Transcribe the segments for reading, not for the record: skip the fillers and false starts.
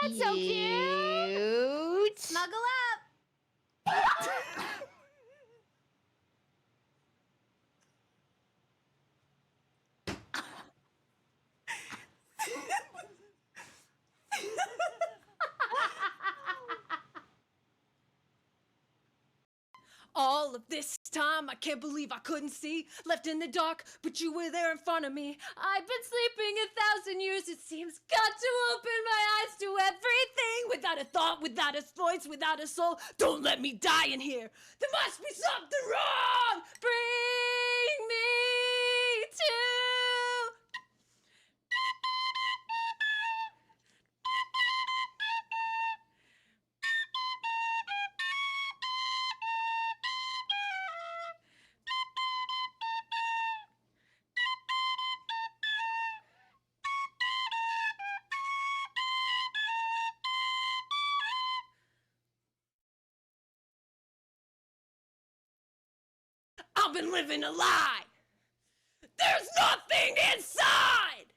That's so cute! Snuggle up! All of this time, I can't believe I couldn't see. Left in the dark, but you were there in front of me. I've been sleeping 1,000 years, it seems. Got to open my eyes to everything. Without a thought, without a voice, without a soul. Don't let me die in here. There must be something wrong. Bring me to... I've been living a lie. There's nothing inside.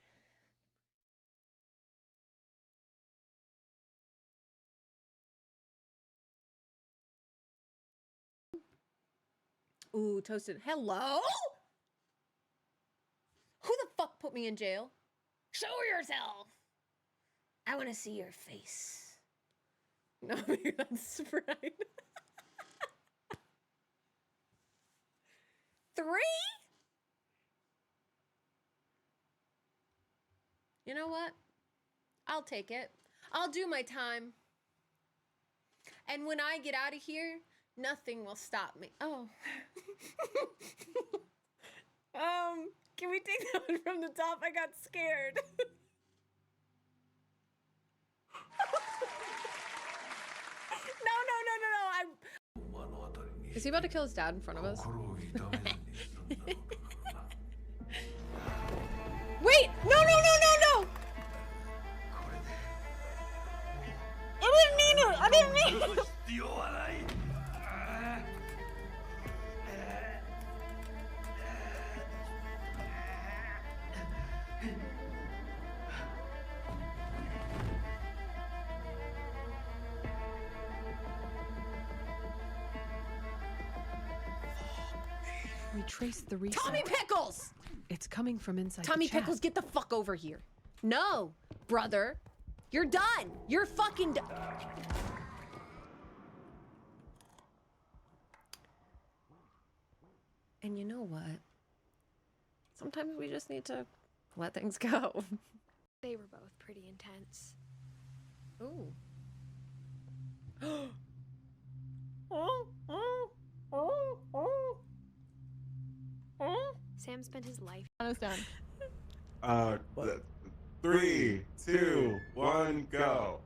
Ooh, toasted. Hello? Who the fuck put me in jail? Show yourself. I want to see your face. No, that's right. 3? You know what? I'll take it. I'll do my time. And when I get out of here, nothing will stop me. Oh. Can we take that one from the top? I got scared. No. Is he about to kill his dad in front of us? Wait! No! I didn't mean it! We traced the reset. Tommy Pickles! It's coming from inside Tommy the chat. Pickles, get the fuck over here. No, brother. You're done. You're fucking done. And you know what? Sometimes we just need to let things go. They were both pretty intense. Ooh. Sam spent his life. It's done. 3, 2, 1, go.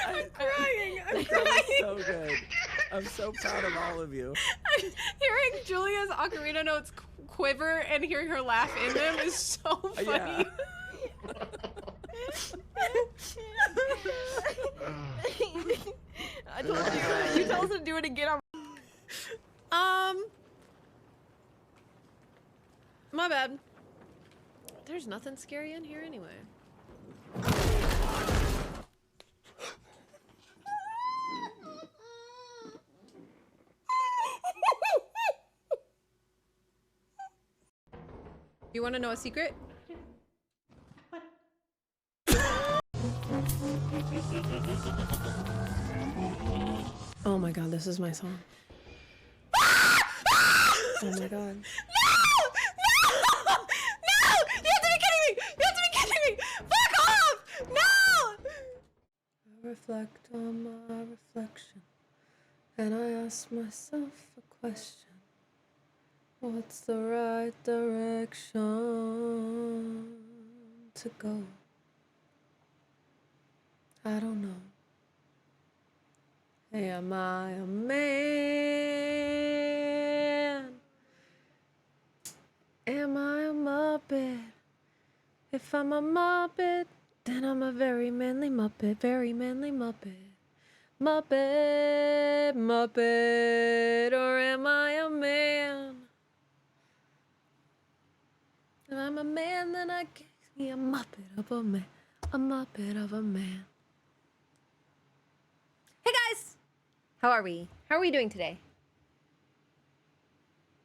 I'm crying. So good. I'm so proud of all of you. Hearing Julia's ocarina notes quiver and hearing her laugh in them is so funny. Yeah. I told you. You tell us to do it again. My bad. There's nothing scary in here anyway. You want to know a secret? Oh my god, this is my song. Oh my god. No! You have to be kidding me! You have to be kidding me! Fuck off! No! I reflect on my reflection, and I ask myself a question. What's the right direction to? I don't know. Am I a man? Am I a Muppet? If I'm a Muppet, then I'm a very manly Muppet, very manly Muppet. Muppet, Muppet, or am I a man? If I'm a man, then I guess me a Muppet of a man, a Muppet of a man. Hey guys! How are we? How are we doing today?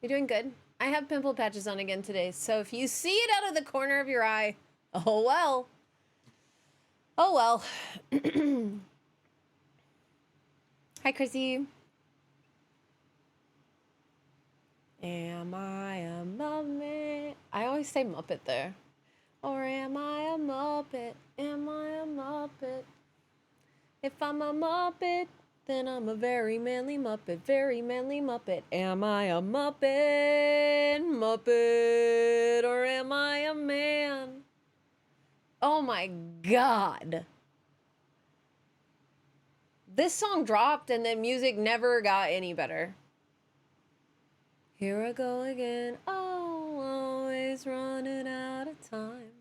You doing good? I have pimple patches on again today, so if you see it out of the corner of your eye, oh well. Oh well. Hi, Chrissy. Am I a Muppet? I always say Muppet there. Or am I a Muppet? Am I a Muppet? If I'm a Muppet, then I'm a very manly Muppet, very manly Muppet. Am I a Muppet? Muppet? Or am I a man? Oh my God. This song dropped and then music never got any better. Here I go again. Oh, always running out of time.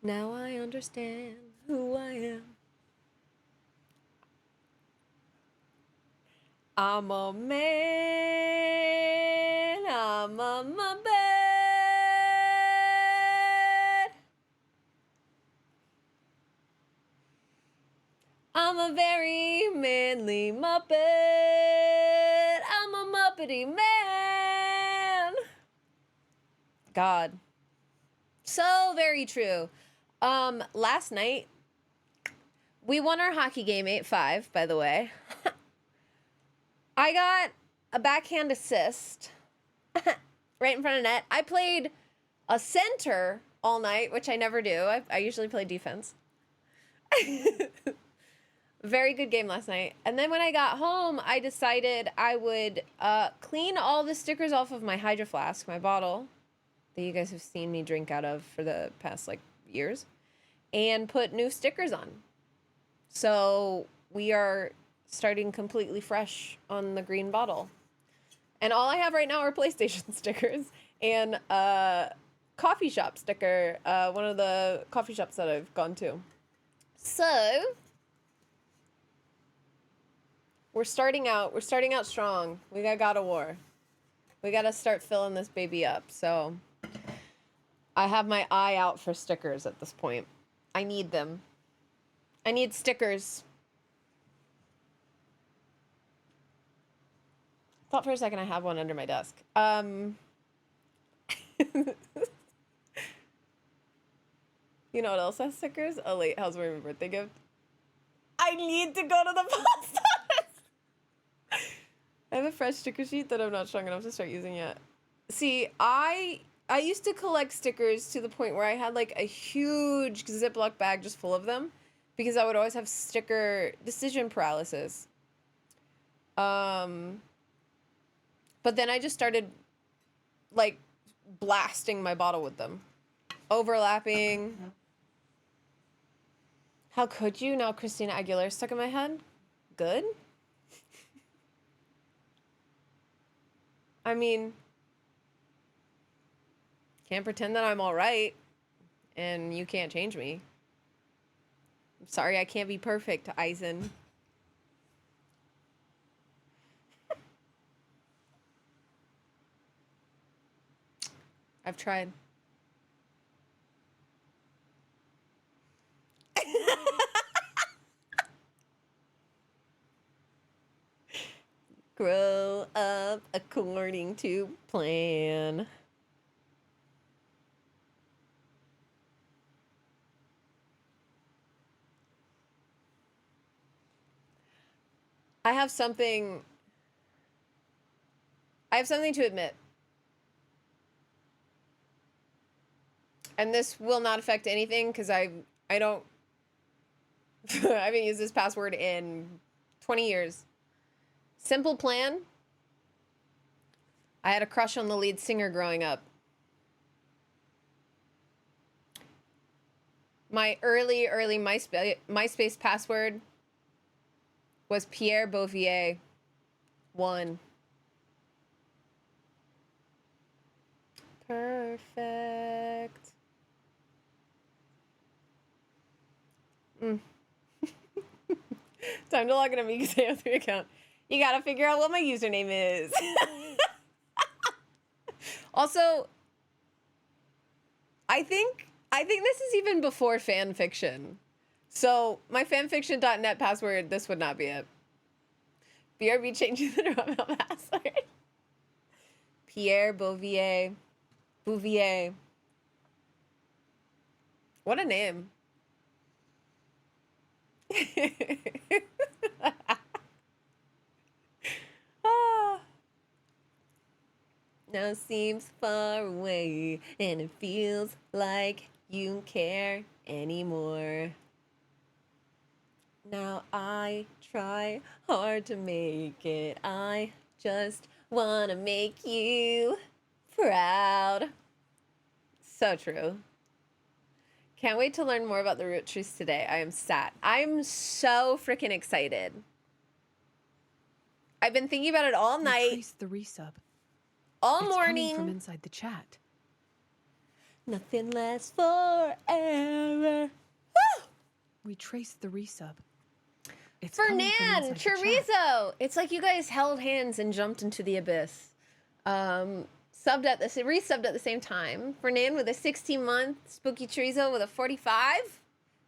Now I understand who I am. I'm a man. I'm a Muppet. I'm a very manly Muppet. I'm a Muppety man. God. So very true. Last night, we won our hockey game 8-5, by the way. I got a backhand assist right in front of net. I played a center all night, which I never do. I usually play defense. Very good game last night. And then when I got home, I decided I would clean all the stickers off of my Hydro Flask, my bottle, that you guys have seen me drink out of for the past, years, and put new stickers on. So we are starting completely fresh on the green bottle. And all I have right now are PlayStation stickers and a coffee shop sticker, one of the coffee shops that I've gone to. So we're starting out strong. We got God of War. We got to start filling this baby up. So I have my eye out for stickers at this point. I need them. I need stickers. Thought for a second I have one under my desk. You know what else has stickers? A late house my birthday gift. I need to go to the post office. I have a fresh sticker sheet that I'm not strong enough to start using yet. See, I used to collect stickers to the point where I had a huge Ziploc bag just full of them because I would always have sticker decision paralysis. But then I just started blasting my bottle with them. Overlapping. How could you? Now Christina Aguilera stuck in my head. Good. I mean, can't pretend that I'm all right and you can't change me. I'm sorry I can't be perfect, Eisen. I've tried. Grow up according to plan. I have something to admit. And this will not affect anything because I don't I haven't used this password in 20 years. Simple plan. I had a crush on the lead singer growing up. My early MySpace password was Pierre Bouvier 1. Perfect. Time to log in to Mika's AO3 account. You gotta figure out what my username is. Also, I think this is even before fan fiction. So my fanfiction.net password, this would not be it. BRB changing the Doorbell password. Pierre Bouvier. Bouvier. What a name. Ah. Now seems far away, and it feels like you don't care anymore. Now I try hard to make it. I just wanna make you proud. So true. Can't wait to learn more about the Roottrees today. I am sad. I'm so freaking excited. I've been thinking about it all night. Retrace the resub. All It's morning. coming from inside the chat. Nothing lasts forever. Retrace the resub. It's coming from Fernand, inside the chat. Chorizo. It's like you guys held hands and jumped into the abyss. Resubbed at the same time. Fernand with a 16-month, Spooky Chorizo with a 45.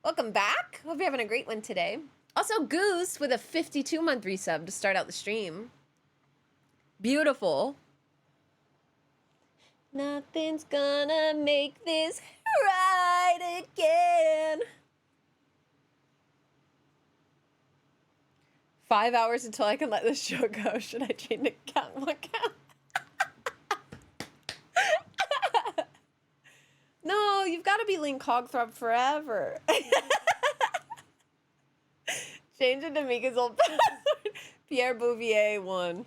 Welcome back. Hope you're having a great one today. Also, Goose with a 52-month resub to start out the stream. Beautiful. Nothing's gonna make this right again. 5 hours until I can let this show go. Should I change the count? What count? No, you've got to be Link Hogthrob forever. Change it to Mika's old password. Pierre Bouvier 1.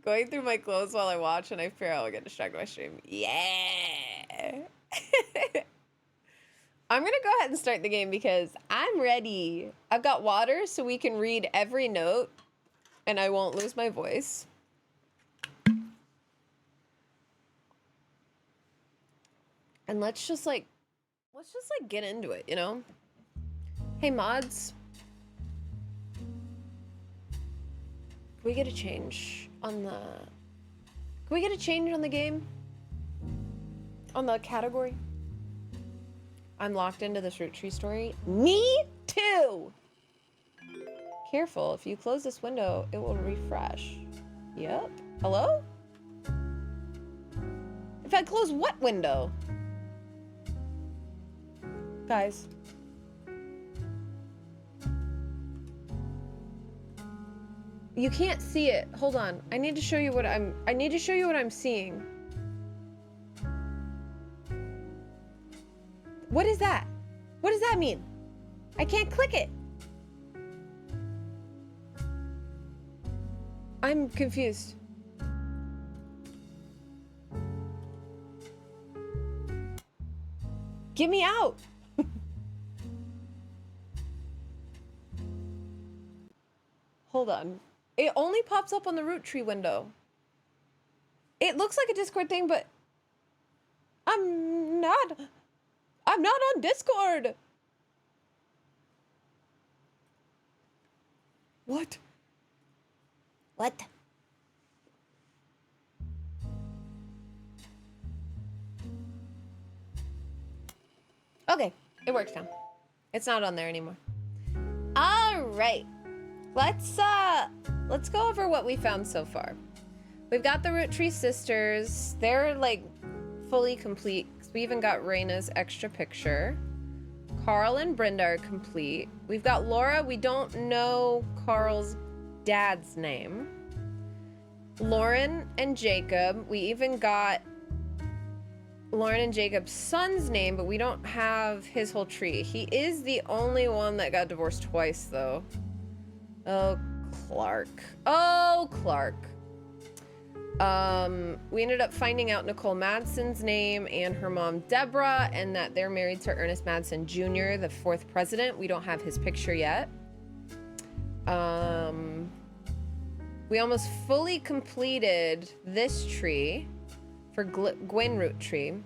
Going through my clothes while I watch, and I fear I'll get distracted by stream. Yeah. I'm going to go ahead and start the game because I'm ready. I've got water so we can read every note and I won't lose my voice. And let's just get into it, you know? Hey, mods. Can we get a change on the... Can we get a change on the game? On the category? I'm locked into this Roottrees story. Me too! Careful, if you close this window, it will refresh. Yep. Hello? If I close what window? Guys. You can't see it. Hold on. I need to show you what I'm seeing. What is that? What does that mean? I can't click it. I'm confused. Get me out. Hold on. It only pops up on the Roottree window. It looks like a Discord thing, but I'm not on Discord. What? What? Okay, it works now. It's not on there anymore. All right. Let's go over what we found so far. We've got the Roottrees sisters. They're like fully complete. We even got Raina's extra picture. Carl and Brenda are complete. We've got Laura. We don't know Carl's dad's name. Lauren and Jacob. We even got Lauren and Jacob's son's name, but we don't have his whole tree. He is the only one that got divorced twice, though. Oh, Clark. Oh, Clark. We ended up finding out Nicole Madsen's name and her mom, Deborah, and that they're married to Ernest Madsen Jr., the 4th president. We don't have his picture yet. We almost fully completed this tree for Gwen Roottrees,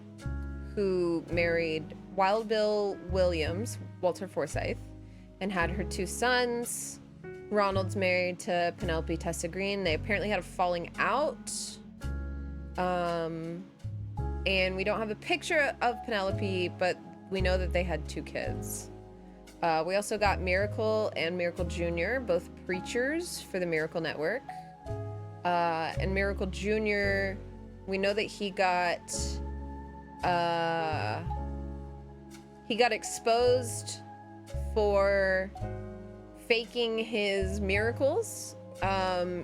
who married Wild Bill Williams, Walter Forsythe, and had her 2 sons. Ronald's married to Penelope Tessa Green. They apparently had a falling out. And we don't have a picture of Penelope, but we know that they had 2 kids. We also got Miracle and Miracle Jr., both preachers for the Miracle Network. And Miracle Jr., we know that he got exposed for faking his miracles.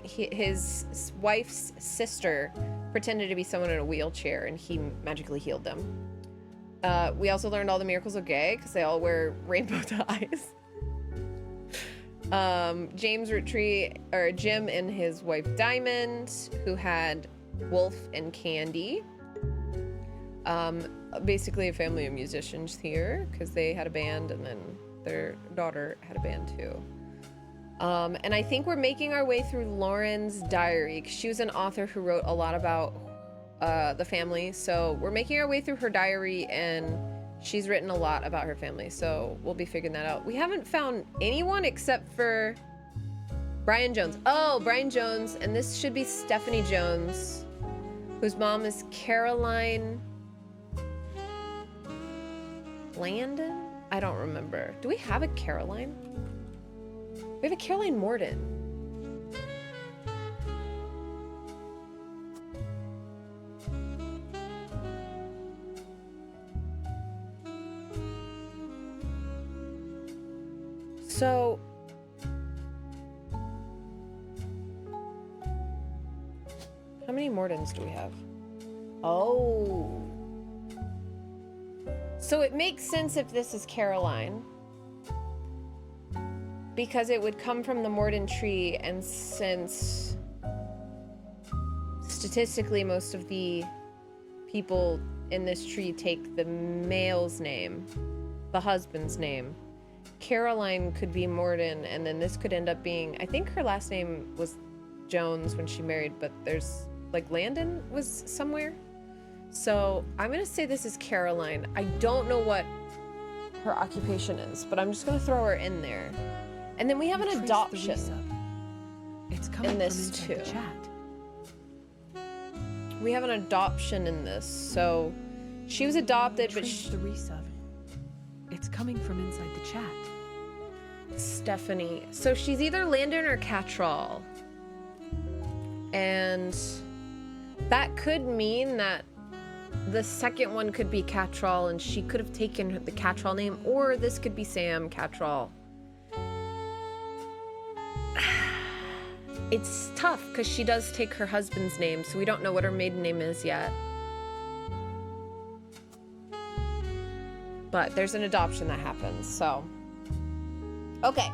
His wife's sister pretended to be someone in a wheelchair, and he magically healed them. We also learned all the miracles are gay because they all wear rainbow ties. James Roottrees, or Jim, and his wife Diamond, who had Wolf and Candy. Basically a family of musicians here because they had a band, and then their daughter had a band too. And I think we're making our way through Lauren's diary, because she was an author who wrote a lot about the family. So we're making our way through her diary, and she's written a lot about her family. So we'll be figuring that out. We haven't found anyone except for Brian Jones. Oh, Brian Jones. And this should be Stephanie Jones, whose mom is Caroline Landon? I don't remember. Do we have a Caroline? We have a Caroline Morden. So how many Mordens do we have? Oh. So it makes sense if this is Caroline, because it would come from the Morden tree, and since statistically most of the people in this tree take the male's name, the husband's name, Caroline could be Morden, and then this could end up being, I think her last name was Jones when she married, but there's like Landon was somewhere. So I'm gonna say this is Caroline. I don't know what her occupation is, but I'm just gonna throw her in there. And then we have an adoption It's coming in this from too. inside the chat. We have an adoption in this. So she was adopted, but Retrieve the resub. It's coming from inside the chat. Stephanie. So she's either Landon or Cattrall. And that could mean that the second one could be Cattrall, and she could have taken the Cattrall name, or this could be Sam Cattrall. It's tough because she does take her husband's name, so we don't know what her maiden name is yet. But there's an adoption that happens, so. Okay.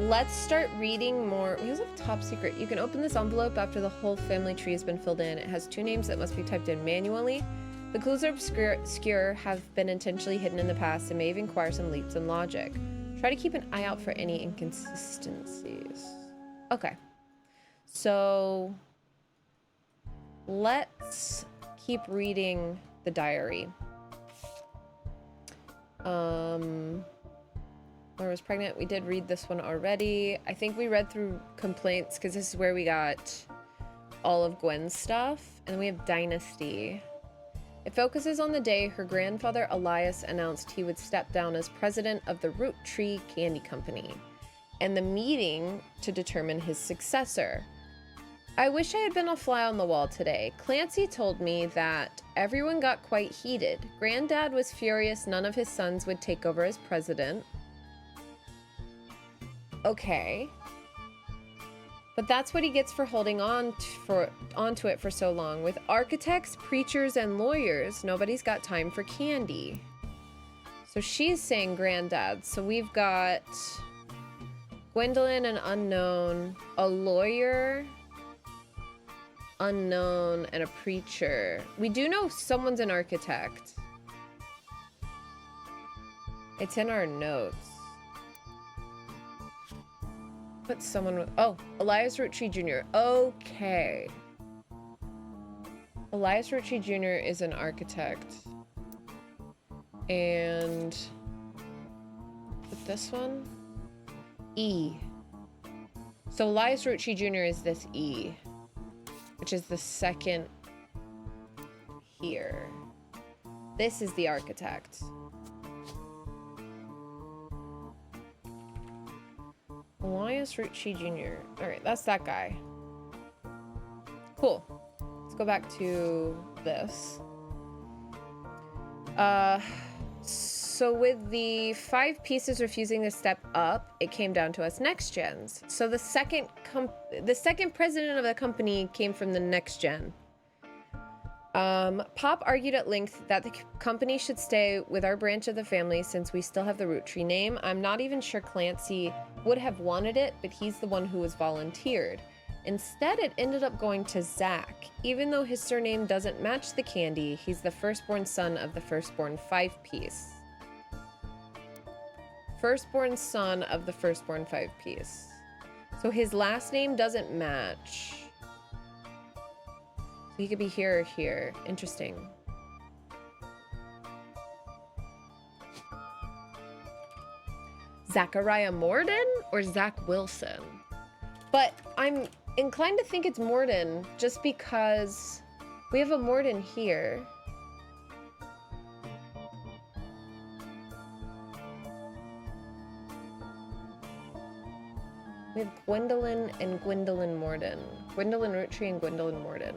Let's start reading more. We also have top secret. You can open this envelope after the whole family tree has been filled in. It has 2 names that must be typed in manually. The clues are obscure, have been intentionally hidden in the past, and may even require some leaps in logic. Try to keep an eye out for any inconsistencies. Okay. So let's keep reading the diary. Laura was pregnant. We did read this one already. I think we read through complaints because this is where we got all of Gwen's stuff. And we have Dynasty. It focuses on the day her grandfather Elias announced he would step down as president of the Roottrees Candy Company, and the meeting to determine his successor. I wish I had been a fly on the wall today. Clancy told me that everyone got quite heated. Granddad was furious none of his sons would take over as president. Okay. But that's what he gets for holding onto it for so long. With architects, preachers, and lawyers, nobody's got time for candy. So she's saying granddad. So we've got Gwendolyn, an unknown, a lawyer, unknown, and a preacher. We do know someone's an architect. It's in our notes. Put someone with... Oh, Elias Roottrees Jr. Okay. Elias Roottrees Jr. is an architect. And... With this one? E. So Elias Roottrees Jr. is this E. Which is the second here. This is the architect. Elias Roottrees Jr. Alright, that's that guy. Cool. Let's go back to this. So with the 5 pieces refusing to step up, it came down to us next gens. So the second president of the company came from the next gen. Pop argued at length that the company should stay with our branch of the family since we still have the Roottree name. I'm not even sure Clancy would have wanted it, but he's the one who was volunteered. Instead, it ended up going to Zach. Even though his surname doesn't match the candy, he's the firstborn son of the firstborn 5-piece. Firstborn son of the firstborn 5-piece. So his last name doesn't match. So he could be here or here. Interesting. Zachariah Morden or Zach Wilson? But I'm inclined to think it's Morden just because we have a Morden here. We have Gwendolyn and Gwendolyn Morden. Gwendolyn Roottree and Gwendolyn Morden.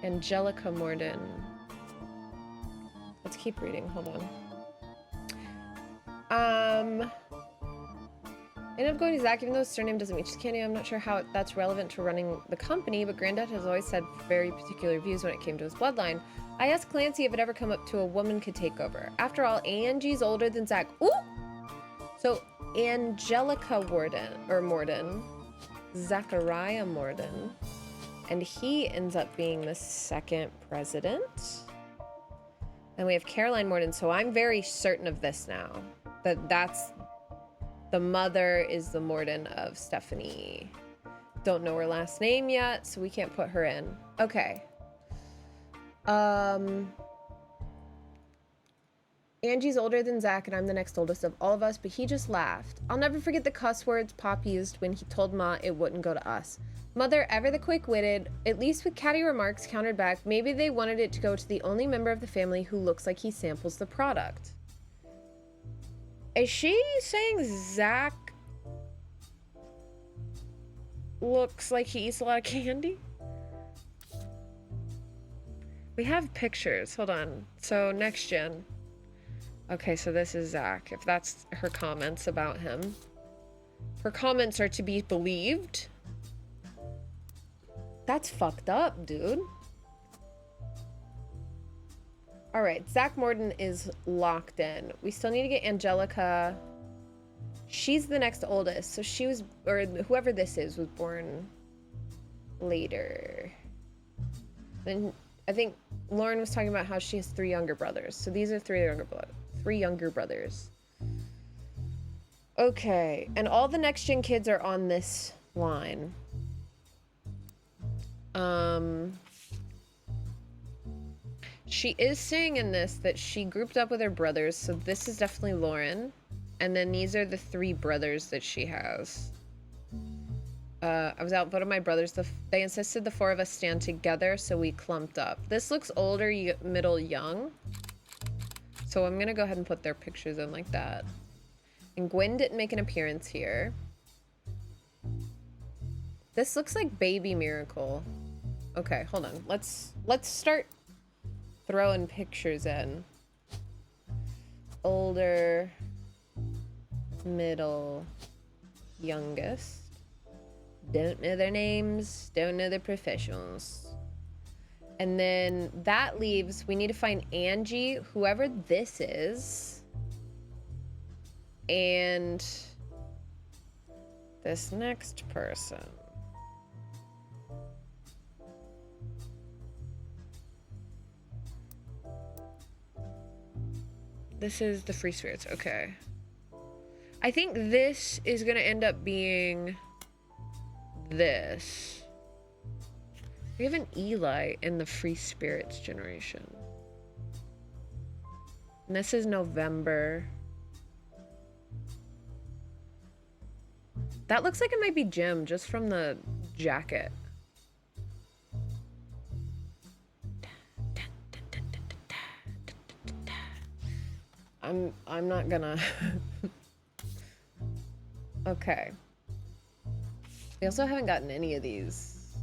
Angelica Morden. Let's keep reading. Hold on. I ended up going to Zach even though his surname doesn't match candy. I'm not sure how that's relevant to running the company, but Granddad has always had very particular views when it came to his bloodline. I asked Clancy if it ever come up to a woman could take over. After all, Angie's older than Zach. Ooh! So Angelica Morden, Zachariah Morden, and he ends up being the second president. And we have Caroline Morden, so I'm very certain of this now. That's the mother is the Morden of Stephanie. Don't know her last name yet, so we can't put her in. Okay. Angie's older than Zach, and I'm the next oldest of all of us, but he just laughed. I'll never forget the cuss words Pop used when he told Ma it wouldn't go to us. Mother, ever the quick-witted, at least with catty remarks, countered back, maybe they wanted it to go to the only member of the family who looks like he samples the product. Is she saying Zach looks like he eats a lot of candy? We have pictures. Hold on. So, next gen. Okay, so this is Zach, if that's her comments about him. Her comments are to be believed. That's fucked up, dude. All right, Zach Morden is locked in. We still need to get Angelica. She's the next oldest, so she was, or whoever this is, was born later. Then I think Lauren was talking about how she has 3 younger brothers. So these are 3 younger brothers. Okay, and all the next gen kids are on this line. She is saying in this that she grouped up with her brothers, so this is definitely Lauren. And then these are the 3 brothers that she has. I was outvoted my brothers. They insisted the 4 of us stand together, so we clumped up. This looks older, middle, young. So I'm gonna go ahead and put their pictures in like that. And Gwen didn't make an appearance here. This looks like Baby Miracle. Okay, hold on. Let's start throwing pictures in. Older, middle, youngest. Don't know their names, don't know their professions. And then that leaves, we need to find Angie, whoever this is. And this next person. This is the free spirits. Okay. I think this is gonna end up being this. We have an Eli in the free spirits generation. And this is November. That looks like it might be Jim just from the jacket. I'm not gonna. Okay. We also haven't gotten any of these.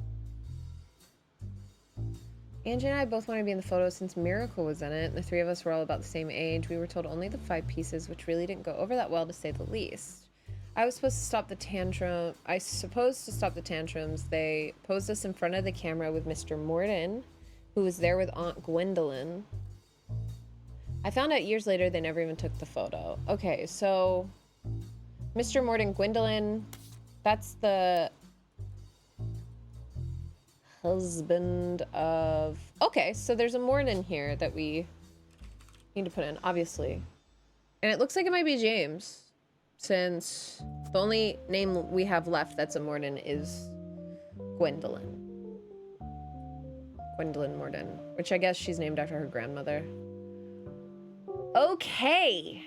Angie and I both want to be in the photo since Miracle was in it, and the three of us were all about the same age. We were told only the 5 pieces, which really didn't go over that well, to say the least. I was supposed to stop the tantrum. I supposed to stop the tantrums. They posed us in front of the camera with Mr. Morden, who was there with Aunt Gwendolyn. I found out years later they never even took the photo. Okay, so Mr. Morden, Gwendolyn, that's the husband of... Okay, so there's a Morden here that we need to put in, obviously. And it looks like it might be James, since the only name we have left that's a Morden is Gwendolyn. Gwendolyn Morden, which I guess she's named after her grandmother. Okay.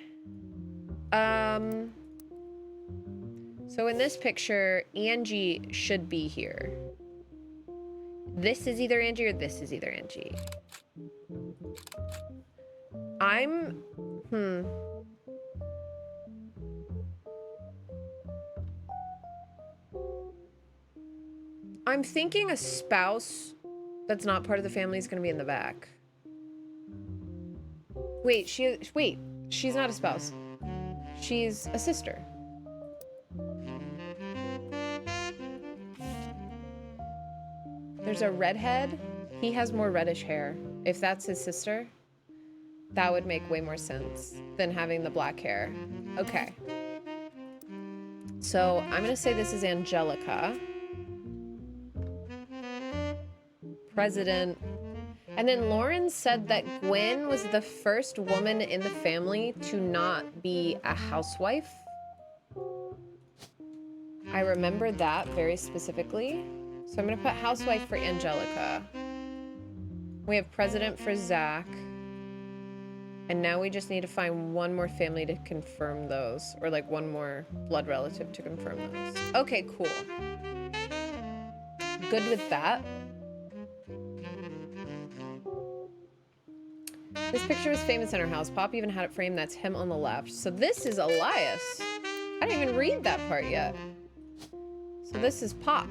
So in this picture, Angie should be here. This is either Angie or this is either Angie. I'm thinking a spouse that's not part of the family is gonna be in the back. Wait, she's not a spouse. She's a sister. There's a redhead. He has more reddish hair. If that's his sister, that would make way more sense than having the black hair. Okay. So I'm gonna say this is Angelica. President. And then Lauren said that Gwen was the first woman in the family to not be a housewife. I remember that very specifically. So I'm gonna put housewife for Angelica. We have president for Zach. And now we just need to find one more family to confirm those. Or like one more blood relative to confirm those. Okay, cool. Good with that. This picture was famous in our house. Pop even had it framed. That's him on the left. So this is Elias. I didn't even read that part yet. So this is Pop.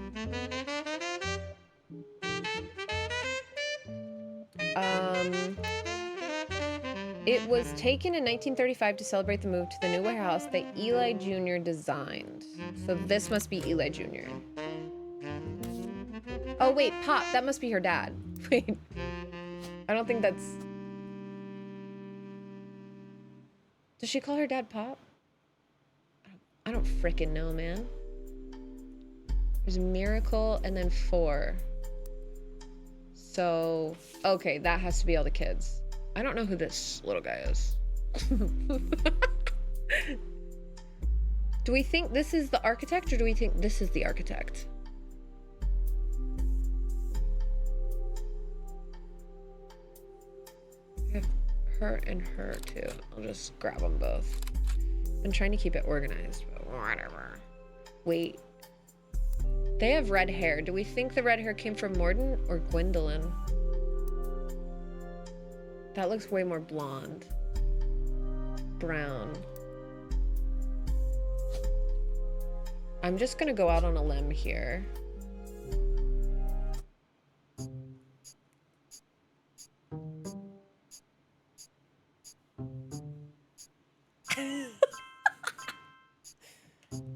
It was taken in 1935 to celebrate the move to the new warehouse that Eli Jr. designed. So this must be Eli Jr. Oh wait, Pop, that must be her dad. Wait, I don't think that's... Does she call her dad Pop? I don't frickin' know, man. There's Miracle and then 4. So, okay, that has to be all the kids. I don't know who this little guy is. Do we think this is the architect or do we think this is the architect? We have her and her too. I'll just grab them both. I'm trying to keep it organized, but whatever. Wait. They have red hair. Do we think the red hair came from Morden or Gwendolyn? That looks way more blonde. Brown. I'm just gonna go out on a limb here.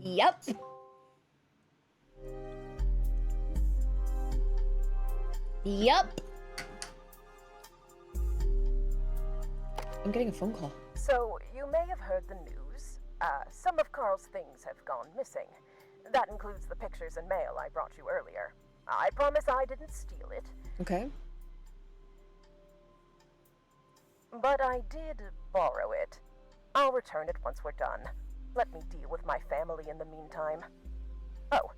Yep. Yep. I'm getting a phone call. So, you may have heard the news. Some of Carl's things have gone missing. That includes the pictures and mail I brought you earlier. I promise I didn't steal it. Okay. but I did borrow it. I'll return it once we're done. Let me deal with my family in the meantime. Oh,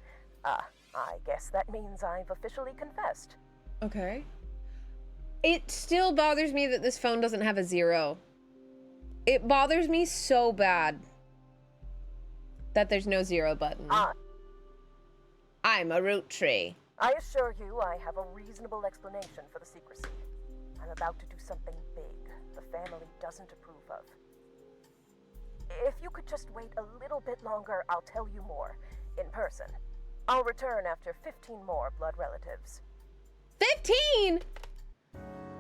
I guess that means I've officially confessed. Okay. It still bothers me that this phone doesn't have a 0. It bothers me so bad that there's no 0 button. I'm a Roottrie. I assure you I have a reasonable explanation for the secrecy. I'm about to do something big the family doesn't approve of. If you could just wait a little bit longer, I'll tell you more, in person. I'll return after 15 more blood relatives. 15?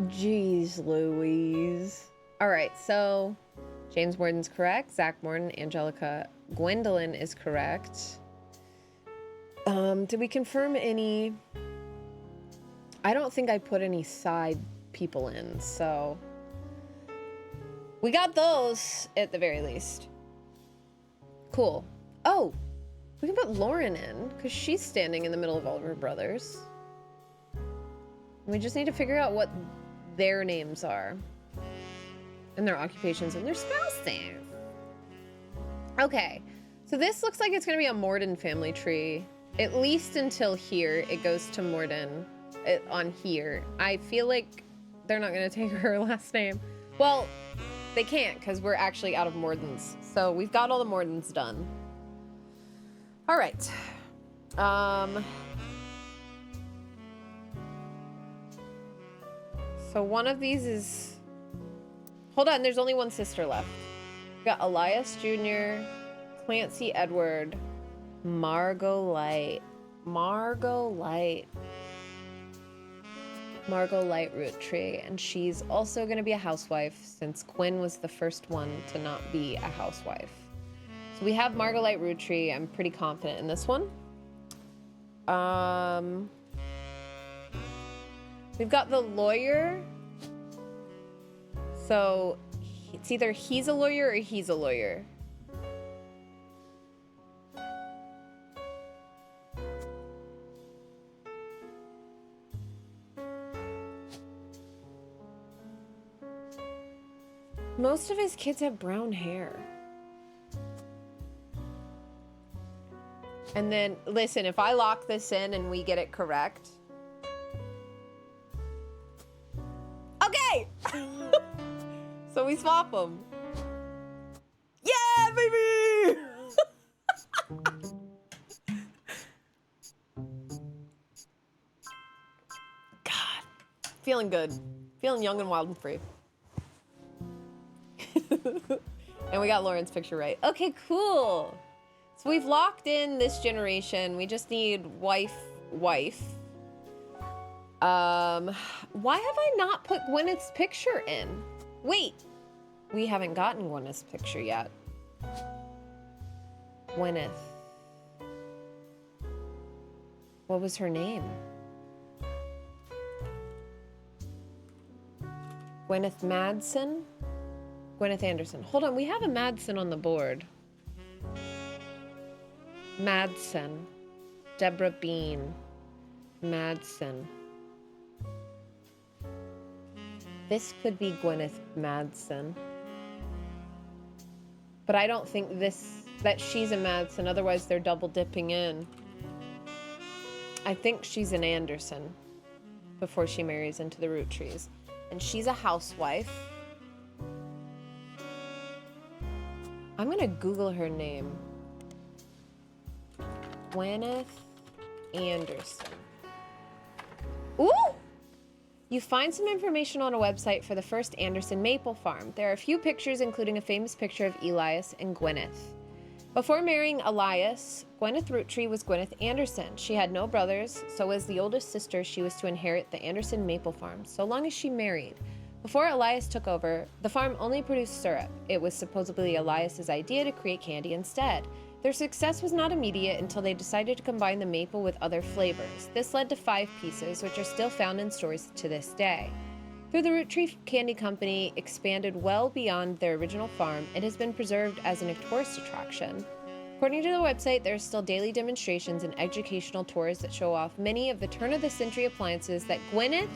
Jeez Louise. All right, so James Morden's correct. Zach Morden, Angelica Gwendolyn is correct. Did we confirm any? I don't think I put any side people in, so we got those at the very least. Cool. Oh, we can put Lauren in because she's standing in the middle of all of her brothers. We just need to figure out what their names are and their occupations and their spouses. Okay, so this looks like it's gonna be a Morden family tree. At least until here, it goes to Morden on here. I feel like they're not gonna take her last name. Well, they can't because we're actually out of Mordens. So we've got all the Mordens done. All right. So one of these is, hold on, there's only one sister left. We got Elias Jr., Clancy Edward, Margot Light Roottrie, and she's also going to be a housewife since Quinn was the first one to not be a housewife. So we have Margot Light Roottrie. I'm pretty confident in this one. We've got the lawyer. So it's either he's a lawyer or he's a lawyer. Most of his kids have brown hair. And then, listen, if I lock this in and we get it correct. Okay! So we swap them. Yeah, baby! God. Feeling good. Feeling young and wild and free. And we got Lauren's picture right. Okay, cool. So we've locked in this generation. We just need wife. Why have I not put Gwyneth's picture in? Wait, we haven't gotten Gwyneth's picture yet. Gwyneth. What was her name? Gwyneth Madsen? Gwyneth Anderson. Hold on, we have a Madsen on the board. Madsen. Deborah Bean. Madsen. This could be Gwyneth Madsen. But I don't think that she's a Madsen, otherwise they're double dipping in. I think she's an Anderson before she marries into the Roottrees. And she's a housewife. I'm gonna Google her name. Gwyneth Anderson. Ooh! You find some information on a website for the first Anderson maple farm. There are a few pictures, including a famous picture of Elias and Gwyneth. Before marrying Elias, Gwyneth Roottrie was Gwyneth Anderson. She had no brothers, so as the oldest sister, she was to inherit the Anderson maple farm, so long as she married. Before Elias took over, the farm only produced syrup. It was supposedly Elias's idea to create candy instead. Their success was not immediate until they decided to combine the maple with other flavors. This led to 5 pieces, which are still found in stores to this day. Though the Roottrie Candy Company expanded well beyond their original farm, it has been preserved as a tourist attraction. According to the website, there are still daily demonstrations and educational tours that show off many of the turn-of-the-century appliances that Gwyneth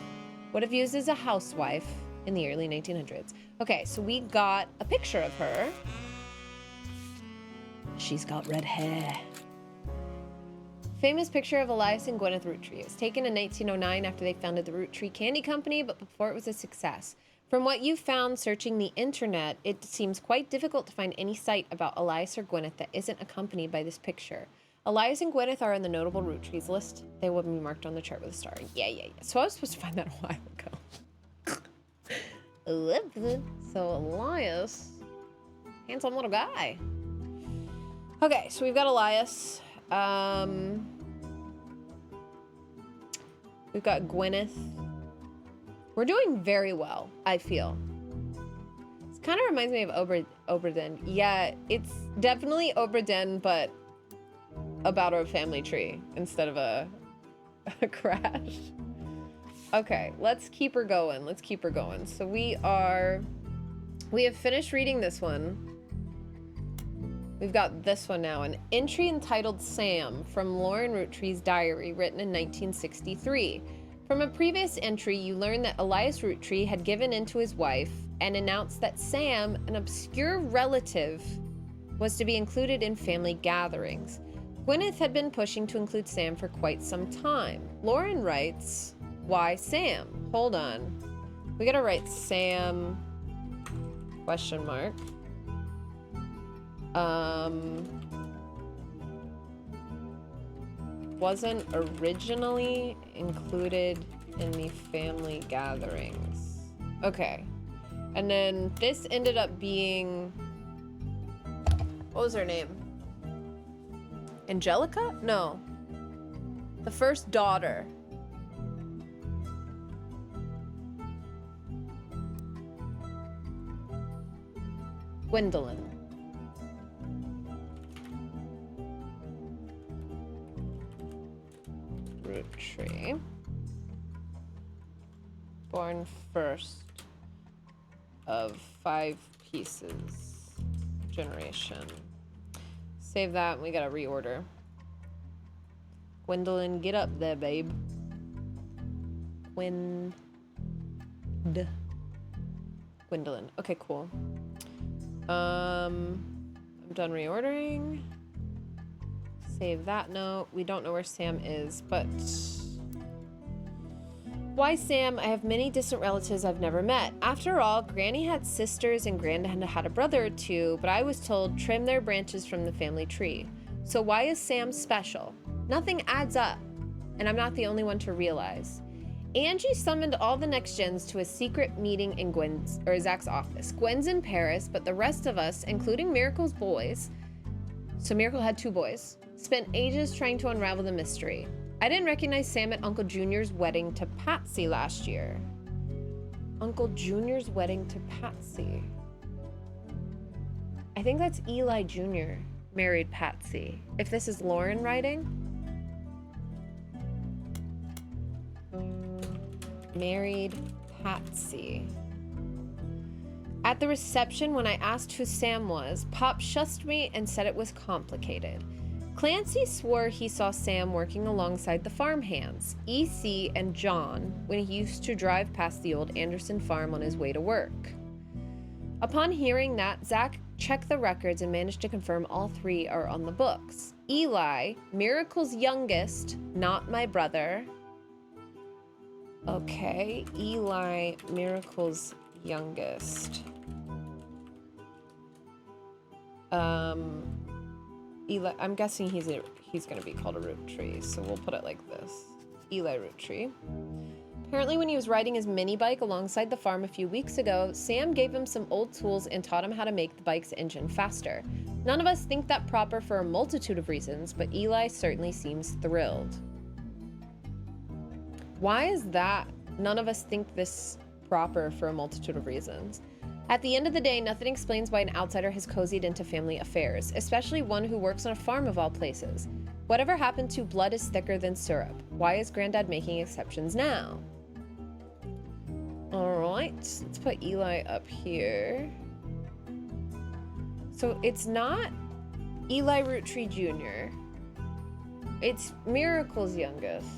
would have used as a housewife in the early 1900s. Okay, so we got a picture of her. She's got red hair. Famous picture of Elias and Gwyneth Roottrees. It was taken in 1909 after they founded the Roottrees Candy Company, but before it was a success. From what you found searching the internet, it seems quite difficult to find any site about Elias or Gwyneth that isn't accompanied by this picture. Elias and Gwyneth are in the notable Roottrees list. They will be marked on the chart with a star. Yeah. So I was supposed to find that a while ago. So Elias, handsome little guy. Okay, so we've got Elias. We've got Gwyneth. We're doing very well, I feel. This kind of reminds me of Oberdin. Yeah, it's definitely Oberdin, but about a family tree instead of a crash. Okay, let's keep her going. So we have finished reading this one. We've got this one now, an entry entitled Sam from Lauren Roottree's diary, written in 1963. From a previous entry, you learn that Elias Roottree had given in to his wife and announced that Sam, an obscure relative, was to be included in family gatherings. Gwyneth had been pushing to include Sam for quite some time. Lauren writes, why Sam? Hold on. We gotta write Sam, question mark. Wasn't originally included in the family gatherings. Okay. And then this ended up being, what was her name? Angelica? No. The first daughter. Gwendolyn. Roottrie. Born first of 5 pieces. Generation. Save that and we gotta reorder. Gwendolyn, get up there, babe. Gwendolyn. Okay, cool. I'm done reordering. Save that note. We don't know where Sam is, but why Sam? I have many distant relatives I've never met. After all, Granny had sisters and Granddad had a brother or two, but I was told trim their branches from the family tree. So why is Sam special? Nothing adds up, and I'm not the only one to realize. Angie summoned all the next gens to a secret meeting in Zach's office. Gwen's in Paris, but the rest of us, including Miracle's boys, so Miracle had 2 boys, spent ages trying to unravel the mystery. I didn't recognize Sam at Uncle Junior's wedding to Patsy last year. Uncle Junior's wedding to Patsy. I think that's Eli Jr. married Patsy. If this is Lauren writing. Married Patsy. At the reception, when I asked who Sam was, Pop shushed me and said it was complicated. Clancy swore he saw Sam working alongside the farmhands, EC and John, when he used to drive past the old Anderson farm on his way to work. Upon hearing that, Zach checked the records and managed to confirm all 3 are on the books. Eli, Miracle's youngest, not my brother. Okay, Eli, Miracle's youngest. Eli, I'm guessing he's gonna be called a Roottrie, so we'll put it like this. Eli Roottrie. Apparently when he was riding his mini bike alongside the farm a few weeks ago, Sam gave him some old tools and taught him how to make the bike's engine faster. None of us think that proper for a multitude of reasons, but Eli certainly seems thrilled. Why is that? None of us think this proper for a multitude of reasons. At the end of the day, nothing explains why an outsider has cozied into family affairs, especially one who works on a farm of all places. Whatever happened to blood is thicker than syrup? Why is Granddad making exceptions now? All right, let's put Eli up here. So it's not Eli Roottrie Jr. It's Miracle's youngest.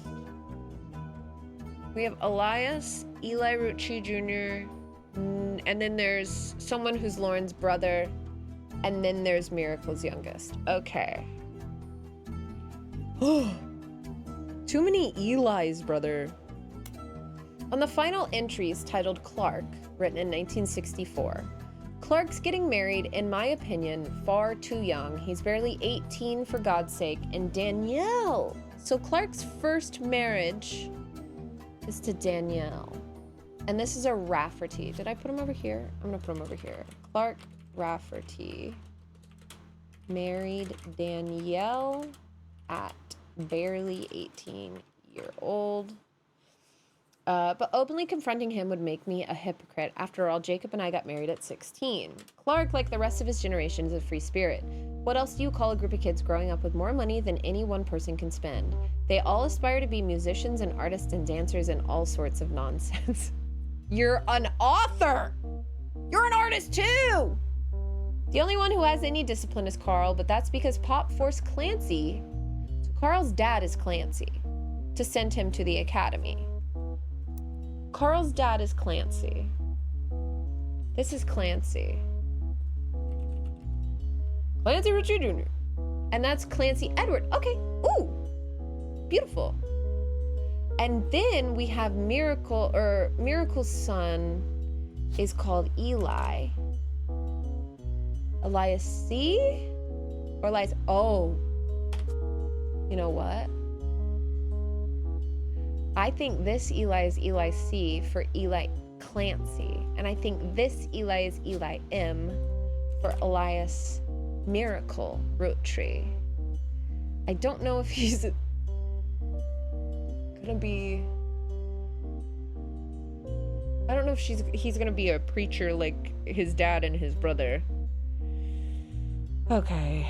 We have Elias, Eli Roottrie Jr., and then there's someone who's Lauren's brother, and then there's Miracle's youngest. Okay. Too many Eli's, brother. On the final entries titled Clark, written in 1964, Clark's getting married, in my opinion, far too young. He's barely 18 for God's sake, and Danielle. So Clark's first marriage is to Danielle. And this is a Rafferty. Did I put him over here? I'm gonna put him over here. Clark Rafferty married Danielle at barely 18-year-old. But openly confronting him would make me a hypocrite. After all, Jacob and I got married at 16. Clark, like the rest of his generation, is a free spirit. What else do you call a group of kids growing up with more money than any one person can spend? They all aspire to be musicians and artists and dancers and all sorts of nonsense. You're an author! You're an artist too! The only one who has any discipline is Carl, but that's because Pop forced Clancy, so Carl's dad is Clancy, to send him to the academy. Carl's dad is Clancy. This is Clancy. Clancy Ritchie Jr. And that's Clancy Edward. Okay. Ooh. Beautiful. And then we have Miracle's son is called Eli. Elias C? Or Elias, oh. You know what? I think this Eli is Eli C for Eli Clancy. And I think this Eli is Eli M for Elias Miracle Roottrees. I don't know if he's gonna be... I don't know if he's gonna be a preacher like his dad and his brother. Okay.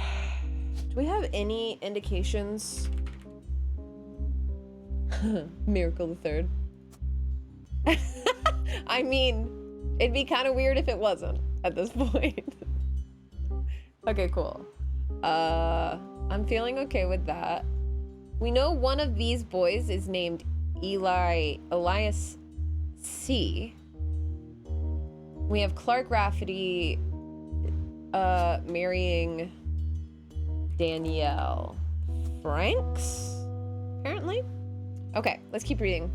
Do we have any indications? Miracle the Third. I mean, it'd be kind of weird if it wasn't at this point. Okay, cool. I'm feeling okay with that. We know one of these boys is named Elias C. We have Clark Rafferty marrying Danielle Franks, apparently. Okay, let's keep reading.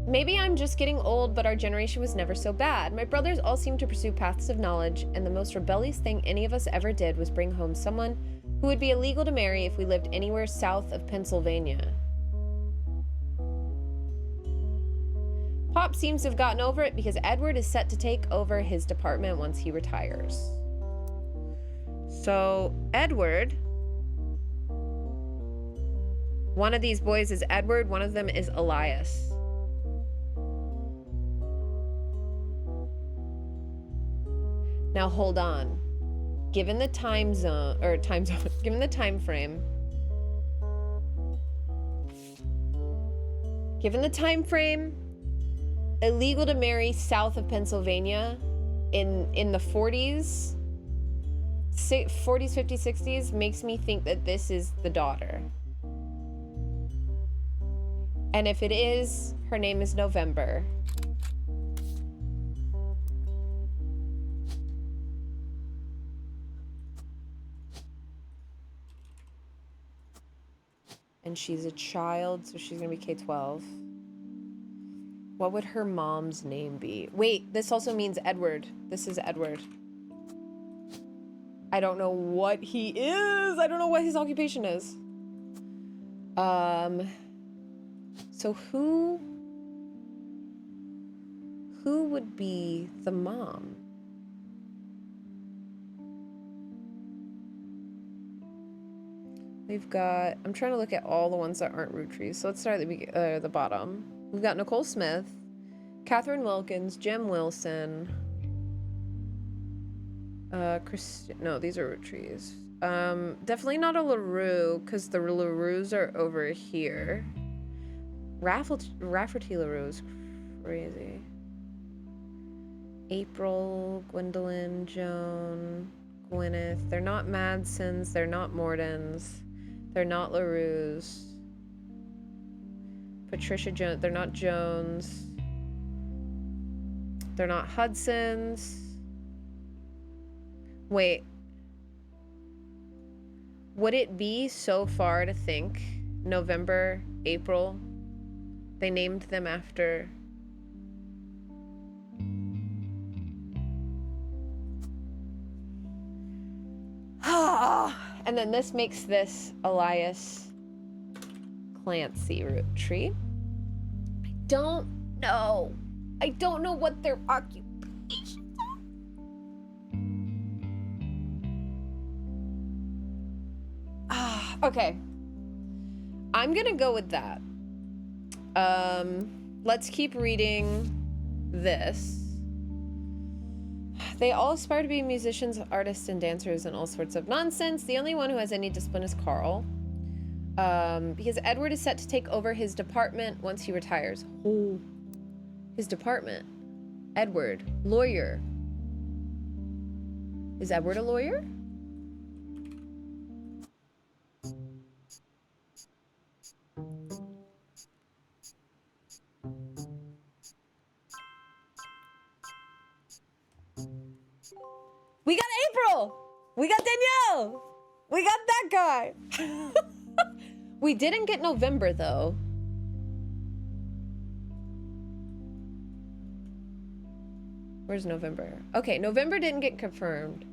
Maybe I'm just getting old, but our generation was never so bad. My brothers all seemed to pursue paths of knowledge, and the most rebellious thing any of us ever did was bring home someone who would be illegal to marry if we lived anywhere south of Pennsylvania. Pop seems to have gotten over it because Edward is set to take over his department once he retires. So, Edward... One of these boys is Edward, one of them is Elias. Now hold on. Given the given the time frame, illegal to marry south of Pennsylvania in the 40s, 50s, 60s makes me think that this is the daughter. And if it is, her name is November. And she's a child, so she's gonna be K-12. What would her mom's name be? Wait, this also means Edward. This is Edward. I don't know what he is. I don't know what his occupation is. So who would be the mom? We've got, I'm trying to look at all the ones that aren't Roottrees. So let's start at the bottom. We've got Nicole Smith, Catherine Wilkins, Jim Wilson, no, these are Roottrees. Definitely not a LaRue, because the LaRues are over here. Rafferty LaRue is crazy. April, Gwendolyn, Joan, Gwyneth. They're not Madsons, they're not Mordens, they're not LaRues. Patricia Jones, they're not Jones. They're not Hudsons. Wait. Would it be so far to think November, April? They named them after... And then this makes this Elias Clancy Roottree. I don't know. I don't know what their occupations are. Okay. I'm gonna go with that. Let's keep reading this. They all aspire to be musicians, artists, and dancers and all sorts of nonsense. The only one who has any discipline is Carl. Because Edward is set to take over his department once he retires. Oh, his department. Edward, lawyer. Is Edward a lawyer? We got April! We got Danielle! We got that guy! We didn't get November, though. Where's November? Okay, November didn't get confirmed.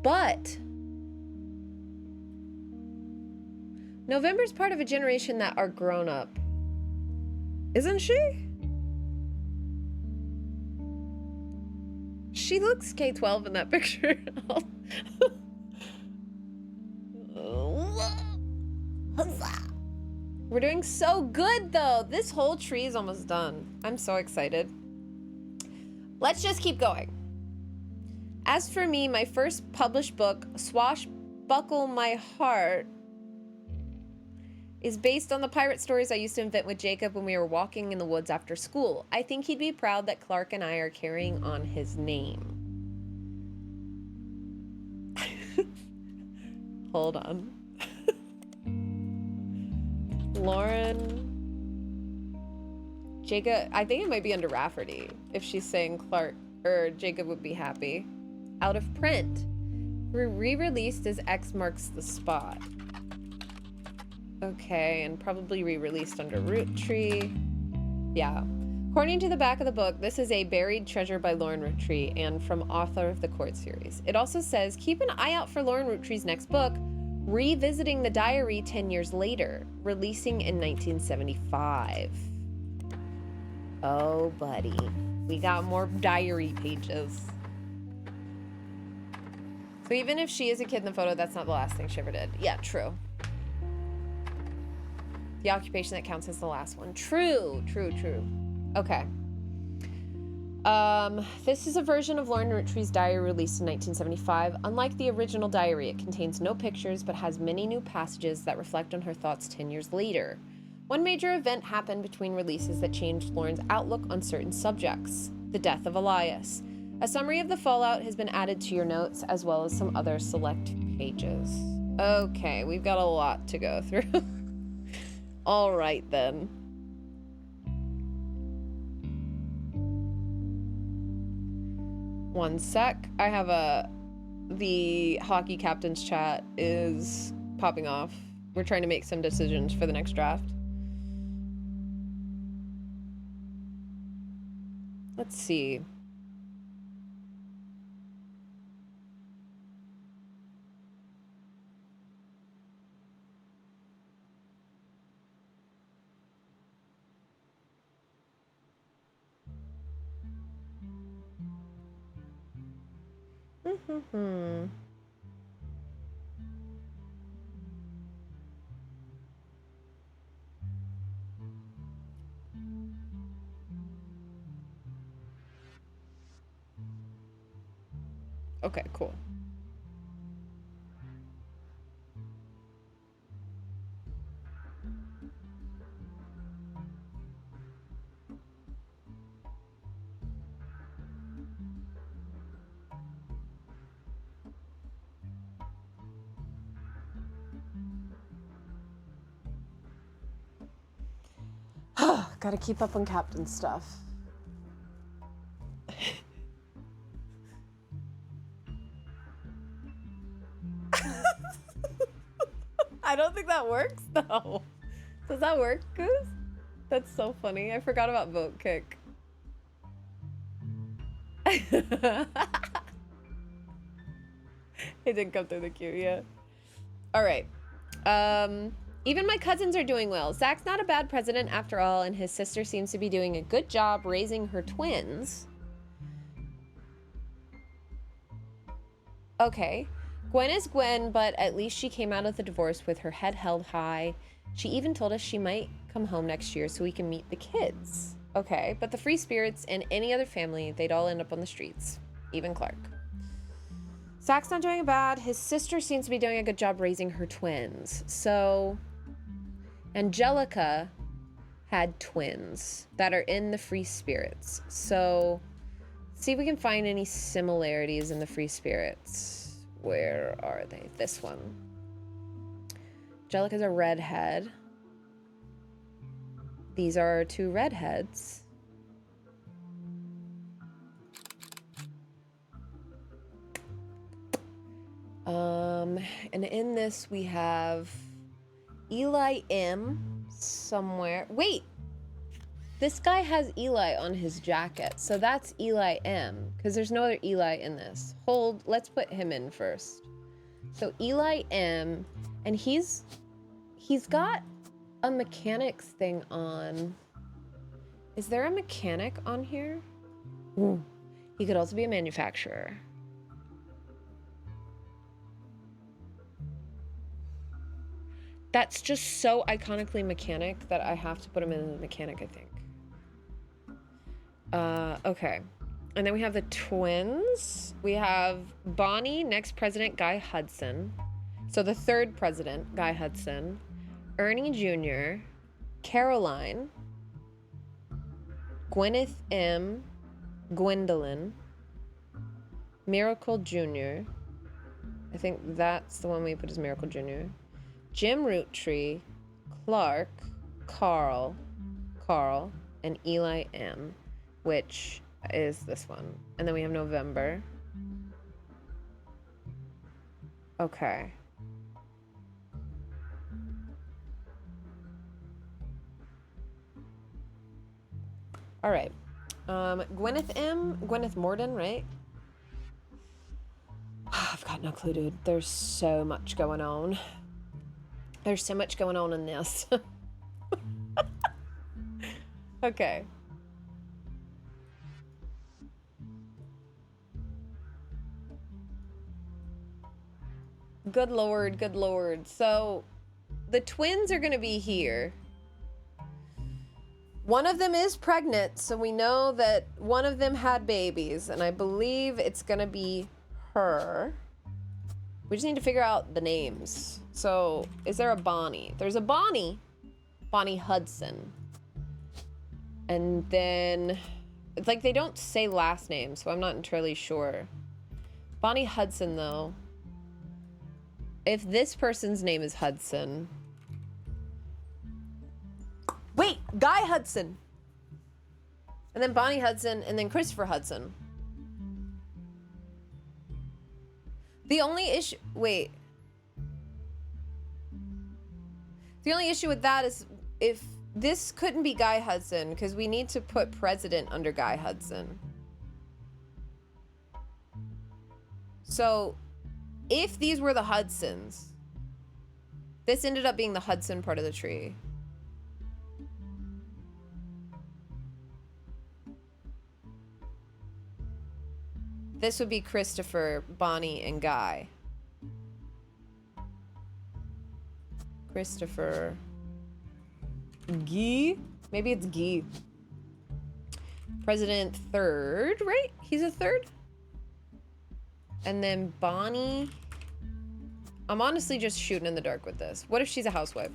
But November's part of a generation that are grown up. Isn't she? She looks K-12 in that picture. We're doing so good, though. This whole tree is almost done. I'm so excited. Let's just keep going. As for me, my first published book, Swashbuckle My Heart, is based on the pirate stories I used to invent with Jacob when we were walking in the woods after school. I think he'd be proud that Clark and I are carrying on his name. Hold on. Lauren. Jacob, I think it might be under Rafferty if she's saying Clark or Jacob would be happy. Out of print. Re-released as X Marks the Spot. Okay, and probably re-released under Roottrees. Yeah. According to the back of the book, this is a buried treasure by Lauren Roottrees and from author of the Court series. It also says, keep an eye out for Lauren Roottrees' next book, Revisiting the Diary 10 Years Later, releasing in 1975. Oh, buddy. We got more diary pages. So even if she is a kid in the photo, that's not the last thing she ever did. Yeah, true. The occupation that counts as the last one. True, true, true. Okay. This is a version of Lauren Roottrees' diary released in 1975. Unlike the original diary, it contains no pictures but has many new passages that reflect on her thoughts 10 years later. One major event happened between releases that changed Lauren's outlook on certain subjects. The death of Elias. A summary of the fallout has been added to your notes, as well as some other select pages. Okay, we've got a lot to go through. All right, then. One sec. I have the hockey captain's chat is popping off. We're trying to make some decisions for the next draft. Let's see. Okay, cool. Gotta keep up on captain stuff. don't think that works though. Does that work, Goose? That's so funny. I forgot about vote kick. It didn't come through the queue, yeah. All right. Even my cousins are doing well. Zach's not a bad president after all, and his sister seems to be doing a good job raising her twins. Okay. Gwen is Gwen, but at least she came out of the divorce with her head held high. She even told us she might come home next year so we can meet the kids. Okay, but the free spirits and any other family, they'd all end up on the streets. Even Clark. Zach's not doing bad. His sister seems to be doing a good job raising her twins. So, Angelica had twins that are in the free spirits. So, see if we can find any similarities in the free spirits. Where are they? This one. Angelica's a redhead. These are two redheads. And in this we have Eli M somewhere. Wait, this guy has Eli on his jacket, so that's Eli M, because there's no other Eli in this. Hold, let's put him in first. So Eli M, and he's got a mechanics thing on. Is there a mechanic on here? Ooh. He could also be a manufacturer. That's just so iconically mechanic that I have to put him in the mechanic, I think. Okay. And then we have the twins. We have Bonnie, next president, Guy Hudson. So the third president, Guy Hudson. Ernie Jr., Caroline, Gwyneth M., Gwendolyn, Miracle Jr. I think that's the one we put as Miracle Jr. Jim Roottree, Clark, Carl, and Eli M., which is this one. And then we have November. Okay. All right. Gwyneth M., Gwyneth Morden, right? I've got no clue, dude. There's so much going on. There's so much going on in this. Okay. Good lord, good lord. So, the twins are gonna be here. One of them is pregnant, so we know that one of them had babies, and I believe it's gonna be her. We just need to figure out the names. So, is there a Bonnie? There's a Bonnie. Bonnie Hudson. And then, it's like they don't say last name, so I'm not entirely sure. Bonnie Hudson, though. If this person's name is Hudson... Wait, Guy Hudson. And then Bonnie Hudson, and then Christopher Hudson. The only issue... Wait. The only issue with that is if this couldn't be Guy Hudson, because we need to put president under Guy Hudson. So, if these were the Hudsons, this ended up being the Hudson part of the tree. This would be Christopher, Bonnie, and Guy. Christopher. Guy? Maybe it's Guy. President third, right? He's a third? And then Bonnie. I'm honestly just shooting in the dark with this. What if she's a housewife?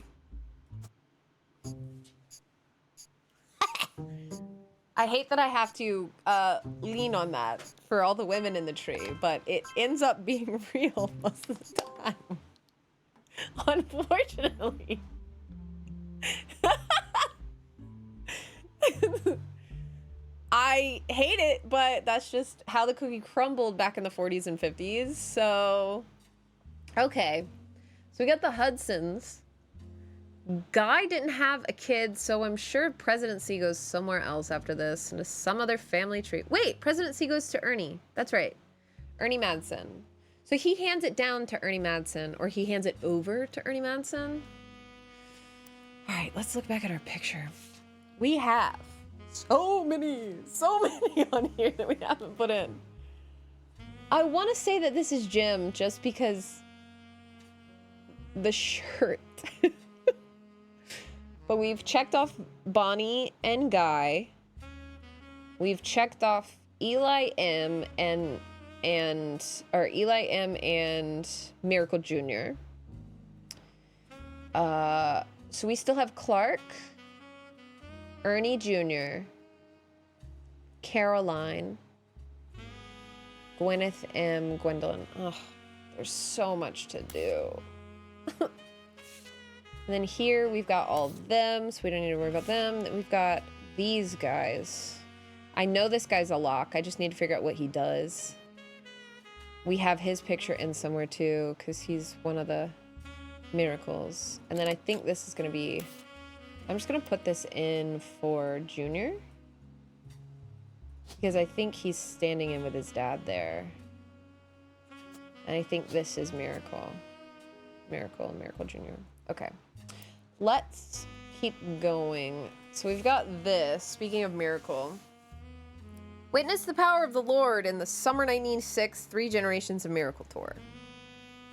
I hate that I have to lean on that for all the women in the tree, but it ends up being real most of the time. Unfortunately. I hate it, but that's just how the cookie crumbled back in the 40s and 50s, so... Okay. So we got the Hudsons. Guy didn't have a kid, so I'm sure presidency goes somewhere else after this, into some other family tree. Wait, presidency goes to Ernie. That's right. Ernie Madsen. So he hands it down to Ernie Madsen, or he hands it over to Ernie Madsen. All right, let's look back at our picture. We have so many on here that we haven't put in. I want to say that this is Jim just because the shirt. But we've checked off Bonnie and Guy. We've checked off Eli M and Miracle Jr. So we still have Clark, Ernie Jr., Caroline, Gwyneth M, Gwendolyn. Ugh, there's so much to do. And then here we've got all of them, so we don't need to worry about them. Then we've got these guys. I know this guy's a lock. I just need to figure out what he does. We have his picture in somewhere too, because he's one of the miracles. And then I think this is going to be... I'm just going to put this in for Junior. Because I think he's standing in with his dad there. And I think this is Miracle. Miracle Jr. Okay. Let's keep going. So we've got this. Speaking of Miracle. Witness the power of the Lord in the Summer 1996 Three Generations of Miracle Tour.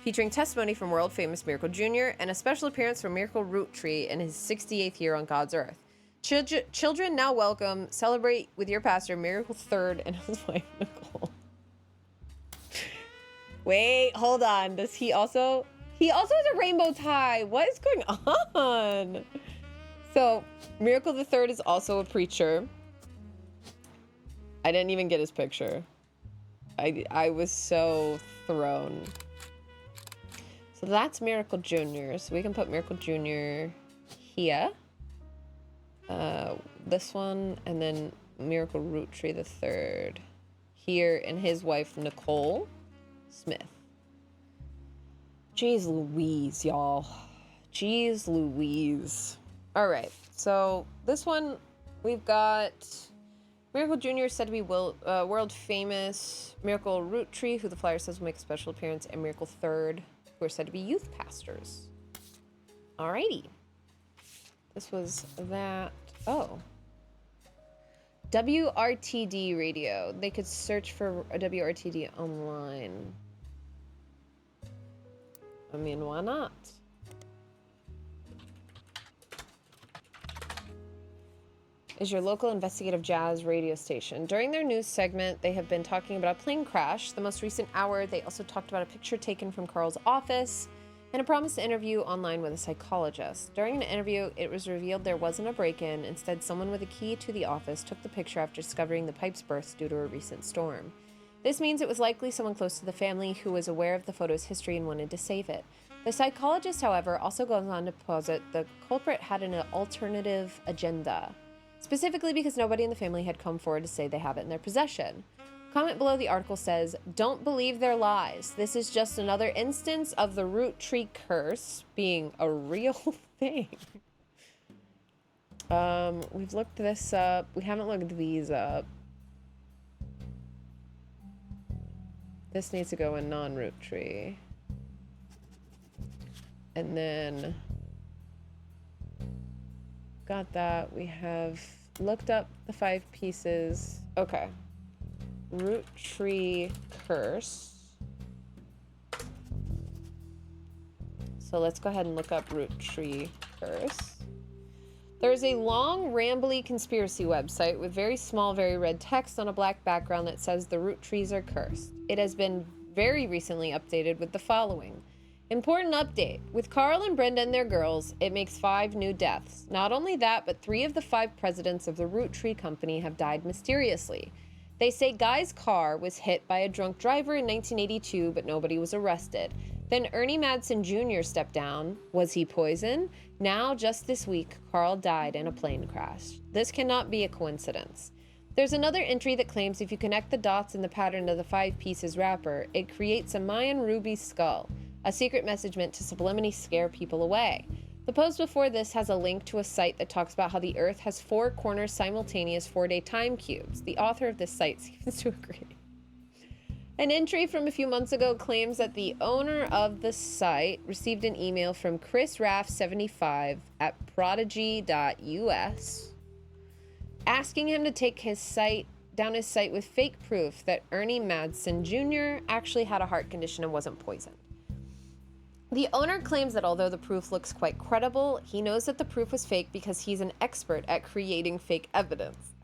Featuring testimony from world-famous Miracle Jr. and a special appearance from Miracle Roottrees in his 68th year on God's earth. Children now welcome, celebrate with your pastor, Miracle III and his wife, Nicole. Wait, hold on. Does he also... He also has a rainbow tie. What is going on? So, Miracle III is also a preacher. I didn't even get his picture. I was so thrown. So that's Miracle Jr. So we can put Miracle Jr. here. This one, and then Miracle Roottrees III here, and his wife, Nicole Smith. Jeez Louise, y'all. Jeez Louise. All right, so this one, we've got Miracle Jr. said to be world famous, Miracle Roottrees, who the flyer says will make a special appearance, and Miracle III, who are said to be youth pastors. Alrighty. This was that. Oh. WRTD radio. They could search for a WRTD online. I mean, why not? Is your local investigative jazz radio station. During their news segment, they have been talking about a plane crash. The most recent hour, they also talked about a picture taken from Carl's office and a promised interview online with a psychologist. During an interview, it was revealed there wasn't a break-in. Instead, someone with a key to the office took the picture after discovering the pipes burst due to a recent storm. This means it was likely someone close to the family who was aware of the photo's history and wanted to save it. The psychologist, however, also goes on to posit the culprit had an alternative agenda, specifically because nobody in the family had come forward to say they have it in their possession. Comment below the article says, "Don't believe their lies. This is just another instance of the Roottrees curse being a real thing." We've looked this up. We haven't looked these up. This needs to go in non-Roottrees. And then got that. We have looked up the 5 pieces. Okay. Roottrees curse. So let's go ahead and look up Roottrees curse. There's a long, rambly conspiracy website with very small, very red text on a black background that says the Roottrees are cursed. It has been very recently updated with the following. Important update. With Carl and Brenda and their girls, it makes 5 new deaths. Not only that, but 3 of the 5 presidents of the Roottrees company have died mysteriously. They say Guy's car was hit by a drunk driver in 1982, but nobody was arrested. Then Ernie Madsen Jr. stepped down. Was he poisoned? Now, just this week, Carl died in a plane crash. This cannot be a coincidence. There's another entry that claims if you connect the dots in the pattern of the 5 pieces wrapper, it creates a Mayan ruby skull. a secret message meant to subliminally scare people away. The post before this has a link to a site that talks about how the Earth has 4 corners simultaneous 4-day time cubes. The author of this site seems to agree. An entry from a few months ago claims that the owner of the site received an email from Chris Raff75 at prodigy.us asking him to take down his site with fake proof that Ernie Madsen Jr. actually had a heart condition and wasn't poisoned. The owner claims that although the proof looks quite credible, he knows that the proof was fake because he's an expert at creating fake evidence.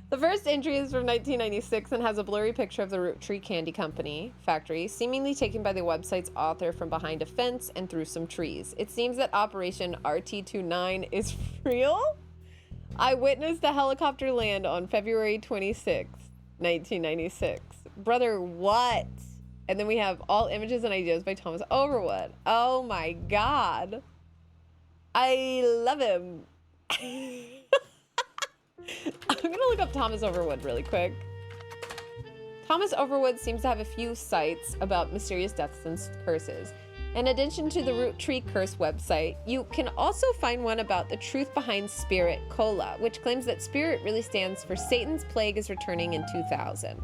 The first entry is from 1996 and has a blurry picture of the Roottrees Candy Company factory, seemingly taken by the website's author from behind a fence and through some trees. It seems that Operation RT29 is real. I witnessed a helicopter land on February 26, 1996. Brother, what? And then we have all images and ideas by Thomas Overwood. Oh my God. I love him. I'm gonna look up Thomas Overwood really quick. Thomas Overwood seems to have a few sites about mysterious deaths and curses. In addition to the Roottree Curse website, you can also find one about the truth behind Spirit Cola, which claims that Spirit really stands for Satan's Plague is Returning in 2000.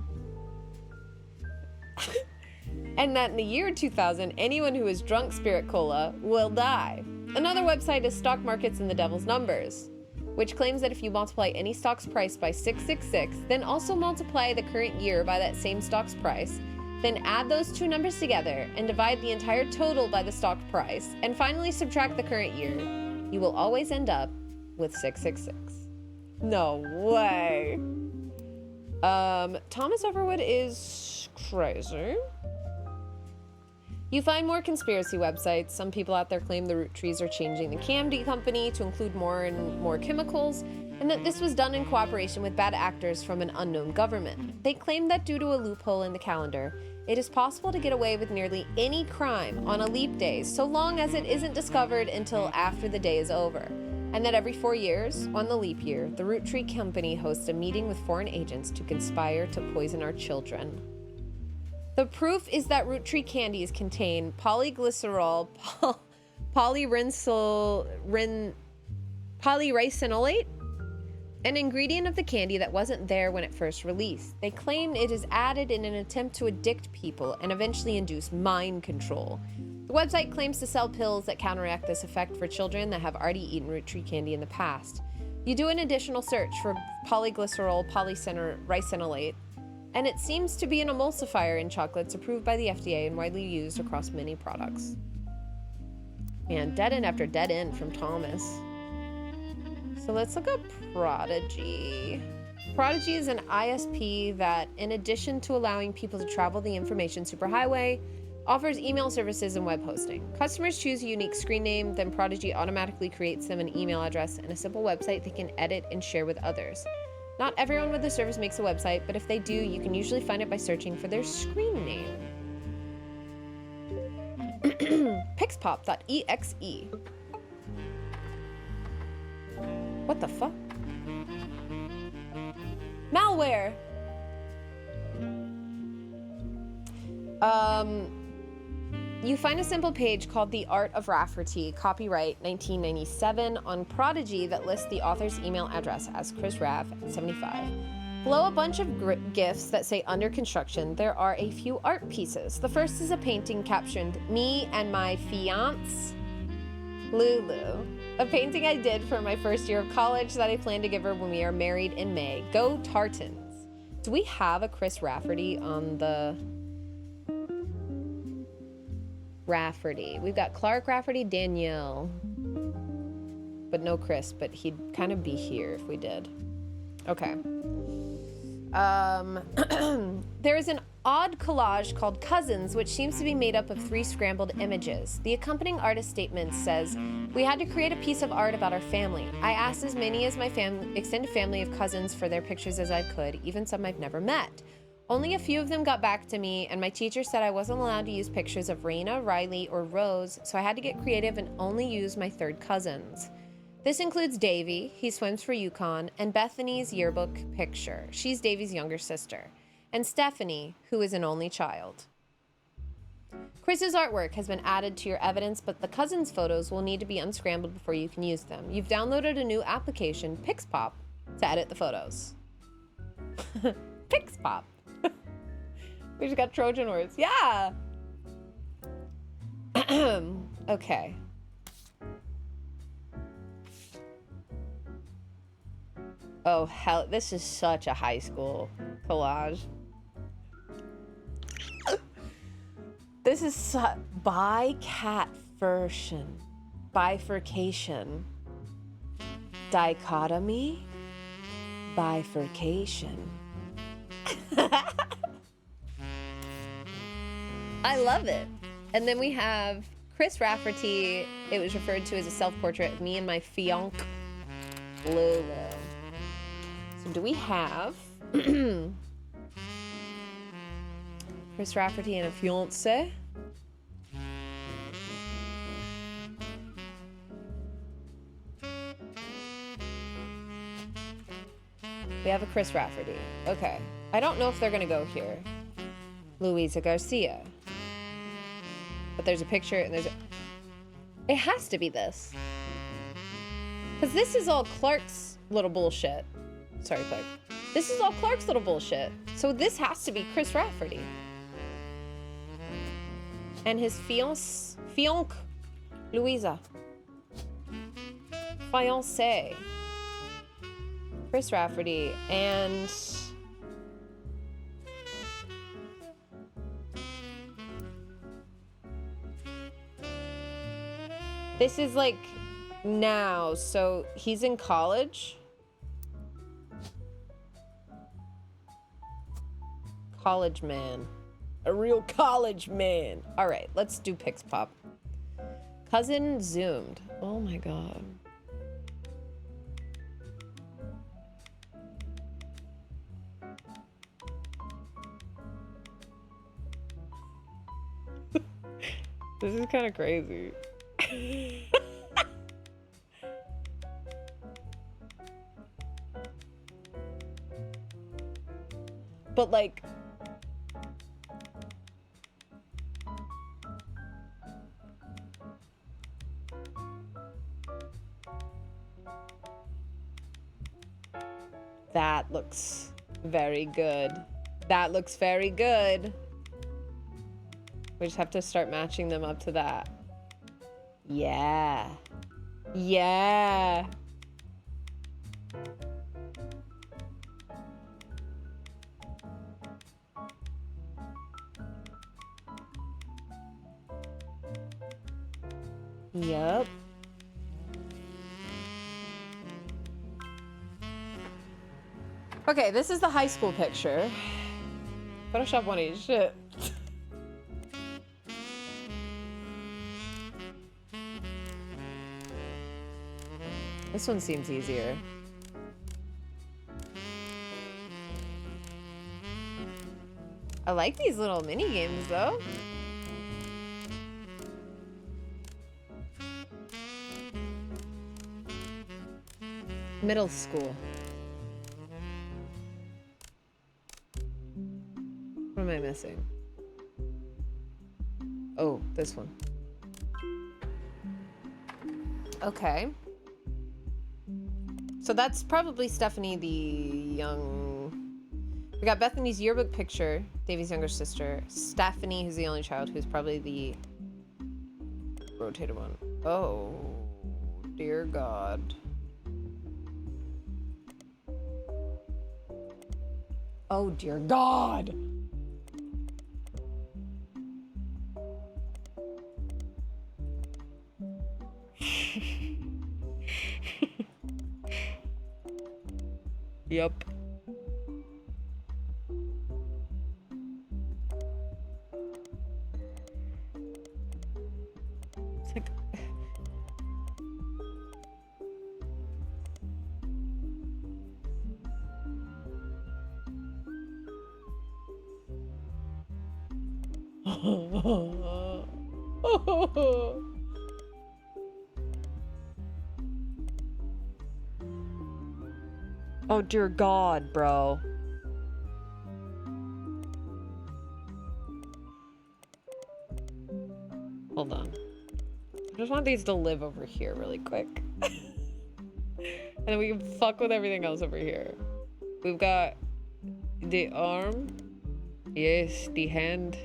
And that in the year 2000, anyone who has drunk Spirit Cola will die. Another website is Stock Markets and the Devil's Numbers, which claims that if you multiply any stock's price by 666, then also multiply the current year by that same stock's price, then add those two numbers together and divide the entire total by the stock price, and finally subtract the current year, you will always end up with 666. No way. Thomas Overwood is crazy. You find more conspiracy websites. Some people out there claim the Roottrees are changing the candy company to include more and more chemicals, and that this was done in cooperation with bad actors from an unknown government. They claim that due to a loophole in the calendar, it is possible to get away with nearly any crime on a leap day, so long as it isn't discovered until after the day is over. And that every 4 years, on the leap year, the Roottree company hosts a meeting with foreign agents to conspire to poison our children. The proof is that Roottree candies contain polyglycerol, polyricinolate, an ingredient of the candy that wasn't there when it first released. They claim it is added in an attempt to addict people and eventually induce mind control. The website claims to sell pills that counteract this effect for children that have already eaten Roottree candy in the past. You do an additional search for polyglycerol polyricinolate, and it seems to be an emulsifier in chocolates approved by the FDA and widely used across many products. Man, dead end after dead end from Thomas. So let's look up Prodigy. Prodigy is an ISP that, in addition to allowing people to travel the information superhighway, offers email services and web hosting. Customers choose a unique screen name, then Prodigy automatically creates them an email address and a simple website they can edit and share with others. Not everyone with the service makes a website, but if they do, you can usually find it by searching for their screen name. Pixpop.exe. What the fuck? Malware! You find a simple page called The Art of Rafferty, copyright 1997, on Prodigy that lists the author's email address as chrisrav75. Below a bunch of GIFs that say under construction, there are a few art pieces. The first is a painting captioned, "Me and my fiancé, Lulu." A painting I did for my first year of college that I plan to give her when we are married in May. Go Tartans. Do we have a Chris Rafferty on the... Rafferty. We've got Clark Rafferty, Danielle. But no Chris, but he'd kind of be here if we did. Okay. There is an odd collage called Cousins, which seems to be made up of 3 scrambled images. The accompanying artist statement says, "We had to create a piece of art about our family. I asked as many as my extended family of cousins for their pictures as I could, even some I've never met. Only a few of them got back to me, and my teacher said I wasn't allowed to use pictures of Raina, Riley, or Rose, so I had to get creative and only use my third cousins. This includes Davy, he swims for Yukon, and Bethany's yearbook picture. She's Davy's younger sister. And Stephanie, who is an only child." Chris's artwork has been added to your evidence, but the cousin's photos will need to be unscrambled before you can use them. You've downloaded a new application, Pixpop, to edit the photos. Pixpop. We just got Trojan words. Yeah! Okay. Oh, hell. This is such a high school collage. This is bifurcation, dichotomy, bifurcation. I love it. And then we have Chris Rafferty. It was referred to as a self-portrait of me and my fiancé, Lulu. So do we have Chris Rafferty and a fiancé? We have a Chris Rafferty. Okay. I don't know if they're gonna go here. Luisa Garcia. But there's a picture and there's a... It has to be this. Because this is all Clark's little bullshit. Sorry, Clark. This is all Clark's little bullshit. So this has to be Chris Rafferty. And his fiancé, Louisa. Fiancé. Chris Rafferty, and... This is like now, so he's in college. College man. A real college man. All right, let's do Pixpop. Cousin zoomed. Oh my god. This is kind of crazy. But like, that looks very good. That looks very good. We just have to start matching them up to that. Yeah. Yeah. Yup. Okay, this is the high school picture. Photoshop one of these shit. This one seems easier. I like these little mini games though. Middle school. What am I missing? Oh, this one. Okay. So that's probably Stephanie the young... We got Bethany's yearbook picture, Davy's younger sister. Stephanie, who's the only child, who's probably the rotated one. Oh, dear God. Oh, dear God. Yep. It's like... Oh, dear God, bro. just want these to live over here really quick. And then we can fuck with everything else over here. We've got the arm. Yes, the hand.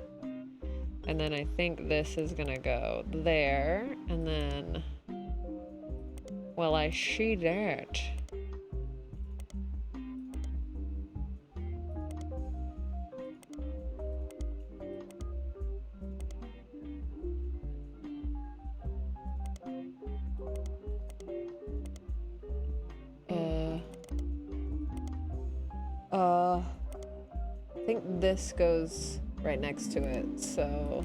And then I think this is gonna go there. And then... Well, I see that. I think this goes right next to it, so...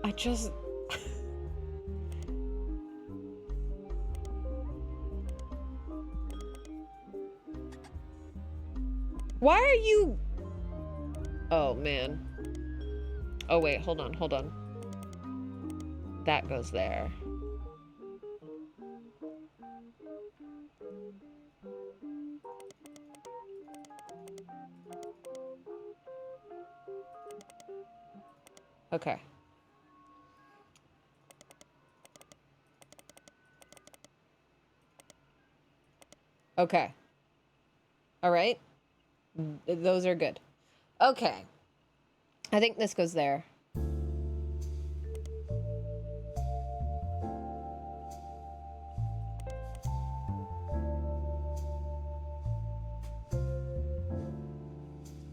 I just... Why are you... Oh, man. Oh, wait, hold on, hold on. That goes there. Okay. Okay. All right. Those are good. Okay. I think this goes there.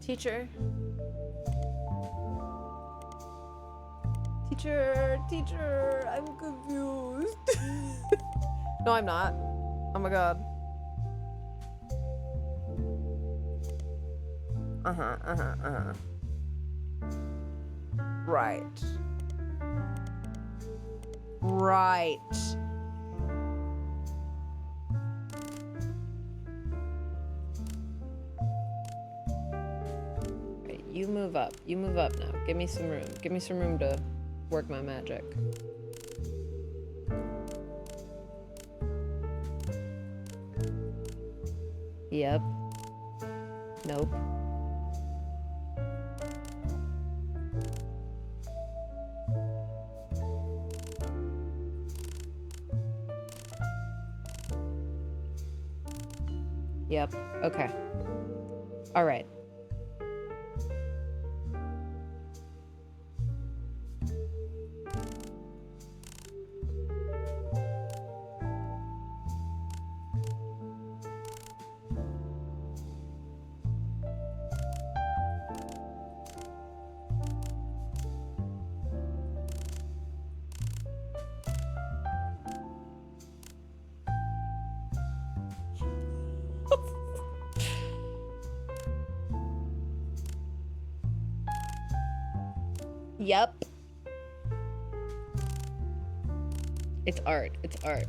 Teacher. Teacher, I'm confused. No, I'm not. Oh my god. Right. Right. Right, you move up. You move up now. Give me some room. Give me some room to work my magic. Yep. Nope. Yep. Okay. All right. Yep. It's art. It's art.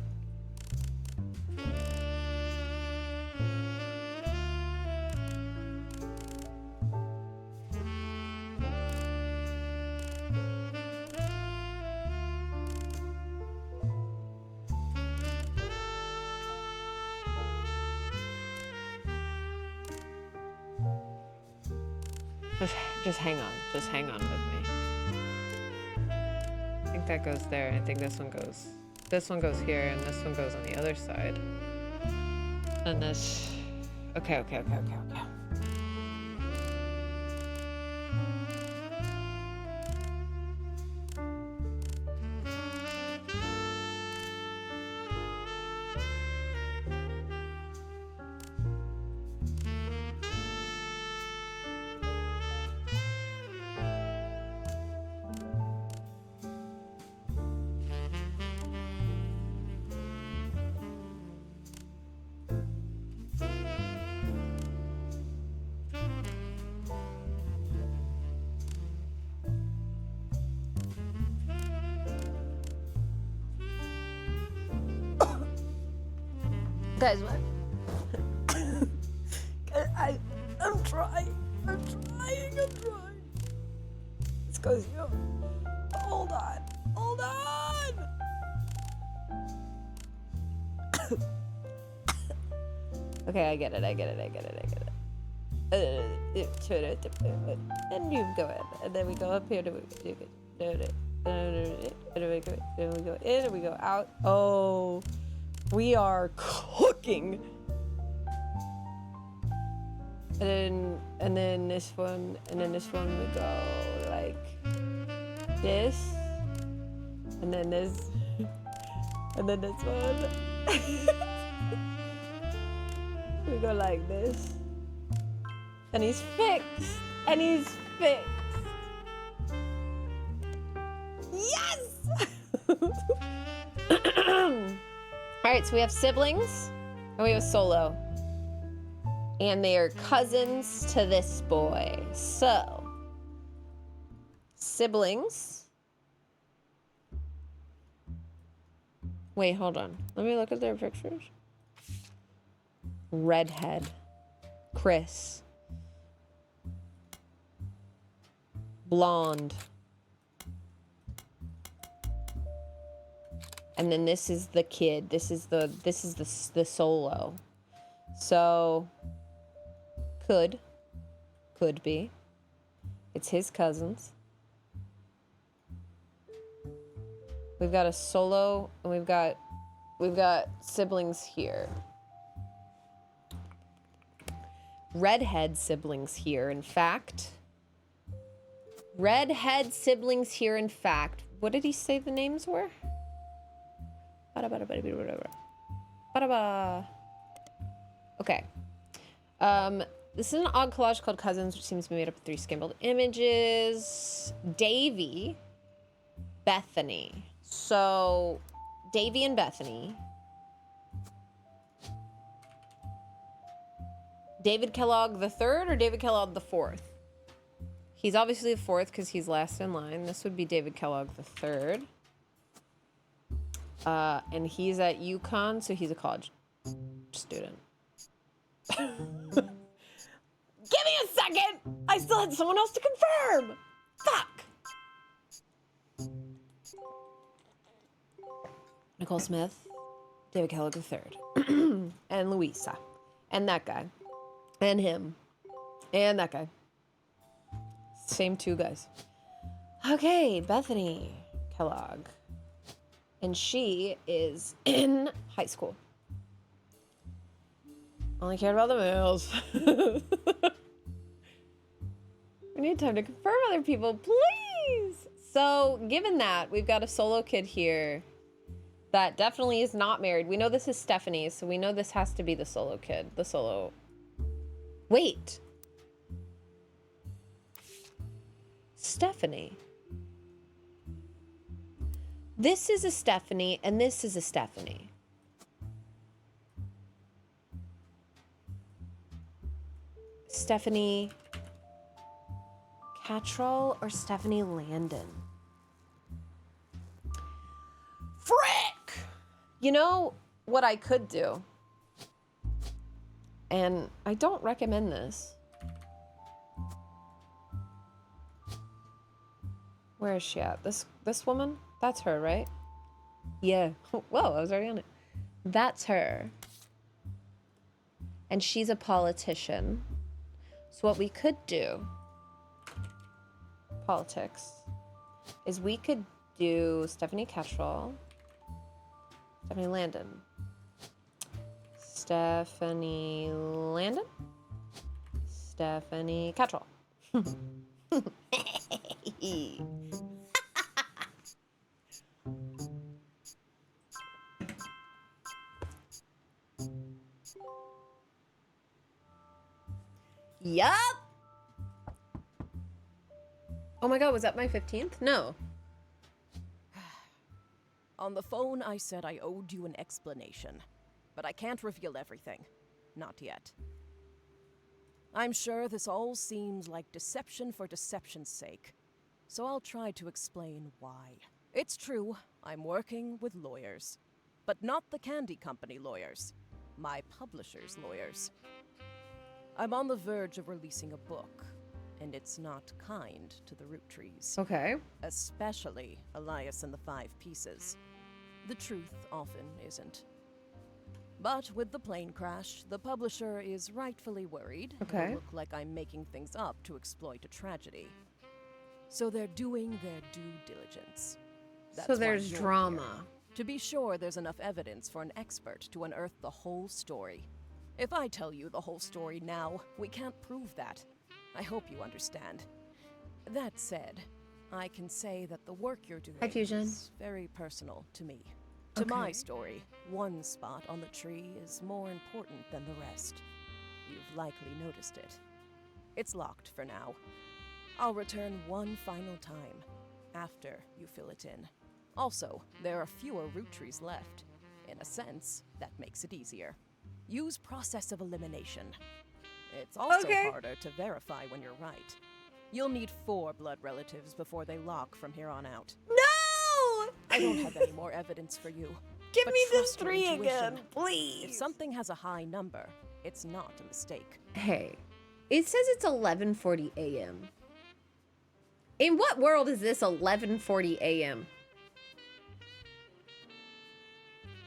Just hang on. Just hang on with me. I think that goes there. I think this one goes here, and this one goes on the other side. And this... Okay. Guys, what? I'm trying. It's 'cause you. Hold on. Okay, I get it. And you go in, and then we go up here to and we go in, and we go out. Oh, we are cooking. And then this one, we go like this, and then this, and then this one. We go like this. And he's fixed. Yes! Alright, so we have siblings and we have a solo. And they are cousins to this boy. So, siblings. Wait, hold on. Let me look at their pictures. Redhead. Chris. Blonde. And then this is the kid. This is the solo. So could be. It's his cousins. We've got a solo and we've got siblings here. Redhead siblings here, in fact. Redhead siblings here, in fact. What did he say the names were? Okay. This is an odd collage called Cousins, which seems to be made up of 3 skimbled images. Davy, Bethany. So, Davy and Bethany. David Kellogg the third or David Kellogg the fourth? He's obviously the fourth because he's last in line. This would be David Kellogg the third. And he's at UConn, so he's a college student. Give me a second! I still had someone else to confirm! Fuck! Nicole Smith, David Kellogg the third, and Louisa, and that guy. And him. And that guy. Same 2 guys. Okay, Bethany Kellogg. And she is in high school. Only cared about the males. We need time to confirm other people, please. So, given that, we've got a solo kid here that definitely is not married. We know this is Stephanie, so we know this has to be the solo kid. The solo... Wait. Stephanie. This is a Stephanie, and this is a Stephanie. Stephanie Cattrall or Stephanie Landon? Frick! You know what I could do? And I don't recommend this. Where is she at? This woman? That's her, right? Yeah. Whoa, I was already on it. That's her. And she's a politician. So what we could do, politics, is we could do Stephanie Cattrall, Stephanie Landon. Stephanie Landon? Stephanie Cattrall. Yup! Oh my god, was that my 15th? No. On the phone, I said I owed you an explanation. But I can't reveal everything. Not yet. I'm sure this all seems like deception for deception's sake. So I'll try to explain why. It's true, I'm working with lawyers. But not the candy company lawyers. My publisher's lawyers. I'm on the verge of releasing a book. And it's not kind to the Roottrees. Okay. Especially Elias and the 5 Pieces. The truth often isn't. But with the plane crash, the publisher is rightfully worried. Okay. It'll look like I'm making things up to exploit a tragedy. So they're doing their due diligence. That's So why there's you're drama. here. To be sure, there's enough evidence for an expert to unearth the whole story. If I tell you the whole story now, we can't prove that. I hope you understand. That said, I can say that the work you're doing Hi, Fusion. is very personal to me. To my Okay. story, one spot on the tree is more important than the rest. You've likely noticed it. It's locked for now. I'll return one final time, after you fill it in. Also, there are fewer Roottrees left. In a sense, that makes it easier. Use process of elimination. It's also Okay. harder to verify when you're right. You'll need 4 blood relatives before they lock from here on out. No! I don't have any more evidence for you. Give but me this trust your 3 intuition. again, please. If something has a high number, it's not a mistake. Hey, it says it's 11:40 a.m. In what world is this 11:40 a.m.?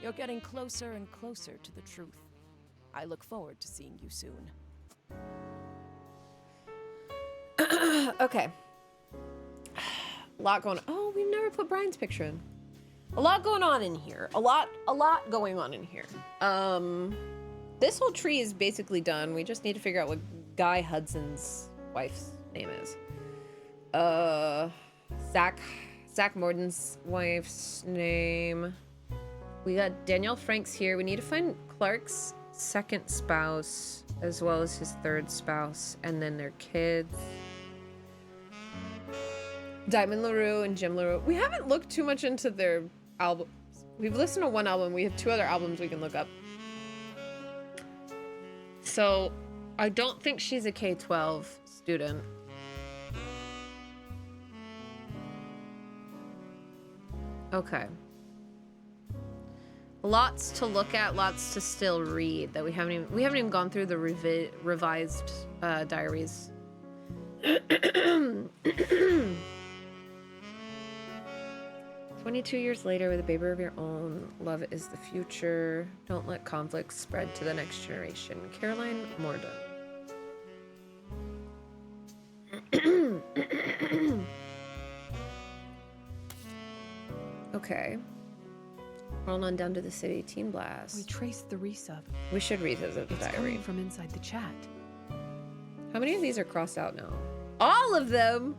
You're getting closer and closer to the truth. I look forward to seeing you soon. Okay. A lot going on. Oh, we've never put Brian's picture in. A lot going on in here. A lot going on in here. This whole tree is basically done. We just need to figure out what Guy Hudson's wife's name is. Zach Morden's wife's name. We got Danielle Franks here. We need to find Clark's second spouse as well as his third spouse and then their kids. Diamond LaRue and Jim LaRue. We haven't looked too much into their albums. We've listened to one album. We have 2 other albums we can look up. So, I don't think she's a K-12 student. Okay. Lots to look at, lots to still read that we haven't even gone through the revised diaries. 22 years later with a baby of your own, love is the future. Don't let conflicts spread to the next generation. Caroline Morden. Okay. Roll on down to the city. Teen We Blast. traced the resub. We should revisit the It's diary. coming from inside the chat. How many of these are crossed out now? All of them!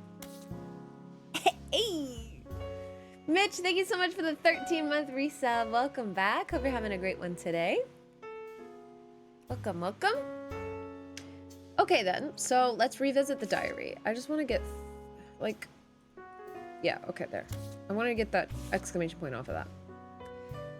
Hey! Mitch, thank you so much for the 13-month resub. Welcome back. Hope you're having a great one today. Welcome, welcome. Okay then, so let's revisit the diary. I just want to get, like, yeah, okay, there. I want to get that exclamation point off of that.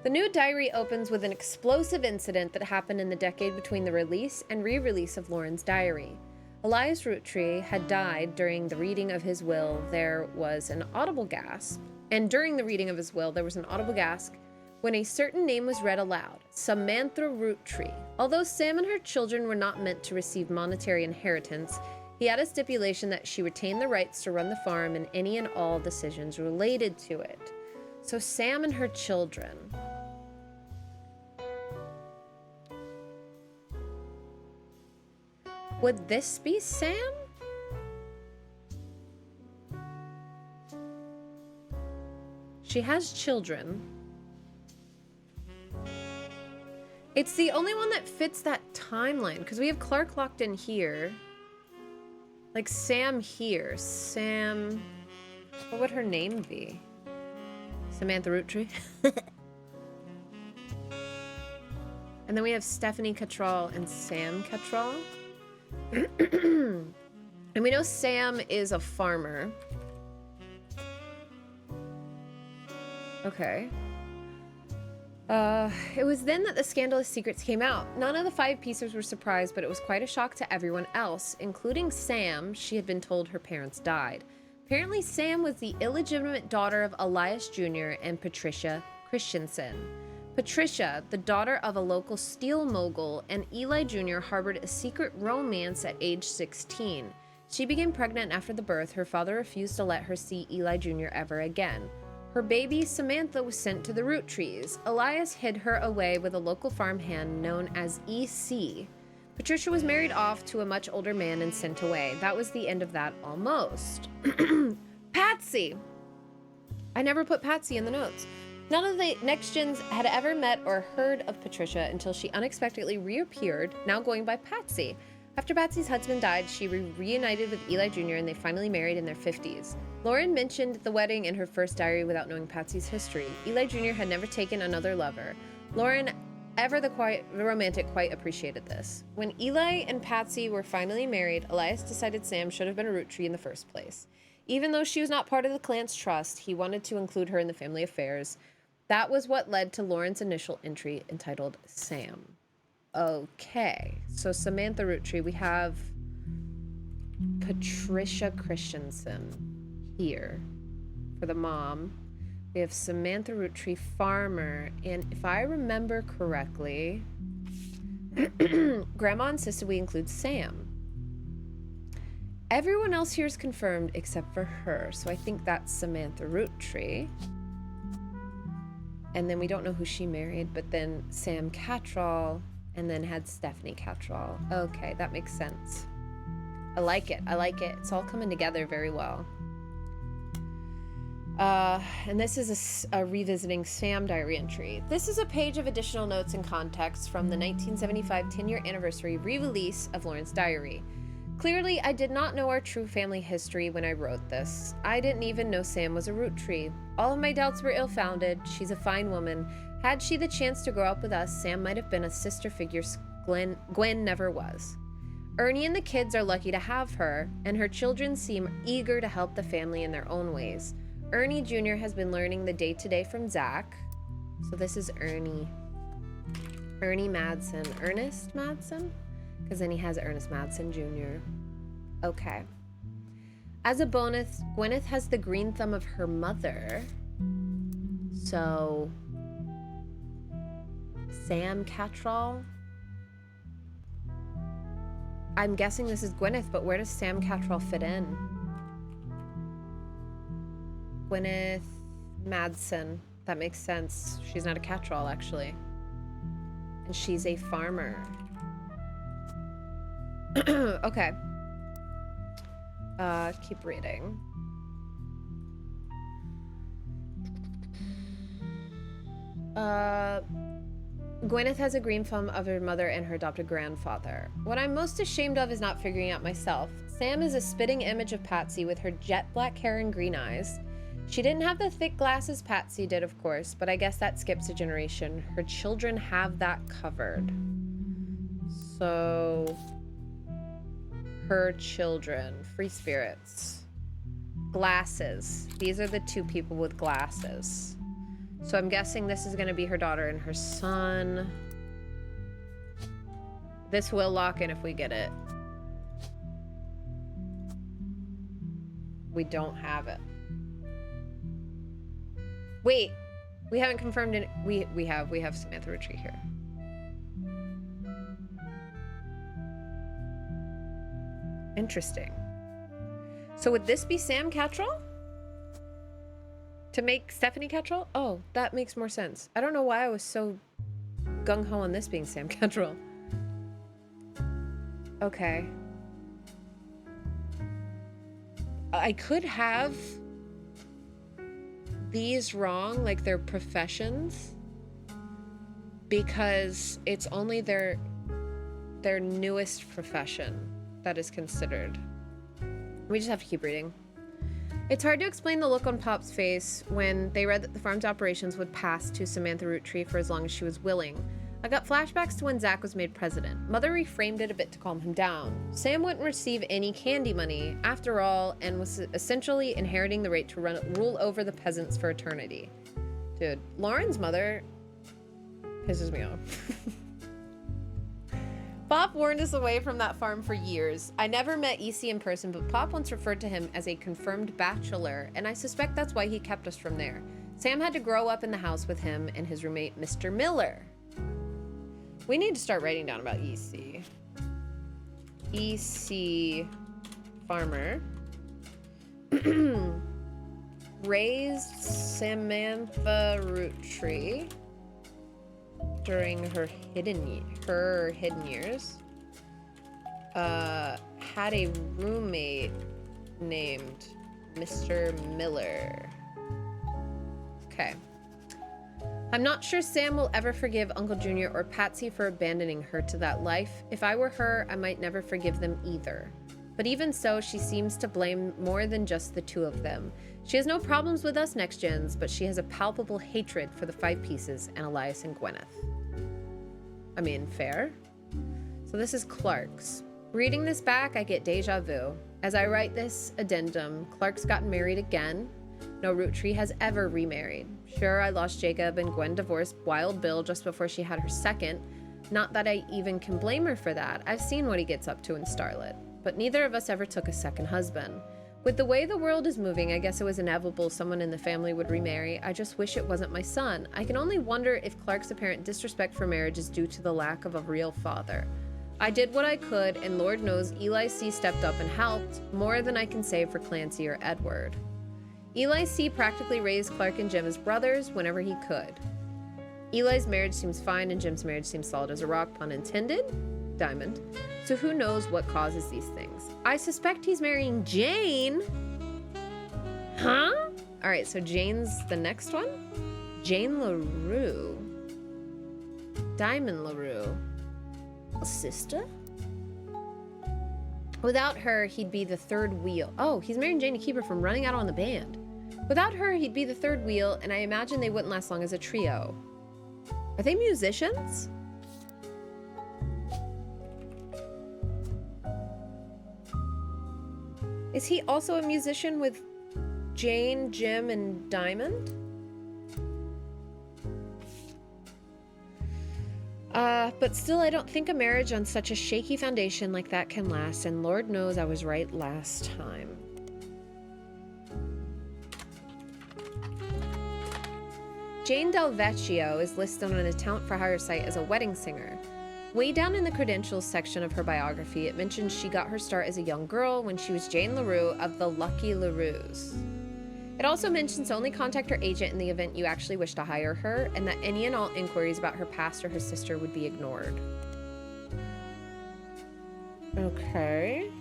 The new diary opens with an explosive incident that happened in the decade between the release and re-release of Lauren's diary. Elias Roottree had died during the reading of his will. There was an audible gasp, and during the reading of his will, there was an audible gasp when a certain name was read aloud, Samantha Roottree. Although Sam and her children were not meant to receive monetary inheritance, he had a stipulation that she retain the rights to run the farm and any and all decisions related to it. So Sam and her children. Would this be Sam? She has children. It's the only one that fits that timeline because we have Clark locked in here. Like Sam here. Sam. What would her name be? Samantha Roottree. And then we have Stephanie Cattrall and Sam Cattrall. And we know Sam is a farmer. Okay. It was then that the scandalous secrets came out. None of the 5 pieces were surprised, but it was quite a shock to everyone else, including Sam. She had been told her parents died. Apparently, Sam was the illegitimate daughter of Elias Jr. and Patricia Christensen. Patricia, the daughter of a local steel mogul, and Eli Jr. harbored a secret romance at age 16. She became pregnant after the birth. Her father refused to let her see Eli Jr. ever again. Her baby, Samantha, was sent to the Roottrees. Elias hid her away with a local farmhand known as EC. Patricia was married off to a much older man and sent away. That was the end of that, almost. Patsy! I never put Patsy in the notes. None of the next gens had ever met or heard of Patricia until she unexpectedly reappeared, now going by Patsy. After Patsy's husband died, she reunited with Eli Jr. and they finally married in their 50s. Lauren mentioned the wedding in her first diary without knowing Patsy's history. Eli Jr. had never taken another lover. Lauren, ever the romantic, quite appreciated this. When Eli and Patsy were finally married, Elias decided Sam should have been a Roottree in the first place. Even though she was not part of the clan's trust, he wanted to include her in the family affairs. That was what led to Lauren's initial entry entitled Sam. Okay, so Samantha Roottree, we have Patricia Christensen here for the mom. We have Samantha Roottree, farmer, and if I remember correctly, Grandma insisted we include Sam. Everyone else here is confirmed except for her, so I think that's Samantha Roottree. And then we don't know who she married, but then Sam Cattrall, and then had Stephanie Cattrall. Okay, that makes sense. I like it. I like it. It's all coming together very well. And this is a revisiting Sam diary entry. This is a page of additional notes and context from the 1975 10-year anniversary re-release of Lauren's diary. Clearly, I did not know our true family history when I wrote this. I didn't even know Sam was a Roottree. All of my doubts were ill-founded. She's a fine woman. Had she the chance to grow up with us, Sam might have been a sister figure Gwen never was. Ernie and the kids are lucky to have her, and her children seem eager to help the family in their own ways. Ernie Jr. has been learning the day-to-day from Zach. So this is Ernie. Ernie Madsen. Ernest Madsen? Because then he has Ernest Madsen Jr. Okay. As a bonus, Gwyneth has the green thumb of her mother. So Sam Cattrall? I'm guessing this is Gwyneth, but where does Sam Cattrall fit in? Gwyneth Madsen. That makes sense. She's not a Cattrall, actually. And she's a farmer. Okay. Keep reading. Gwyneth has a green thumb of her mother and her adopted grandfather. What I'm most ashamed of is not figuring out myself. Sam is a spitting image of Patsy with her jet black hair and green eyes. She didn't have the thick glasses Patsy did, of course, but I guess that skips a generation. Her children have that covered. So her children, free spirits, glasses. These are the two people with glasses. So I'm guessing this is going to be her daughter and her son. This will lock in if we get it. We don't have it. Wait, we haven't confirmed it. We have Samantha Roottree here. Interesting. So would this be Sam Cattrall? To make Stephanie Cattrall? Oh, that makes more sense. I don't know why I was so gung-ho on this being Sam Cattrall. Okay. I could have these wrong, like their professions, because it's only their newest profession that is considered. We just have to keep reading. It's hard to explain the look on Pop's face when they read that the farm's operations would pass to Samantha Roottree for as long as she was willing. I got flashbacks to when Zach was made president. Mother reframed it a bit to calm him down. Sam wouldn't receive any candy money, after all, and was essentially inheriting the right to rule over the peasants for eternity. Dude, Lauren's mother pisses me off. Pop warned us away from that farm for years. I never met EC in person, but Pop once referred to him as a confirmed bachelor, and I suspect that's why he kept us from there. Sam had to grow up in the house with him and his roommate, Mr. Miller. We need to start writing down about EC. EC farmer. raised Samantha Roottrees during her hidden years. Had a roommate named Mr. Miller. Okay. I'm not sure Sam will ever forgive Uncle Junior or Patsy for abandoning her to that life. If I were her, I might never forgive them either. But even so, she seems to blame more than just the two of them. She has no problems with us next gens, but she has a palpable hatred for the Five Pieces and Elias and Gwyneth. I mean, fair. So this is Clark's. Reading this back, I get deja vu. As I write this addendum, Clark's gotten married again. No Roottree has ever remarried. Sure, I lost Jacob and Gwen divorced Wild Bill just before she had her second. Not that I even can blame her for that. I've seen what he gets up to in Starlit. But neither of us ever took a second husband. With the way the world is moving, I guess it was inevitable someone in the family would remarry. I just wish it wasn't my son. I can only wonder if Clark's apparent disrespect for marriage is due to the lack of a real father. I did what I could, and Lord knows Eli C. stepped up and helped, more than I can say for Clancy or Edward. Eli C. practically raised Clark and Jim as brothers whenever he could. Eli's marriage seems fine, and Jim's marriage seems solid as a rock, pun intended. Diamond. So who knows what causes these things? I suspect he's marrying Jane. Huh? All right, so Jane's the next one. Jane LaRue. Diamond LaRue. A sister? Without her, he'd be the third wheel. Oh, he's marrying Jane to keep her from running out on the band. Without her, he'd be the third wheel, and I imagine they wouldn't last long as a trio. Are they musicians? Is he also a musician with Jane, Jim, and Diamond? But still, I don't think a marriage on such a shaky foundation like that can last, and Lord knows I was right last time. Jane Del Vecchio is listed on a talent for hire site as a wedding singer. Way down in the credentials section of her biography, it mentions she got her start as a young girl when she was Jane LaRue of the Lucky LaRues. It also mentions to only contact her agent in the event you actually wish to hire her, and that any and all inquiries about her past or her sister would be ignored. Okay.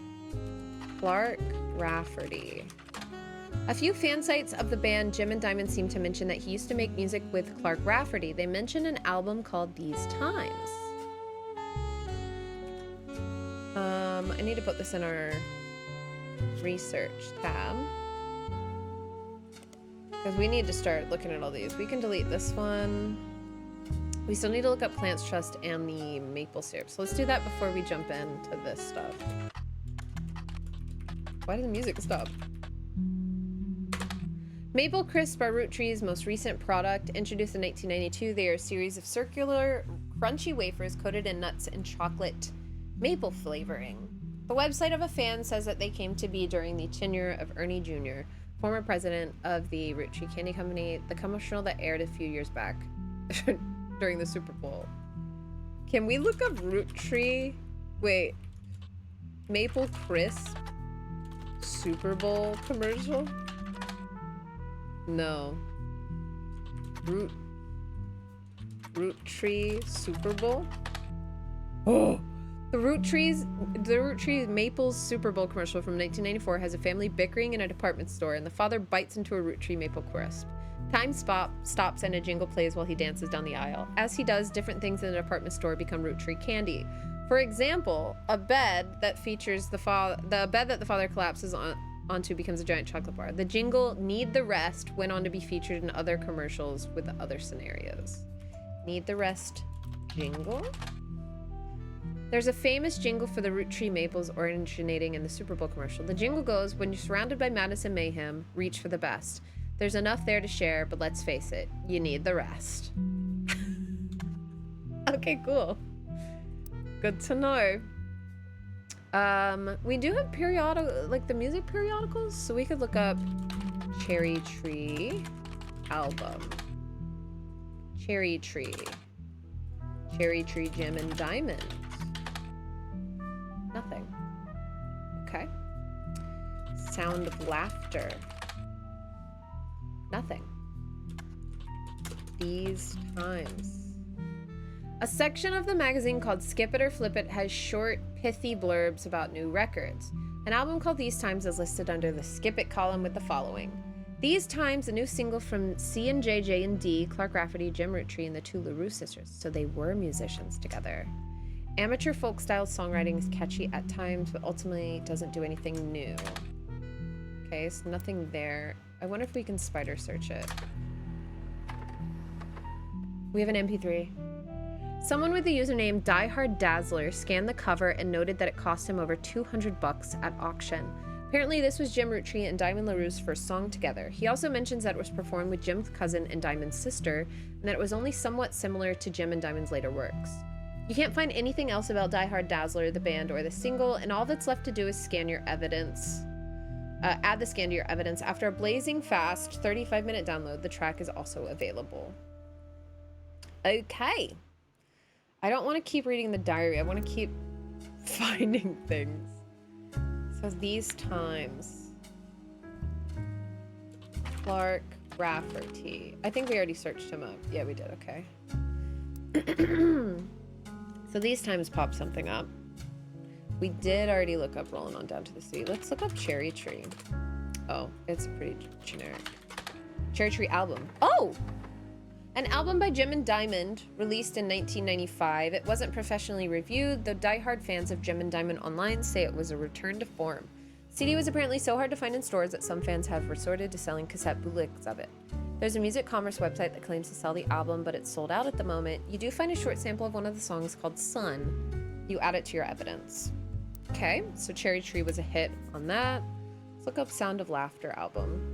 Clark Rafferty. A few fan sites of the band Jim and Diamond seem to mention that he used to make music with Clark Rafferty. They mention an album called These Times. I need to put this in our research tab, because we need to start looking at all these. We can delete this one. We still need to look up Plants Trust and the maple syrup. So let's do that before we jump into this stuff. Why did the music stop? Maple Crisp are Roottrees' most recent product. Introduced in 1992, they are a series of circular, crunchy wafers coated in nuts and chocolate maple flavoring. The website of a fan says that they came to be during the tenure of Ernie Jr., former president of the Roottree Candy Company, the commercial that aired a few years back during the Super Bowl. Can we look up Roottree? Wait. Maple Crisp Super Bowl commercial? No. Roottree Super Bowl? Oh! The Roottree Maples Super Bowl commercial from 1994 has a family bickering in a department store, and the father bites into a Roottree Maple Crisp. Time stops and a jingle plays while he dances down the aisle. As he does, different things in the department store become Roottree candy. For example, a bed that features the bed that the father collapses onto becomes a giant chocolate bar. The jingle "Need the Rest" went on to be featured in other commercials with other scenarios. Need the Rest jingle? There's a famous jingle for the Roottree Maples originating in the Super Bowl commercial. The jingle goes, "When you're surrounded by madness and mayhem, reach for the best. There's enough there to share, but let's face it, you need the rest." Okay, cool. Good to know. We do have the music periodicals, so we could look up Cherry Tree album. Cherry Tree Jim and Diamond. Nothing. Okay. Sound of Laughter. Nothing. These times. A section of the magazine called Skip It or Flip It has short, pithy blurbs about new records. An album called These Times is listed under the Skip It column with the following. These Times, a new single from C and J and D, Clark Rafferty, Jim Roottrees, and the two LaRue sisters. So they were musicians together. Amateur folk style songwriting is catchy at times, but ultimately doesn't do anything new. Okay, so nothing there. I wonder if we can spider search it. We have an MP3. Someone with the username Diehard Dazzler scanned the cover and noted that it cost him over $200 at auction. Apparently, this was Jim Roottrees and Diamond LaRue's first song together. He also mentions that it was performed with Jim's cousin and Diamond's sister, and that it was only somewhat similar to Jim and Diamond's later works. You can't find anything else about Diehard Dazzler, the band, or the single, and all that's left to do is scan your evidence. Add the scan to your evidence. After a blazing fast 35-minute download, the track is also available. Okay. I don't want to keep reading the diary. I want to keep finding things. So These Times. Clark Rafferty. I think we already searched him up. Yeah, we did. Okay. So These Times popped something up. We did already look up Rolling On Down to the Sea. Let's look up Cherry Tree. Oh, it's pretty generic. Cherry Tree album. Oh! An album by Jim and Diamond, released in 1995. It wasn't professionally reviewed, though diehard fans of Jim and Diamond online say it was a return to form. CD was apparently so hard to find in stores that some fans have resorted to selling cassette bootlegs of it. There's a music commerce website that claims to sell the album, but it's sold out at the moment. You do find a short sample of one of the songs called Sun. You add it to your evidence. Okay, so Cherry Tree was a hit on that. Let's look up Sound of Laughter album.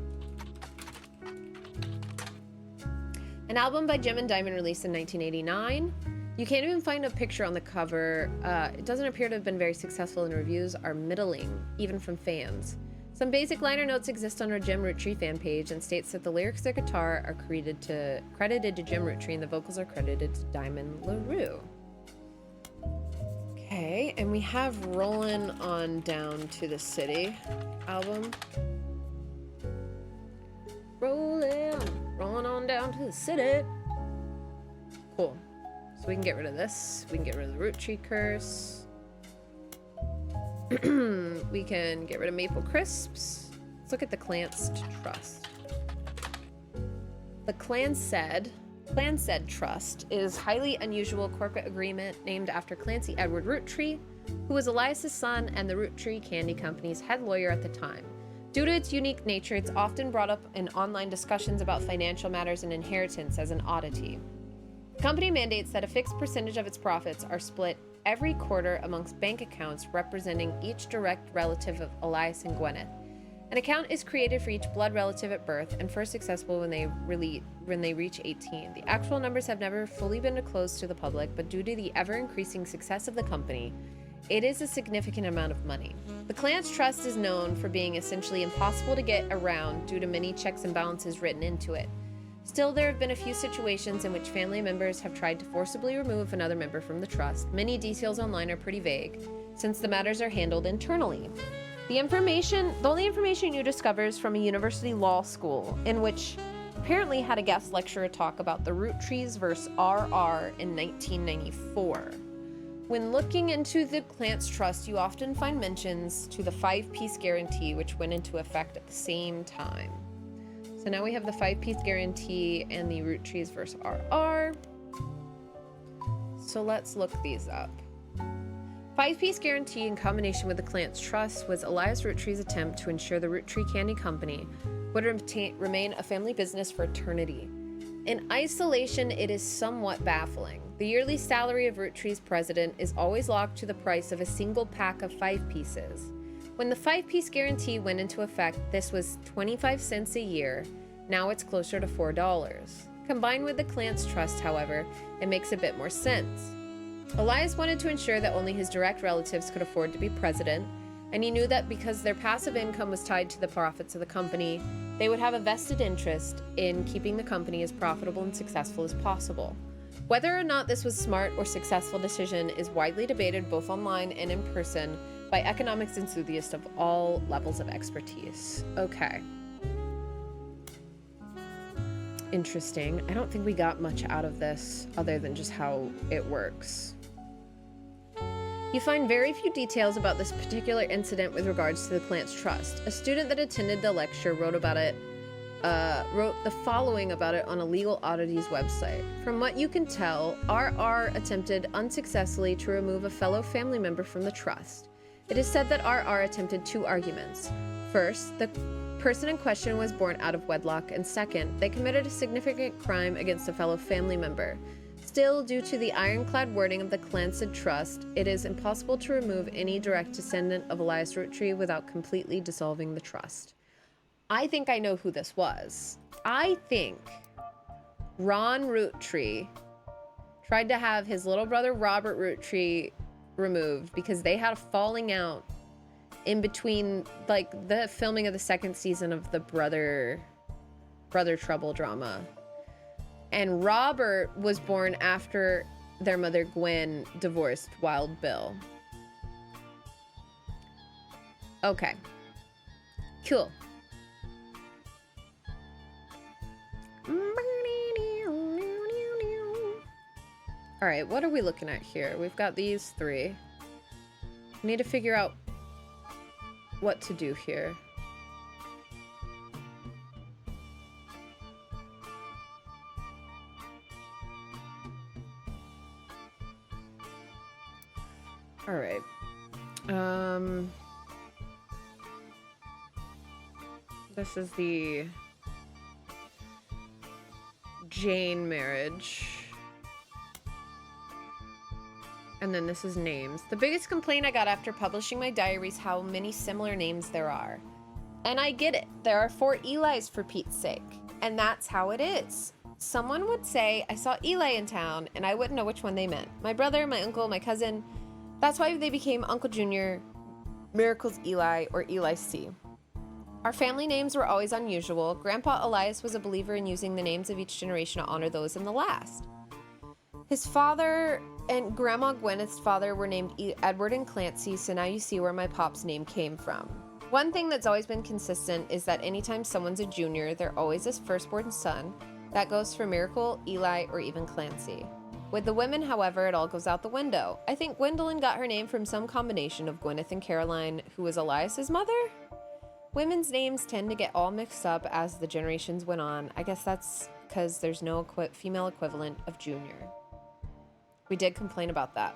An album by Jim and Diamond released in 1989. You can't even find a picture on the cover. It doesn't appear to have been very successful, and reviews are middling, even from fans. Some basic liner notes exist on our Jim Roottrees fan page and states that the lyrics and guitar are credited to Jim Roottrees and the vocals are credited to Diamond LaRue. Okay, and we have Rollin' On Down to the City album. Rolling on down to the city. Cool. So we can get rid of this. We can get rid of the Roottrees curse. We can get rid of Maple Crisps. Let's look at the Clanced Trust. The Clanced Trust is highly unusual corporate agreement named after Clancy Edward Roottrees, who was Elias's son and the Roottrees Candy Company's head lawyer at the time. Due to its unique nature, it's often brought up in online discussions about financial matters and inheritance as an oddity. The company mandates that a fixed percentage of its profits are split every quarter amongst bank accounts representing each direct relative of Elias and Gwyneth. An account is created for each blood relative at birth and first accessible when they reach 18. The actual numbers have never fully been disclosed to the public, but due to the ever-increasing success of the company, it is a significant amount of money. The Clanced Trust is known for being essentially impossible to get around due to many checks and balances written into it. Still, there have been a few situations in which family members have tried to forcibly remove another member from the trust. Many details online are pretty vague, since the matters are handled internally. The only information you discover is from a university law school, in which apparently had a guest lecturer talk about the Roottrees versus RR in 1994. When looking into the Clanced Trust, you often find mentions to the 5-piece guarantee, which went into effect at the same time. So now we have the 5-piece guarantee and the Roottrees versus RR. So let's look these up. 5-piece guarantee in combination with the Clanced Trust was Elias Roottrees' attempt to ensure the Roottrees Candy Company would remain a family business for eternity. In isolation, it is somewhat baffling. The yearly salary of Roottrees' president is always locked to the price of a single pack of 5 pieces. When the 5-piece guarantee went into effect, this was 25 cents a year. Now it's closer to $4. Combined with the Clanced Trust, however, it makes a bit more sense. Elias wanted to ensure that only his direct relatives could afford to be president, and he knew that because their passive income was tied to the profits of the company, they would have a vested interest in keeping the company as profitable and successful as possible. Whether or not this was a smart or successful decision is widely debated both online and in person by economics enthusiasts of all levels of expertise. Okay. interesting. I don't think we got much out of this other than just how it works. You find very few details about this particular incident with regards to the Clance Trust. A student that attended the lecture wrote the following about it on a legal oddities website. From what you can tell, RR attempted unsuccessfully to remove a fellow family member from the trust. It is said that RR attempted 2 arguments. First, the person in question was born out of wedlock, and second, they committed a significant crime against a fellow family member. Still, due to the ironclad wording of the Clancid Trust, it is impossible to remove any direct descendant of Elias Roottrees without completely dissolving the trust. I think I know who this was. I think Ron Roottrees tried to have his little brother Robert Roottrees removed because they had a falling out in between, like, the filming of the 2nd season of the Brother Trouble drama. And Robert was born after their mother Gwen divorced Wild Bill. Okay. Cool. All right, what are we looking at here? We've got these 3. We need to figure out what to do here. All right. This is the Jane marriage. And then this is names. The biggest complaint I got after publishing my diary is how many similar names there are. And I get it. There are 4 Elis for Pete's sake. And that's how it is. Someone would say, I saw Eli in town, and I wouldn't know which one they meant. My brother, my uncle, my cousin. That's why they became Uncle Junior, Miracles Eli, or Eli C. Our family names were always unusual. Grandpa Elias was a believer in using the names of each generation to honor those in the last. His father and Grandma Gwyneth's father were named Edward and Clancy, so now you see where my pop's name came from. One thing that's always been consistent is that anytime someone's a junior, they're always his firstborn son. That goes for Miracle, Eli, or even Clancy. With the women, however, it all goes out the window. I think Gwendolyn got her name from some combination of Gwyneth and Caroline, who was Elias's mother? Women's names tend to get all mixed up as the generations went on. I guess that's because there's no female equivalent of junior. We did complain about that.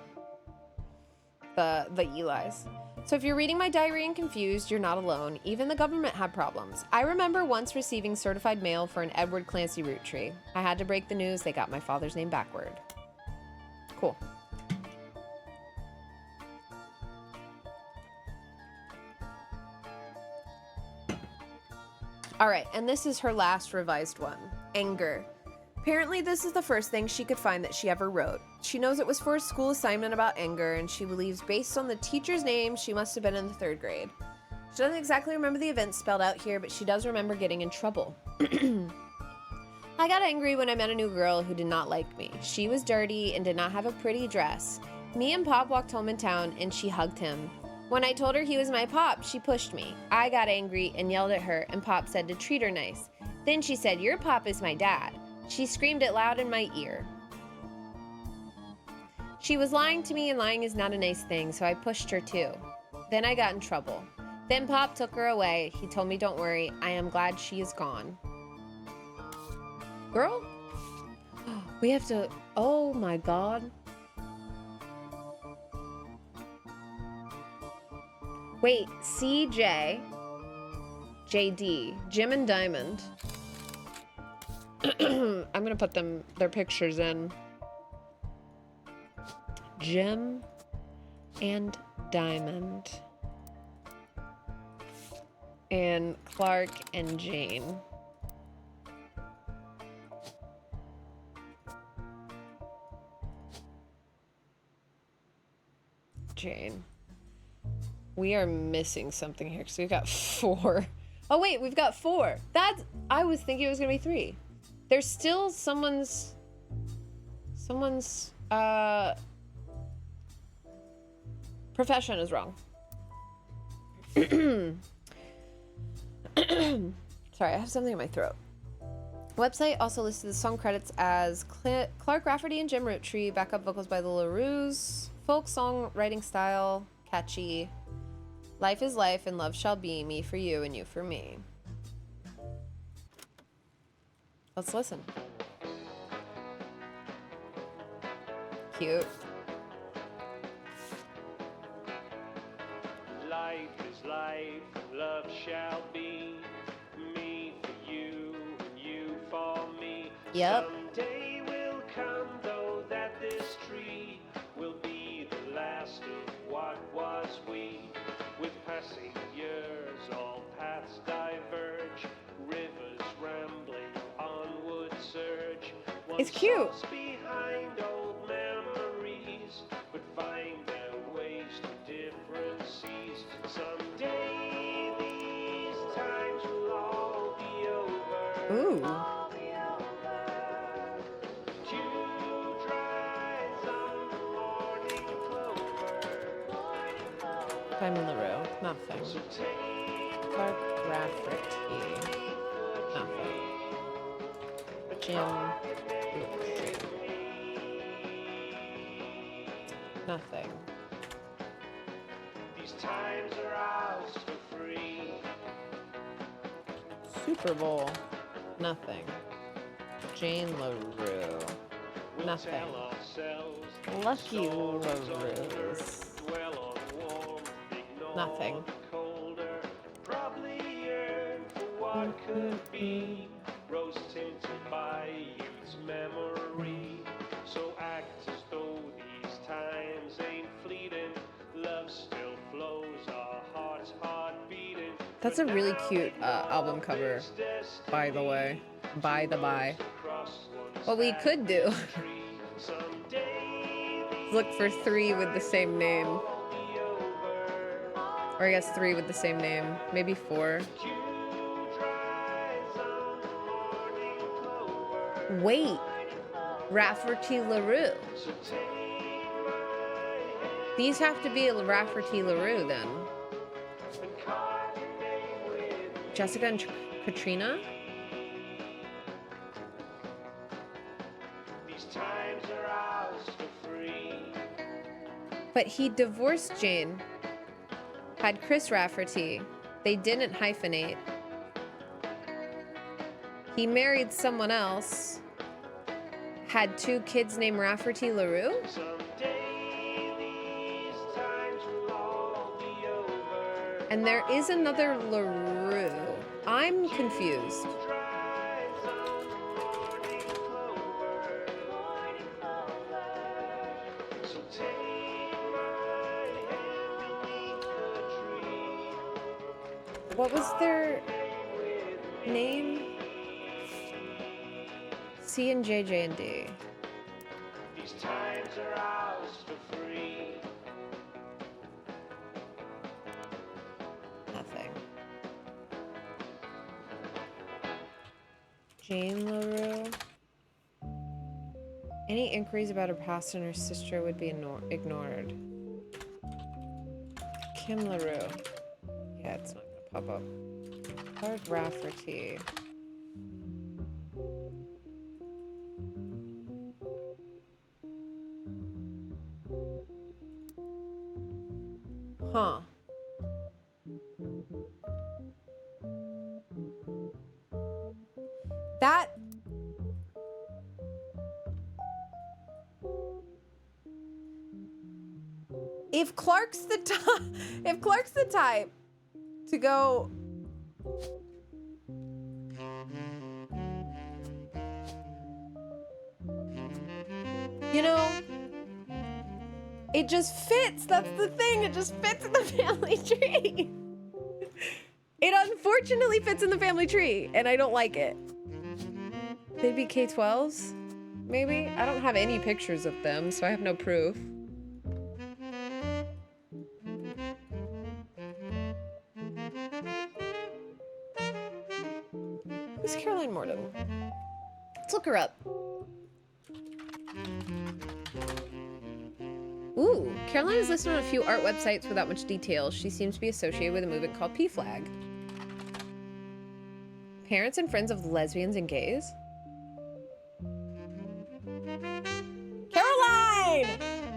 The Elis. So if you're reading my diary and confused, you're not alone. Even the government had problems. I remember once receiving certified mail for an Edward Clancy Roottrees. I had to break the news they got my father's name backward. Cool. All right, and this is her last revised one. Anger. Apparently this is the first thing she could find that she ever wrote. She knows it was for a school assignment about anger, and she believes based on the teacher's name, she must have been in the 3rd grade. She doesn't exactly remember the events spelled out here, but she does remember getting in trouble. I got angry when I met a new girl who did not like me. She was dirty and did not have a pretty dress. Me and Pop walked home in town, and she hugged him. When I told her he was my Pop, she pushed me. I got angry and yelled at her, and Pop said to treat her nice. Then she said, "Your Pop is my dad." She screamed it loud in my ear. She was lying to me, and lying is not a nice thing, so I pushed her too. Then I got in trouble. Then Pop took her away. He told me, "Don't worry, I am glad she is gone." Girl? We have to... Oh my god. Wait, CJ, JD, Jim and Diamond. I'm gonna put their pictures in. Jim and Diamond. And Clark and Jane. Jane. We are missing something here because we've got 4. Oh wait, we've got 4. I was thinking it was gonna be 3. There's still someone's profession is wrong. Sorry, I have something in my throat. Website also listed the song credits as Clark Rafferty and Jim Roottrees, backup vocals by the LaRues, folk song writing style, catchy. Life is life and love shall be, me for you and you for me. Let's listen. Cute. Life is life, love shall be, me for you and you for me. Yep. Someday will come though that this tree will be the last of what was we. With passing years all paths diverge, rivers rambling onward surge. It's cute. Once behind old memories, but find their ways to different seas. Someday these times will all be over. Ooh. All be over. Dew dries on the morning clover. Morning clover. Simon LaRue. Nothing. So take Clark Rafferty. Nothing. Jim Roottrees. Nothing. these times are ours for free. Super Bowl. Nothing. Jane LaRue. We'll Nothing. tell ourselves Lucky sorrows LaRues. older, dwell on warmth, ignore Nothing. the colder. Probably yearn for what could be, rose tinted by youth's memory. So act as though these times ain't fleeting. Love still flows, our hearts heart beating. That's a really cute album cover, by the way. By the by. What we could do is look for 3 with the same name. Or I guess 3 with the same name. Maybe 4. Wait. Rafferty LaRue. These have to be Rafferty LaRue then. Jessica and Katrina? But he divorced Jane. Had Chris Rafferty. They didn't hyphenate. He married someone else. Had 2 kids named Rafferty LaRue? And there is another LaRue. I'm confused. What was their name? C and JJ and D. These times are ours for free. Nothing. Jane LaRue. Any inquiries about her past and her sister would be ignored. Kim LaRue. Yeah, it's not gonna pop up. Clark Rafferty. Huh. That... If Clark's the type to go... You know, it just fits. That's the thing. It just fits in the family tree. It unfortunately fits in the family tree, and I don't like it. They'd be K-12s, maybe? I don't have any pictures of them, so I have no proof. Who's Caroline Morden? Let's look her up. Ooh, Caroline is listed on a few art websites without much detail. She seems to be associated with a movement called P-Flag. Parents and friends of lesbians and gays?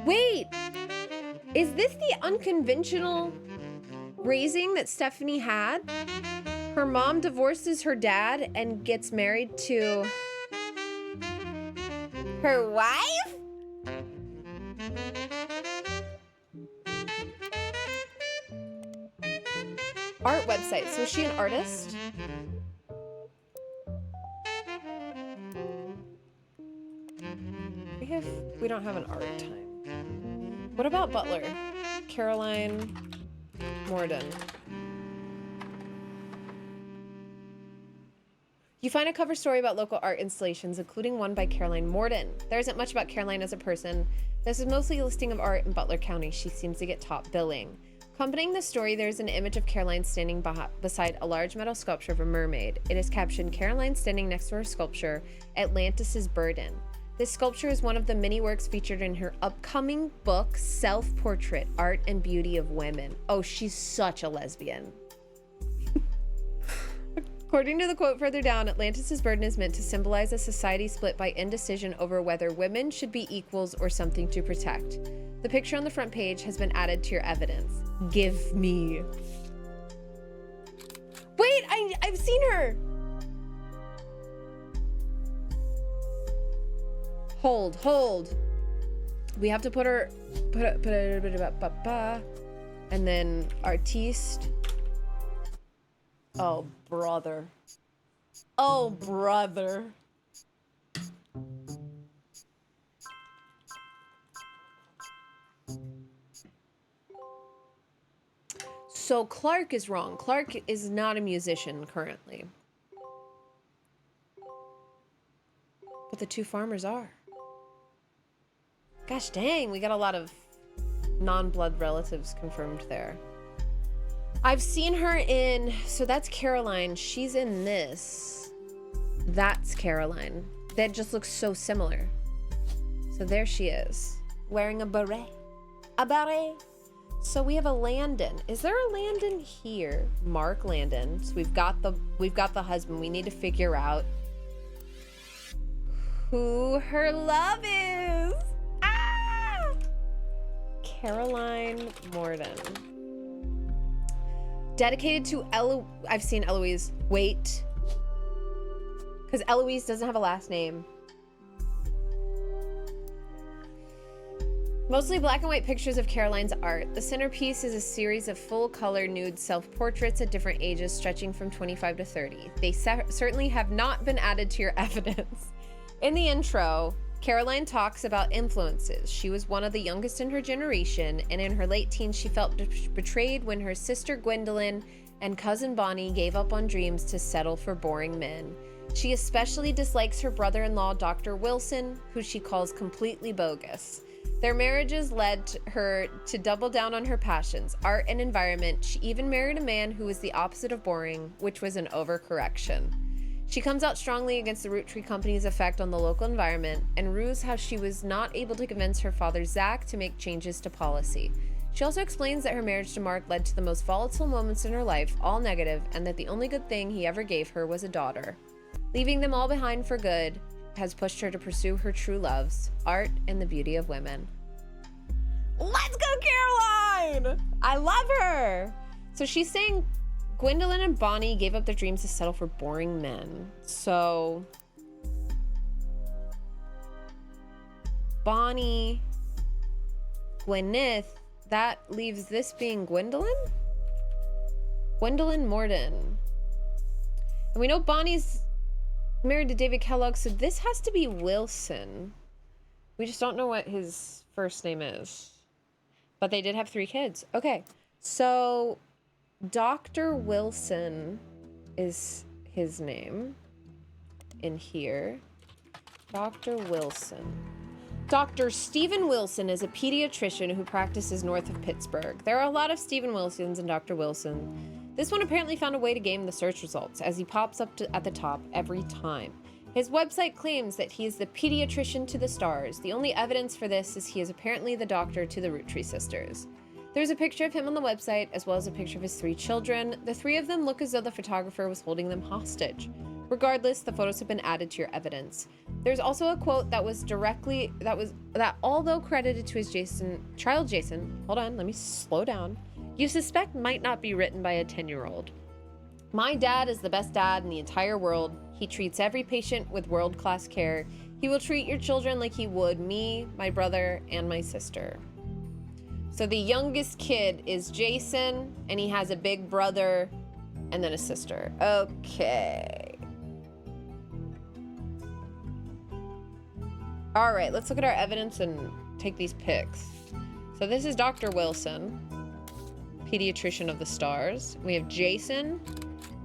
Wait! Is this the unconventional raising that Stephanie had? Her mom divorces her dad and gets married to her wife? Art website. So is she an artist? We don't have an art time. What about Butler? Caroline Morden. You find a cover story about local art installations, including one by Caroline Morden. There isn't much about Caroline as a person. This is mostly a listing of art in Butler County. She seems to get top billing. Accompanying the story, there's an image of Caroline standing beside a large metal sculpture of a mermaid. It is captioned, Caroline standing next to her sculpture, Atlantis' Burden. This sculpture is one of the many works featured in her upcoming book, Self-Portrait, Art and Beauty of Women. Oh, she's such a lesbian. According to the quote further down, Atlantis' burden is meant to symbolize a society split by indecision over whether women should be equals or something to protect. The picture on the front page has been added to your evidence. Give me. Wait, I've seen her. Hold. We have to put her, and then artiste. Oh, brother. Oh, brother. So Clark is wrong. Clark is not a musician currently. But the two farmers are. Gosh dang, we got a lot of non-blood relatives confirmed there. I've seen her in, so that's Caroline. She's in this. That's Caroline. That just looks so similar. So there she is, wearing a beret. A beret. So we have a Landon. Is there a Landon here? Mark Landon. So we've got the husband. We need to figure out who her love is. Ah! Caroline Morden. Dedicated to I've seen Eloise. Wait. Because Eloise doesn't have a last name. Mostly black and white pictures of Caroline's art. The centerpiece is a series of full-color nude self-portraits at different ages stretching from 25 to 30. They certainly have not been added to your evidence. In the intro, Caroline talks about influences. She was one of the youngest in her generation, and in her late teens she felt betrayed when her sister Gwendolyn and cousin Bonnie gave up on dreams to settle for boring men. She especially dislikes her brother-in-law, Dr. Wilson, who she calls completely bogus. Their marriages led her to double down on her passions, art and environment. She even married a man who was the opposite of boring, which was an overcorrection. She comes out strongly against the Roottrees Company's effect on the local environment and rues how she was not able to convince her father, Zach, to make changes to policy. She also explains that her marriage to Mark led to the most volatile moments in her life, all negative, and that the only good thing he ever gave her was a daughter. Leaving them all behind for good has pushed her to pursue her true loves, art and the beauty of women. Let's go, Caroline! I love her! So she's saying Gwendolyn and Bonnie gave up their dreams to settle for boring men. So Bonnie, Gwyneth, that leaves this being Gwendolyn? Gwendolyn Morden. And we know Bonnie's married to David Kellogg, so this has to be Wilson. We just don't know what his first name is. But they did have 3 kids. Okay, so Dr. Wilson is his name in here. Dr. Wilson. Dr. Stephen Wilson is a pediatrician who practices north of Pittsburgh. There are a lot of Stephen Wilsons and Dr. Wilson. This one apparently found a way to game the search results, as he pops up at the top every time. His website claims that he is the pediatrician to the stars. The only evidence for this is he is apparently the doctor to the Roottrees sisters. There's a picture of him on the website, as well as a picture of his 3 children. The 3 of them look as though the photographer was holding them hostage. Regardless, the photos have been added to your evidence. There's also a quote that was that although credited to his child Jason, hold on, let me slow down. You suspect might not be written by a 10-year-old. My dad is the best dad in the entire world. He treats every patient with world-class care. He will treat your children like he would me, my brother, and my sister. So the youngest kid is Jason, and he has a big brother and then a sister. Okay. All right, let's look at our evidence and take these pics. So this is Dr. Wilson, pediatrician of the stars. We have Jason.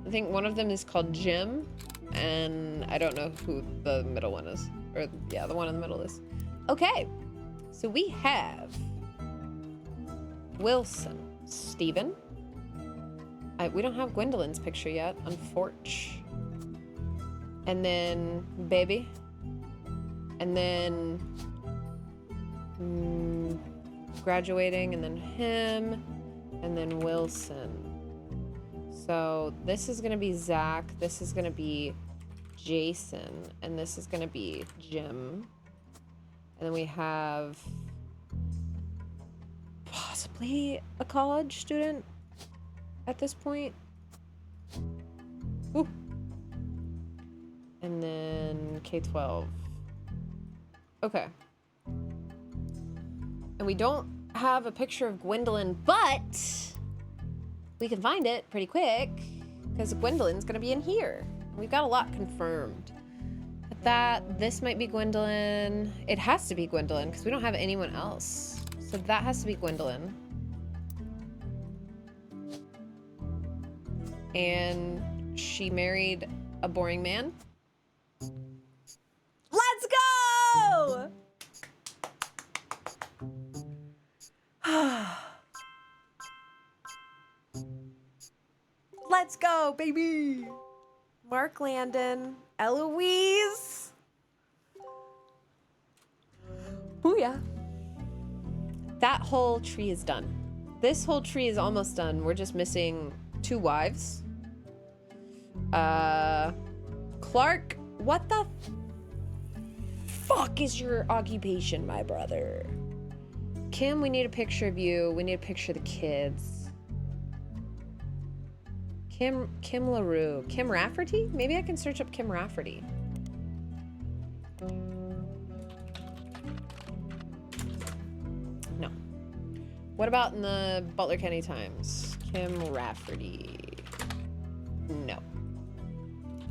I think one of them is called Jim, and I don't know who the middle one is. Or, yeah, the one in the middle is. Okay, so we have Wilson, Steven. We don't have Gwendolyn's picture yet, unfortunately. And then Baby. And then graduating, and then him, and then Wilson. So this is gonna be Zach, this is gonna be Jason, and this is gonna be Jim. And then we have possibly a college student at this point. Ooh. And then K-12. Okay. And we don't have a picture of Gwendolyn, but we can find it pretty quick because Gwendolyn's gonna be in here. We've got a lot confirmed. This might be Gwendolyn. It has to be Gwendolyn because we don't have anyone else. So that has to be Gwendolyn. And she married a boring man. Let's go! Let's go, baby! Mark Landon, Eloise. Oh yeah. That whole tree is done. This whole tree is almost done. We're just missing 2 wives. Clark, what the fuck is your occupation, my brother? Kim, we need a picture of you. We need a picture of the kids. Kim LaRue. Kim Rafferty? Maybe I can search up Kim Rafferty. No. What about in the Butler County Times? Kim Rafferty. No.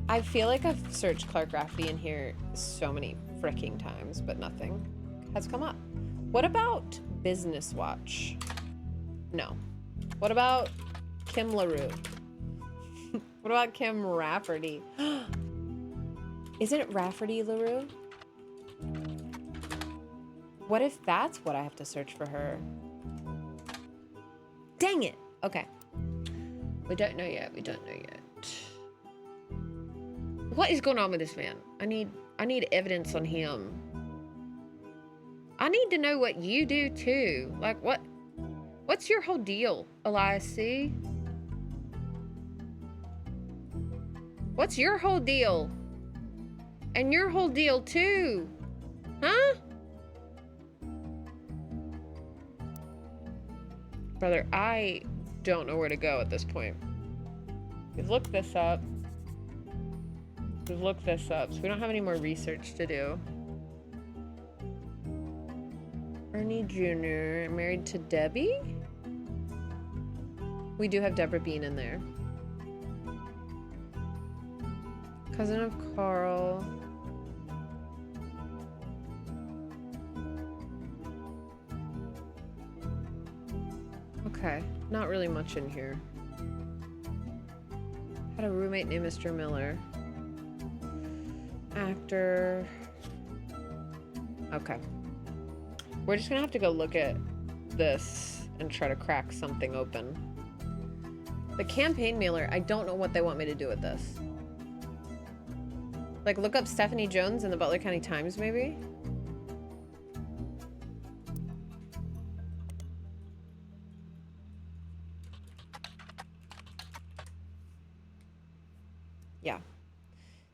I feel like I've searched Clark Rafferty in here so many freaking times, but nothing has come up. What about Business Watch? No. What about Kim LaRue? What about Kim Rafferty? Isn't it Rafferty LaRue? What if that's what I have to search for her? Dang it. Okay. We don't know yet. We don't know yet. What is going on with this man? I need evidence on him. I need to know what you do too. Like what's your whole deal, Elias C? What's your whole deal? And your whole deal too. Huh? Brother, I don't know where to go at this point. We've looked this up. We've looked this up, so we don't have any more research to do. Ernie Jr. married to Debbie? We do have Deborah Bean in there. Cousin of Carl. Okay, not really much in here. Had a roommate named Mr. Miller. Actor. Okay. We're just gonna have to go look at this and try to crack something open. The campaign mailer, I don't know what they want me to do with this. Like, look up Stephanie Jones in the Butler County Times, maybe? Yeah.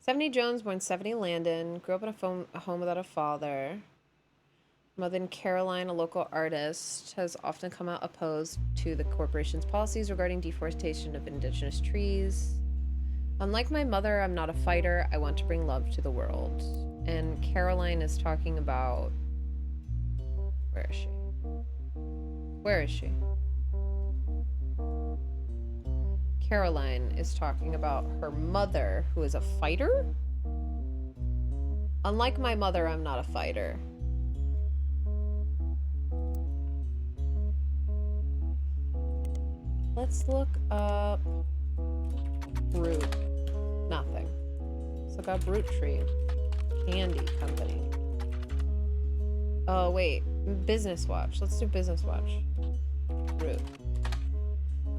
Stephanie Jones, born Stephanie Landon, grew up in a home without a father. Mother Caroline, a local artist, has often come out opposed to the corporation's policies regarding deforestation of indigenous trees. Unlike my mother, I'm not a fighter. I want to bring love to the world. And Caroline is talking about... Where is she? Where is she? Caroline is talking about her mother, who is a fighter? Unlike my mother, I'm not a fighter. Let's look up Root. Nothing. Let's look up Roottrees. Candy Company. Oh, wait. Business Watch. Let's do Business Watch. Root.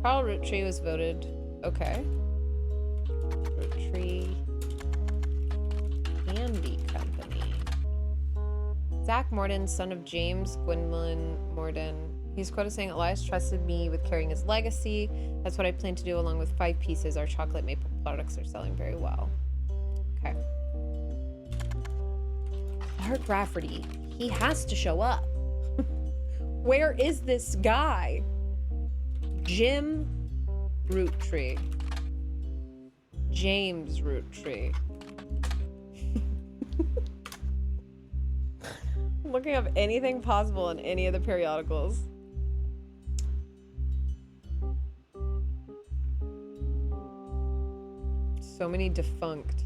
Carl Roottrees was voted... Okay. Roottrees Candy Company. Zach Morden, son of James Gwendolyn Morden. He's quoted saying, Elias trusted me with carrying his legacy. That's what I plan to do along with 5 pieces. Our chocolate maple products are selling very well. Okay. Clark Rafferty. He has to show up. Where is this guy? Jim Roottrees. James Roottrees. Looking up anything possible in any of the periodicals. So many defunct.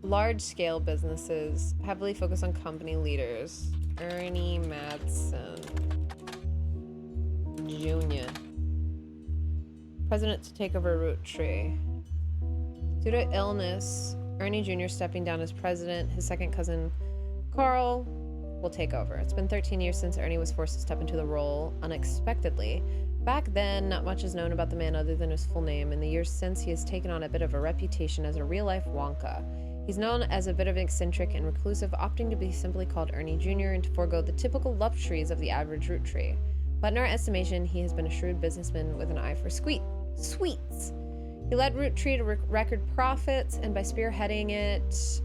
Large-scale businesses, heavily focused on company leaders. Ernie Madsen Jr. President to take over Roottrees. Due to illness, Ernie Jr. stepping down as president. His second cousin, Carl, will take over. It's been 13 years since Ernie was forced to step into the role unexpectedly. Back then, not much is known about the man other than his full name. In the years since, he has taken on a bit of a reputation as a real-life Wonka. He's known as a bit of an eccentric and reclusive, opting to be simply called Ernie Jr. and to forego the typical luxuries of the average Roottrees. But in our estimation, he has been a shrewd businessman with an eye for sweets. He led Roottrees to record profits, and by spearheading it,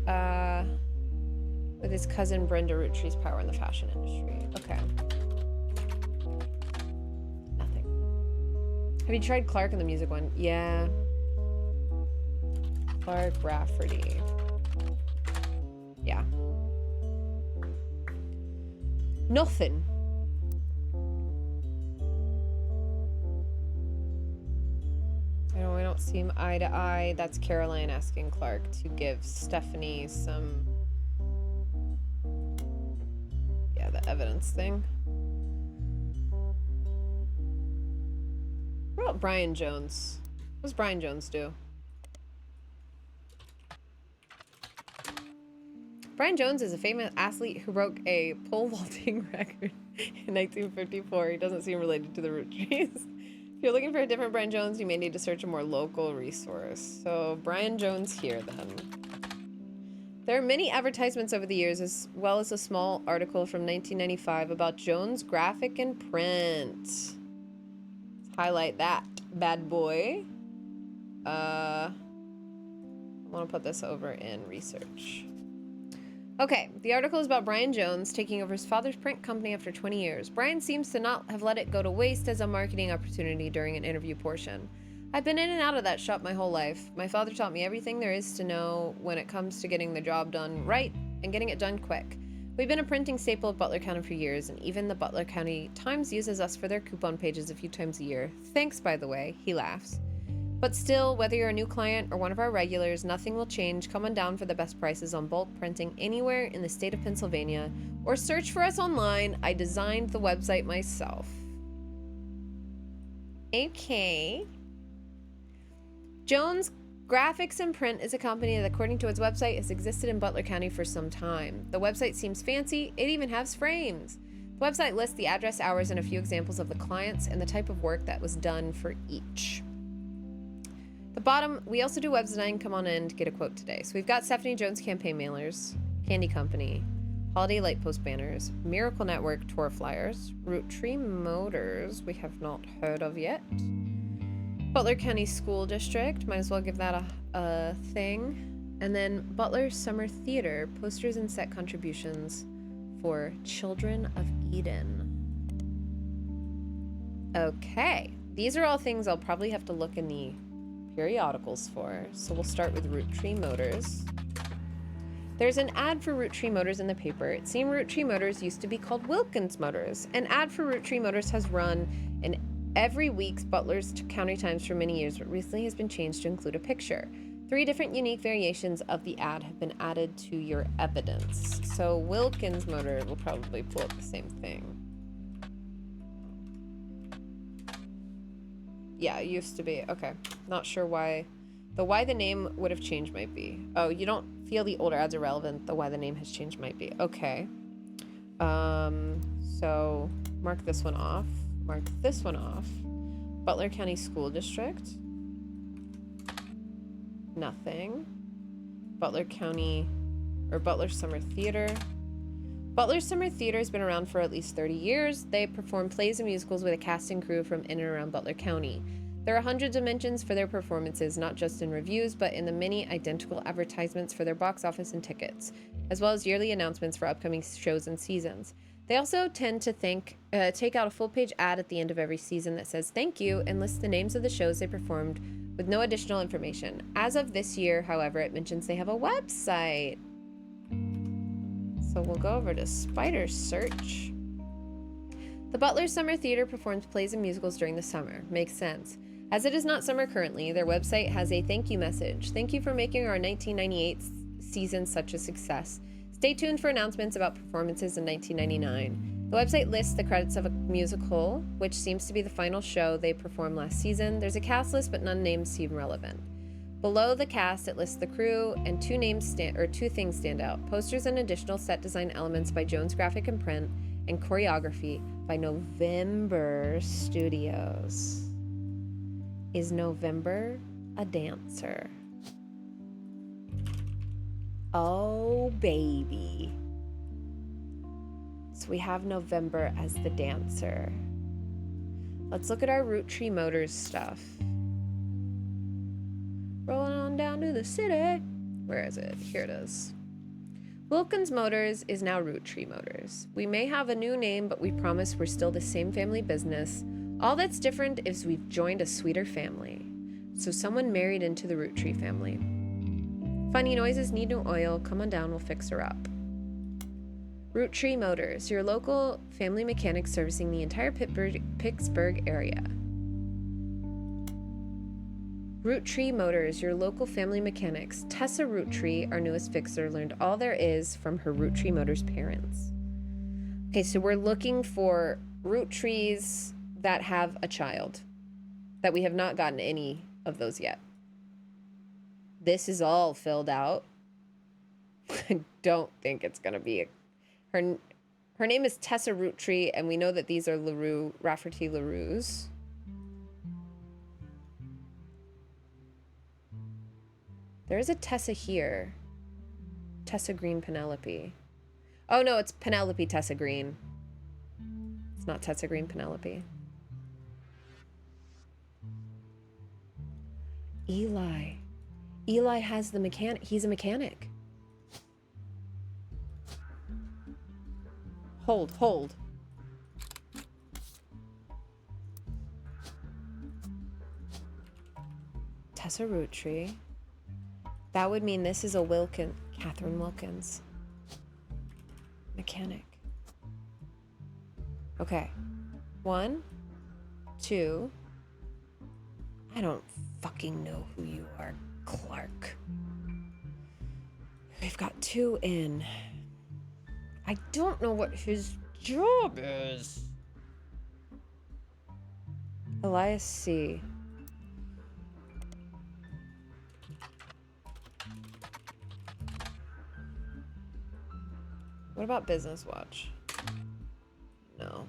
with his cousin Brenda Roottrees' power in the fashion industry. Okay. Nothing. Have you tried Clark in the music one? Yeah. Clark Rafferty. Yeah. Nothing. We don't seem eye to eye. That's Caroline asking Clark to give Stephanie some... Yeah, the evidence thing. What about Brian Jones? What does Brian Jones do? Brian Jones is a famous athlete who broke a pole vaulting record in 1954. He doesn't seem related to the Roottrees. If you're looking for a different Brian Jones, you may need to search a more local resource. So, Brian Jones here, then. There are many advertisements over the years, as well as a small article from 1995 about Jones Graphic and Print. Let's highlight that bad boy. I want to put this over in research. Okay, the article is about Brian Jones taking over his father's print company after 20 years. Brian seems to not have let it go to waste as a marketing opportunity during an interview portion. I've been in and out of that shop my whole life. My father taught me everything there is to know when it comes to getting the job done right and getting it done quick. We've been a printing staple of Butler County for years, and even the Butler County Times uses us for their coupon pages a few times a year. Thanks, by the way. He laughs. But still, whether you're a new client or one of our regulars, nothing will change. Come on down for the best prices on bulk printing anywhere in the state of Pennsylvania, or search for us online. I designed the website myself. Okay. Jones Graphics and Print is a company that, according to its website, has existed in Butler County for some time. The website seems fancy. It even has frames. The website lists the address, hours, and a few examples of the clients and the type of work that was done for each. The bottom, we also do web design. Come on in to get a quote today. So we've got Stephanie Jones campaign mailers, Candy Company, Holiday Light Post banners, Miracle Network tour flyers, Roottrees Motors, we have not heard of yet. Butler County School District, might as well give that a thing. And then Butler Summer Theater, posters and set contributions for Children of Eden. Okay, these are all things I'll probably have to look in the periodicals for. So we'll start with Roottrees Motors. There's an ad for Roottrees Motors in the paper. It seemed Roottrees Motors used to be called Wilkins Motors. An ad for Roottrees Motors has run in every week's Butler's County Times for many years, but recently has been changed to include a picture. 3 different unique variations of the ad have been added to your evidence. So Wilkins Motor will probably pull up the same thing. Yeah, it used to be. Okay. Not sure why. The why the name would have changed might be. Oh, you don't feel the older ads are relevant. The why the name has changed might be. Okay. So mark this one off. Mark this one off. Butler County School District. Nothing. Butler County or Butler Summer Theater. Butler Summer Theater has been around for at least 30 years. They perform plays and musicals with a cast and crew from in and around Butler County. There are hundreds of mentions for their performances, not just in reviews, but in the many identical advertisements for their box office and tickets, as well as yearly announcements for upcoming shows and seasons. They also tend to take out a full-page ad at the end of every season that says thank you and lists the names of the shows they performed with no additional information. As of this year, however, it mentions they have a website. So we'll go over to Spider Search. The Butler Summer Theater performs plays and musicals during the summer. Makes sense. As it is not summer currently, their website has a thank you message. Thank you for making our 1998 season such a success. Stay tuned for announcements about performances in 1999. The website lists the credits of a musical, which seems to be the final show they performed last season. There's a cast list, but none names seem relevant. Below the cast, it lists the crew, and two things stand out. Posters and additional set design elements by Jones Graphic and Print, and choreography by November Studios. Is November a dancer? Oh, baby. So we have November as the dancer. Let's look at our Roottrees Motors stuff. Rolling on down to the city. Where is it? Here it is. Wilkins Motors is now Roottrees Motors. We may have a new name, but we promise we're still the same family business. All that's different is we've joined a sweeter family. So someone married into the Roottrees family. Funny noises need new oil. Come on down, we'll fix her up. Roottrees Motors, your local family mechanic servicing the entire Pittsburgh area. Roottrees Motors, your local family mechanics. Tessa Roottree, our newest fixer, learned all there is from her Roottrees Motors parents. Okay, so we're looking for Roottrees that have a child. That we have not gotten any of those yet. This is all filled out. I don't think it's going to be her name is Tessa Roottree, and we know that these are Rafferty LaRue's. There is a Tessa here. Tessa Green Penelope. Oh no, it's Penelope Tessa Green. It's not Tessa Green Penelope. Eli. Eli has the mechanic. He's a mechanic. Hold. Tessa Roottree. That would mean this is a Catherine Wilkins. Mechanic. Okay. 1, 2. I don't fucking know who you are, Clark. We've got 2 in. I don't know what his job is. Elias C. What about Business Watch? No.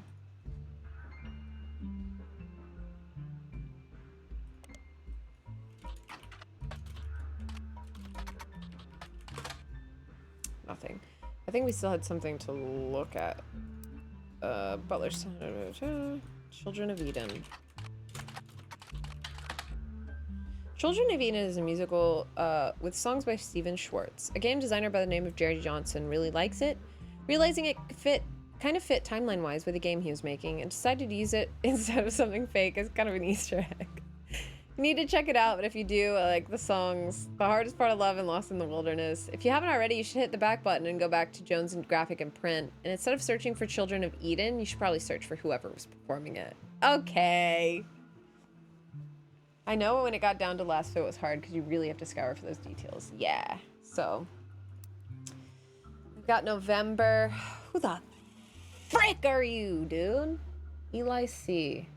Nothing. I think we still had something to look at. Butler Center, Children of Eden. Children of Eden is a musical with songs by Steven Schwartz. A game designer by the name of Jerry Johnson really likes it, realizing it kind of fit timeline-wise with the game he was making, and decided to use it instead of something fake as kind of an Easter egg. You need to check it out, but if you do, I like the songs The Hardest Part of Love and Lost in the Wilderness. If you haven't already, you should hit the back button and go back to Jones and Graphic and Print, and instead of searching for Children of Eden, you should probably search for whoever was performing it. Okay. I know when it got down to last fit, it was hard because you really have to scour for those details. Yeah, so we've got November. Who the frick are you, dude? Eli C.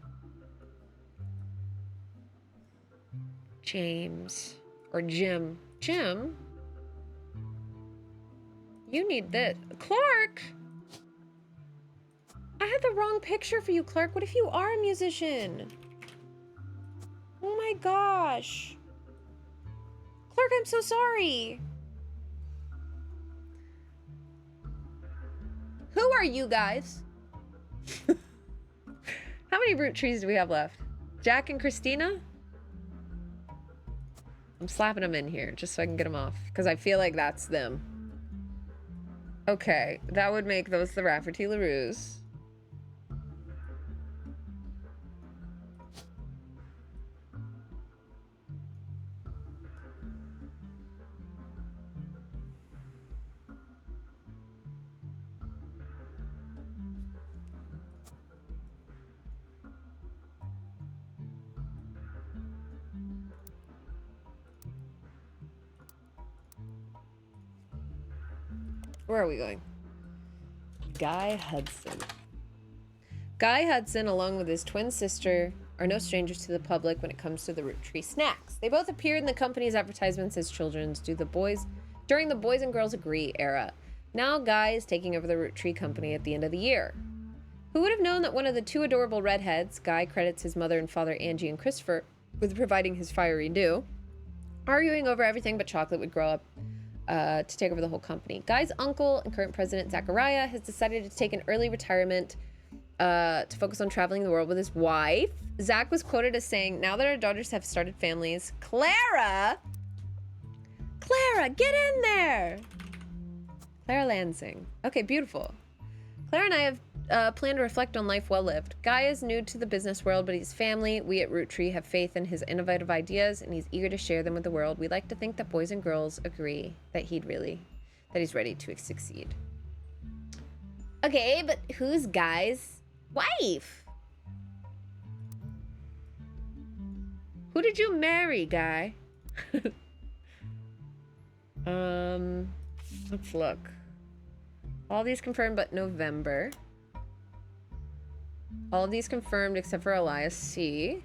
James or Jim. Jim? You need this. Clark! I had the wrong picture for you, Clark. What if you are a musician? Oh my gosh. Clark, I'm so sorry. Who are you guys? How many Roottrees do we have left? Jack and Christina? I'm slapping them in here just so I can get them off because I feel like that's them. Okay, that would make those the Rafferty LaRues. Where are we going? Guy Hudson. Guy Hudson, along with his twin sister, are no strangers to the public when it comes to the Roottrees snacks. They both appeared in the company's advertisements as children during the Boys and Girls Agree era. Now Guy is taking over the Roottree company at the end of the year. Who would have known that one of the two adorable redheads, Guy credits his mother and father Angie and Christopher with providing his fiery dew, arguing over everything but chocolate, would grow up to take over the whole company. Guy's uncle and current president, Zachariah, has decided to take an early retirement to focus on traveling the world with his wife. Zach was quoted as saying, "Now that our daughters have started families, Clara, get in there." Clara Lansing. Okay, beautiful. Clara and I have planned to reflect on life well lived. Guy is new to the business world, but he's family. We at Roottree have faith in his innovative ideas, and he's eager to share them with the world. We like to think that Boys and Girls agree that he's ready to succeed. Okay, but who's Guy's wife? Who did you marry, Guy? Let's look. All these confirmed but November. All of these confirmed except for Elias C.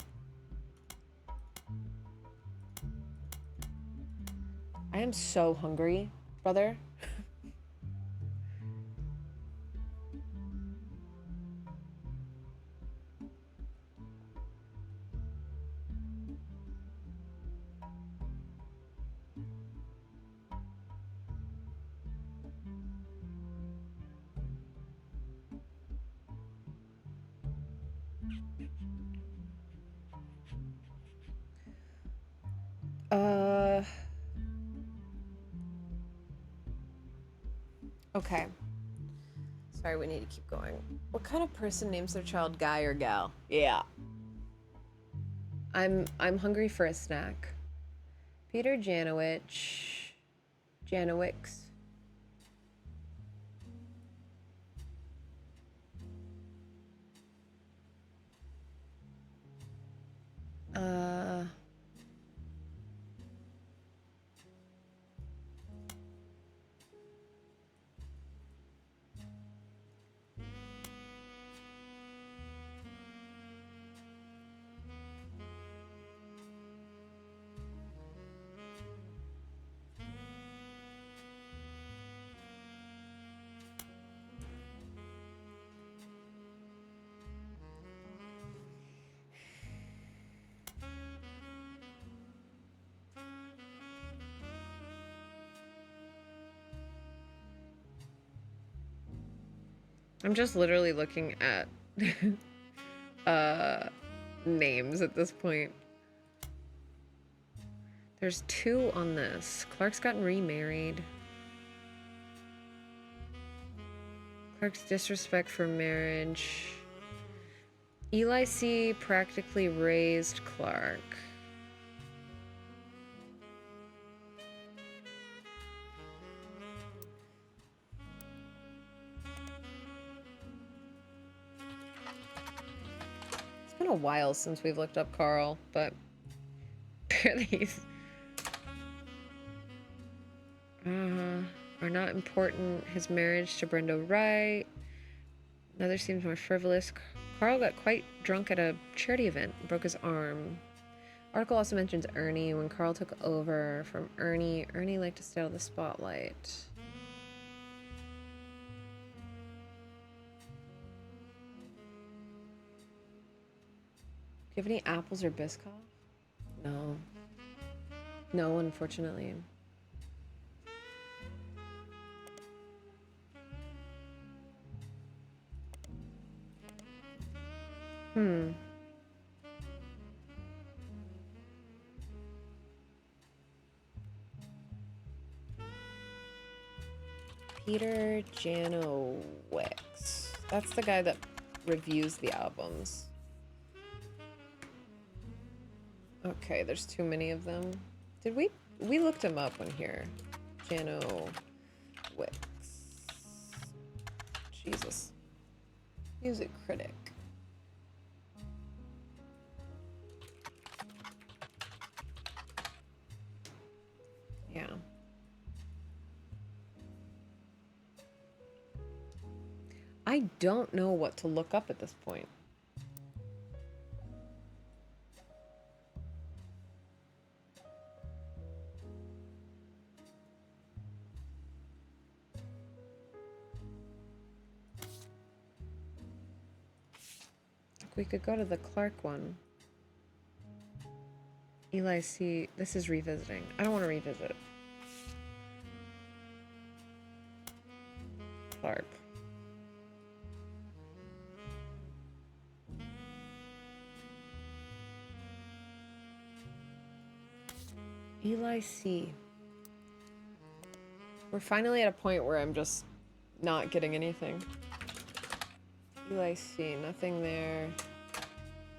I am so hungry, brother. Okay. Sorry, we need to keep going. What kind of person names their child Guy or Gal? Yeah. I'm hungry for a snack. Peter Janowicz. I'm just literally looking at names at this point. There's 2 on this. Clark's gotten remarried. Clark's disrespect for marriage. Eli C. practically raised Clark. It's been a while since we've looked up Carl, but apparently he's are not important. His marriage to Brenda Wright. Another seems more frivolous. Carl got quite drunk at a charity event and broke his arm. Article also mentions Ernie. When Carl took over from Ernie liked to stay out of the spotlight. Do you have any apples or Biscoff? No. No, unfortunately. Peter Janowicz. That's the guy that reviews the albums. Okay, there's too many of them. Did we looked him up on here. Janowicz. Jesus. Music critic. Yeah. I don't know what to look up at this point. We could go to the Clark one. Eli C. This is revisiting. I don't want to revisit. Clark. Eli C. We're finally at a point where I'm just not getting anything. Eli C. Nothing there.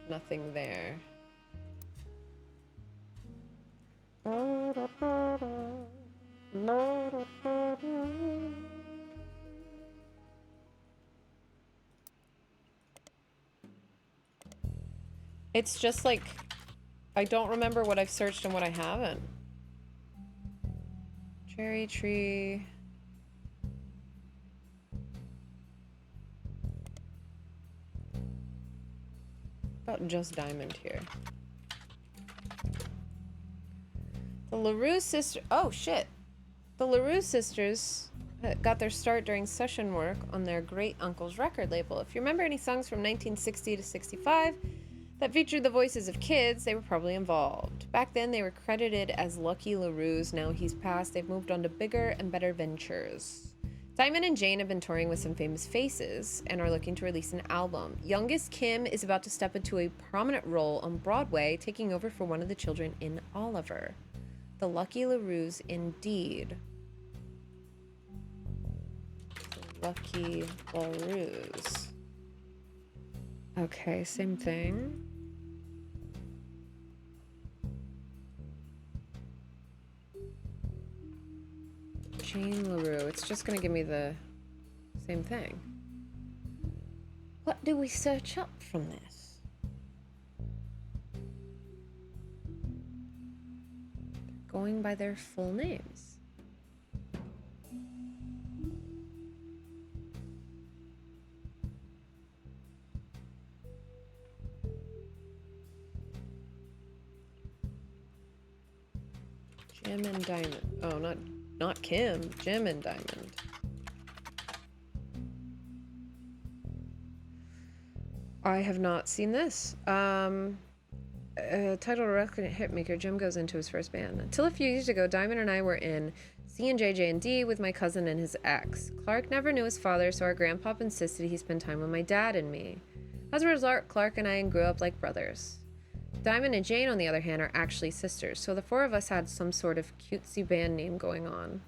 Nothing there. It's just like I don't remember what I've searched and what I haven't. Cherry tree. About just Diamond here. The LaRue sisters. Oh shit. The LaRue sisters got their start during session work on their great uncle's record label. If you remember any songs from 1960 to 65 that featured the voices of kids, they were probably involved. Back then, they were credited as Lucky LaRue's. Now he's passed. They've moved on to bigger and better ventures. Diamond and Jane have been touring with some famous faces and are looking to release an album. Youngest Kim is about to step into a prominent role on Broadway, taking over for one of the children in Oliver. The Lucky LaRue's indeed. The Lucky LaRue's. Okay, same thing. Jane LaRue. It's just gonna give me the same thing. What do we search up from this? They're going by their full names. Gem and Diamond. Oh, not Kim. Gem and Diamond. I have not seen this. Title RIPmika. Jim goes into his first band. Until a few years ago, Diamond and I were in C and JJ&D with my cousin and his ex. Clark never knew his father, so our grandpop insisted he spend time with my dad and me. As a result, Clark and I grew up like brothers. Diamond and Jane, on the other hand, are actually sisters, so the four of us had some sort of cutesy band name going on.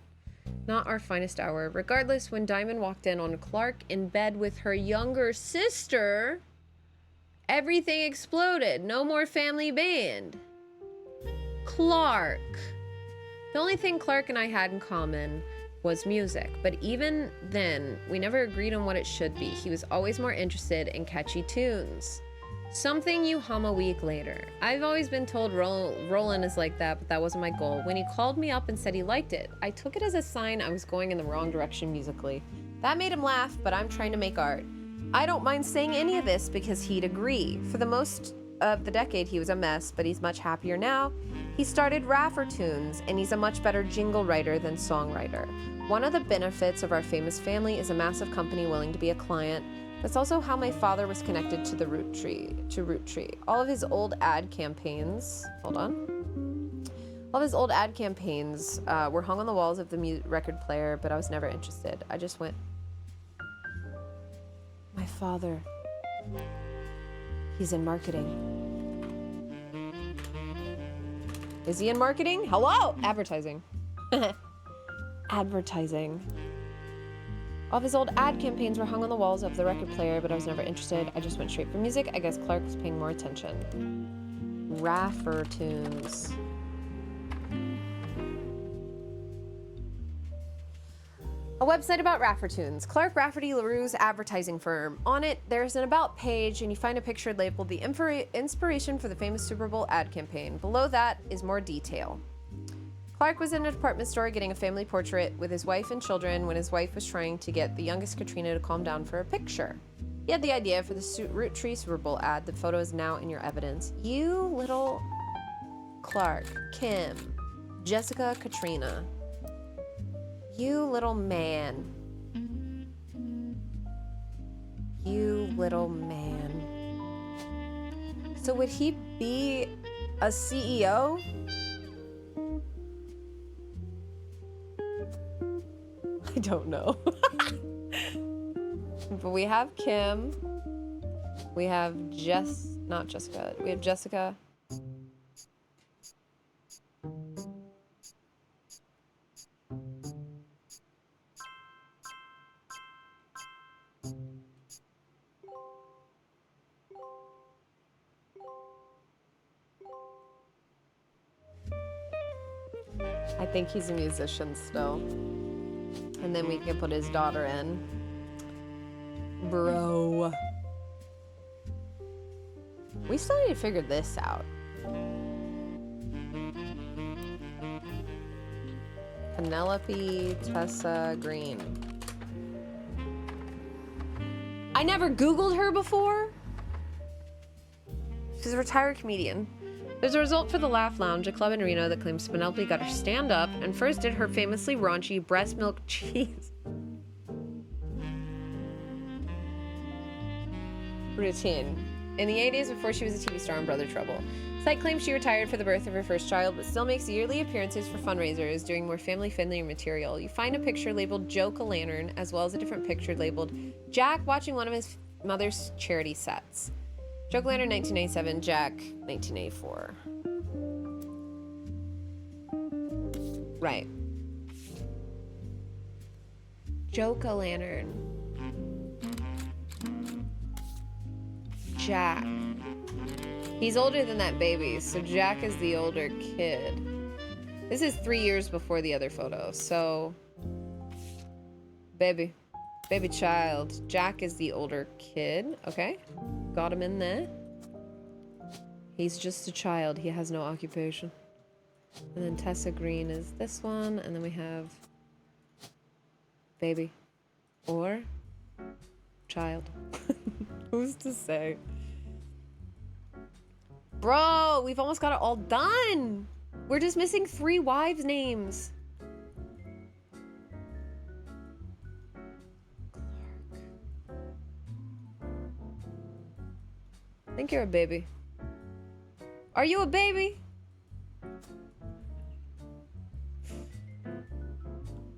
Not our finest hour. Regardless, when Diamond walked in on Clark in bed with her younger sister, everything exploded. No more family band. Clark. The only thing Clark and I had in common was music, but even then, we never agreed on what it should be. He was always more interested in catchy tunes. Something you hum a week later. I've always been told Roland is like that, but that wasn't my goal. When he called me up and said he liked it, I took it as a sign I was going in the wrong direction musically. That made him laugh, but I'm trying to make art. I don't mind saying any of this because he'd agree. For the most of the decade, he was a mess, but he's much happier now. He started Raffer Tunes, and he's a much better jingle writer than songwriter. One of the benefits of our famous family is a massive company willing to be a client. That's also how my father was connected to the Roottrees. All of his old ad campaigns, hold on. All of his old ad campaigns were hung on the walls of the record player, but I was never interested. I just went, my father, he's in marketing. Is he in marketing? Hello? Advertising. Advertising. All of his old ad campaigns were hung on the walls of the record player, but I was never interested. I just went straight for music. I guess Clark was paying more attention. Raffer Tunes. A website about Raffer Tunes. Clark Rafferty LaRue's advertising firm. On it, there's an about page, and you find a picture labeled the inspiration for the famous Super Bowl ad campaign. Below that is more detail. Clark was in a department store getting a family portrait with his wife and children when his wife was trying to get the youngest Katrina to calm down for a picture. He had the idea for the Roottrees Super Bowl ad. The photo is now in your evidence. You little Clark, Kim, Jessica, Katrina. You little man. You little man. So would he be a CEO? I don't know. But we have Kim. We have not Jessica. We have Jessica. I think he's a musician still. And then we can put his daughter in. Bro. We still need to figure this out. Penelope Tessa Green. I never Googled her before. She's a retired comedian. There's a result for the Laugh Lounge, a club in Reno that claims Penelope got her stand-up and first did her famously raunchy breast milk cheese routine in the 80s before she was a TV star on Brother Trouble. Site claims she retired for the birth of her first child, but still makes yearly appearances for fundraisers, doing more family-friendly material. You find a picture labeled Joke-a-Lantern, as well as a different picture labeled Jack watching one of his mother's charity sets. Joke-a-Lantern 1997, Jack 1984. Right. Joke-a-Lantern. Jack. He's older than that baby, so Jack is the older kid. This is 3 years before the other photo, so... Baby child. Jack is the older kid. Okay. Got him in there. He's just a child. He has no occupation. And then Tessa Green is this one. And then we have baby or child. Who's to say? Bro, we've almost got it all done. We're just missing 3 wives' names. I think you're a baby. Are you a baby?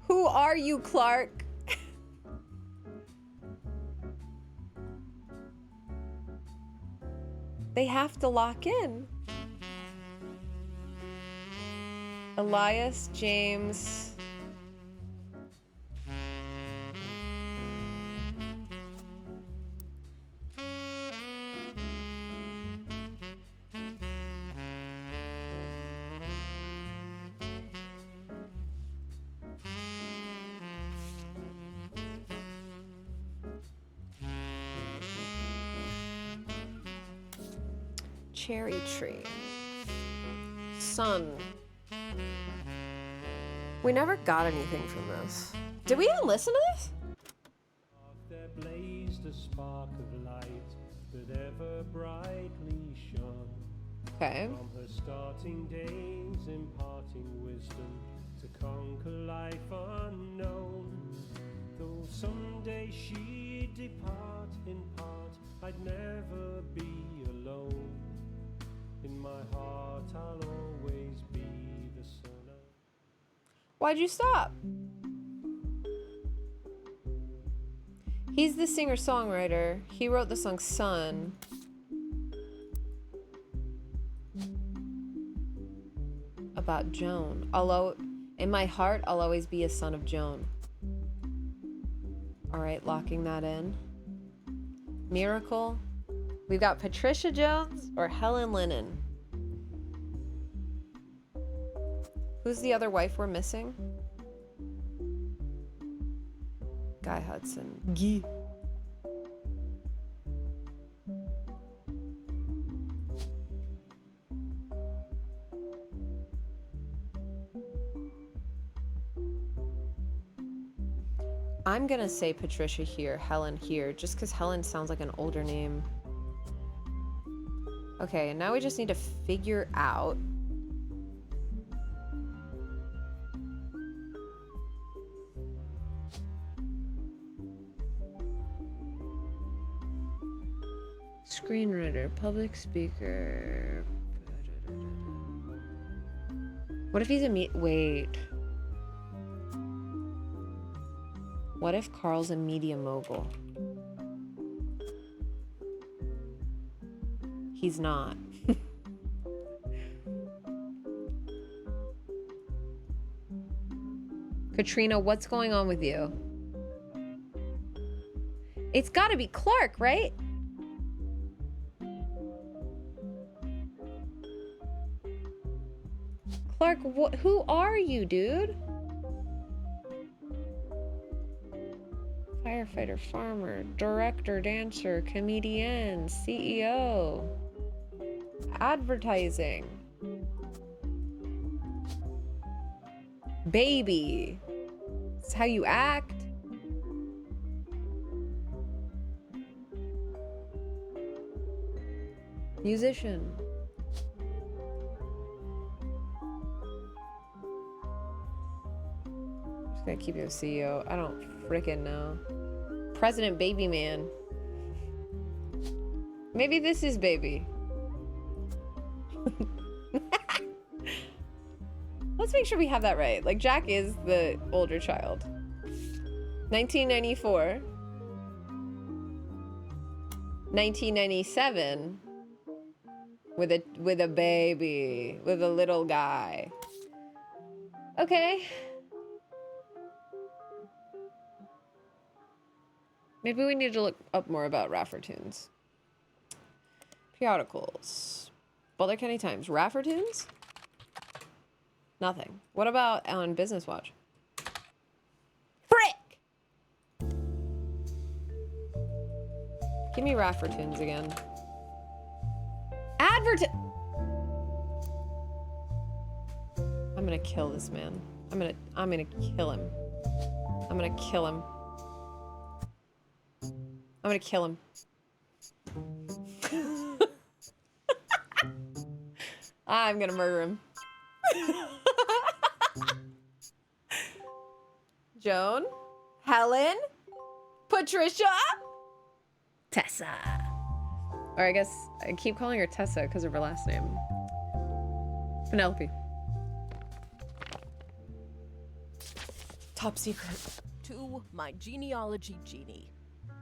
Who are you, Clark? They have to lock in. Elias, James. Cherry tree. Sun. We never got anything from this. Did we even listen to this? There blazed a spark of light that ever brightly shone. Okay. From her starting days, imparting wisdom to conquer life unknown. Though someday she'd depart in part, I'd never be alone. In my heart, I'll always be the son of... Why'd you stop? He's the singer-songwriter. He wrote the song Sun. About Joan. Although, in my heart, I'll always be a son of Joan. Alright, locking that in. Miracle. We've got Patricia Jones or Helen Lennon. Who's the other wife we're missing? Guy Hudson. Guy. I'm gonna say Patricia here, Helen here, just because Helen sounds like an older name. Okay, and now we just need to figure out screenwriter, public speaker. What if he's a wait. What if Carl's a media mogul? He's not. Katrina, what's going on with you? It's gotta be Clark, right? Clark, who are you, dude? Firefighter, farmer, director, dancer, comedian, CEO, advertising, baby. It's how you act. Musician. I'm just gonna keep you a CEO. I don't frickin' know. President Baby Man. Maybe this is Baby. Let's make sure we have that right. Like, Jack is the older child. 1994. 1997. With a baby. With a little guy. Okay. Maybe we need to look up more about Raffertoons. Periodicals. Boulder County Times. Raffertoons? Nothing. What about on Business Watch? Frick! Give me Raffertoons again. I'm gonna kill this man. I'm gonna kill him. I'm gonna kill him. I'm gonna kill him. I'm gonna murder him. Joan? Helen? Patricia? Tessa. Or I guess I keep calling her Tessa because of her last name. Penelope. Top secret. To my genealogy genie.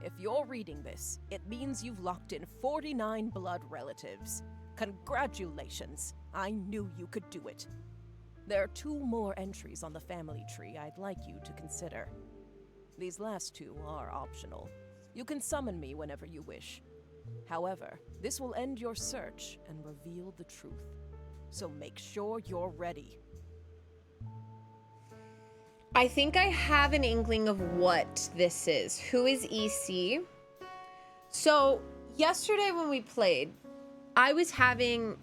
If you're reading this, it means you've locked in 49 blood relatives. Congratulations. I knew you could do it. There are 2 more entries on the family tree I'd like you to consider. These last 2 are optional. You can summon me whenever you wish. However, this will end your search and reveal the truth. So make sure you're ready. I think I have an inkling of what this is. Who is EC? So, yesterday when we played, I was having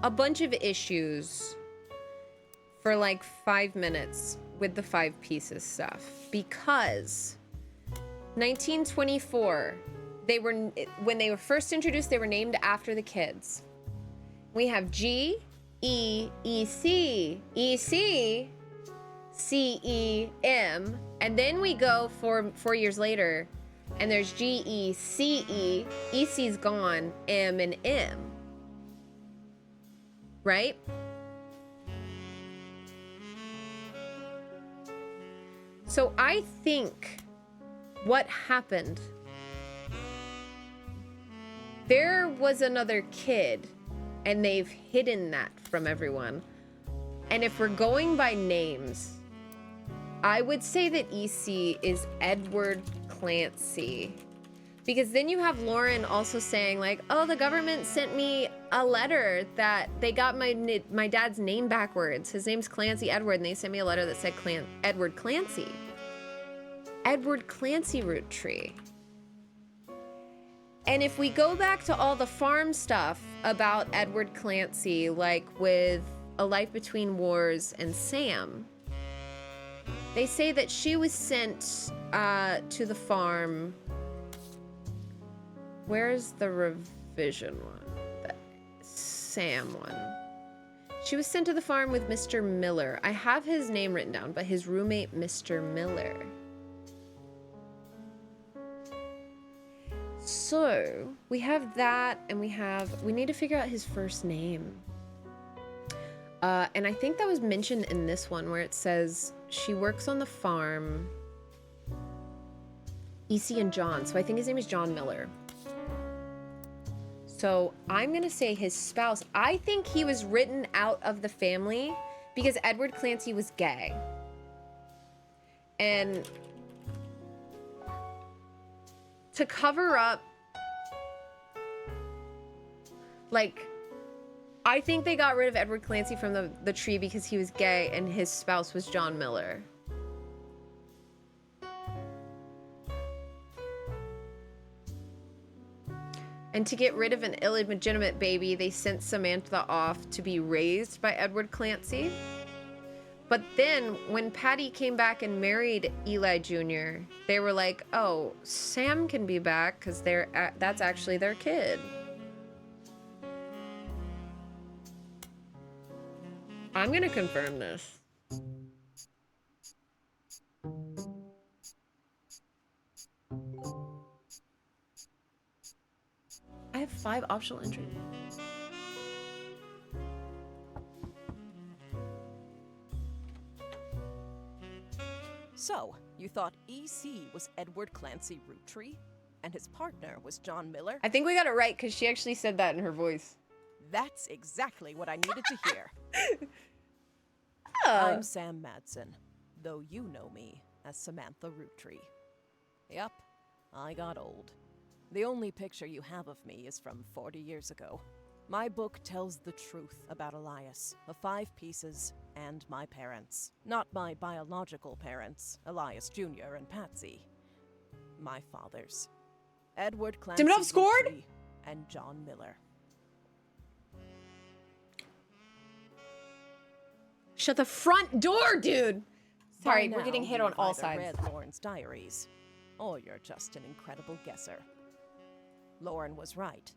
a bunch of issues for like 5 minutes with the 5 pieces stuff because 1924, when they were first introduced, they were named after the kids. We have G, E, E, C, E, C, C, E, M, and then we go 4 years later, and there's G, E, C, E, E, C's gone, M, and M. Right? So I think what happened, there was another kid and they've hidden that from everyone. And if we're going by names, I would say that EC is Edward Clancy. Because then you have Lauren also saying like, oh, the government sent me a letter that they got my dad's name backwards. His name's Clancy Edward, and they sent me a letter that said Edward Clancy. Edward Clancy root tree. And if we go back to all the farm stuff about Edward Clancy, like with A Life Between Wars and Sam, they say that she was sent to the farm. Where's the revision one? The Sam one. She was sent to the farm with Mr. Miller. I have his name written down, but his roommate, Mr. Miller. So, we have that, and we need to figure out his first name. And I think that was mentioned in this one where it says she works on the farm. EC and John. So I think his name is John Miller. So I'm going to say his spouse. I think he was written out of the family because Edward Clancy was gay. And to cover up, like, I think they got rid of Edward Clancy from the tree because he was gay and his spouse was John Miller. And to get rid of an illegitimate baby, they sent Samantha off to be raised by Edward Clancy. But then when Patty came back and married Eli Jr., they were like, oh, Sam can be back because that's actually their kid. I'm going to confirm this. I have 5 optional entries. So, you thought EC was Edward Clancy Roottrees, and his partner was John Miller? I think we got it right because she actually said that in her voice. That's exactly what I needed to hear. I'm Sam Madsen, though you know me as Samantha Roottrees. Yep, I got old. The only picture you have of me is from 40 years ago. My book tells the truth about Elias, the 5 pieces, and my parents. Not my biological parents, Elias Jr. and Patsy. My fathers. Edward Clancy Dimnov scored? Roottrees and John Miller. Shut the front door, dude! Sorry, By we're getting now, hit on you've all either sides. read Lauren's diaries, or you're just an incredible guesser. Lauren was right.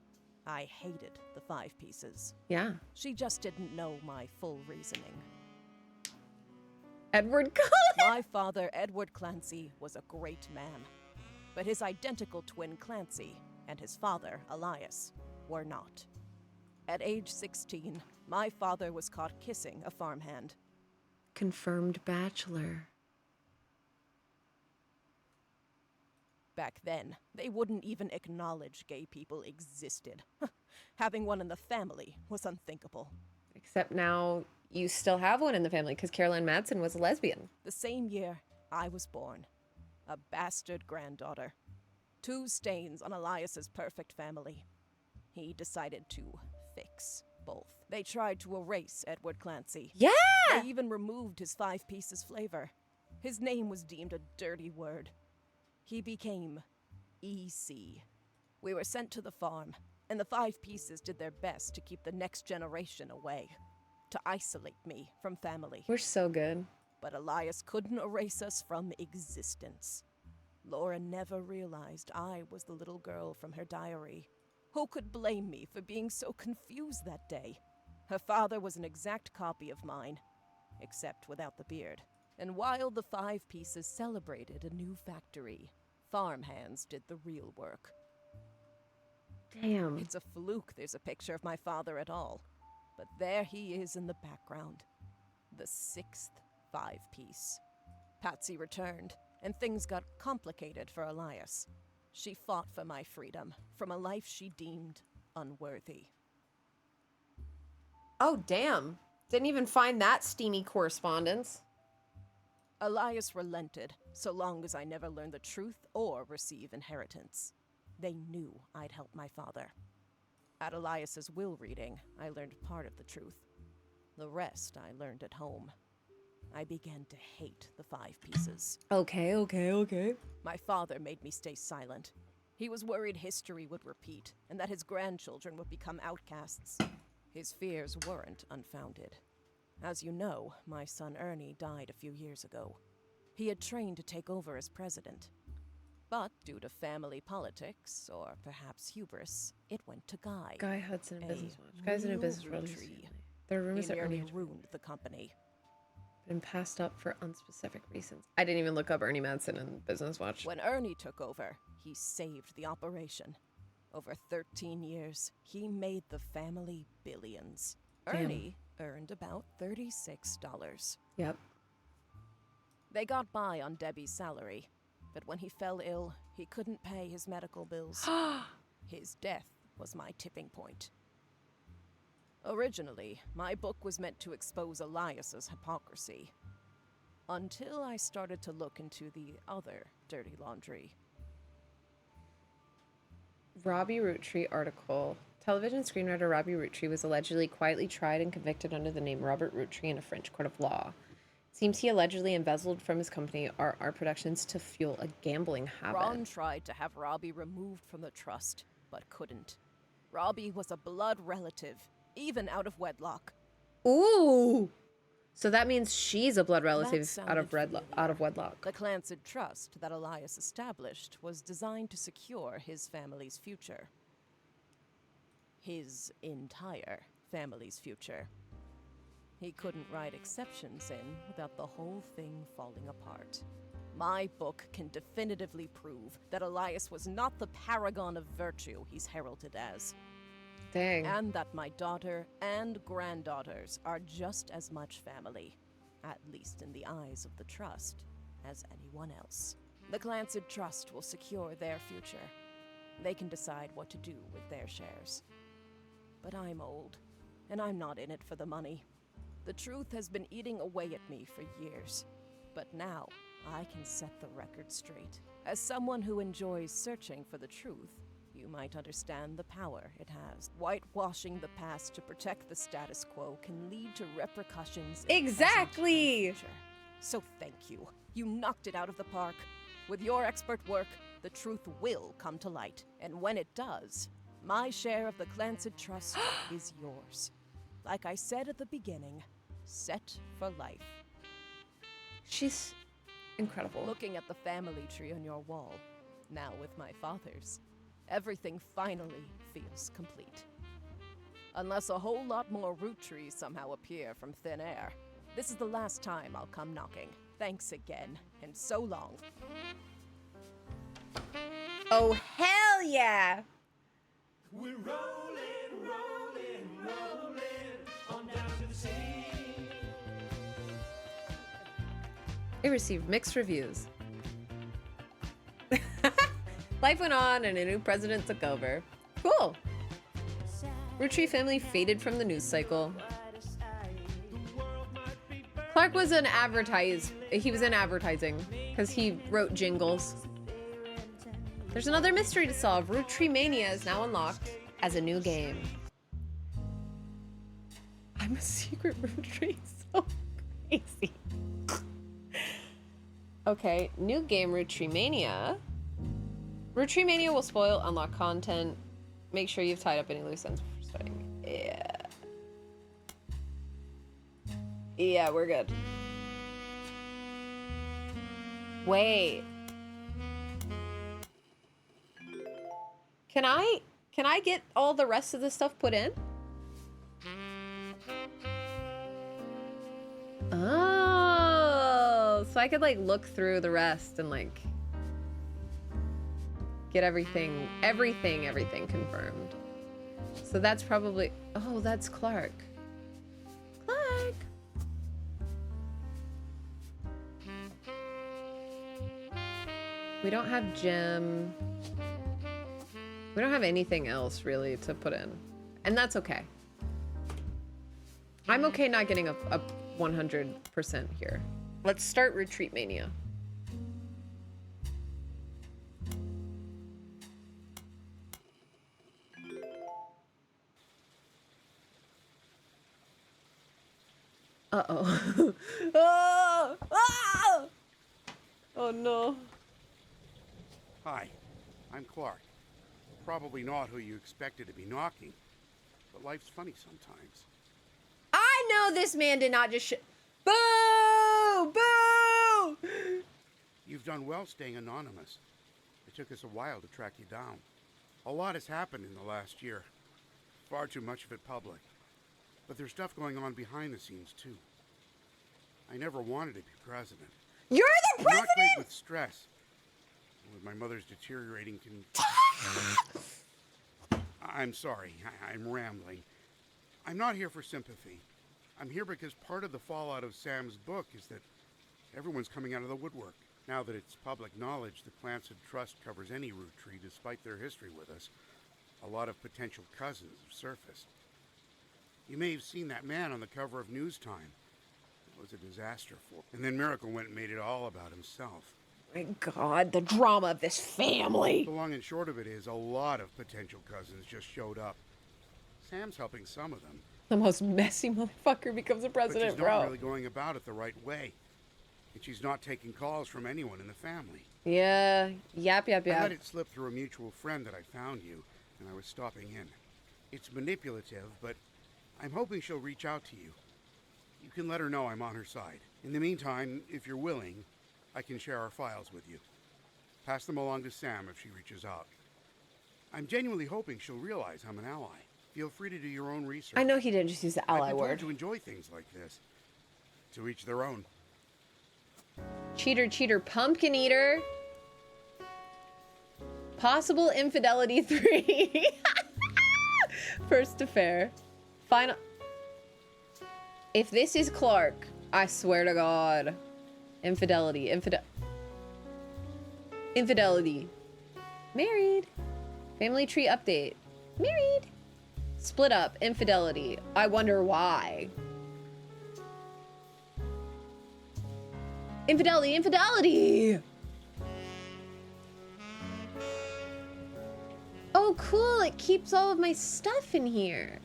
I hated the 5 pieces. Yeah. She just didn't know my full reasoning. Edward My father, Edward Clancy, was a great man. But his identical twin Clancy and his father, Elias, were not. At age 16, my father was caught kissing a farmhand. Confirmed bachelor. Back then, they wouldn't even acknowledge gay people existed. Having one in the family was unthinkable. Except now you still have one in the family because Caroline Madsen was a lesbian. The same year, I was born. A bastard granddaughter. 2 stains on Elias's perfect family. He decided to fix both. They tried to erase Edward Clancy. Yeah! They even removed his 5 pieces flavor. His name was deemed a dirty word. He became EC. We were sent to the farm, and the 5 pieces did their best to keep the next generation away, to isolate me from family. We're so good. But Elias couldn't erase us from existence. Laura never realized I was the little girl from her diary. Who could blame me for being so confused that day? Her father was an exact copy of mine, except without the beard. And while the 5 pieces celebrated a new factory, farmhands did the real work. Damn. It's a fluke there's a picture of my father at all. But there he is in the background. The 6th 5-piece. Patsy returned, and things got complicated for Elias. She fought for my freedom, from a life she deemed unworthy. Oh, damn. Didn't even find that steamy correspondence. Elias relented, so long as I never learned the truth or receive inheritance. They knew I'd help my father. At Elias's will reading, I learned part of the truth. The rest I learned at home. I began to hate the 5 pieces. Okay. My father made me stay silent. He was worried history would repeat, and that his grandchildren would become outcasts. His fears weren't unfounded. As you know, my son Ernie died a few years ago. He had trained to take over as president. But due to family politics, or perhaps hubris, it went to Guy. Guy Hudson in A Business Watch. Guy's in a business world. Roottrie. There are He rumors that Ernie nearly had ruined the company. been passed up for unspecific reasons. I didn't even look up Ernie Madsen in Business Watch. When Ernie took over, he saved the operation. Over 13 years, he made the family billions. Damn. Ernie earned about $36. Yep. They got by on Debbie's salary, but when he fell ill, he couldn't pay his medical bills. His death was my tipping point. Originally, my book was meant to expose Elias's hypocrisy. Until I started to look into the other dirty laundry. Robbie Roottrie article. Television screenwriter Robbie Roottrie was allegedly quietly tried and convicted under the name Robert Roottrie in a French court of law. It seems he allegedly embezzled from his company RR Productions to fuel a gambling habit. Ron tried to have Robbie removed from the trust, but couldn't. Robbie was a blood relative, even out of wedlock. Ooh! So that means she's a blood That relative out of sounded wedlock. The Clancy Trust that Elias established was designed to secure his family's future. His entire family's future. He couldn't write exceptions in without the whole thing falling apart. My book can definitively prove that Elias was not the paragon of virtue he's heralded as. Dang. And that my daughter and granddaughters are just as much family, at least in the eyes of the Trust, as anyone else. The Clancy Trust will secure their future. They can decide what to do with their shares. But I'm old, and I'm not in it for the money. The truth has been eating away at me for years, but now I can set the record straight. As someone who enjoys searching for the truth, you might understand the power it has. Whitewashing the past to protect the status quo can lead to repercussions in the present Exactly! and future. So thank you. You knocked it out of the park. With your expert work, the truth will come to light. And when it does, my share of the Clancy Trust is yours. Like I said at the beginning, set for life. She's incredible. Looking at the family tree on your wall, now with my father's, everything finally feels complete. Unless a whole lot more Roottrees somehow appear from thin air. This is the last time I'll come knocking. Thanks again, and so long. Oh, hell yeah! We're rolling on down to the sea. It received mixed reviews. Life went on and a new president took over. Cool. Roottrie family faded from the news cycle. Clark was an he was in advertising because he wrote jingles. There's another mystery to solve. RIPmika is now unlocked as a new game. I'm a secret Roottrees. So crazy. Okay, new game RIPmika. RIPmika will spoil unlock content. Make sure you've tied up any loose ends before starting. Yeah. Yeah, we're good. Wait. Can I get all the rest of the stuff put in? Oh, so I could like look through the rest and like get everything confirmed. So that's probably, oh, that's Clark. Clark. We don't have Jim. We don't have anything else really to put in. And that's okay. I'm okay not getting a 100% here. Let's start RIPmika. Uh-oh. Oh! Oh! Oh no. Hi, I'm Clark. Probably not who you expected to be knocking, but life's funny sometimes. I know this man did not just Boo! Boo! You've done well staying anonymous. It took us a while to track you down. A lot has happened in the last year. Far too much of it public. But there's stuff going on behind the scenes, too. I never wanted to be president. You're the I'm not president? great with stress. With my mother's deteriorating I'm sorry, I'm rambling. I'm not here for sympathy. I'm here because part of the fallout of Sam's book is that everyone's coming out of the woodwork. Now that it's public knowledge the Clancy Trust covers any Roottrees despite their history with us, a lot of potential cousins have surfaced. You may have seen that man on the cover of News Time. It was a disaster for him. And then Miracle went and made it all about himself. My God, the drama of this family. The long and short of it is a lot of potential cousins just showed up. Sam's helping some of them. The most messy motherfucker becomes a president, but she's bro. not really going about it the right way. And she's not taking calls from anyone in the family. Yeah, yap. I let it slip through a mutual friend that I found you, and I was stopping in. It's manipulative, but I'm hoping she'll reach out to you. You can let her know I'm on her side. In the meantime, if you're willing, I can share our files with you. Pass them along to Sam if she reaches out. I'm genuinely hoping she'll realize I'm an ally. Feel free to do your own research. I know he didn't just use the ally I've been word. told to enjoy things like this. To each their own. Cheater, pumpkin eater. Possible infidelity 3. First affair. Final. If this is Clark, I swear to God. Infidelity. Married. Family tree update. Married. Split up. Infidelity. I wonder why. Infidelity. Oh, cool. It keeps all of my stuff in here.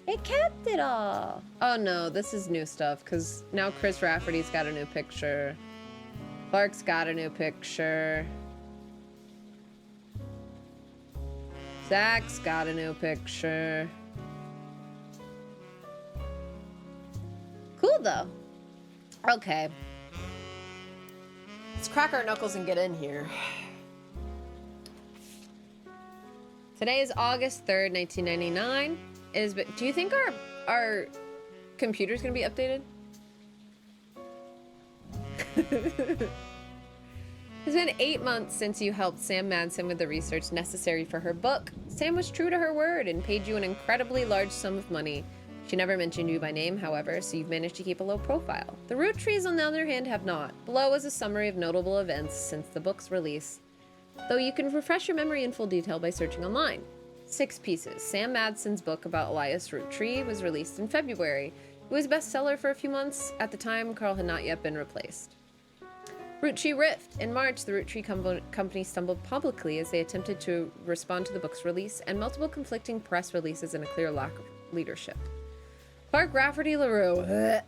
It kept it all. Oh no, this is new stuff because now Chris Rafferty's got a new picture. Clark's got a new picture. Zach's got a new picture. Cool though. Okay. Let's crack our knuckles and get in here. Today is August 3rd, 1999. Do you think our computer's gonna be updated? It's been 8 months since you helped Sam Madsen with the research necessary for her book. Sam was true to her word and paid you an incredibly large sum of money. She never mentioned you by name, however, so you've managed to keep a low profile. The Roottrees, on the other hand, have not. Below is a summary of notable events since the book's release, though you can refresh your memory in full detail by searching online. 6 pieces. Sam Madson's book about Elias Rootree was released in February. It was a bestseller for a few months. At the time, Carl had not yet been replaced. Rootree Rift. In March, the Rootree company stumbled publicly as they attempted to respond to the book's release and multiple conflicting press releases and a clear lack of leadership. Clark Rafferty LaRue.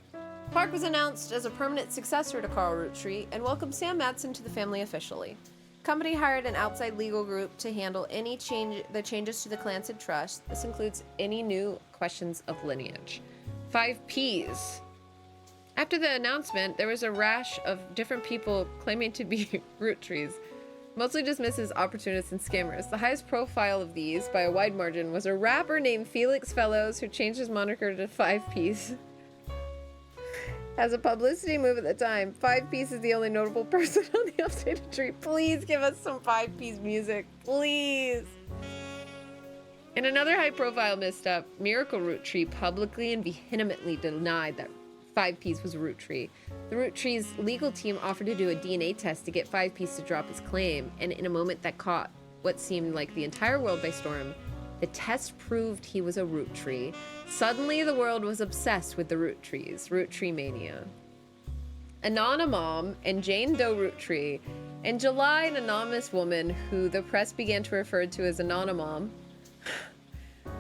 Clark was announced as a permanent successor to Carl Rootree and welcomed Sam Madson to the family officially. The company hired an outside legal group to handle any changes to the Clancy Trust. This includes any new questions of lineage. 5 Ps. After the announcement, there was a rash of different people claiming to be Roottrees, mostly dismissed as opportunists and scammers. The highest profile of these, by a wide margin, was a rapper named Felix Fellows who changed his moniker to 5 Ps. As a publicity move at the time, 5 Ps is the only notable person on the updated tree. Please give us some 5 Ps music, please. In another high-profile misstep, Miracle Rootree publicly and vehemently denied that 5 Ps was a Rootree. The Rootree's legal team offered to do a DNA test to get 5 Ps to drop his claim, and in a moment that caught what seemed like the entire world by storm, the test proved he was a Rootree. Suddenly, the world was obsessed with the Rootrees, Rootree mania. Anonymom and Jane Doe Rootree. In July, an anonymous woman, who the press began to refer to as Anonymom,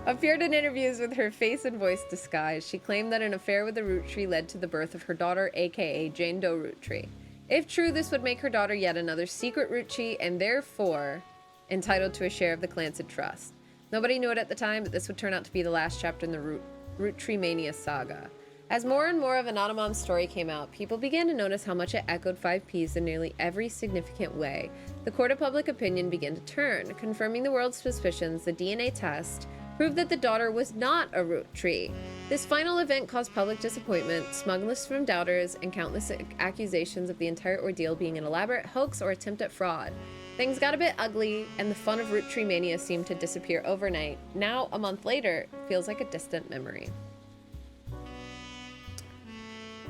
appeared in interviews with her face and voice disguised. She claimed that an affair with the Rootree led to the birth of her daughter, aka Jane Doe Rootree. If true, this would make her daughter yet another secret Rootree and therefore entitled to a share of the Clancy Trust. Nobody knew it at the time, but this would turn out to be the last chapter in the Rootree Mania saga. As more and more of Anonymom's story came out, people began to notice how much it echoed 5 Ps in nearly every significant way. The court of public opinion began to turn, confirming the world's suspicions. The DNA test proved that the daughter was not a Rootree. This final event caused public disappointment, smugness from doubters, and countless accusations of the entire ordeal being an elaborate hoax or attempt at fraud. Things got a bit ugly, and the fun of Rootree mania seemed to disappear overnight. Now, a month later, it feels like a distant memory.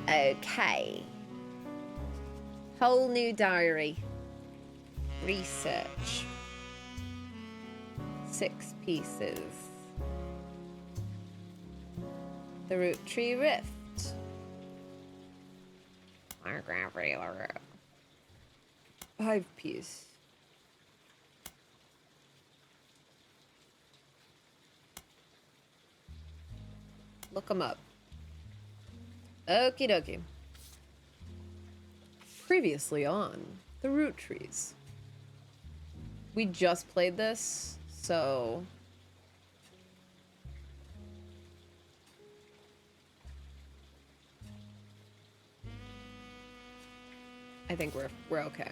Okay. Whole new diary. Research. 6 pieces. The Rootree Rift. Mark Rafferty LaRue. 5 Ps. Look them up. Okie dokie. Previously on the Roottrees. We just played this, so I think we're okay.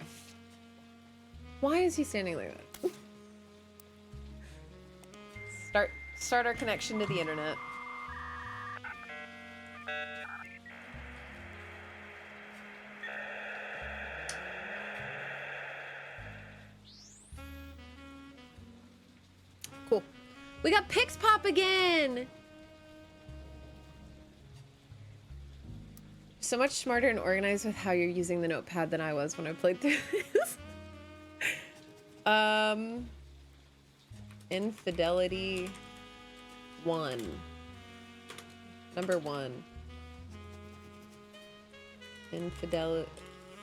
Why is he standing like that? Start our connection to the internet. Cool. We got Pix Pop again! So much smarter and organized with how you're using the notepad than I was when I played through this. Infidelity 1. Number 1.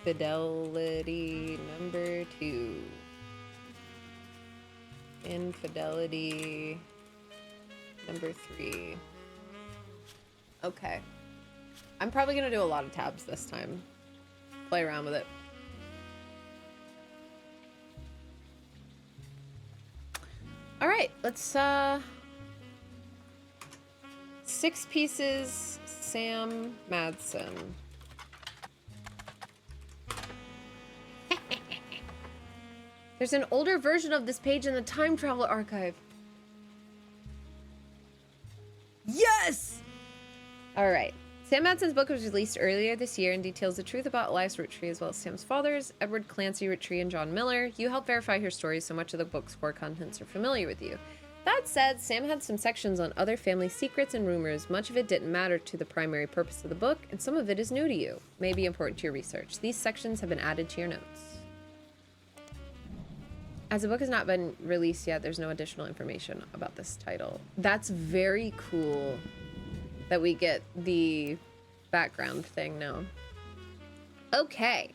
Fidelity number 2. Infidelity number 3. Okay. I'm probably gonna do a lot of tabs this time. Play around with it. All right, let's 6 pieces, Sam Madson. There's an older version of this page in the Time Travel Archive. Yes! All right. Sam Madson's book was released earlier this year and details the truth about Elias Rootree as well as Sam's fathers, Edward Clancy Rootree and John Miller. You helped verify her story, so much of the book's core contents are familiar with you. That said, Sam had some sections on other family secrets and rumors. Much of it didn't matter to the primary purpose of the book, and some of it is new to you, may be important to your research. These sections have been added to your notes. As the book has not been released yet, there's no additional information about this title. That's very cool that we get the background thing now. Okay.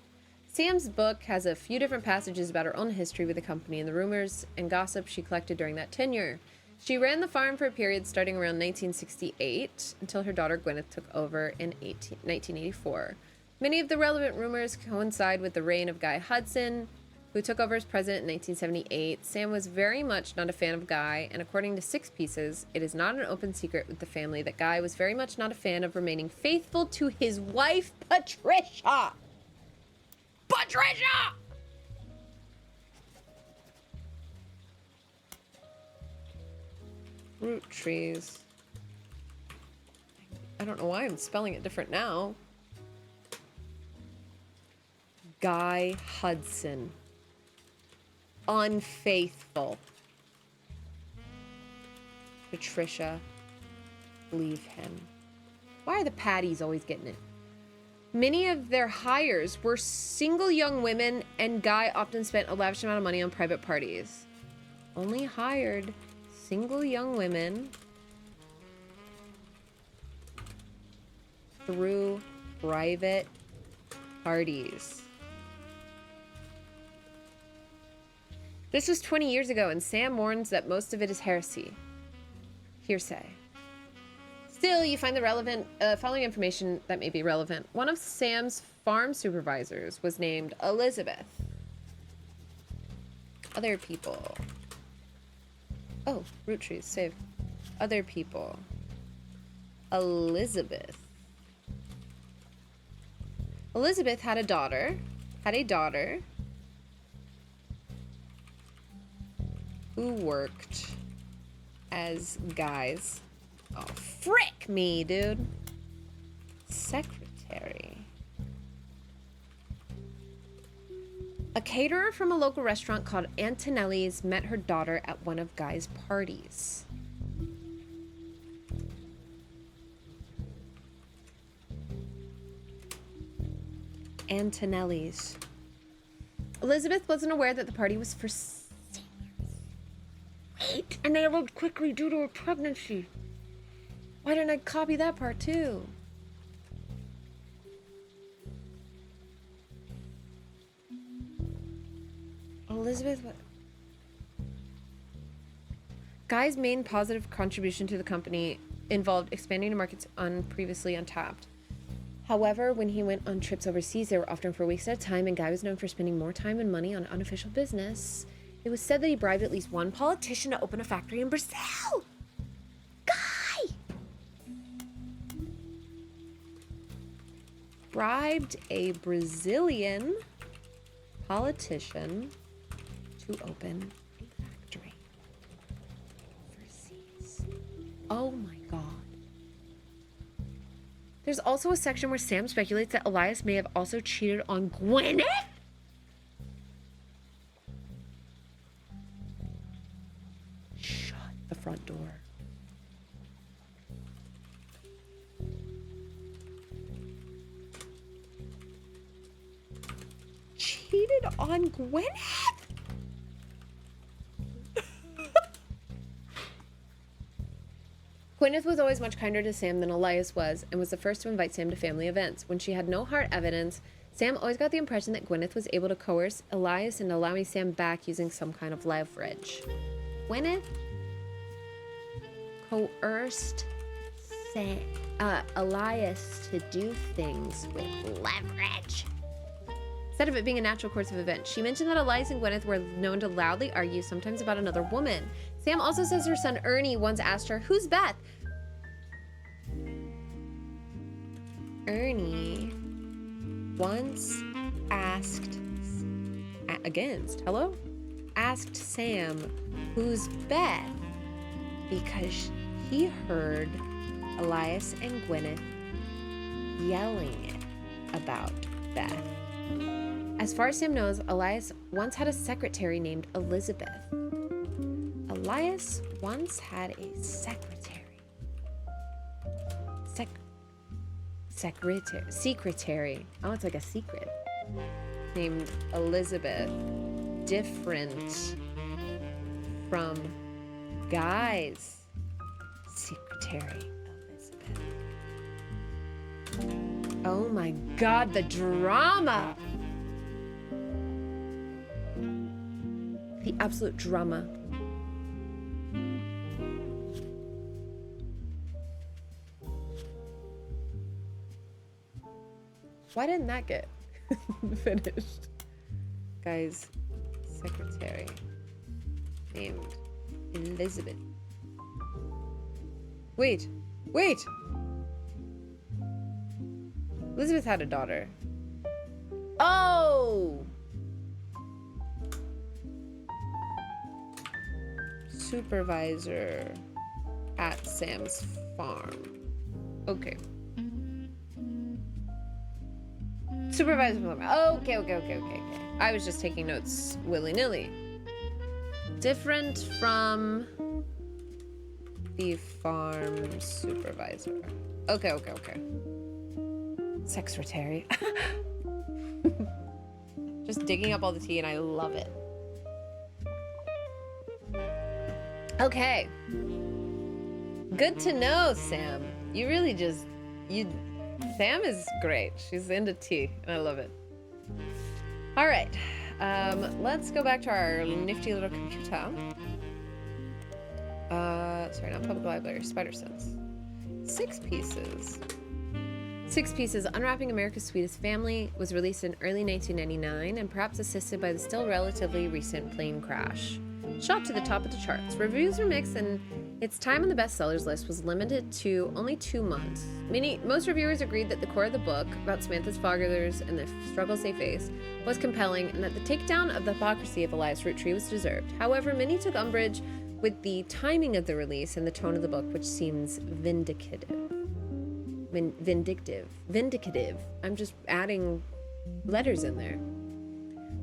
Sam's book has a few different passages about her own history with the company and the rumors and gossip she collected during that tenure. She ran the farm for a period starting around 1968 until her daughter Gwyneth took over in 1984. Many of the relevant rumors coincide with the reign of Guy Hudson, who took over as president in 1978. Sam was very much not a fan of Guy, and according to Six Pieces, it is not an open secret with the family that Guy was very much not a fan of remaining faithful to his wife, Patricia. Patricia! Roottrees. I don't know why I'm spelling it different now. Guy Hudson. Unfaithful. Patricia, leave him. Why are the Patties always getting it? Many of their hires were single young women, and Guy often spent a lavish amount of money on private parties. Only hired single young women through private parties. This was 20 years ago, and Sam warns that most of it is heresy. Hearsay. Still, you find the relevant following information that may be relevant. One of Sam's farm supervisors was named Elizabeth. Other people. Oh, Roottrees, save. Other people. Elizabeth. Elizabeth had a daughter. Who worked as Guy's, oh, frick me, dude, secretary. A caterer from a local restaurant called Antonelli's met her daughter at one of Guy's parties. Antonelli's. Elizabeth wasn't aware that the party was for seniors. Wait, and they eloped quickly due to her pregnancy. Why didn't I copy that part too? Elizabeth, what? Guy's main positive contribution to the company involved expanding to markets previously untapped. However, when he went on trips overseas, they were often for weeks at a time, and Guy was known for spending more time and money on unofficial business. It was said that he bribed at least one politician to open a factory in Brazil. Guy! Bribed a Brazilian politician to open a factory overseas. Oh my God. There's also a section where Sam speculates that Elias may have also cheated on Gwyneth. Shut the front door. Cheated on Gwyneth? Gwyneth was always much kinder to Sam than Elias was, and was the first to invite Sam to family events. When she had no hard evidence, Sam always got the impression that Gwyneth was able to coerce Elias into allowing Sam back using some kind of leverage. Gwyneth coerced Elias to do things with leverage. Instead of it being a natural course of events, she mentioned that Elias and Gwyneth were known to loudly argue, sometimes about another woman. Sam also says her son Ernie once asked her, "Who's Beth?" Ernie once asked Sam, "Who's Beth?" because he heard Elias and Gwyneth yelling about Beth. As far as Sam knows, Elias once had a secretary named Elizabeth. Elias once had a secretary. Secretary. Oh, it's like a secret. Named Elizabeth. Different from Guy's secretary, Elizabeth. Oh my god, the drama! The absolute drama. Why didn't that get finished? Guy's secretary named Elizabeth. Wait. Elizabeth had a daughter. Oh! Supervisor at Sam's farm. Okay. Supervisor from the farm. Okay. I was just taking notes willy-nilly. Different from the farm supervisor. Okay. Secretary. Just digging up all the tea and I love it. Okay. Good to know, Sam. You really just, Sam is great. She's into tea and I love it. All right. Let's go back to our nifty little computer. Sorry, not public library, Spider Sense. 6 pieces. 6 Pieces, Unwrapping America's Sweetest Family, was released in early 1999 and perhaps assisted by the still relatively recent plane crash. Shot to the top of the charts. Reviews were mixed and its time on the bestsellers list was limited to only 2 months. Most reviewers agreed that the core of the book, about Samantha's fathers and the struggles they face, was compelling and that the takedown of the hypocrisy of Elias Roottrees was deserved. However, many took umbrage with the timing of the release and the tone of the book, which seems vindicative. I'm just adding letters in there.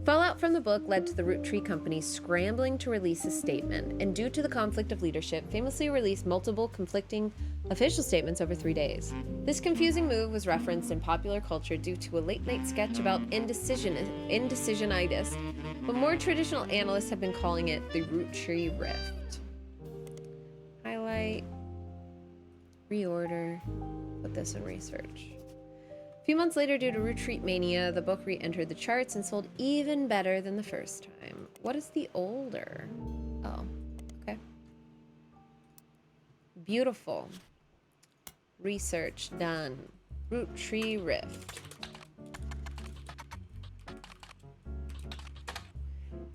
Fallout from the book led to the Roottrees Company scrambling to release a statement, and due to the conflict of leadership, famously released multiple conflicting official statements over 3 days. This confusing move was referenced in popular culture due to a late-night sketch about indecisionitis, but more traditional analysts have been calling it the Roottrees Rift. Highlight, reorder, put this in research. A few months later, due to Roottrees mania, the book re-entered the charts and sold even better than the first time. What is the older? Oh, okay. Beautiful. Research done. Roottrees Rift.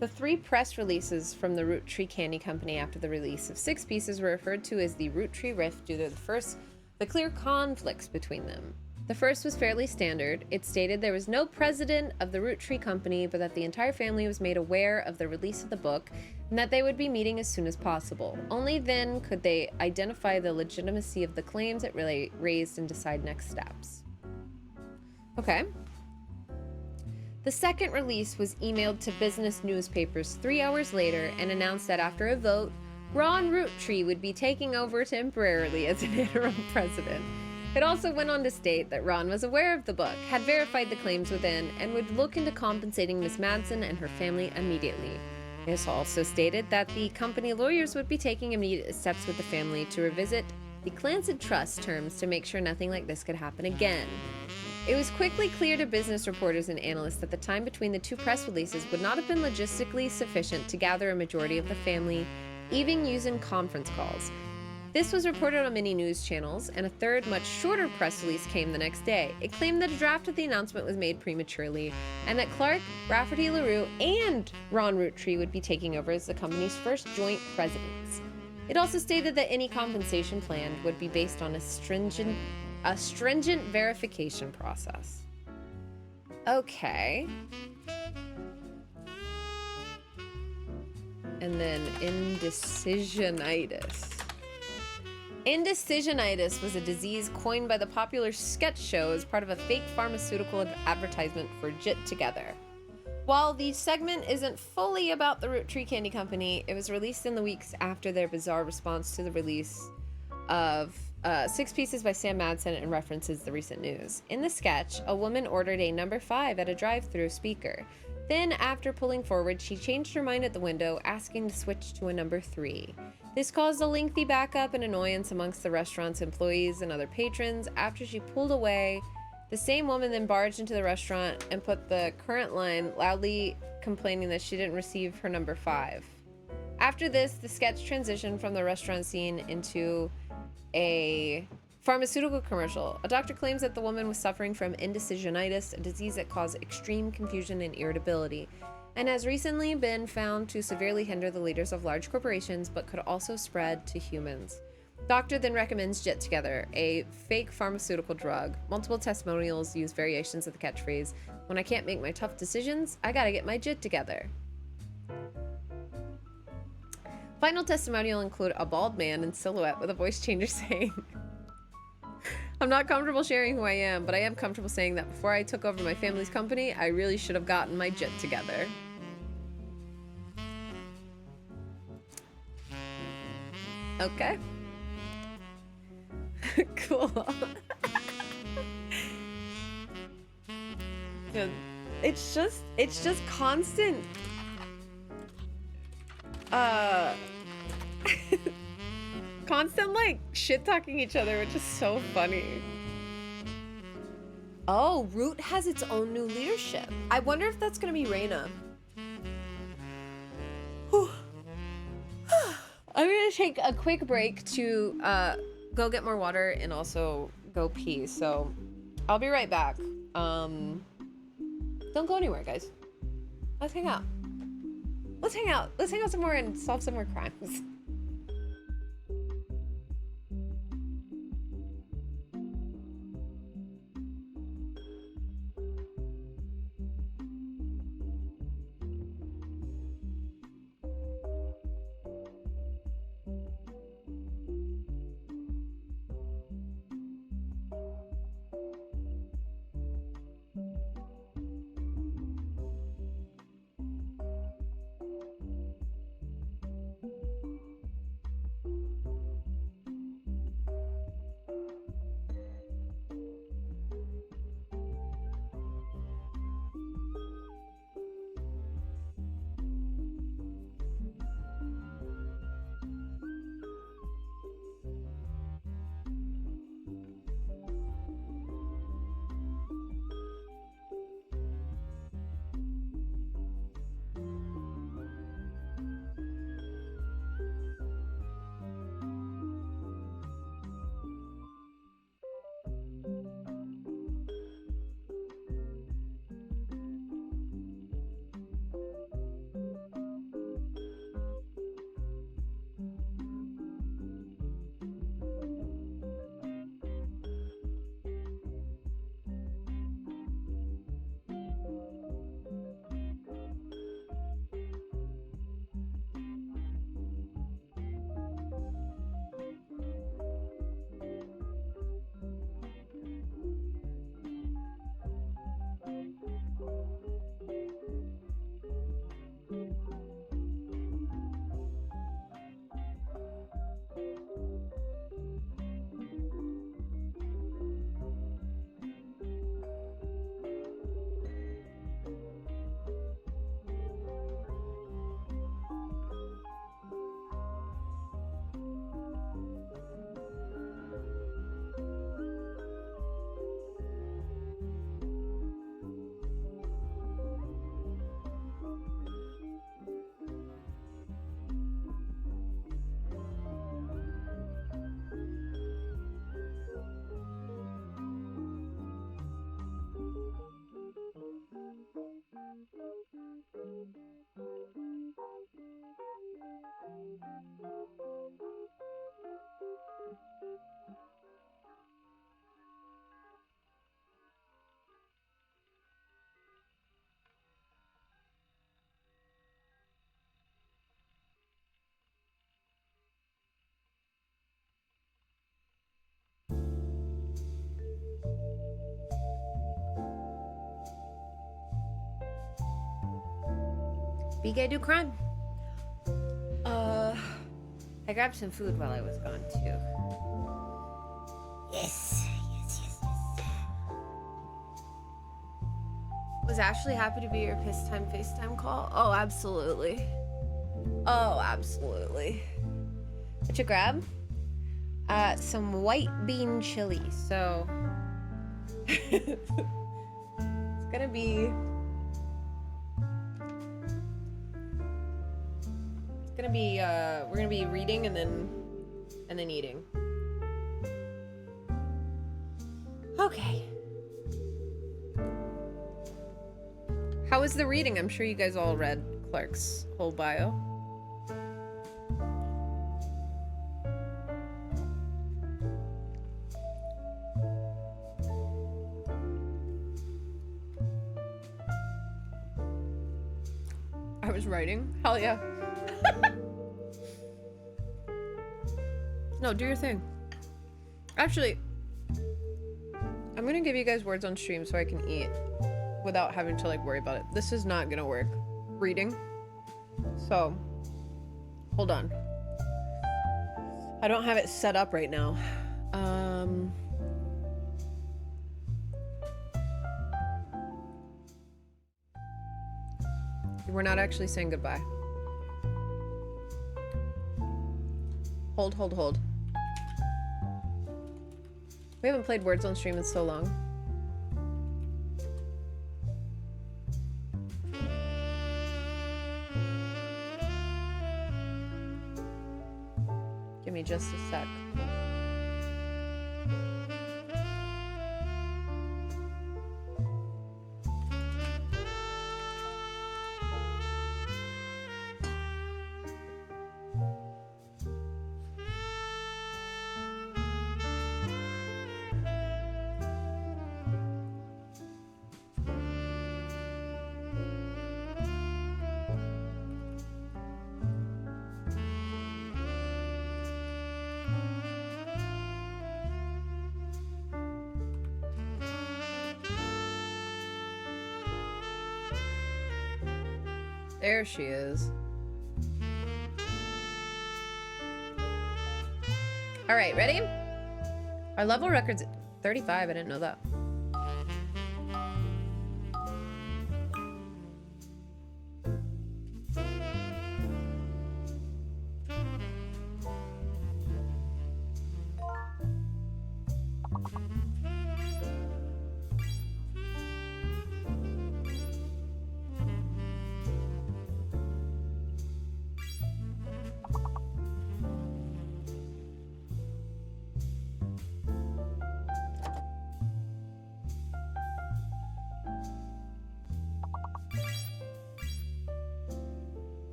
The 3 press releases from the Roottrees Candy Company after the release of 6 Pieces were referred to as the Roottrees Rift due to the clear conflicts between them. The first was fairly standard. It stated there was no president of the Roottrees Company, but that the entire family was made aware of the release of the book and that they would be meeting as soon as possible. Only then could they identify the legitimacy of the claims it really raised and decide next steps. Okay. The second release was emailed to business newspapers 3 hours later and announced that after a vote, Ron Roottrees would be taking over temporarily as an interim president. It also went on to state that Ron was aware of the book, had verified the claims within, and would look into compensating Miss Madsen and her family immediately. It also stated that the company lawyers would be taking immediate steps with the family to revisit the Clansed Trust terms to make sure nothing like this could happen again. It was quickly clear to business reporters and analysts that the time between the 2 press releases would not have been logistically sufficient to gather a majority of the family, even using conference calls. This was reported on many news channels, and a third, much shorter press release came the next day. It claimed that a draft of the announcement was made prematurely, and that Clark, Rafferty LaRue, and Ron Roottrees would be taking over as the company's first joint presidents. It also stated that any compensation plan would be based on a stringent verification process. Okay. And then indecisionitis. Indecisionitis was a disease coined by the popular sketch show as part of a fake pharmaceutical advertisement for Jit Together. While the segment isn't fully about the Roottrees Candy Company, it was released in the weeks after their bizarre response to the release of 6 Pieces by Sam Madsen and references the recent news. In the sketch, a woman ordered a number 5 at a drive-thru speaker. Then, after pulling forward, she changed her mind at the window, asking to switch to a number 3. This caused a lengthy backup and annoyance amongst the restaurant's employees and other patrons. After she pulled away, the same woman then barged into the restaurant and put the current line, loudly complaining that she didn't receive her number 5. After this, the sketch transitioned from the restaurant scene into a pharmaceutical commercial. A doctor claims that the woman was suffering from indecisionitis, a disease that caused extreme confusion and irritability, and has recently been found to severely hinder the leaders of large corporations, but could also spread to humans. Doctor then recommends Jit Together, a fake pharmaceutical drug. Multiple testimonials use variations of the catchphrase, "When I can't make my tough decisions, I gotta get my jit together." Final testimonial include a bald man in silhouette with a voice changer saying, "I'm not comfortable sharing who I am, but I am comfortable saying that before I took over my family's company, I really should have gotten my jit together." Okay. Cool. Yeah, it's just constant constant like shit talking each other, which is so funny. Oh, Root has its own new leadership. I wonder if that's gonna be Reina. I'm gonna take a quick break to go get more water and also go pee, so I'll be right back. Don't go anywhere, guys. Let's hang out. Let's hang out. Let's hang out some more and solve some more crimes. BK do crime. I grabbed some food while I was gone too. Yes. Was Is Ashley happy to be your FaceTime call? Oh, absolutely. Oh, absolutely. What you grab? Some white bean chili. So it's gonna be we're gonna be reading and then eating. Okay. How was the reading? I'm sure you guys all read Clark's whole bio. I was writing. Hell yeah. No, do your thing. Actually, I'm gonna give you guys words on stream so I can eat without having to like worry about it. This is not gonna work. Reading. So, hold on. I don't have it set up right now. We're not actually saying goodbye. Hold, hold, hold. We haven't played words on stream in so long. Give me just a sec. There she is. All right, ready? Our level record's 35. I didn't know that.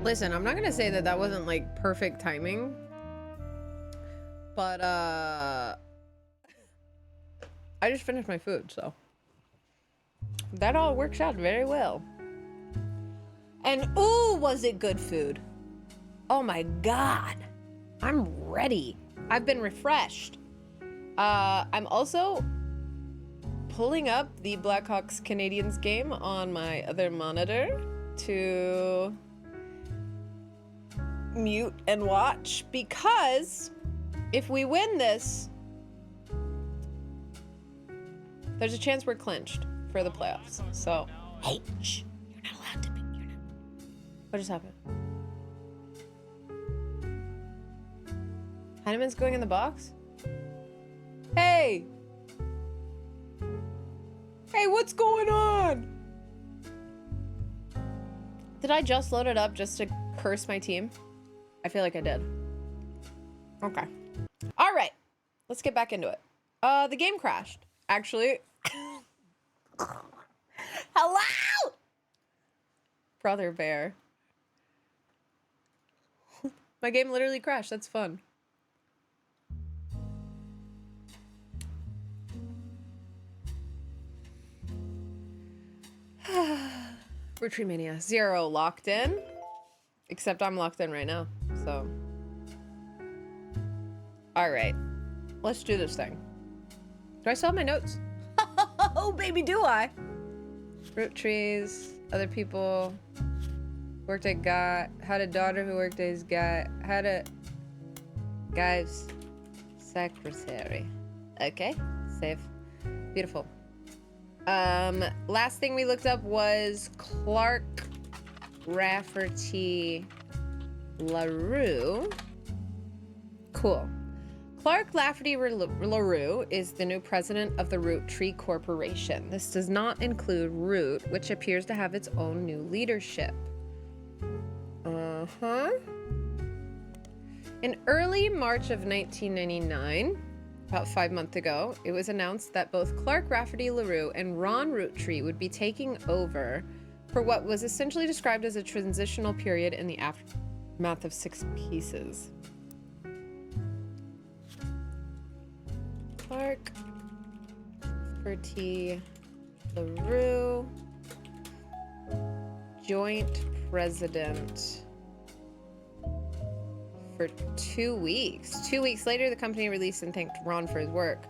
Listen, I'm not gonna say that that wasn't like perfect timing, but I just finished my food, so that all works out very well. And ooh, was it good food? Oh my god, I'm ready. I've been refreshed. I'm also pulling up the Blackhawks Canadiens game on my other monitor to mute and watch, because if we win this, there's a chance we're clinched for the playoffs. So, hey, shh, you're not allowed to be. What just happened? Heineman's going in the box? Hey! Hey, what's going on? Did I just load it up just to curse my team? I feel like I did. Okay. All right. Let's get back into it. The game crashed. Actually. Hello? Brother bear. My game literally crashed. That's fun. Roottrees Mania. 0 locked in. Except I'm locked in right now, so. Alright. Let's do this thing. Do I still have my notes? Oh, baby, do I? Roottrees, other people. Worked at GOT. Had a daughter who worked as GOT. Had a guy's secretary. Okay, save. Beautiful. Last thing we looked up was Clark Rafferty LaRue. Cool. Clark Lafferty LaRue is the new president of the Roottrees Corporation. This does not include Root, which appears to have its own new leadership. In early March of 1999, about 5 months ago, it was announced that both Clark Rafferty LaRue and Ron Roottrees would be taking over for what was essentially described as a transitional period in the aftermath of 6 Pieces. Clark Rafferty LaRue, joint president for 2 weeks. 2 weeks later, the company released and thanked Ron for his work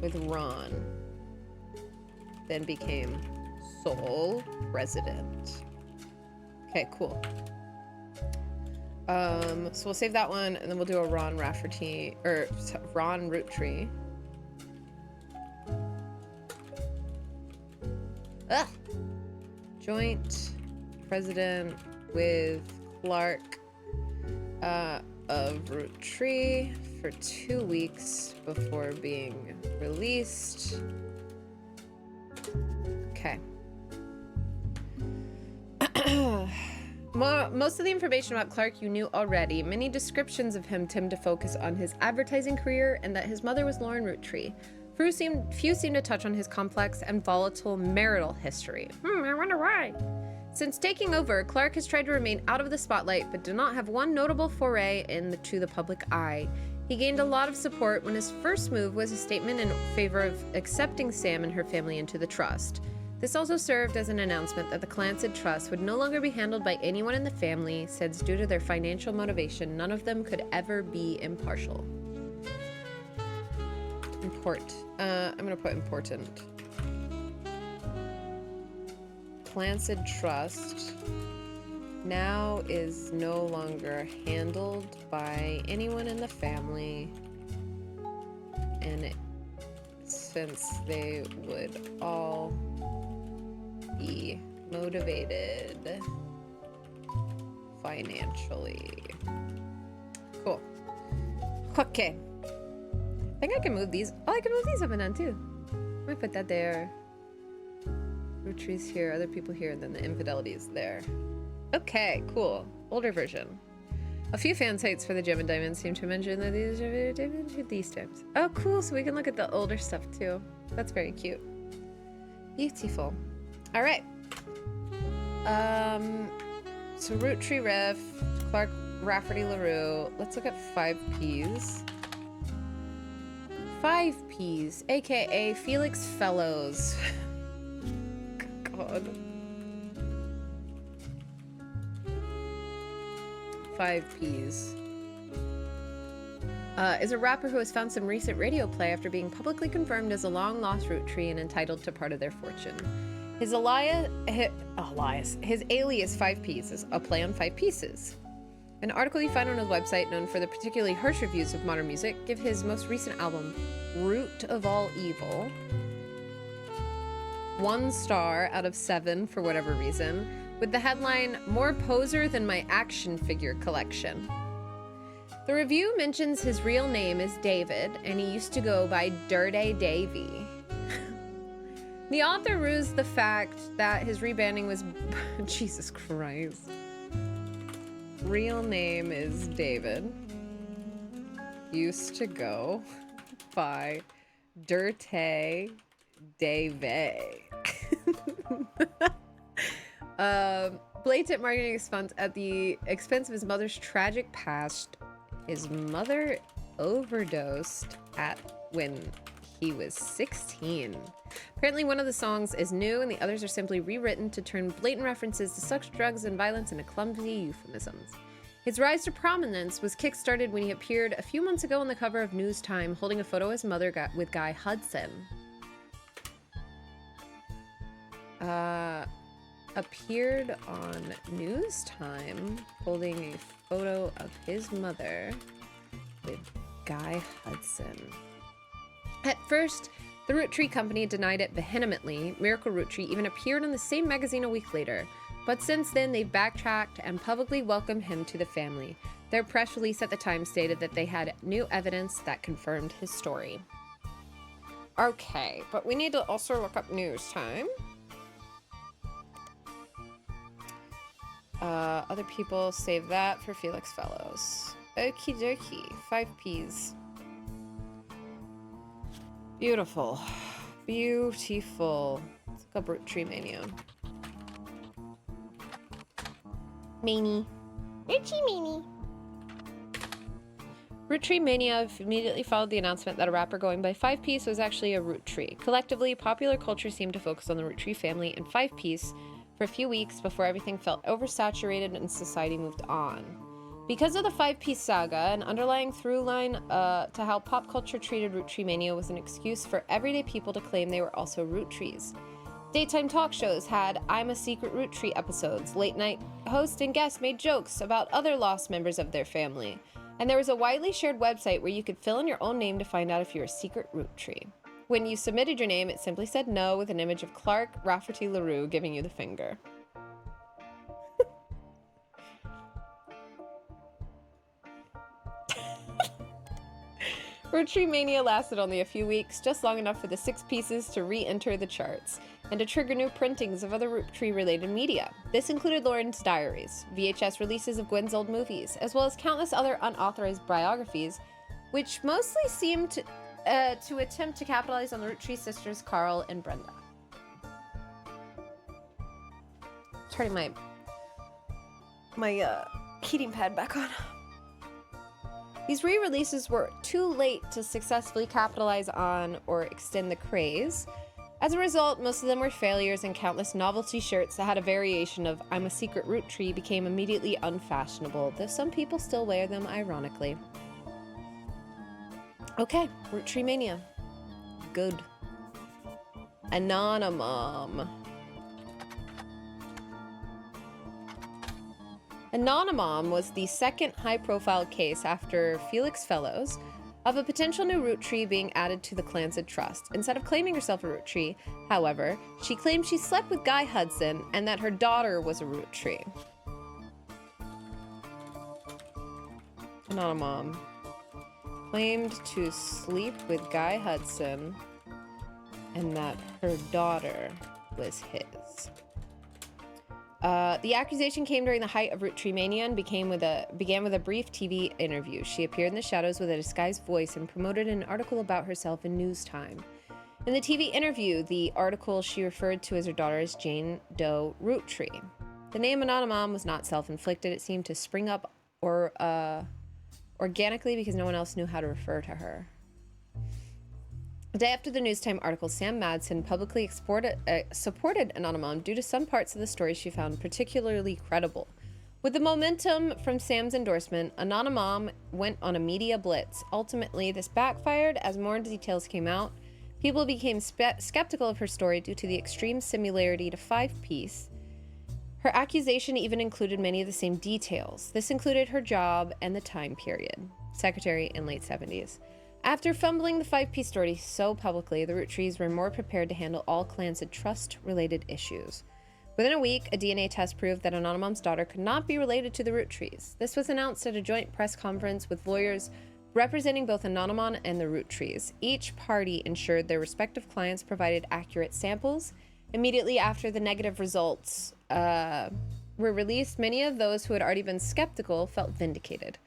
with Ron. Then became sole president. Okay, cool. So we'll save that one, and then we'll do a Ron Rafferty, or Ron Roottrees. Ugh. Joint president with Clark of Roottrees for 2 weeks before being released. Okay. Most of the information about Clark you knew already. Many descriptions of him tend to focus on his advertising career and that his mother was Lauren Roottrees. Few seem to touch on his complex and volatile marital history. I wonder why. Since taking over, Clark has tried to remain out of the spotlight, but did not have one notable foray into the public eye. He gained a lot of support when his first move was a statement in favor of accepting Sam and her family into the trust. This also served as an announcement that the Clancid Trust would no longer be handled by anyone in the family, since due to their financial motivation, none of them could ever be impartial. I'm gonna put important. Clancid Trust now is no longer handled by anyone in the family, and since they would all be motivated financially. Cool. Okay. I think I can move these. Oh, I can move these up and down too. I'm gonna put that there. Roottrees here, other people here, and then the infidelities there. Okay, cool. Older version. A few fan sites for the Gem and Diamond seem to mention that these are these times. Oh, cool. So we can look at the older stuff too. That's very cute. Beautiful. All right. So Rootree Riff, Clark Rafferty LaRue. Let's look at 5Ps. 5Ps, aka Felix Fellows. God. 5Ps. Is a rapper who has found some recent radio play after being publicly confirmed as a long-lost Rootree and entitled to part of their fortune. His alias, 5Ps is a play on 5 pieces. An article you find on his website, known for the particularly harsh reviews of modern music, give his most recent album, Root of All Evil, 1 star out of 7 for whatever reason, with the headline, More Poser Than My Action Figure Collection. The review mentions his real name is David, and he used to go by Dirty Davy. The author rues the fact that his rebranding was... Jesus Christ. Real name is David. Used to go by Dirty Davy. Blatant marketing expense at the expense of his mother's tragic past. His mother overdosed when he was 16. Apparently one of the songs is new and the others are simply rewritten to turn blatant references to sex, drugs, and violence into clumsy euphemisms. His rise to prominence was kick-started when he appeared a few months ago on the cover of News Time holding a photo of his mother with Guy Hudson. Appeared on News Time holding a photo of his mother with Guy Hudson. At first, the Rootree company denied it vehemently. Miracle Rootree even appeared in the same magazine a week later. But since then, they've backtracked and publicly welcomed him to the family. Their press release at the time stated that they had new evidence that confirmed his story. Okay, but we need to also look up News Time. Other people save that for Felix Fellows. Okie dokie, 5Ps. Beautiful. Beautiful. Let's look up Rootree Mania. Mania. Rootree Mania. Rootree Mania immediately followed the announcement that a rapper going by 5Ps was actually a Rootree. Collectively, popular culture seemed to focus on the Rootree family and 5Ps for a few weeks before everything felt oversaturated and society moved on. Because of the 5-piece saga, an underlying through line to how pop culture treated Rootree Mania was an excuse for everyday people to claim they were also Roottrees. Daytime talk shows had I'm a Secret Rootree episodes. Late night hosts and guests made jokes about other lost members of their family. And there was a widely shared website where you could fill in your own name to find out if you're a secret Rootree. When you submitted your name, it simply said no with an image of Clark Rafferty LaRue giving you the finger. Rootree Mania lasted only a few weeks, just long enough for the 6 pieces to re-enter the charts, and to trigger new printings of other Rootree-related media. This included Lauren's diaries, VHS releases of Gwen's old movies, as well as countless other unauthorized biographies, which mostly seemed to attempt to capitalize on the Rootree sisters, Carl and Brenda. Turning my heating pad back on. These re-releases were too late to successfully capitalize on or extend the craze. As a result, most of them were failures, and countless novelty shirts that had a variation of I'm a Secret Rootree became immediately unfashionable, though some people still wear them ironically. Okay, Rootree Mania. Good. Anonymum. Anonymum was the second high-profile case after Felix Fellows of a potential new Rootree being added to the Clansed Trust. Instead of claiming herself a Rootree, however, she claimed she slept with Guy Hudson and that her daughter was a Rootree. Anonymum claimed to sleep with Guy Hudson and that her daughter was his. The accusation came during the height of Rootree Mania and began with a brief TV interview. She appeared in the shadows with a disguised voice and promoted an article about herself in News Time. In the TV interview, the article she referred to as her daughter as Jane Doe Rootree. The name Anonymom was not self-inflicted. It seemed to spring up organically because no one else knew how to refer to her. A day after the Newstime article, Sam Madsen publicly supported Anonymom due to some parts of the story she found particularly credible. With the momentum from Sam's endorsement, Anonymom went on a media blitz. Ultimately, this backfired as more details came out. People became skeptical of her story due to the extreme similarity to Five Piece. Her accusation even included many of the same details. This included her job and the time period, secretary in late 70s. After fumbling the Five Piece story so publicly, the Roottrees were more prepared to handle all Clansed trust-related issues. Within a week, a DNA test proved that Anonymom's daughter could not be related to the Roottrees. This was announced at a joint press conference with lawyers representing both Anonymom and the Roottrees. Each party ensured their respective clients provided accurate samples. Immediately after the negative results were released, many of those who had already been skeptical felt vindicated.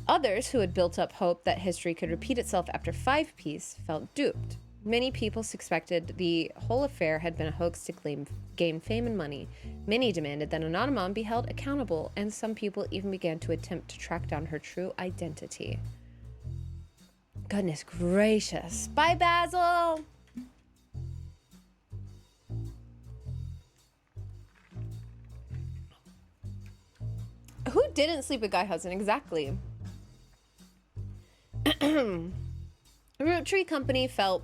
Others who had built up hope that history could repeat itself after Five Piece felt duped. Many people suspected the whole affair had been a hoax to gain fame and money. Many demanded that Anonymom be held accountable, and some people even began to attempt to track down her true identity. Goodness gracious. Bye, Basil! Who didn't sleep with Guy Hudson? Exactly. The Roottrees Company felt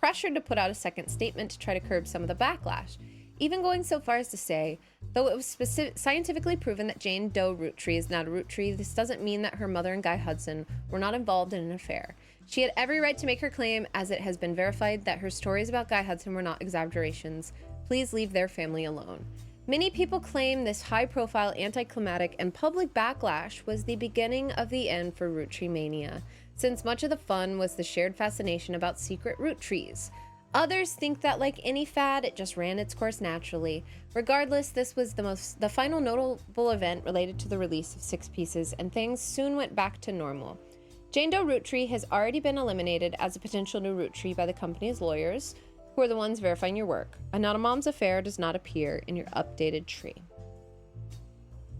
pressured to put out a second statement to try to curb some of the backlash, even going so far as to say, though it was scientifically proven that Jane Doe Roottree is not a Roottrees, this doesn't mean that her mother and Guy Hudson were not involved in an affair. She had every right to make her claim, as it has been verified that her stories about Guy Hudson were not exaggerations. Please leave their family alone. Many people claim this high-profile, anticlimactic, and public backlash was the beginning of the end for Roottrees mania, since much of the fun was the shared fascination about secret Roottrees. Others think that, like any fad, it just ran its course naturally. Regardless, this was the final notable event related to the release of Six Pieces, and things soon went back to normal. Jane Doe Roottree has already been eliminated as a potential new Roottree by the company's lawyers, who are the ones verifying your work. Anonymom's affair does not appear in your updated tree.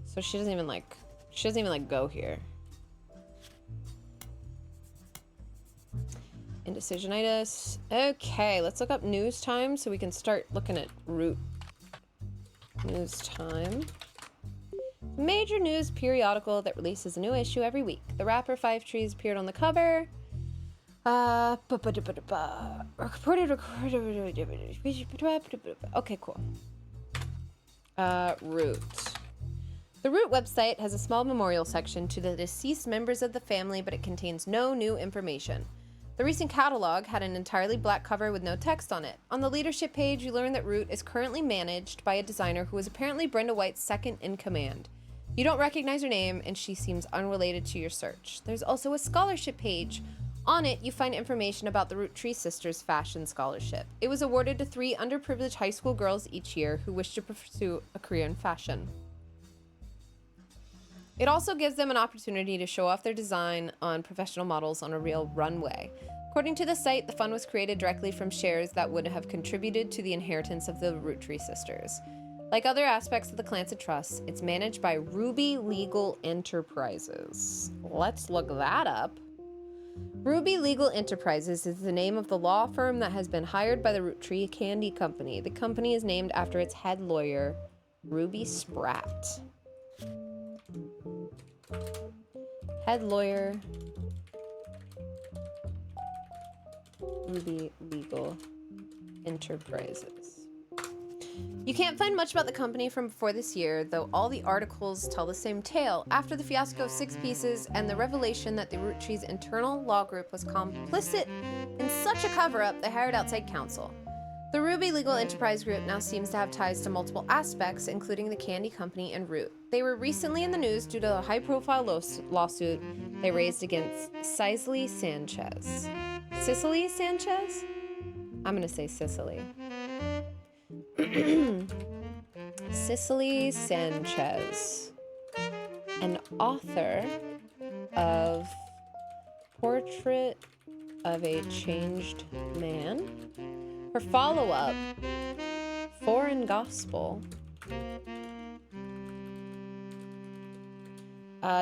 So she doesn't even go here. Indecisionitis. Okay, let's look up news time so we can start looking at root news time. Major news periodical that releases a new issue every week. The rapper Five Trees appeared on the cover. Okay, cool. Root. The Root website has a small memorial section to the deceased members of the family, but it contains no new information. The recent catalog had an entirely black cover with no text on it. On the leadership page, you learn that Root is currently managed by a designer who is apparently Brenda White's second in command. You don't recognize her name, and she seems unrelated to your search. There's also a scholarship page. On it, you find information about the Roottrees Sisters Fashion Scholarship. It was awarded to 3 underprivileged high school girls each year who wish to pursue a career in fashion. It also gives them an opportunity to show off their design on professional models on a real runway. According to the site, the fund was created directly from shares that would have contributed to the inheritance of the Roottrees Sisters. Like other aspects of the Clansed Trust, it's managed by Ruby Legal Enterprises. Let's look that up. Ruby Legal Enterprises is the name of the law firm that has been hired by the Roottrees Candy Company. The company is named after its head lawyer, Ruby Spratt. Head lawyer, Ruby Legal Enterprises. You can't find much about the company from before this year, though all the articles tell the same tale. After the fiasco of Six Pieces and the revelation that the Roottrees' internal law group was complicit in such a cover-up, they hired outside counsel. The Ruby Legal Enterprise Group now seems to have ties to multiple aspects, including the Candy Company and Root. They were recently in the news due to a high-profile lawsuit they raised against Cicely Sanchez. Cicely Sanchez? I'm gonna say Cicely. Cicely Sanchez, an author of Portrait of a Changed Man. Her follow-up, Foreign Gospel,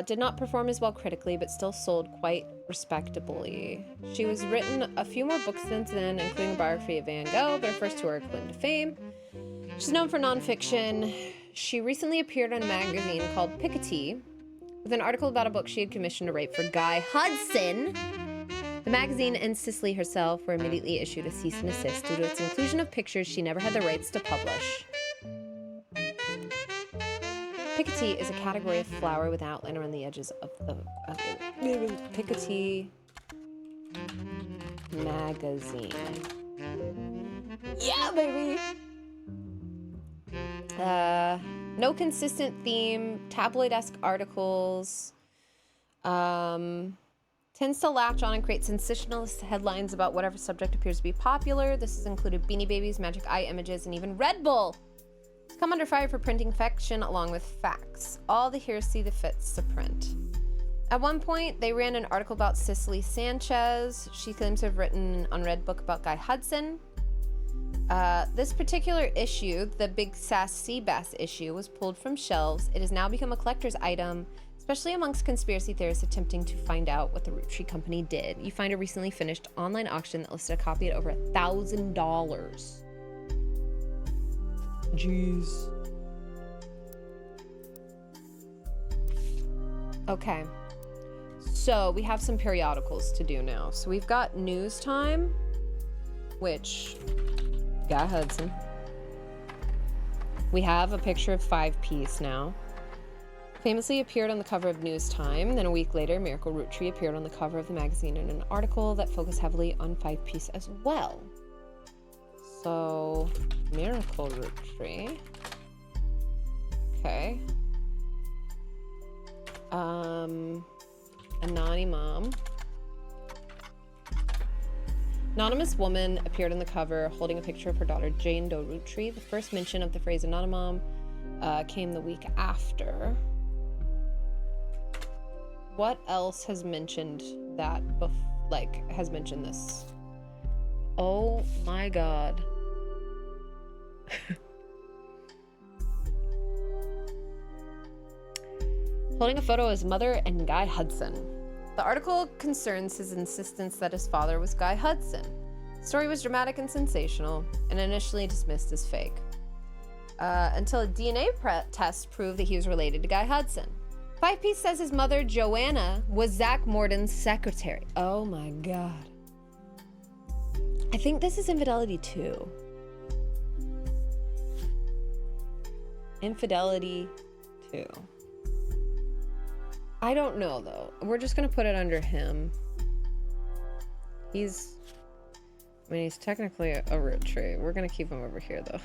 Did not perform as well critically, but still sold quite respectably. She was written a few more books since then, including a biography of Van Gogh, but her first two are claim to fame. She's known for nonfiction. She recently appeared on a magazine called Piketty with an article about a book she had commissioned to write for Guy Hudson. The magazine and Cicely herself were immediately issued a cease and desist due to its inclusion of pictures she never had the rights to publish. Piketty is a category of flower with outline around the edges of the Piketty magazine. Yeah, baby! No consistent theme, tabloid-esque articles, tends to latch on and create sensationalist headlines about whatever subject appears to be popular. This has included Beanie Babies, Magic Eye images, and even Red Bull. It's come under fire for printing fiction along with facts. All the hearsay that fits the print. At one point, they ran an article about Cicely Sanchez. She claims to have written an unread book about Guy Hudson. This particular issue, the Big Sass Sea Bass issue, was pulled from shelves. It has now become a collector's item, especially amongst conspiracy theorists attempting to find out what the Roottrees company did. You find a recently finished online auction that listed a copy at over $1,000. Jeez. Okay. So we have some periodicals to do now. So we've got News Time, which Guy Hudson. We have a picture of 5-piece now. Famously appeared on the cover of News Time. Then a week later, Miracle Roottree appeared on the cover of the magazine in an article that focused heavily on 5-piece as well. So, Miracle Roottree. Okay. Anonymous woman appeared on the cover holding a picture of her daughter Jane Doe Roottrie. The first mention of the phrase anonymom came the week after. What else has mentioned that, has mentioned this? Oh my god. Holding a photo of his mother and Guy Hudson. The article concerns his insistence that his father was Guy Hudson. The story was dramatic and sensational, and initially dismissed as fake. Until a DNA test proved that he was related to Guy Hudson. 5-piece says his mother, Joanna, was Zach Morden's secretary. Oh my god. I think this is Infidelity 2. Infidelity 2. I don't know, though. We're just gonna put it under him. He's technically a Roottrie. We're gonna keep him over here, though.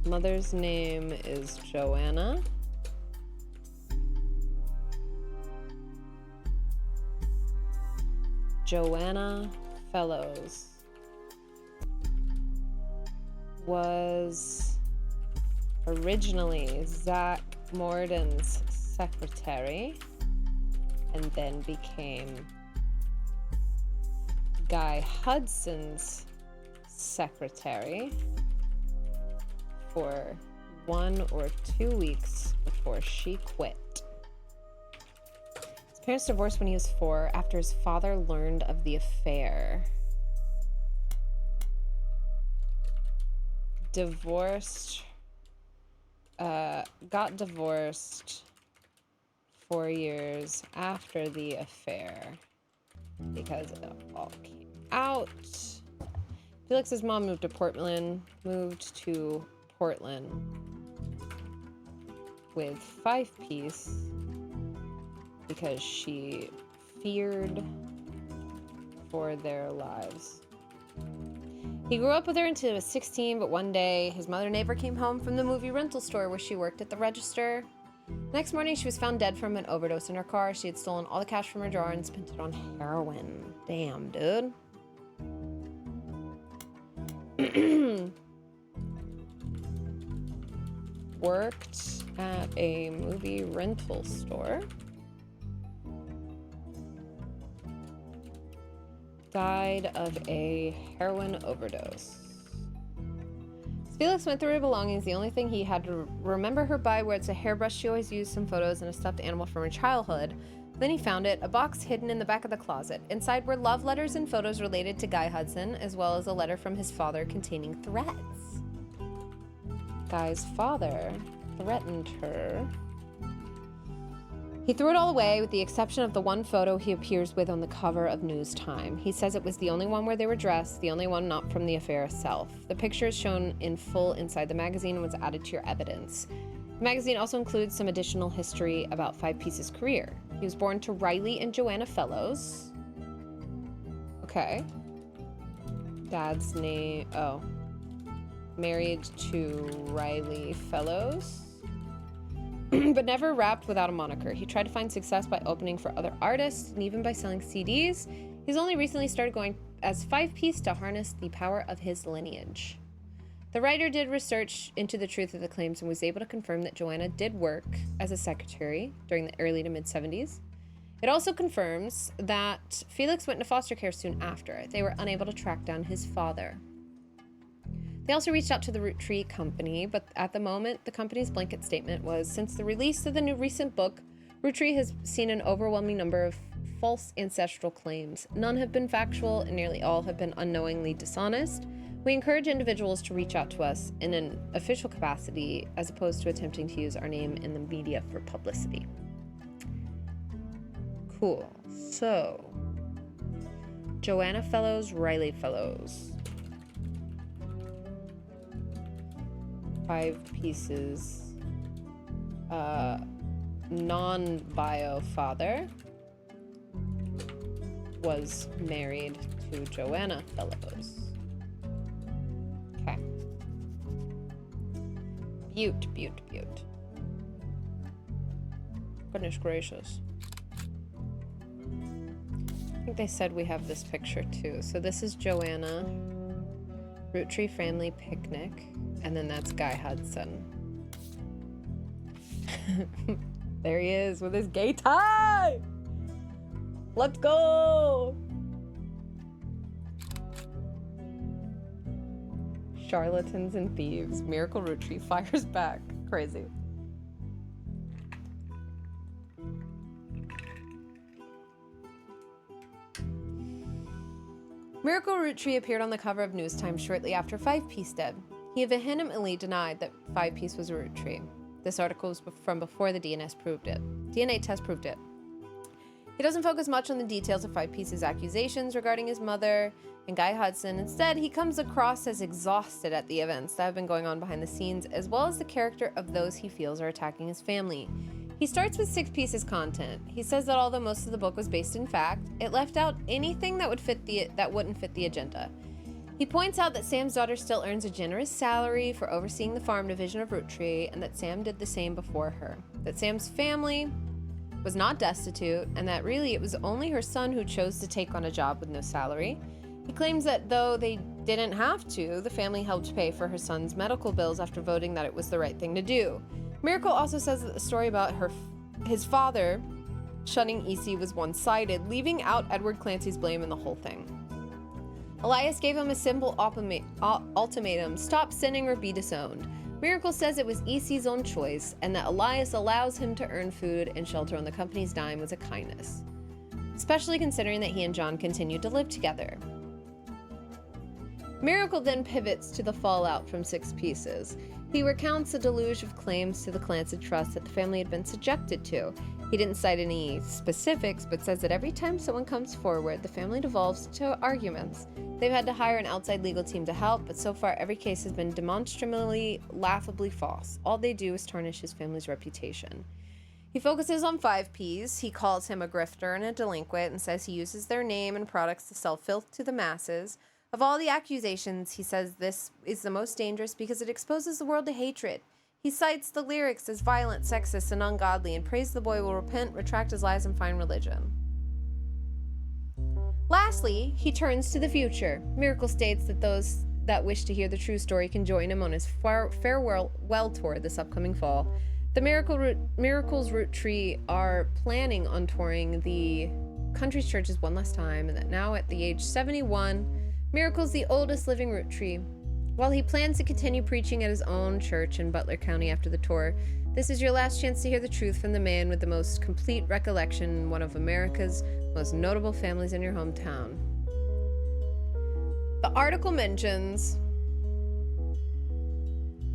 Mother's name is Joanna. Joanna Fellows was originally Zach Morden's secretary and then became Guy Hudson's secretary for 1 or 2 weeks before she quit. His parents divorced when he was 4 after his father learned of the affair. Got divorced 4 years after the affair because it all came out. Felix's mom moved to Portland with 5-piece because she feared for their lives. He grew up with her until he was 16, but one day his mother neighbor came home from the movie rental store where she worked at the register. The next morning, she was found dead from an overdose in her car. She had stolen all the cash from her drawer and spent it on heroin. Damn, dude. Worked at a movie rental store. Died of a heroin overdose. His Felix went through her belongings. The only thing he had to remember her by was a hairbrush she always used, some photos, and a stuffed animal from her childhood. Then he found it, a box hidden in the back of the closet. Inside were love letters and photos related to Guy Hudson, as well as a letter from his father containing threats. Guy's father threatened her. He threw it all away with the exception of the one photo he appears with on the cover of News Time. He says it was the only one where they were dressed, the only one not from the affair itself. The picture is shown in full inside the magazine and was added to your evidence. The magazine also includes some additional history about Five Piece's career. He was born to Riley and Joanna Fellows. Okay. Dad's name, oh. Married to Riley Fellows. But never rapped without a moniker. He tried to find success by opening for other artists and even by selling CDs. He's only recently started going as Five Piece to harness the power of his lineage. The writer did research into the truth of the claims and was able to confirm that Joanna did work as a secretary during the early to mid-70s. It also confirms that Felix went into foster care soon after. They were unable to track down his father. They also reached out to the Roottrees company, but at the moment, the company's blanket statement was, since the release of the new recent book, Roottrees has seen an overwhelming number of false ancestral claims. None have been factual, and nearly all have been unknowingly dishonest. We encourage individuals to reach out to us in an official capacity, as opposed to attempting to use our name in the media for publicity. Cool. So, Joanna Fellows, Riley Fellows. Five Pieces, non-bio father was married to Joanna Fellows. Okay. Beaut. Goodness gracious. I think they said we have this picture too. So this is Joanna, Roottrees family picnic. And then that's Guy Hudson. There he is with his gay tie! Let's go! Charlatans and thieves. Miracle Roottrees fires back. Crazy. Miracle Roottrees appeared on the cover of News Time shortly after Five Piece did. He vehemently denied that Five Piece was a Roottrees. This article was from before the DNA test proved it. He doesn't focus much on the details of Five Piece's accusations regarding his mother and Guy Hudson. Instead, he comes across as exhausted at the events that have been going on behind the scenes, as well as the character of those he feels are attacking his family. He starts with Six Pieces content. He says that although most of the book was based in fact, it left out anything that wouldn't fit the agenda. He points out that Sam's daughter still earns a generous salary for overseeing the farm division of Roottrees, and that Sam did the same before her. That Sam's family was not destitute, and that really it was only her son who chose to take on a job with no salary. He claims that though they didn't have to, the family helped pay for her son's medical bills after voting that it was the right thing to do. Miracle also says that the story about his father shunning Essie was one-sided, leaving out Edward Clancy's blame in the whole thing. Elias gave him a simple ultimatum: stop sinning or be disowned. Miracle says it was Essie's own choice, and that Elias allows him to earn food and shelter on the company's dime was a kindness, especially considering that he and John continued to live together. Miracle then pivots to the fallout from Six Pieces. He recounts a deluge of claims to the Clancy Trust that the family had been subjected to. He didn't cite any specifics, but says that every time someone comes forward, the family devolves to arguments. They've had to hire an outside legal team to help, but so far every case has been demonstrably, laughably false. All they do is tarnish his family's reputation. He focuses on Five Piece. He calls him a grifter and a delinquent and says he uses their name and products to sell filth to the masses. Of all the accusations, he says this is the most dangerous because it exposes the world to hatred. He cites the lyrics as violent, sexist, and ungodly, and prays the boy will repent, retract his lies, and find religion. Lastly, he turns to the future. Miracle states that those that wish to hear the true story can join him on his farewell tour this upcoming fall. The Miracle's Roottrees are planning on touring the country's churches one last time, and that now at the age 71, Miracle's the oldest living Roottrees. While he plans to continue preaching at his own church in Butler County after the tour, this is your last chance to hear the truth from the man with the most complete recollection in one of America's most notable families in your hometown. The article mentions...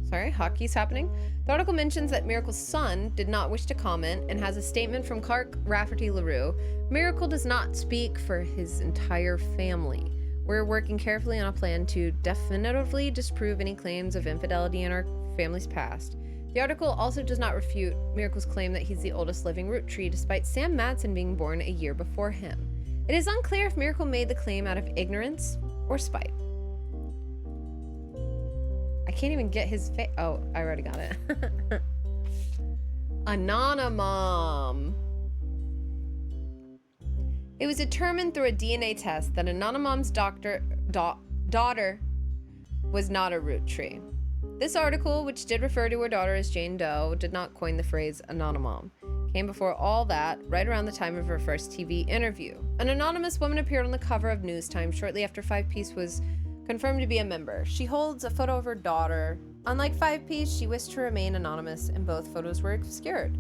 Sorry, hockey's happening. The article mentions that Miracle's son did not wish to comment and has a statement from Clark Rafferty LaRue. Miracle does not speak for his entire family. We're working carefully on a plan to definitively disprove any claims of infidelity in our family's past. The article also does not refute Miracle's claim that he's the oldest living Roottrees, despite Sam Madsen being born a year before him. It is unclear if Miracle made the claim out of ignorance or spite. I can't even get his face. Oh, I already got it. Anonymom. It was determined through a DNA test that Anonymom's daughter was not a Roottrees. This article, which did refer to her daughter as Jane Doe, did not coin the phrase Anonymom. Came before all that, right around the time of her first TV interview. An anonymous woman appeared on the cover of News Time shortly after Five Piece was confirmed to be a member. She holds a photo of her daughter. Unlike Five Piece, she wished to remain anonymous, and both photos were obscured.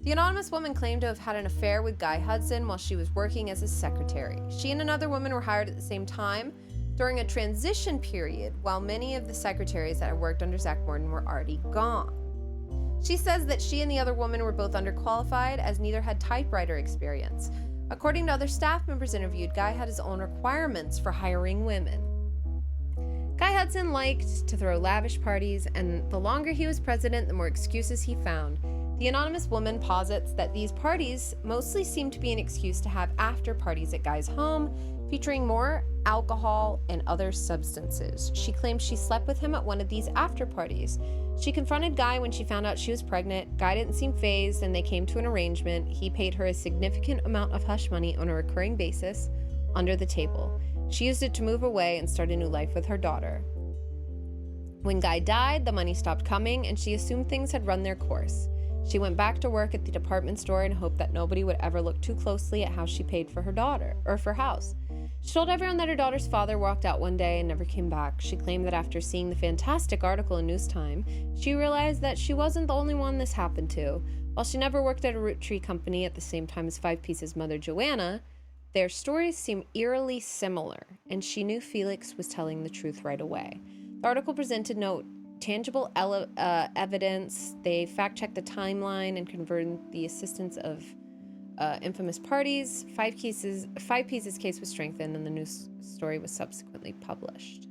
The anonymous woman claimed to have had an affair with Guy Hudson while she was working as his secretary. She and another woman were hired at the same time during a transition period, while many of the secretaries that had worked under Zach Morton were already gone. She says that she and the other woman were both underqualified, as neither had typewriter experience. According to other staff members interviewed, Guy had his own requirements for hiring women. Guy Hudson liked to throw lavish parties, and the longer he was president, the more excuses he found. The anonymous woman posits that these parties mostly seemed to be an excuse to have after parties at Guy's home, featuring more alcohol and other substances. She claimed she slept with him at one of these after parties. She confronted Guy when she found out she was pregnant. Guy didn't seem fazed, and they came to an arrangement. He paid her a significant amount of hush money on a recurring basis under the table. She used it to move away and start a new life with her daughter. When Guy died, the money stopped coming, and she assumed things had run their course. She went back to work at the department store and hoped that nobody would ever look too closely at how she paid for her daughter, or for house. She told everyone that her daughter's father walked out one day and never came back. She claimed that after seeing the fantastic article in News Time, she realized that she wasn't the only one this happened to. While she never worked at a Roottrees company at the same time as Five Piece's mother, Joanna, their stories seem eerily similar, and she knew Felix was telling the truth right away. The article presented no tangible evidence. They fact-checked the timeline and confirmed the assistance of infamous parties. Five Piece's case was strengthened, and the news story was subsequently published.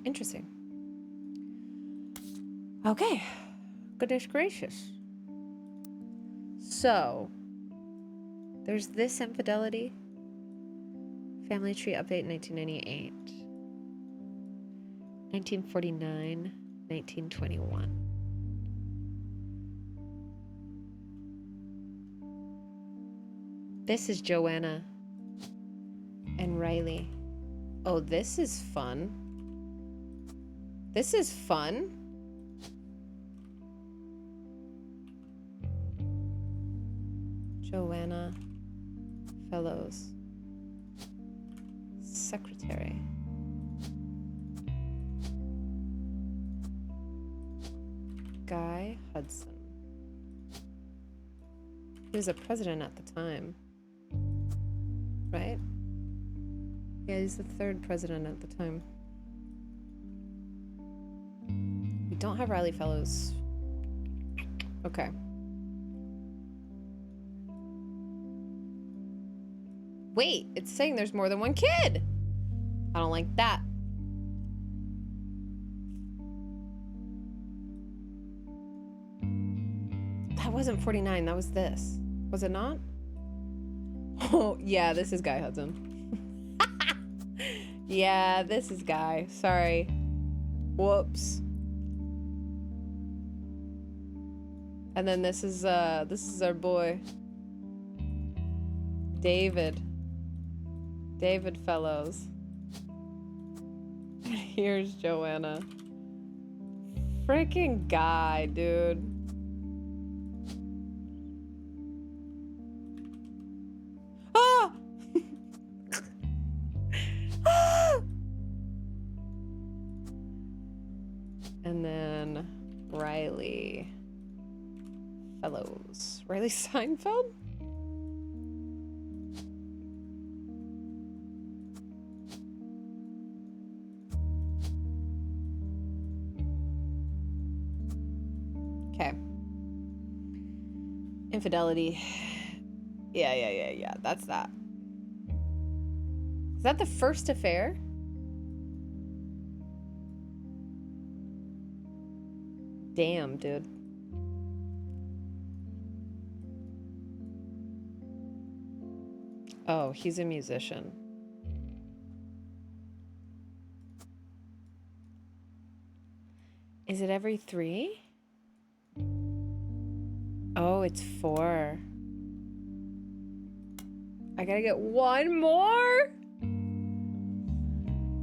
Interesting. Okay. Goodness gracious. So, there's this infidelity. Family Tree Update 1998. 1949, 1921. This is Joanna and Riley. Oh, this is fun. This is fun. Joanna Fellows, secretary. Guy Hudson. He was a president at the time, right? Yeah, he's the third president at the time. We don't have Riley Fellows. Okay. Wait, it's saying there's more than one kid. I don't like that. That wasn't 49, that was this. Was it not? Oh, yeah, this is Guy Hudson. Yeah, this is Guy. Sorry. Whoops. And then this is our boy. David Fellows. Here's Joanna. Freaking Guy, dude. Ah! Ah! Riley Fellows. Riley Seinfeld? Okay. Infidelity. Yeah. That's that. Is that the first affair? Damn, dude. Oh, he's a musician. Is it every 3? Oh, it's 4. I gotta get one more?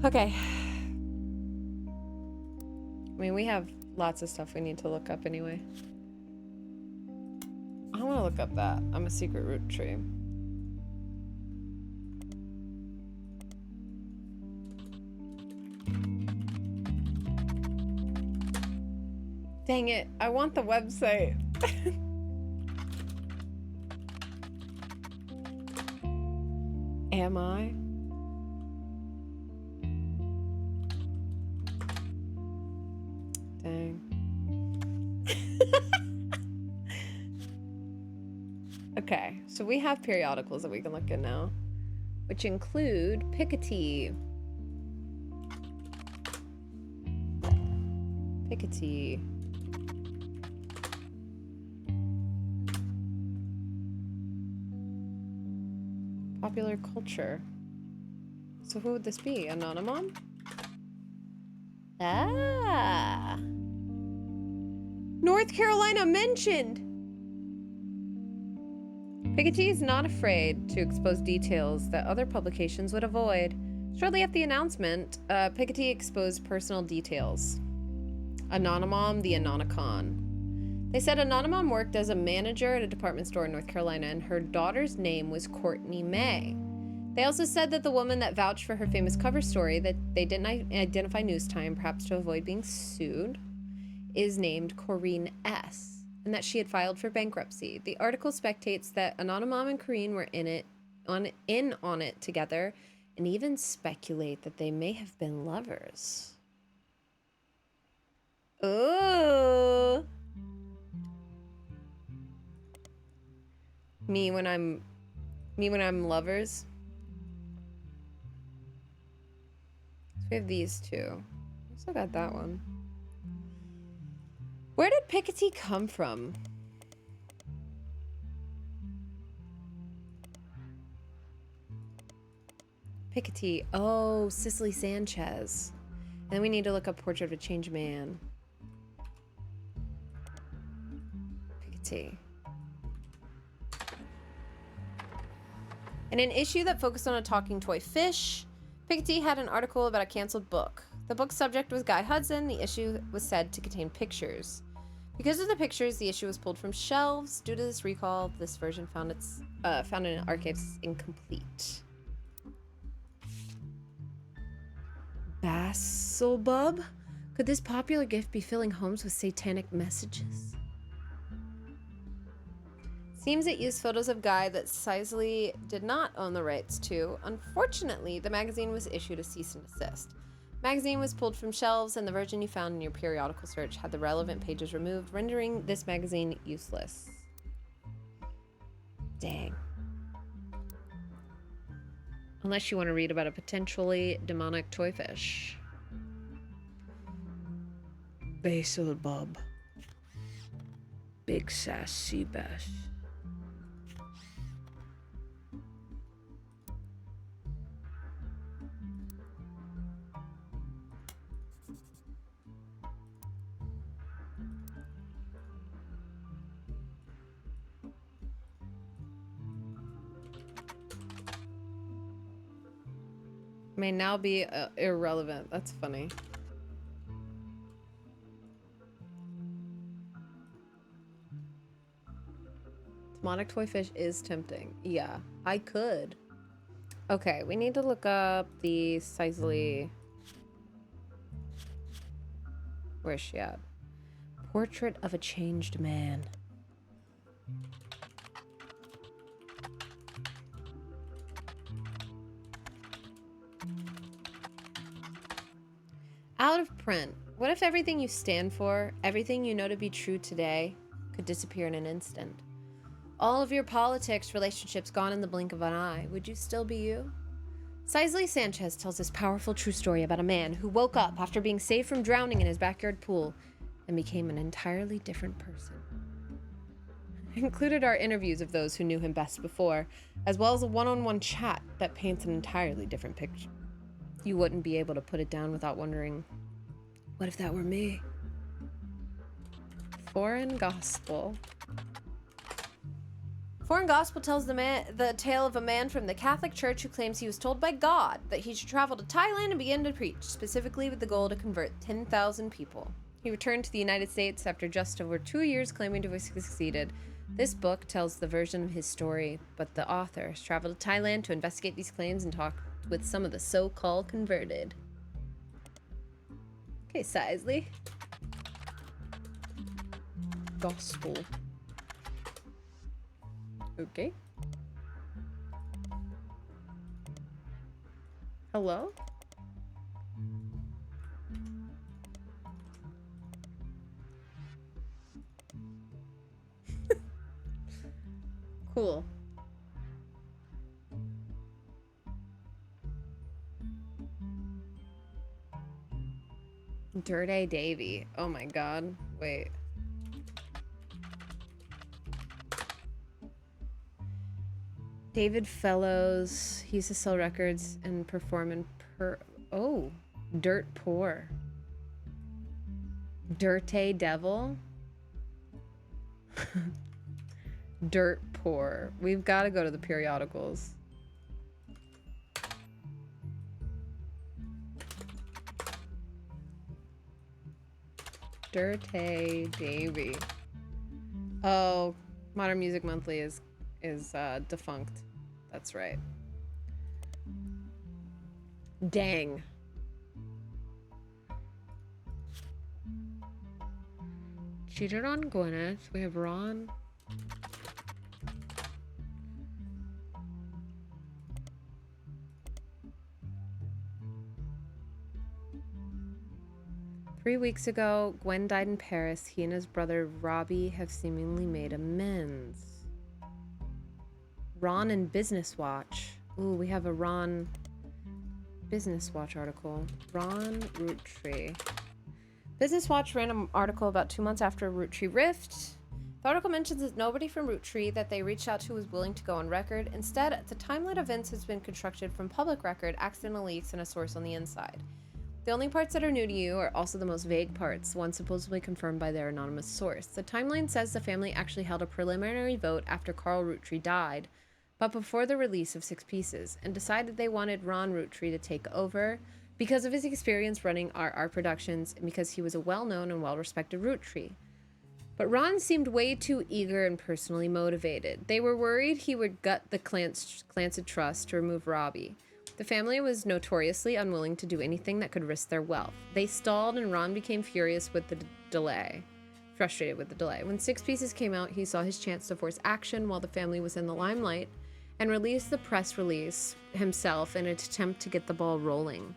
Okay. I mean, we have lots of stuff we need to look up anyway. I want to look up that. I'm a secret root tree. Dang it. I want the website. Am I? Dang. Okay, so we have periodicals that we can look at now, which include Piketty. Piketty. Popular culture. So who would this be? Anonymon? Ah. North Carolina mentioned. Piketty is not afraid to expose details that other publications would avoid. Shortly after the announcement, Piketty exposed personal details. Anonymon, the Anonicon. They said Anonymon worked as a manager at a department store in North Carolina, and her daughter's name was Courtney May. They also said that the woman that vouched for her famous cover story, that they didn't identify news time, perhaps to avoid being sued, is named Corinne S., and that she had filed for bankruptcy. The article spectates that Anonymon and Corinne were in on it together, and even speculate that they may have been lovers. Ooh. Me when I'm lovers. So we have these two. I still got that one. Where did Piketty come from? Piketty. Oh, Cicely Sanchez. And then we need to look up Portrait of a Changed Man. Piketty. In an issue that focused on a talking toy fish, Piketty had an article about a canceled book. The book's subject was Guy Hudson. The issue was said to contain pictures. Because of the pictures, the issue was pulled from shelves. Due to this recall, this version found in archives incomplete. Basselbub? Could this popular gift be filling homes with satanic messages? Seems it used photos of Guy that Cicely did not own the rights to. Unfortunately, the magazine was issued a cease and desist. Magazine was pulled from shelves, and the version you found in your periodical search had the relevant pages removed, rendering this magazine useless. Dang. Unless you want to read about a potentially demonic toy fish. Basilbub. Big sass sea bass. May now be irrelevant. That's funny. Demonic toy fish is tempting. Yeah, I could. Okay, we need to look up the Cicely. Where's she at? Portrait of a Changed Man. Out of print. What if everything you stand for, everything you know to be true today, could disappear in an instant? All of your politics, relationships gone in the blink of an eye. Would you still be you? Sisley Sanchez tells this powerful true story about a man who woke up after being saved from drowning in his backyard pool and became an entirely different person. It included our interviews of those who knew him best before, as well as a one-on-one chat that paints an entirely different picture. You wouldn't be able to put it down without wondering, what if that were me? Foreign Gospel. Foreign Gospel tells the tale of a man from the Catholic Church who claims he was told by God that he should travel to Thailand and begin to preach, specifically with the goal to convert 10,000 people. He returned to the United States after just over 2 years, claiming to have succeeded. This book tells the version of his story, but the author has traveled to Thailand to investigate these claims and talk with some of the so-called converted. Okay, Sisley. Gospel. Okay. Hello? Cool. Dirty Davy. Oh my god. Wait. David Fellows. He used to sell records and perform in Dirt Poor. Dirty Devil. Dirt Poor. We've got to go to the periodicals. Dirty Davy. Oh, Modern Music Monthly is defunct. That's right. Dang. Cheated on Gwyneth. We have Ron. Three weeks ago, Gwen died in Paris. He and his brother Robbie have seemingly made amends. Ron and Business Watch. Ooh, we have a Ron Business Watch article. Ron Roottree. Business Watch ran an article about 2 months after Roottrees rift. The article mentions that nobody from Roottrees that they reached out to was willing to go on record. Instead, the timeline of events has been constructed from public record, accidental leaks, and a source on the inside. The only parts that are new to you are also the most vague parts, one supposedly confirmed by their anonymous source. The timeline says the family actually held a preliminary vote after Carl Roottrees died, but before the release of 6 Pieces, and decided they wanted Ron Roottrees to take over because of his experience running RR Productions and because he was a well-known and well-respected Roottrees. But Ron seemed way too eager and personally motivated. They were worried he would gut the Clancid Trust to remove Robbie. The family was notoriously unwilling to do anything that could risk their wealth. They stalled, and Ron became frustrated with the delay. When 6 Pieces came out, he saw his chance to force action while the family was in the limelight and released the press release himself in an attempt to get the ball rolling.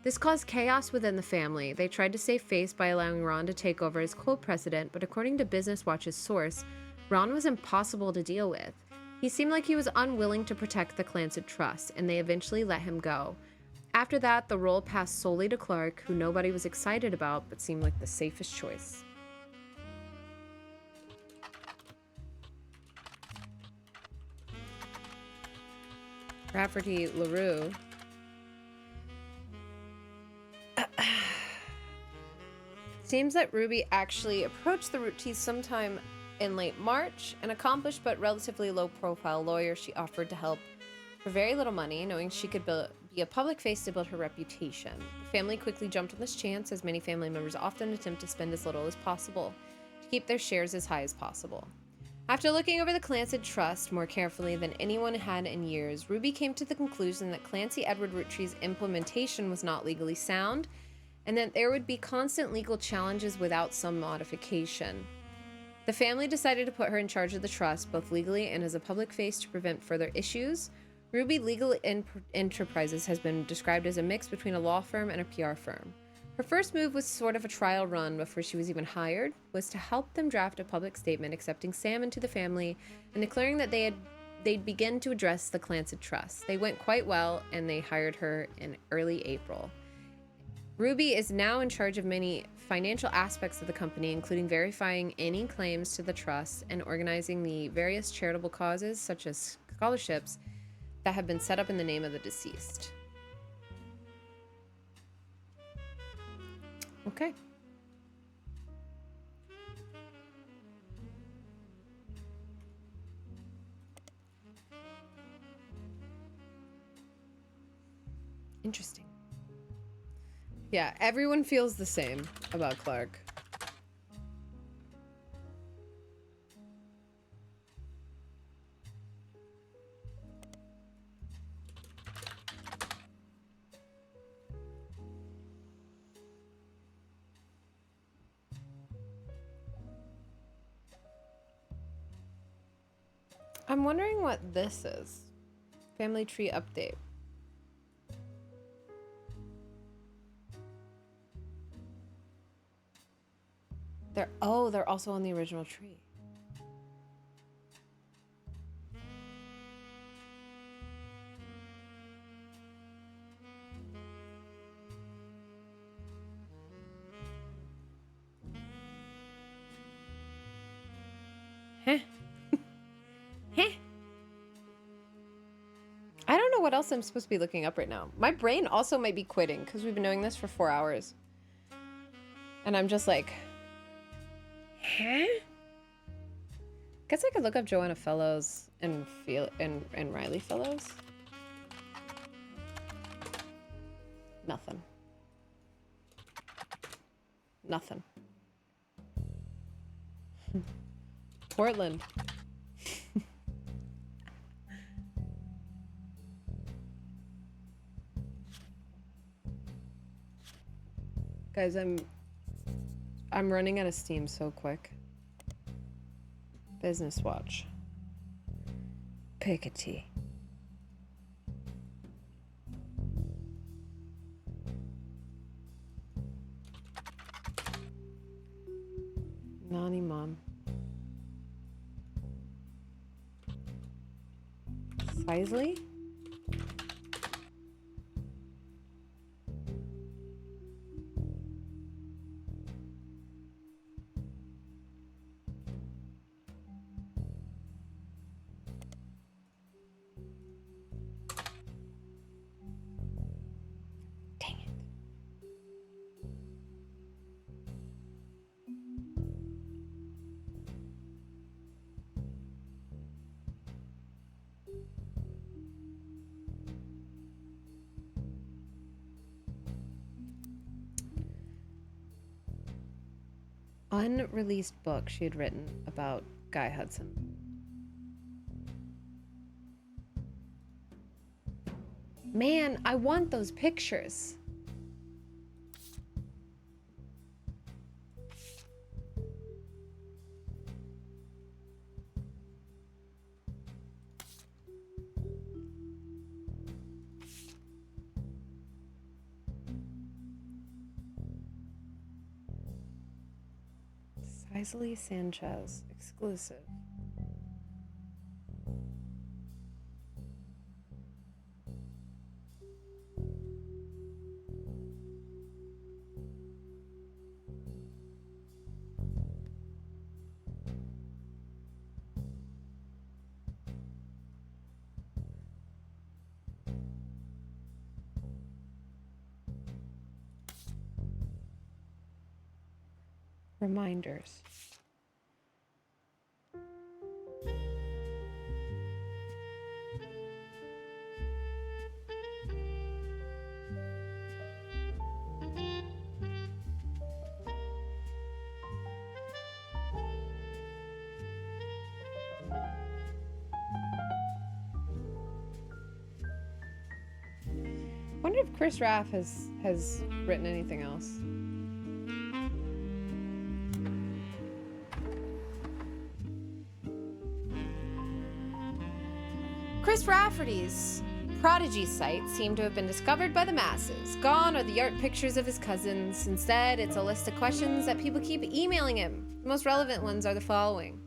This caused chaos within the family. They tried to save face by allowing Ron to take over as co-president, but according to Business Watch's source, Ron was impossible to deal with. He seemed like he was unwilling to protect the Clancid Trust, and they eventually let him go. After that, the role passed solely to Clark, who nobody was excited about, but seemed like the safest choice. Rafferty LaRue. Seems that Ruby actually approached the Roottrees sometime in late March. An accomplished but relatively low-profile lawyer, she offered to help for very little money, knowing she could be a public face to build her reputation. The family quickly jumped on this chance, as many family members often attempt to spend as little as possible to keep their shares as high as possible. After looking over the Clancid Trust more carefully than anyone had in years, Ruby came to the conclusion that Clancy Edward Roottrees' implementation was not legally sound, and that there would be constant legal challenges without some modification. The family decided to put her in charge of the trust, both legally and as a public face, to prevent further issues. Ruby Legal Enterprises has been described as a mix between a law firm and a PR firm. Her first move was sort of a trial run before she was even hired, was to help them draft a public statement accepting Sam into the family and declaring that they'd begin to address the Clancet Trust. They went quite well, and they hired her in early April. Ruby is now in charge of many financial aspects of the company, including verifying any claims to the trust and organizing the various charitable causes, such as scholarships, that have been set up in the name of the deceased. Okay. Interesting. Yeah, everyone feels the same about Clark. I'm wondering what this is. Family tree update. They're also on the original tree. Huh. Huh. I don't know what else I'm supposed to be looking up right now. My brain also might be quitting because we've been doing this for 4 hours. And I'm just like, huh? Guess I could look up Joanna Fellows and Riley Fellows. Nothing. Nothing. Portland. Guys, I'm running out of steam so quick. Business watch. Piketty. Nani Mom. Sisley? Unreleased book she had written about Guy Hudson. Man, I want those pictures. Isley Sanchez, exclusive. Reminders. Wonder if Chris Raff has written anything else. Chris Rafferty's Prodigy site seemed to have been discovered by the masses. Gone are the art pictures of his cousins. Instead, it's a list of questions that people keep emailing him. The most relevant ones are the following.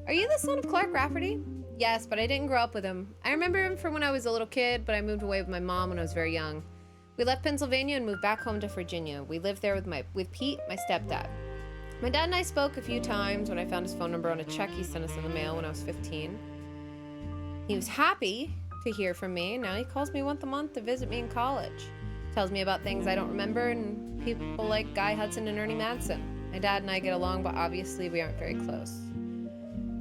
Are you the son of Clark Rafferty? Yes, but I didn't grow up with him. I remember him from when I was a little kid, but I moved away with my mom when I was very young. We left Pennsylvania and moved back home to Virginia. We lived there with Pete, my stepdad. My dad and I spoke a few times when I found his phone number on a check he sent us in the mail when I was 15. He was happy to hear from me. Now he calls me once a month to visit me in college. Tells me about things I don't remember and people like Guy Hudson and Ernie Madsen. My dad and I get along, but obviously we aren't very close.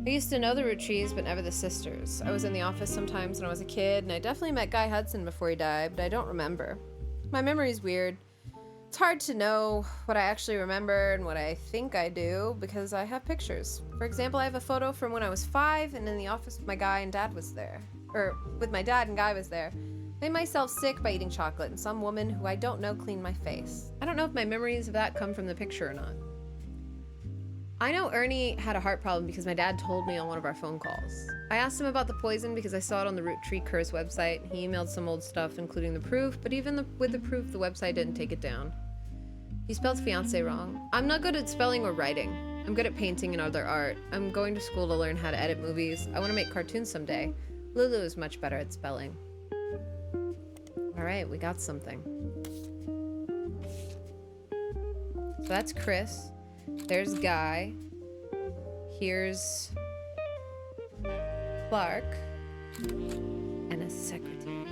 I used to know the Roottrees, but never the sisters. I was in the office sometimes when I was a kid, and I definitely met Guy Hudson before he died, but I don't remember. My memory's weird. It's hard to know what I actually remember and what I think I do because I have pictures. For example, I have a photo from when I was 5 and in the office with my guy and dad was there. Or with my dad and Guy was there. I made myself sick by eating chocolate and some woman who I don't know cleaned my face. I don't know if my memories of that come from the picture or not. I know Ernie had a heart problem because my dad told me on one of our phone calls. I asked him about the poison because I saw it on the Roottree Curse website. He emailed some old stuff, including the proof, but even with the proof, the website didn't take it down. He spelled fiancé wrong. I'm not good at spelling or writing. I'm good at painting and other art. I'm going to school to learn how to edit movies. I want to make cartoons someday. Lulu is much better at spelling. All right, we got something. So that's Chris. There's Guy. Here's Clark. And a secretary.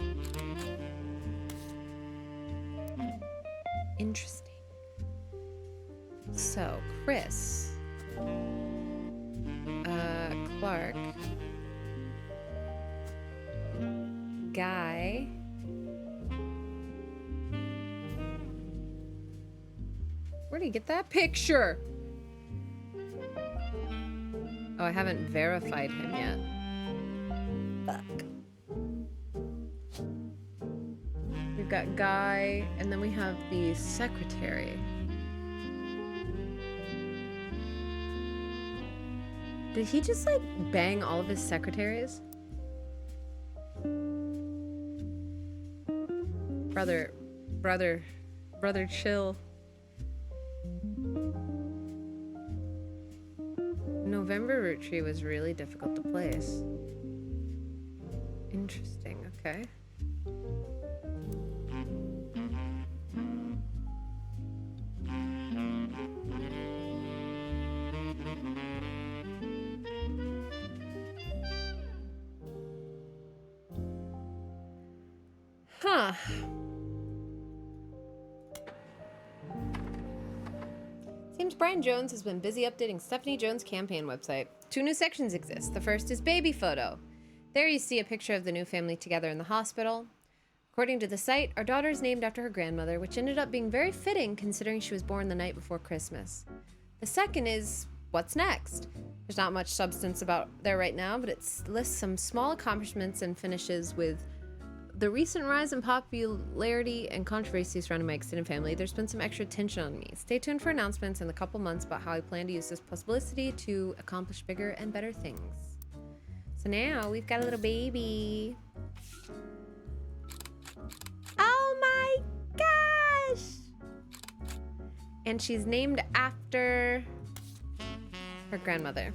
Interesting. So, Chris. Clark. Guy. Where did he get that picture? Oh, I haven't verified him yet. Fuck. We've got Guy, and then we have the secretary. Did he just, like, bang all of his secretaries? Brother, chill. November Roottree was really difficult to place. Interesting, okay. Huh. Seems Brian Jones has been busy updating Stephanie Jones' campaign website. 2 new sections exist. The first is baby photo. There you see a picture of the new family together in the hospital. According to the site, our daughter is named after her grandmother, which ended up being very fitting considering she was born the night before Christmas. The second is what's next. There's not much substance about there right now, but it lists some small accomplishments and finishes with the recent rise in popularity and controversy surrounding my extended family. There's been some extra tension on me. Stay tuned for announcements in a couple months about how I plan to use this publicity to accomplish bigger and better things. So now we've got a little baby. Oh my gosh! And she's named after her grandmother.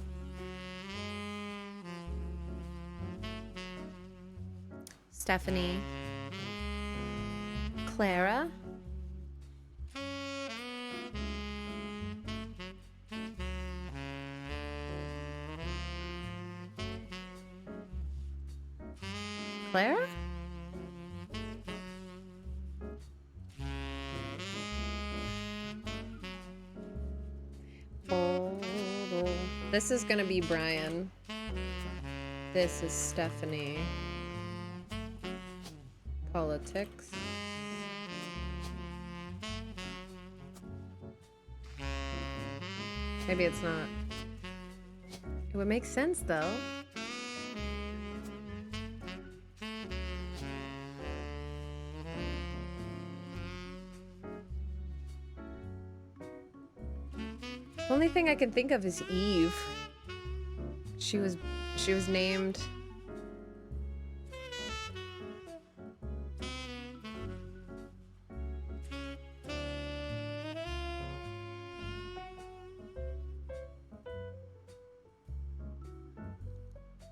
Stephanie, Clara, Clara? Oh, this is gonna be Brian. This is Stephanie. Politics. Maybe it's not. It would make sense though. The only thing I can think of is Eve. She was named.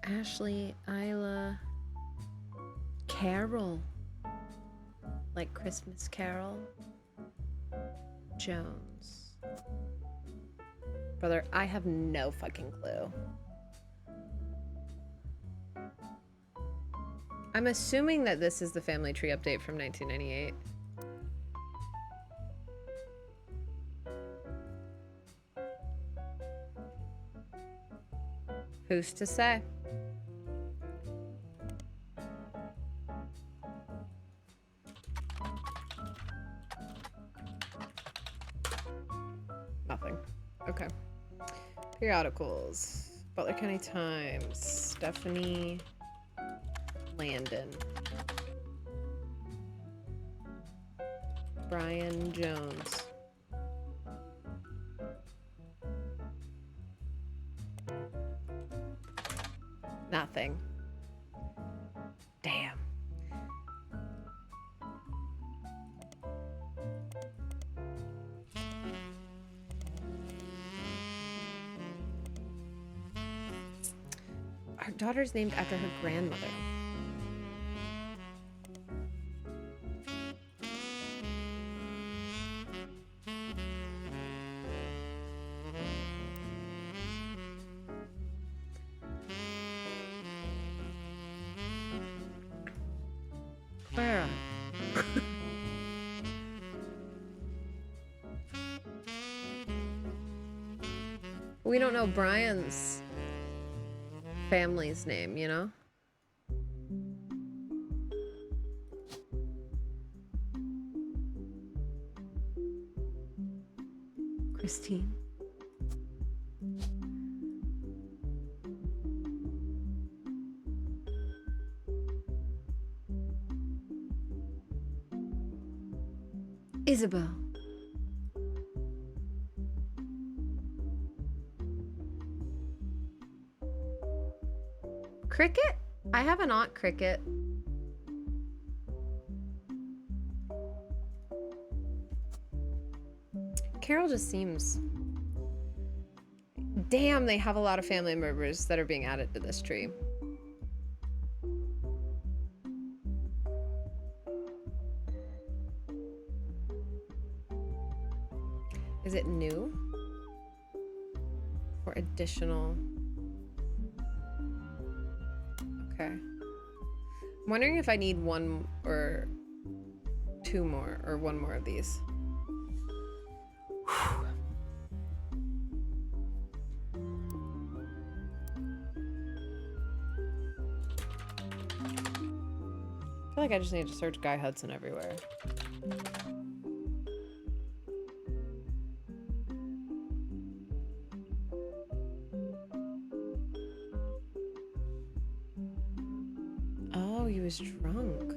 Ashley, Isla, Carol. Like Christmas Carol. Jones. Brother, I have no fucking clue. I'm assuming that this is the family tree update from 1998. Who's to say? Nothing. Okay. Periodicals. Butler County Times. Stephanie Landon. Brian Jones. Nothing. Damn. Our daughter's named after her grandmother. Clara. We don't know Brian's family's name, you know? Christine. Isabel. Cricket? I have an aunt Cricket. Carol just seems... Damn, they have a lot of family members that are being added to this tree. Is it new? Or additional? Okay. I'm wondering if I need one or two more or one more of these. Whew. I feel like I just need to search Guy Hudson everywhere. Oh, he was drunk.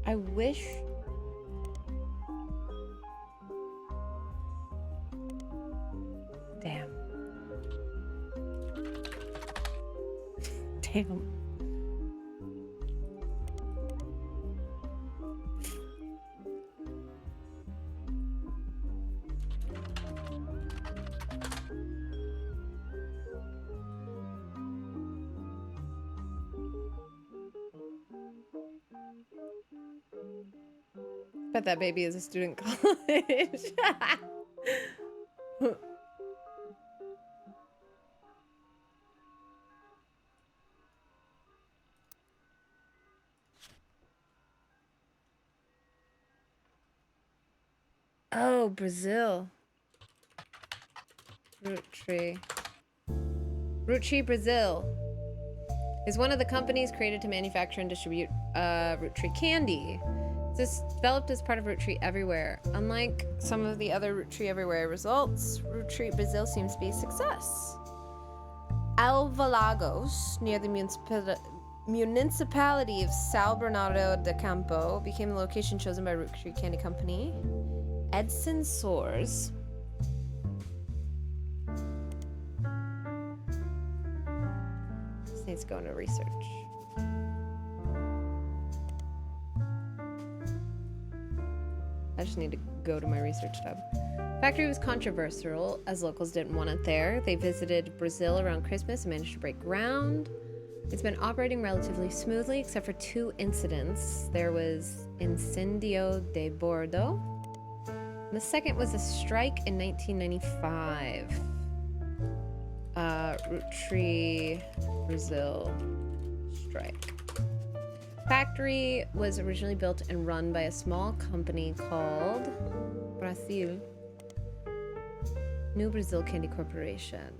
I wish... Damn. Damn. Bet that baby is a student college. Oh, Brazil. Rootree. Rootree Brazil is one of the companies created to manufacture and distribute Rootree candy. This developed as part of Rootree Everywhere. Unlike some of the other Rootree Everywhere results, Rootree Brazil seems to be a success. Alvalagos, near the municipality of São Bernardo do Campo, became the location chosen by Rootree Candy Company. Edson Soares. This needs to go into research. I just need to go to my research tab. Factory was controversial as locals didn't want it there. They visited Brazil around Christmas and managed to break ground. It's been operating relatively smoothly except for 2 incidents. There was Incendio de Bordo. And the second was a strike in 1995. Rootree Brazil strike. Factory was originally built and run by a small company called Brazil. New Brazil Candy Corporation.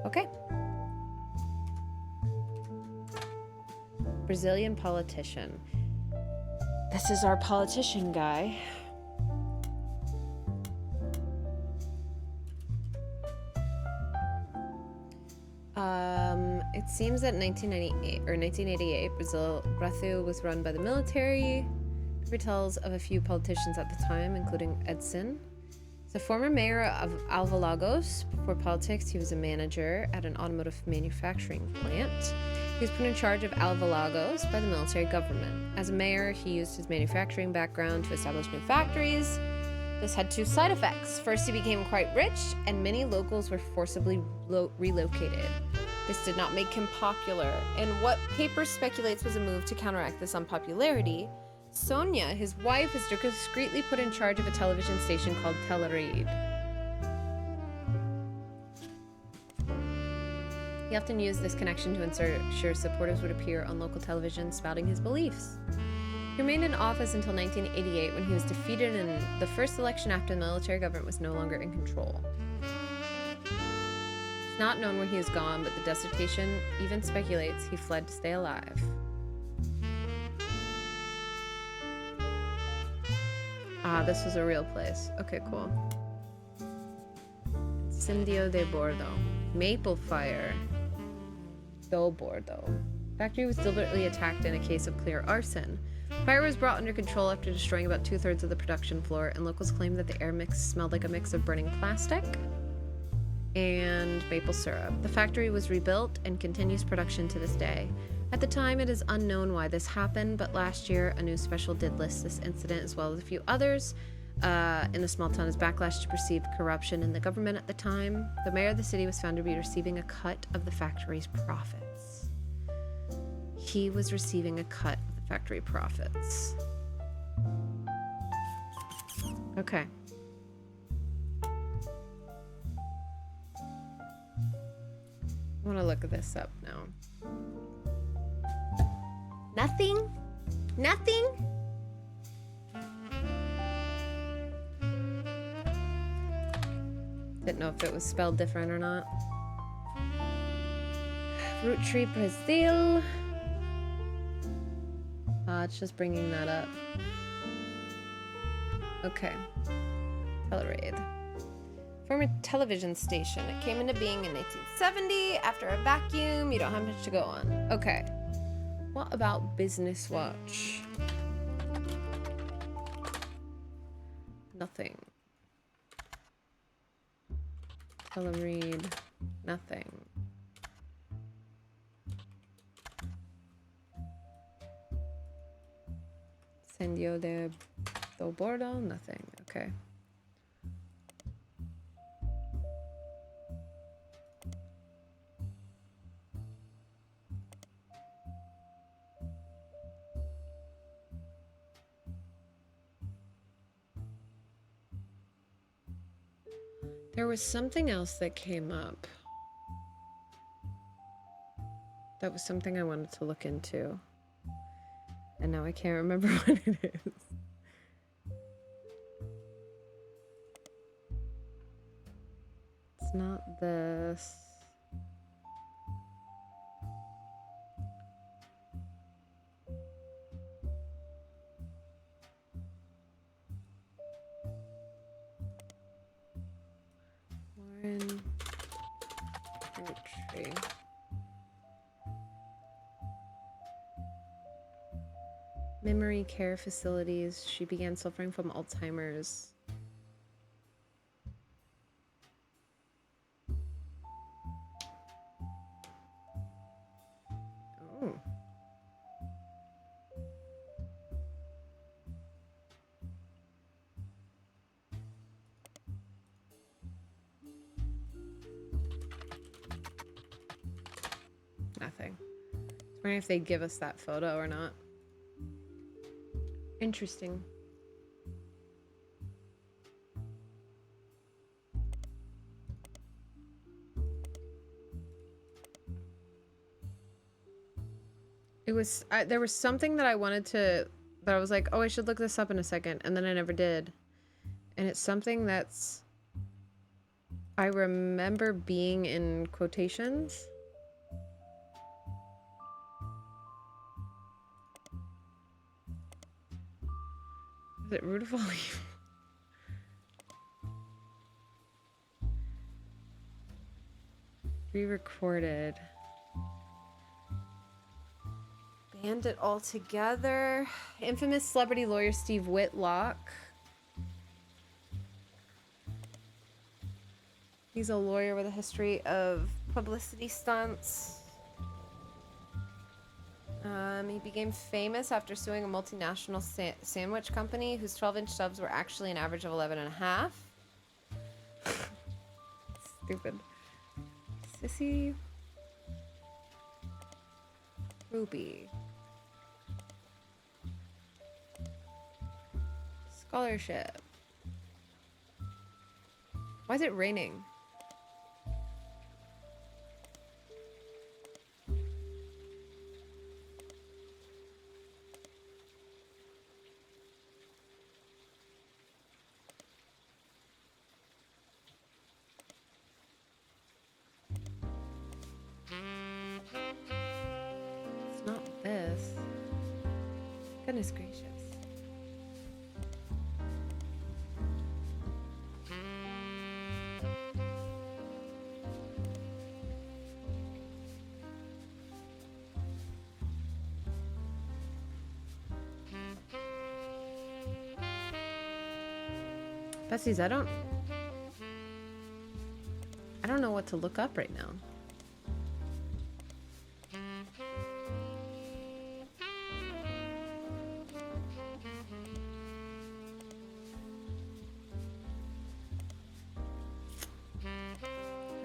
Okay. Brazilian politician. This is our politician guy. It seems that 1988, Brazil was run by the military. Paper tells of a few politicians at the time, including Edson. He's a former mayor of Alvalagos. Before politics, he was a manager at an automotive manufacturing plant. He was put in charge of Alvalagos by the military government. As a mayor, he used his manufacturing background to establish new factories. This had 2 side effects. First, he became quite rich, and many locals were forcibly relocated. This did not make him popular, and what paper speculates was a move to counteract this unpopularity. Sonia, his wife, is discreetly put in charge of a television station called Telerede. He often used this connection to ensure supporters would appear on local television spouting his beliefs. He remained in office until 1988 when he was defeated in the first election after the military government was no longer in control. It's not known where he has gone, but the dissertation even speculates he fled to stay alive. Ah, this was a real place. Okay, cool. Incendio de Bordo. Maple fire. Do Bordo. Factory was deliberately attacked in a case of clear arson. Fire was brought under control after destroying about 2/3 of the production floor, and locals claimed that the air mix smelled like a mix of burning plastic and maple syrup. The factory was rebuilt and continues production to this day. At the time, it is unknown why this happened, but last year, a news special did list this incident as well as a few others in the small town as backlash to perceived corruption in the government at the time. The mayor of the city was found to be receiving a cut of the factory's profits. He was receiving a cut of the factory profits. Okay. I want to look this up now. Nothing? Nothing? Didn't know if it was spelled different or not. Rootree Brazil. It's just bringing that up. Okay. Telerede. Former television station. It came into being in 1870 after a vacuum. You don't have much to go on. Okay. What about Business Watch? Nothing. Telerede. Nothing. Incendio de Bordo? Nothing. Okay. There was something else that came up. That was something I wanted to look into. And now I can't remember what it is. It's not this. Lauren Roottrees. Memory care facilities. She began suffering from Alzheimer's. Oh. Nothing. I was wondering if they'd give us that photo or not. Interesting. It was, there was something that I wanted to, that I was like, oh, I should look this up in a second, and then I never did. And it's something that's, I remember being in quotations. Is it Roottrees? Re-recorded. Band it all together. Infamous celebrity lawyer Steve Whitlock. He's a lawyer with a history of publicity stunts. He became famous after suing a multinational sandwich company whose 12-inch subs were actually an average of 11 and a half. Stupid. Sissy. Ruby. Scholarship. Why is it raining? It's not this. Goodness gracious. Bessie's, I don't know what to look up right now.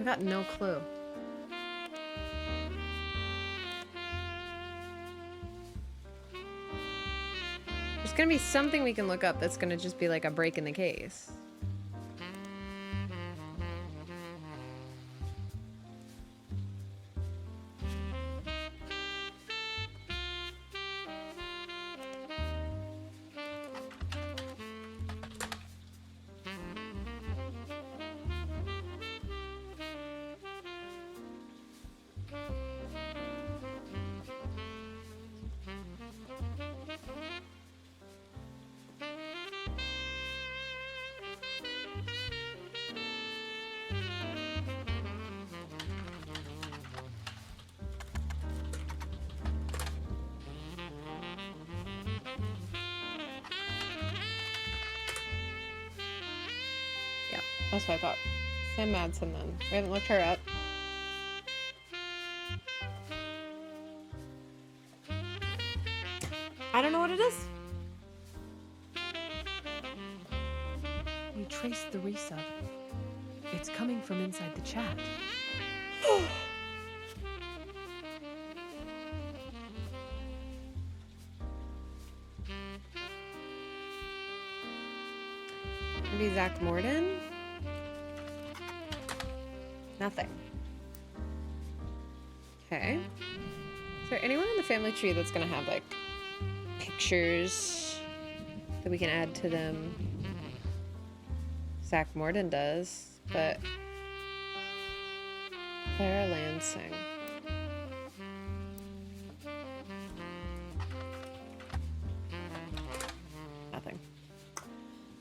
I got no clue. There's gonna be something we can look up that's gonna just be like a break in the case. That's what I thought. Sam Madsen then. We haven't looked her up. I don't know what it is. We traced the resub. It's coming from inside the chat. Maybe Zach Morden? Nothing. Okay. Is there anyone in the family tree that's gonna have like pictures that we can add to them. Zach Morden does, but Clara Lansing. Nothing.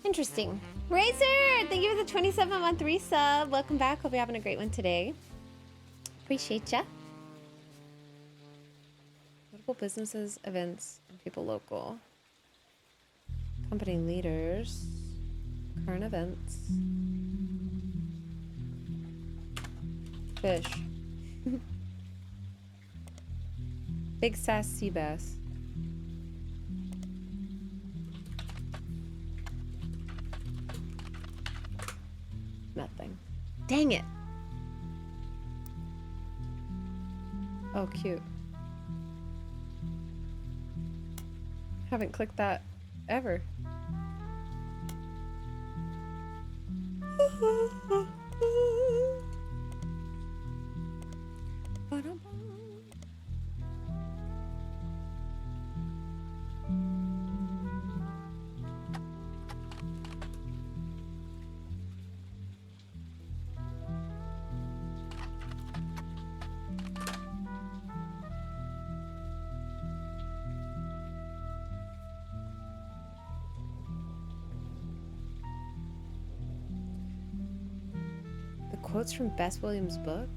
Interesting. Razor, thank you for the 27-month resub. Welcome back. Hope you're having a great one today. Appreciate ya. Notable businesses, events, and people local. Company leaders. Current events. Fish. Big sass sea bass. Nothing. Dang it. Oh, cute. Haven't clicked that ever. Quotes from Bess Williams' book?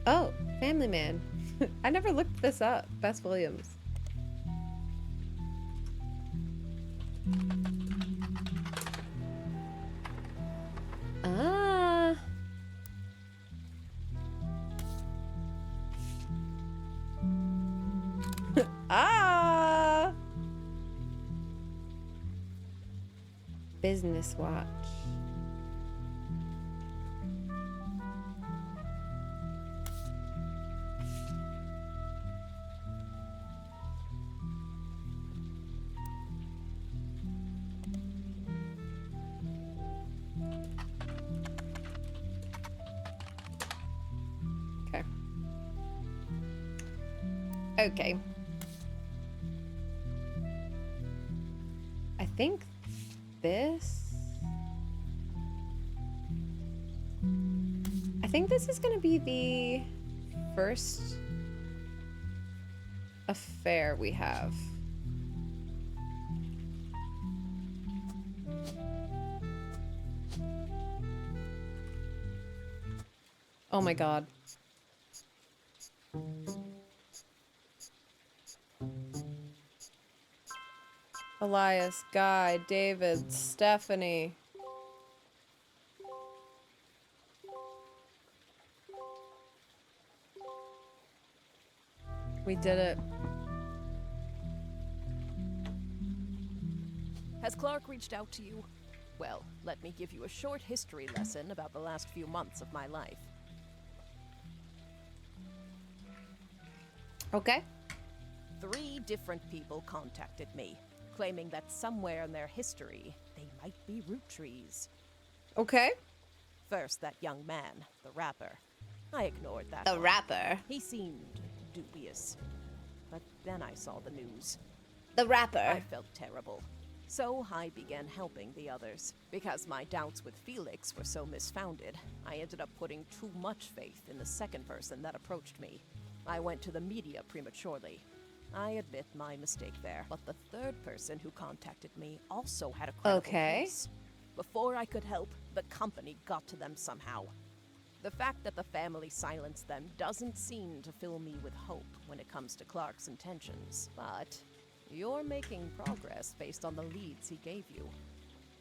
Oh, Family Man. I never looked this up. Bess Williams. Ah. Ah. Business Watch. Okay. Okay. I think this is going to be the first affair we have. Oh my god. Elias, Guy, David, Stephanie. We did it. Has Clark reached out to you? Well, let me give you a short history lesson about the last few months of my life. Okay. 3 different people contacted me, claiming that somewhere in their history, they might be Roottrees. Okay. First, that young man, the rapper. I ignored that The one. rapper. He seemed dubious. But then I saw the news. The rapper. I felt terrible. So I began helping the others. Because my doubts with Felix were so misfounded, I ended up putting too much faith in the second person that approached me. I went to the media prematurely. I admit my mistake there. But the third person who contacted me also had a credible case. Before I could help, the company got to them somehow. The fact that the family silenced them doesn't seem to fill me with hope when it comes to Clark's intentions. But you're making progress based on the leads he gave you.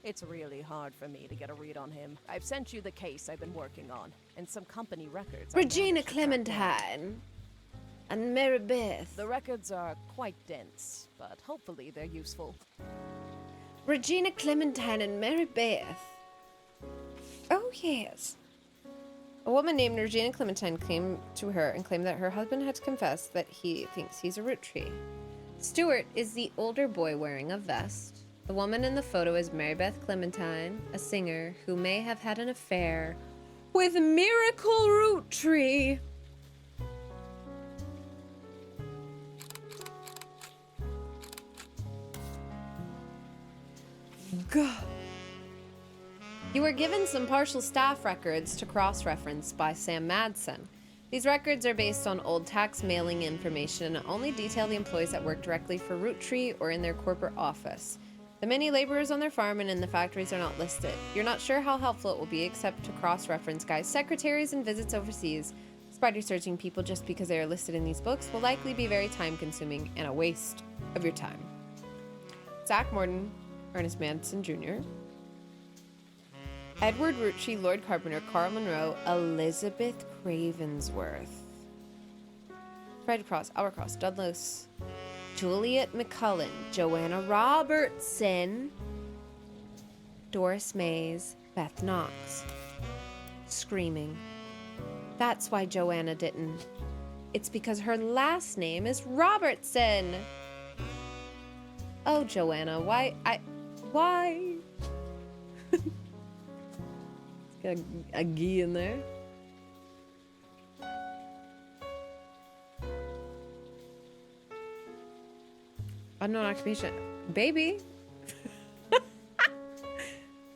It's really hard for me to get a read on him. I've sent you the case I've been working on, and some company records. Regina Clementine. And Mary Beth. The records are quite dense, but hopefully they're useful. Regina Clementine and Mary Beth. Oh, yes. A woman named Regina Clementine came to her and claimed that her husband had confessed that he thinks he's a Rootree. Stuart is the older boy wearing a vest. The woman in the photo is Mary Beth Clementine, a singer who may have had an affair with Miracle Root Tree. God. You were given some partial staff records to cross-reference by Sam Madsen. These records are based on old tax mailing information and only detail the employees that work directly for Roottree or in their corporate office. The many laborers on their farm and in the factories are not listed. You're not sure how helpful it will be except to cross-reference guys' secretaries and visits overseas. Spider searching people just because they are listed in these books will likely be very time-consuming and a waste of your time. Zach Morton, Ernest Madsen Jr., Edward Roottree, Lord Carpenter, Carl Monroe, Elizabeth Cravensworth, Fred Cross, Albert Cross, Dudless, Juliet McCullen, Joanna Robertson, Doris Mays, Beth Knox. Screaming. That's why Joanna didn't. It's because her last name is Robertson. Oh, Joanna, why? Got a gee in there. Unknown occupation. Baby.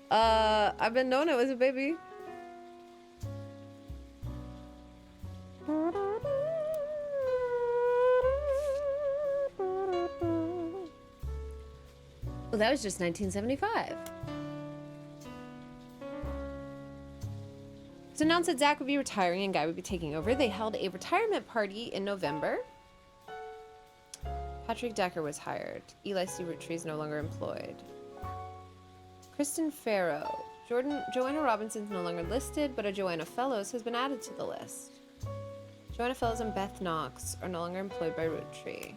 I've been known it was a baby. Well, that was just 1975. It's announced that Zach would be retiring and Guy would be taking over. They held a retirement party in November. Patrick Decker was hired. Eli C. Roottree is no longer employed. Kristen Farrow. Joanna Robinson's no longer listed, but a Joanna Fellows has been added to the list. Joanna Fellows and Beth Knox are no longer employed by Roottree.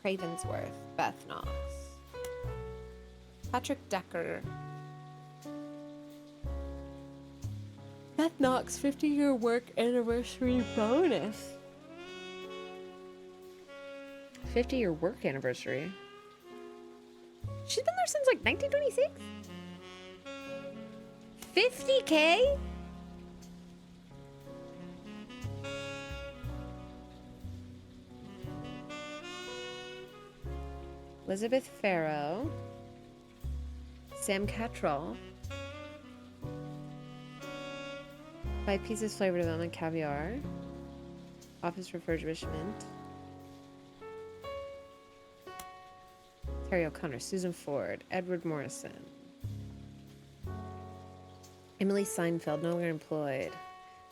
Cravensworth, Beth Knox. Patrick Decker. Beth Knox 50-year work anniversary bonus. 50-year work anniversary. She's been there since like 1926? 50K? Elizabeth Farrow. Sam Cattrall. 5 pieces flavor development caviar. Office refurbishment. Terry O'Connor, Susan Ford, Edward Morrison. Emily Seinfeld, no longer employed.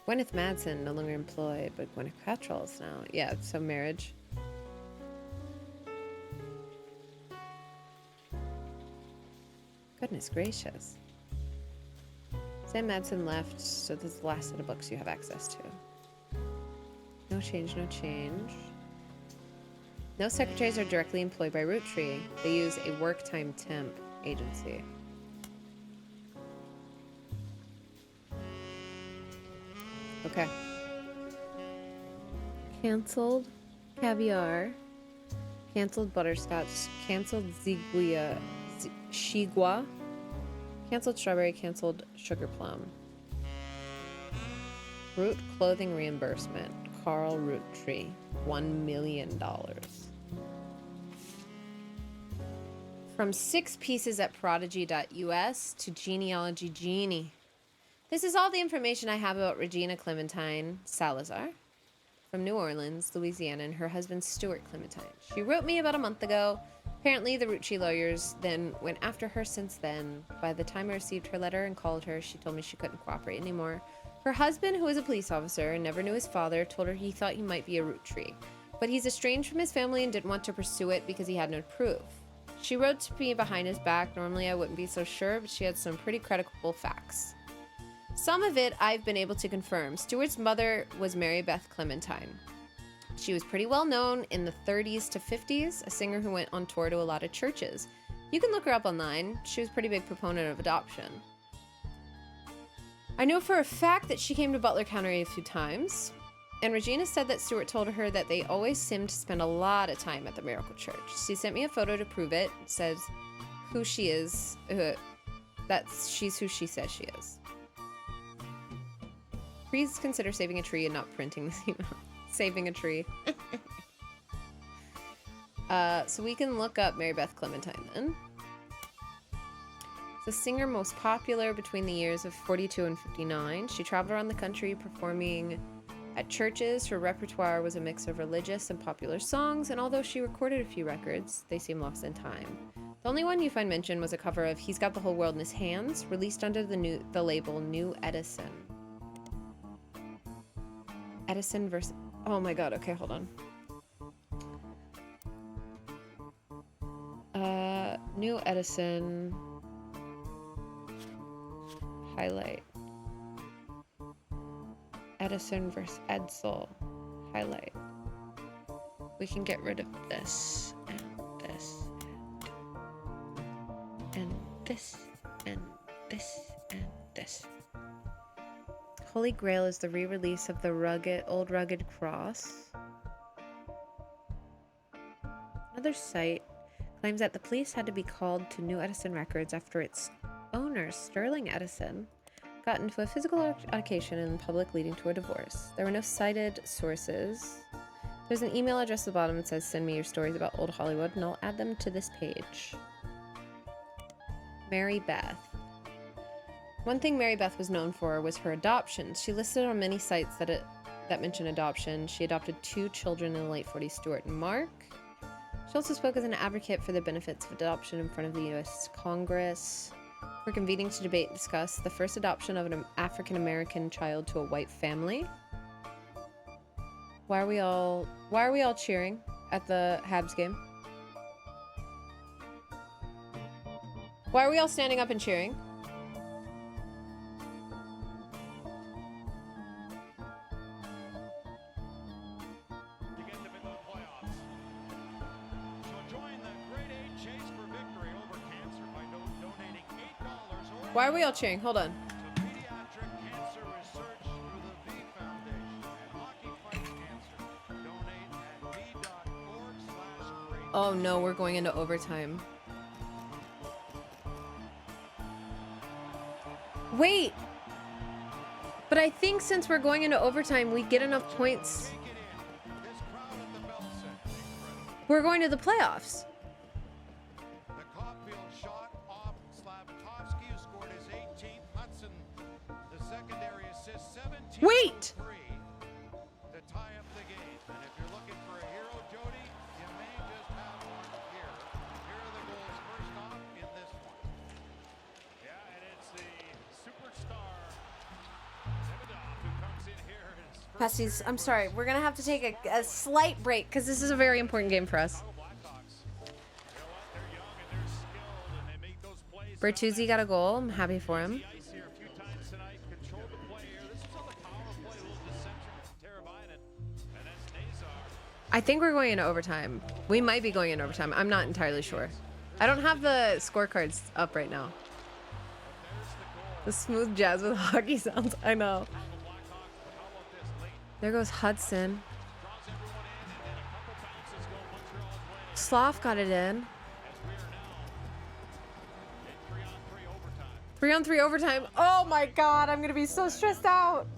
Gwyneth Madsen, no longer employed, but Gwyneth Paltrow is now. Yeah, so marriage. Goodness gracious. Sam Madsen left, so this is the last set of books you have access to. No change, no change. No secretaries are directly employed by Roottree. They use a work-time temp agency. Okay. Canceled caviar. Canceled butterscotch. Canceled Shigua. Canceled strawberry. Canceled sugar plum. Root clothing reimbursement. Carl Roottree. $1 million. From 6 pieces at prodigy.us to genealogy genie. This is all the information I have about Regina Clementine Salazar from New Orleans, Louisiana, and her husband Stuart Clementine. She wrote me about a month ago. Apparently, the Roottree lawyers then went after her since then. By the time I received her letter and called her, she told me she couldn't cooperate anymore. Her husband, who was a police officer and never knew his father, told her he thought he might be a Roottree. But he's estranged from his family and didn't want to pursue it because he had no proof. She wrote to me behind his back. Normally I wouldn't be so sure, but she had some pretty credible facts. Some of it I've been able to confirm. Stuart's mother was Mary Beth Clementine. She was pretty well known in the 30s to 50s, a singer who went on tour to a lot of churches. You can look her up online. She was a pretty big proponent of adoption. I know for a fact that she came to Butler County a few times. And Regina said that Stuart told her that they always seemed to spend a lot of time at the Miracle Church. She sent me a photo to prove it. It says who she is, She's who she says she is. Please consider saving a tree and not printing this email. Saving a tree. So we can look up Mary Beth Clementine then. The singer most popular between the years of 42 and 59. She traveled around the country performing at churches. Her repertoire was a mix of religious and popular songs, and although she recorded a few records, they seem lost in time. The only one you find mentioned was a cover of He's Got the Whole World in His Hands, released under the label New Edison. Edison versus... Oh my god, okay, hold on. New Edison... Highlight. Edison versus Edsel. Highlight. We can get rid of this and this and this and this and this. Holy Grail is the re-release of the Old Rugged Cross. Another site claims that the police had to be called to New Edison Records after its owner, Sterling Edison, got into a physical altercation in public leading to a divorce. There were no cited sources. There's an email address at the bottom that says, send me your stories about old Hollywood, and I'll add them to this page. Mary Beth. One thing Mary Beth was known for was her adoptions. She listed on many sites that mention adoption. She adopted 2 children in the late 40s, Stuart and Mark. She also spoke as an advocate for the benefits of adoption in front of the U.S. Congress. For convening to debate and discuss the first adoption of an African-American child to a white family. Why are we all cheering at the Habs game? Why are we all standing up and cheering? Why are we all cheering? Hold on. Oh no, we're going into overtime. Wait! But I think since we're going into overtime, we get enough points. We're going to the playoffs. Wait! To tie up the game. And if you're looking for a hero, Jody, you may just have one here. Here are the goals first off in this one. Yeah, and it's the superstar Davidoff who comes in here. Pasties, I'm sorry. We're gonna have to take a slight break because this is a very important game for us. Bertuzzi got a goal. I'm happy for him. I think we're going into overtime. We might be going into overtime. I'm not entirely sure. I don't have the scorecards up right now. The smooth jazz with hockey sounds. I know. There goes Hudson. Sloth got it in. 3-on-3 overtime. Oh my god, I'm gonna be so stressed out.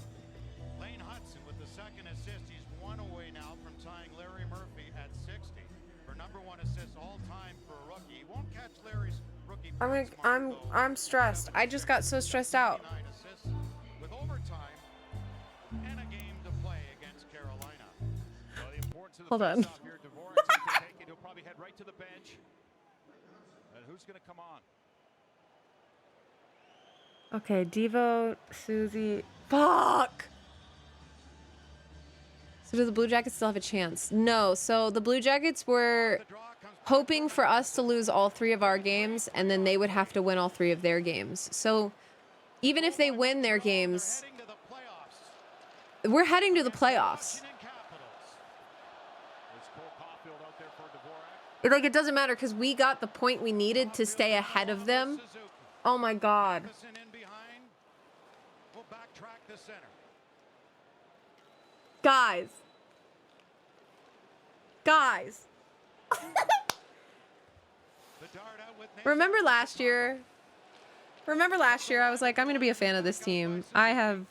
I'm stressed. I just got so stressed out. With overtime and a game to play against Carolina. Hold on. He'll probably head right to the bench. And who's going to come on? Okay, Devo, Susie. Fuck! So do the Blue Jackets still have a chance? No. So the Blue Jackets were hoping for us to lose all 3 of our games, and then they would have to win all 3 of their games. So even if they win their games, we're heading to the playoffs. Like, it doesn't matter because we got the point we needed to stay ahead of them. Oh my god. Guys. Guys. Remember last year Remember last year, I was like, I'm going to be a fan of this team. I have...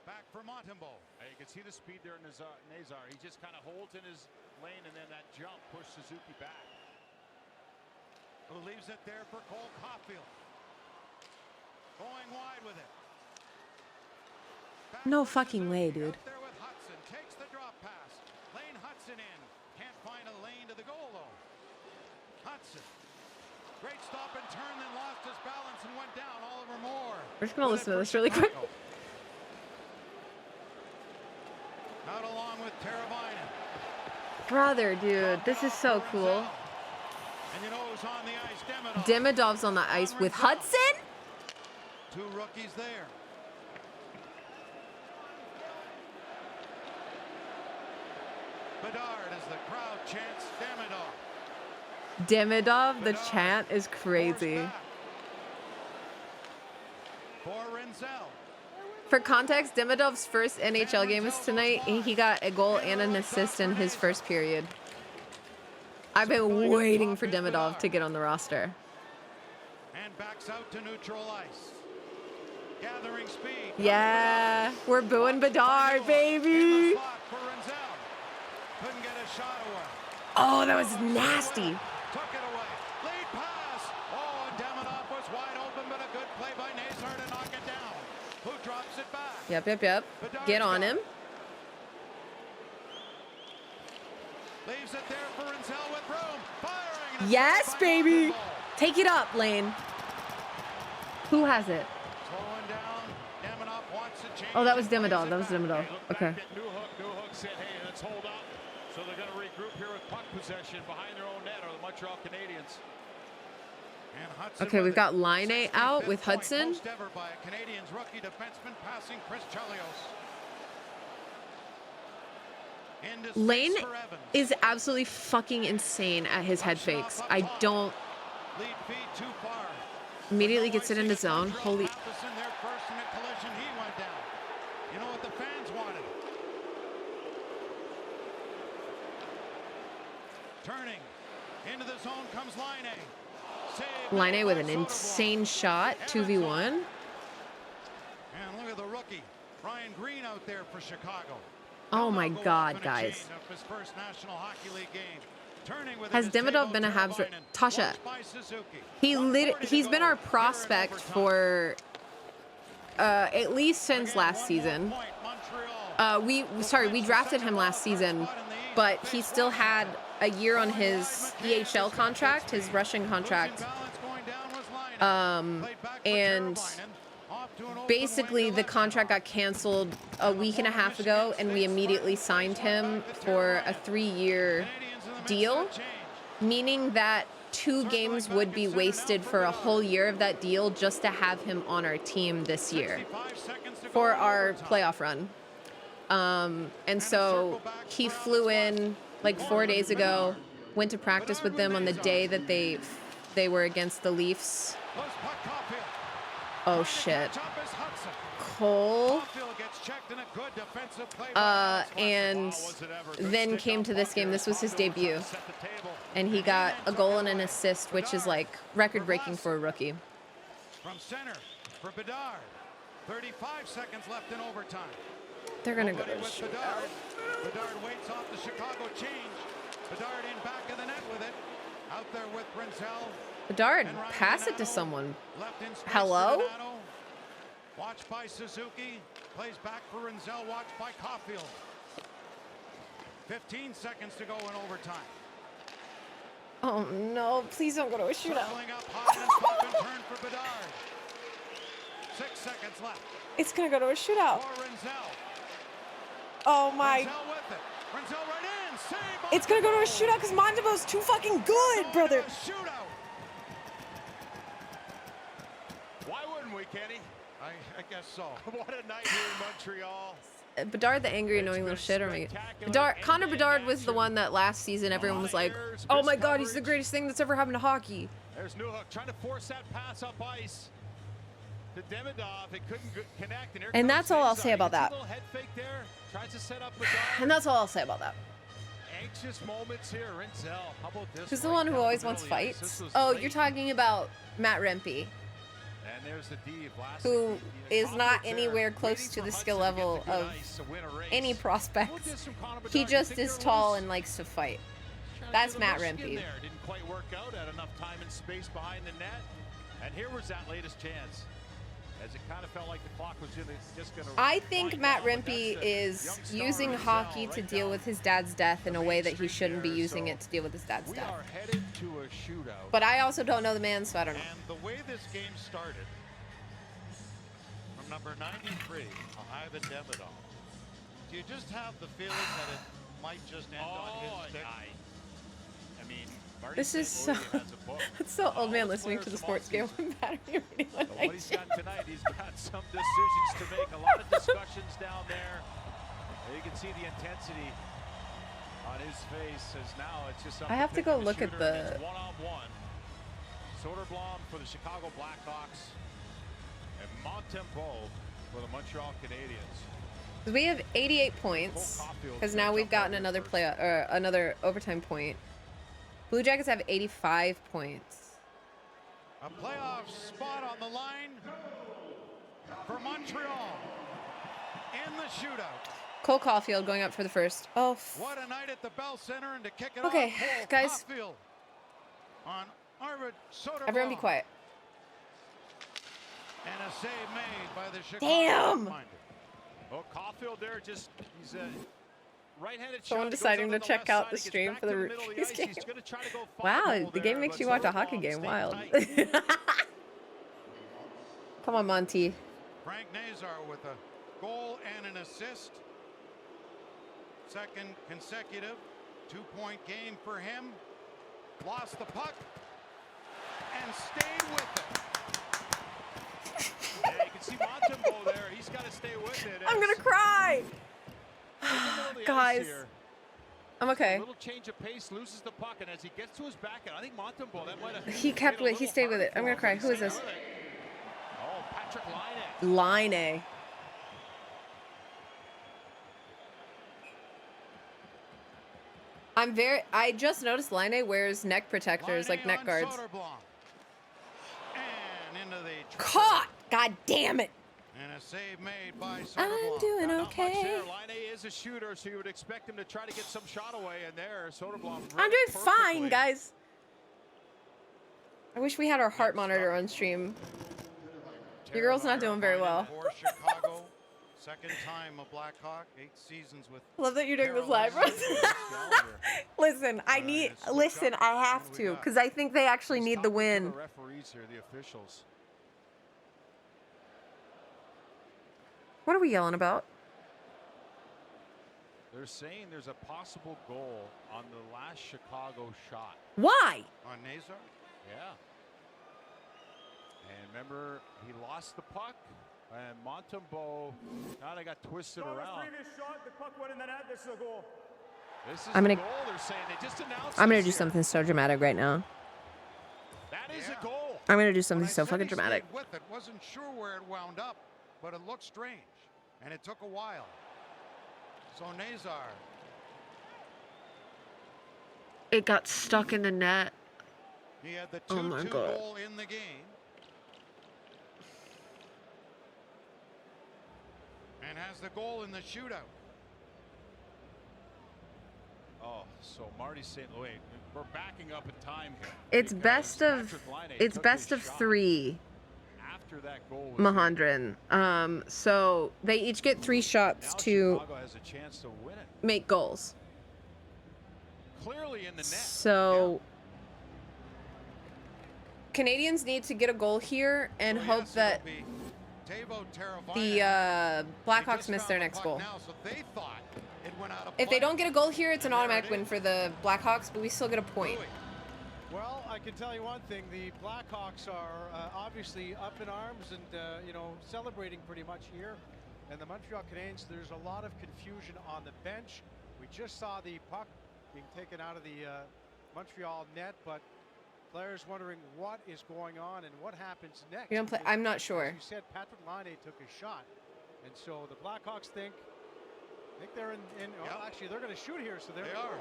Back for Montembeau. You can see the speed there in Nazar. He just kind of holds in his lane, and then that jump pushed Suzuki back. Who leaves it there for Cole Caulfield. Going wide with it. Back No for fucking Suzuki. way, dude. Out there with Hudson. Takes the drop pass. Lane Hudson in. Can't find a lane to the goal, though. Hudson. Great stop and turn, then lost his balance and went down. Oliver Moore. We're just going to listen to this really quick. Out along with Teravainen. Brother, dude, this is so cool. And you know who's on the ice? Demidov. Demidov's on the ice with Hudson? Two rookies there. Bedard as the crowd chants Demidov. Demidov, the chant is crazy. For Renzel. For context, Demidov's first NHL game is tonight. He got a goal and an assist in his first period. I've been waiting for Demidov to get on the roster. And backs out to neutral ice. Gathering speed. Yeah, we're booing Bedard, baby. Couldn't get a shot away. Oh, that was nasty. Took it away. Lead pass. Oh, and Demidov was wide open, but a good play by Nazar to knock it down. Who drops it back? Yep. Get on him. Leaves it there for Renzel with room. Firing. Yes, baby. Take it up, Lane. Who has it? Slowing down. Demidov wants to change. Oh, that was Demidov. That was Demidov. Okay. New Hook said, hey, let's hold up. So they're going to regroup here with puck possession behind their own net, are the Montreal Canadiens. Okay, we've got Line out with Hudson. Most ever by a Canadiens rookie defenseman passing Chris Chelios. Lane is absolutely fucking insane at his head fakes. I don't... Lead feed too far. Immediately gets it into zone. Holy... Matheson there first in a collision. He went down. You know what the fans wanted. Turning. Into the zone comes Line A. Line with an insane shot, 2v1. And look at the rookie, Ryan Green out there for Chicago. Oh my God, guys. His first National Hockey League game. Has Demidov been a Habs? Tasha, he's been our prospect for at least since last season. We drafted him last season, but he still had a year on his EHL contract, his Russian contract. And basically the contract got canceled a week and a half ago, and we immediately signed him for a 3-year deal, meaning that 2 games would be wasted for a whole year of that deal just to have him on our team this year for our playoff run. And so he flew in like 4 days ago, went to practice with them on the day that they were against the Leafs. Oh shit. Cole. And then came to this game. This was his debut. And he got a goal and an assist, which is like record-breaking for a rookie. From center for Bedard. 35 seconds left in overtime. They're gonna go to Bedard. Bedard waits off the Chicago change. Bedard in back of the net with it. Out there with Renzel. Bedard, pass it to someone. Hello? Watched by Suzuki. Plays back for Renzel. Watched by Caulfield. 15 seconds to go in overtime. Oh no, please don't go to a shootout. Up high and stop and turn for Bedard. 6 seconds left. It's gonna go to a shootout. For Renzel. Oh my. Renzel with it. Renzel right in. Save. It's gonna go to a shootout because Montembeau's too fucking good, brother. Shootout. Why wouldn't we, Kenny? I guess so. What a night here in Montreal. Bedard, the angry, annoying little shit, or me. Connor Bedard was the one that last season everyone was like, "Oh my God, he's the greatest thing that's ever happened to hockey." There's Newhook trying to force that pass up ice to Demidov. It couldn't connect. And that's all I'll say about that. Head fake there. Tries to set up Bedard. And that's all I'll say about that. Anxious moments here. Renzel, how about this? Who's the one who always wants fights? Oh, you're talking about Matt Rempe. And there's the D, who is not anywhere close to the skill level of any prospects. He just is tall and likes to fight. That's Matt Rimpey. Didn't quite work out. Had enough time and space behind the net. And here was that latest chance. As it kind of felt like the clock was just going to. I think Matt Rimpey is using hockey to deal with his dad's death in a way that he shouldn't be using it to deal with his dad's death. We are headed to a shootout. But I also don't know the man, so I don't know. And the way this game started, from number 93, Ivan Demidov, do you just have the feeling that it might just end on his stick? I mean, this is so. It's so old man listening to the sports game on battery radio. What he's got tonight, he's got some decisions to make. A lot of discussions down there. You can see the intensity on his face as now it's just. I have to go look at the. One-on-one. Soderblom for the Chicago Blackhawks and Montembeault for the Montreal Canadiens. We have 88 points because now we've gotten another another overtime point. Blue Jackets have 85 points. A playoff spot on the line for Montreal in the shootout. Cole Caulfield going up for the first. Oh. What a night at the Bell Center, and to kick it okay, off, Cole guys. Caulfield on Arvid Soderblom. Everyone be quiet. And a save made by the Chicago. Damn. Well, Caulfield there just he's a right-handed. Someone deciding to check out the stream for the Roottrees game. Wow, the game makes you watch a hockey game. Wild. Come on, Monty. Frank Nazar with a goal and an assist. Second consecutive 2-point game for him. Lost the puck and stayed with it. Yeah, you can see Montembeault there. He's got to stay with it. I'm gonna cry. Guys, I'm okay. A little change of pace, loses the puck, and as he gets to his backhand, I think Montembeault that might have. He kept with. He stayed with it. I'm gonna cry. Who is this? Oh, Patrick Laine. Laine. I just noticed Laine wears neck protectors, like neck guards. Caught! God damn it! And a save made by Soderblom. I'm doing okay. Laine is a shooter, so you would expect him to try to get some shot away, and there, Soderblom. I'm doing fine, guys. I wish we had our heart monitor on stream. Your girl's not doing very well. Chicago, second time a Blackhawk, 8 seasons with. Love that you're doing this live, Russ. Listen, I have to, because I think they actually need the win. The referees here, the officials. What are we yelling about? They're saying there's a possible goal on the last Chicago shot. Why? On Nazar? Yeah. And remember, he lost the puck, and Montembeault kind of got twisted around. Shot, the puck went in the net. This is a goal. This is I'm gonna. a goal. They're saying they just announced. I'm gonna do something so dramatic right now. That is a goal. I'm gonna do something so fucking dramatic. With it, wasn't sure where it wound up, but it looked strange, and it took a while. So Nazar. It got stuck in the net. He had the 2-2 goal in the game. And has the goal in the shootout. Oh, so Marty St. Louis, we're backing up in time here. It's best of 3. After that goal, Mahandran. So they each get 3 shots to has a chance to win it. make goals. Clearly in the net. So Canadians need to get a goal here and hope that the Blackhawks miss their next goal. If they don't get a goal here, it's an automatic win for the Blackhawks, but we still get a point. Well, I can tell you one thing. The Blackhawks are obviously up in arms and, celebrating pretty much here. And the Montreal Canadiens, there's a lot of confusion on the bench. We just saw the puck being taken out of the Montreal net, but players wondering what is going on and what happens next. We don't play. I'm not sure. As you said, Patrick Laine took a shot, and so the Blackhawks think they're in. Well, actually, they're going to shoot here, so they are.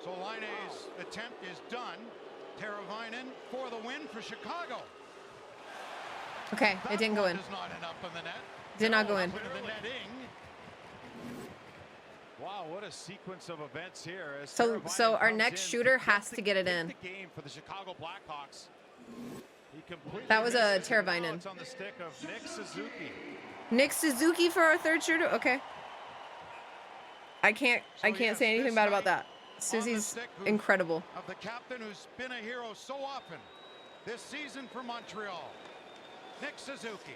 So Laine's attempt is done. Teravainen for the win for Chicago. Okay, it didn't go in. Did not go in. Wow, what a sequence of events here. As So our next shooter has to get it in. The game for the Chicago Blackhawks. That was a Teravainen. It's on the stick of Nick Suzuki. Nick Suzuki for our third shooter. Okay. I can't say anything bad about that. Susie's incredible. Of the captain who's been a hero so often this season for Montreal, Nick Suzuki.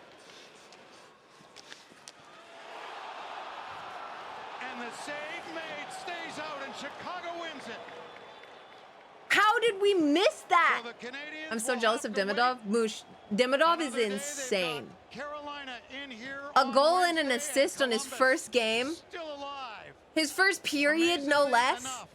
And the save made stays out, and Chicago wins it. How did we miss that? So the Canadians I'm so will jealous have of to Demidov. Moosh, Demidov is Another day, insane. they've got Carolina in here A on goal and Wednesday, an assist on his Columbus first game. still alive. His first period, no Amazingly less. enough,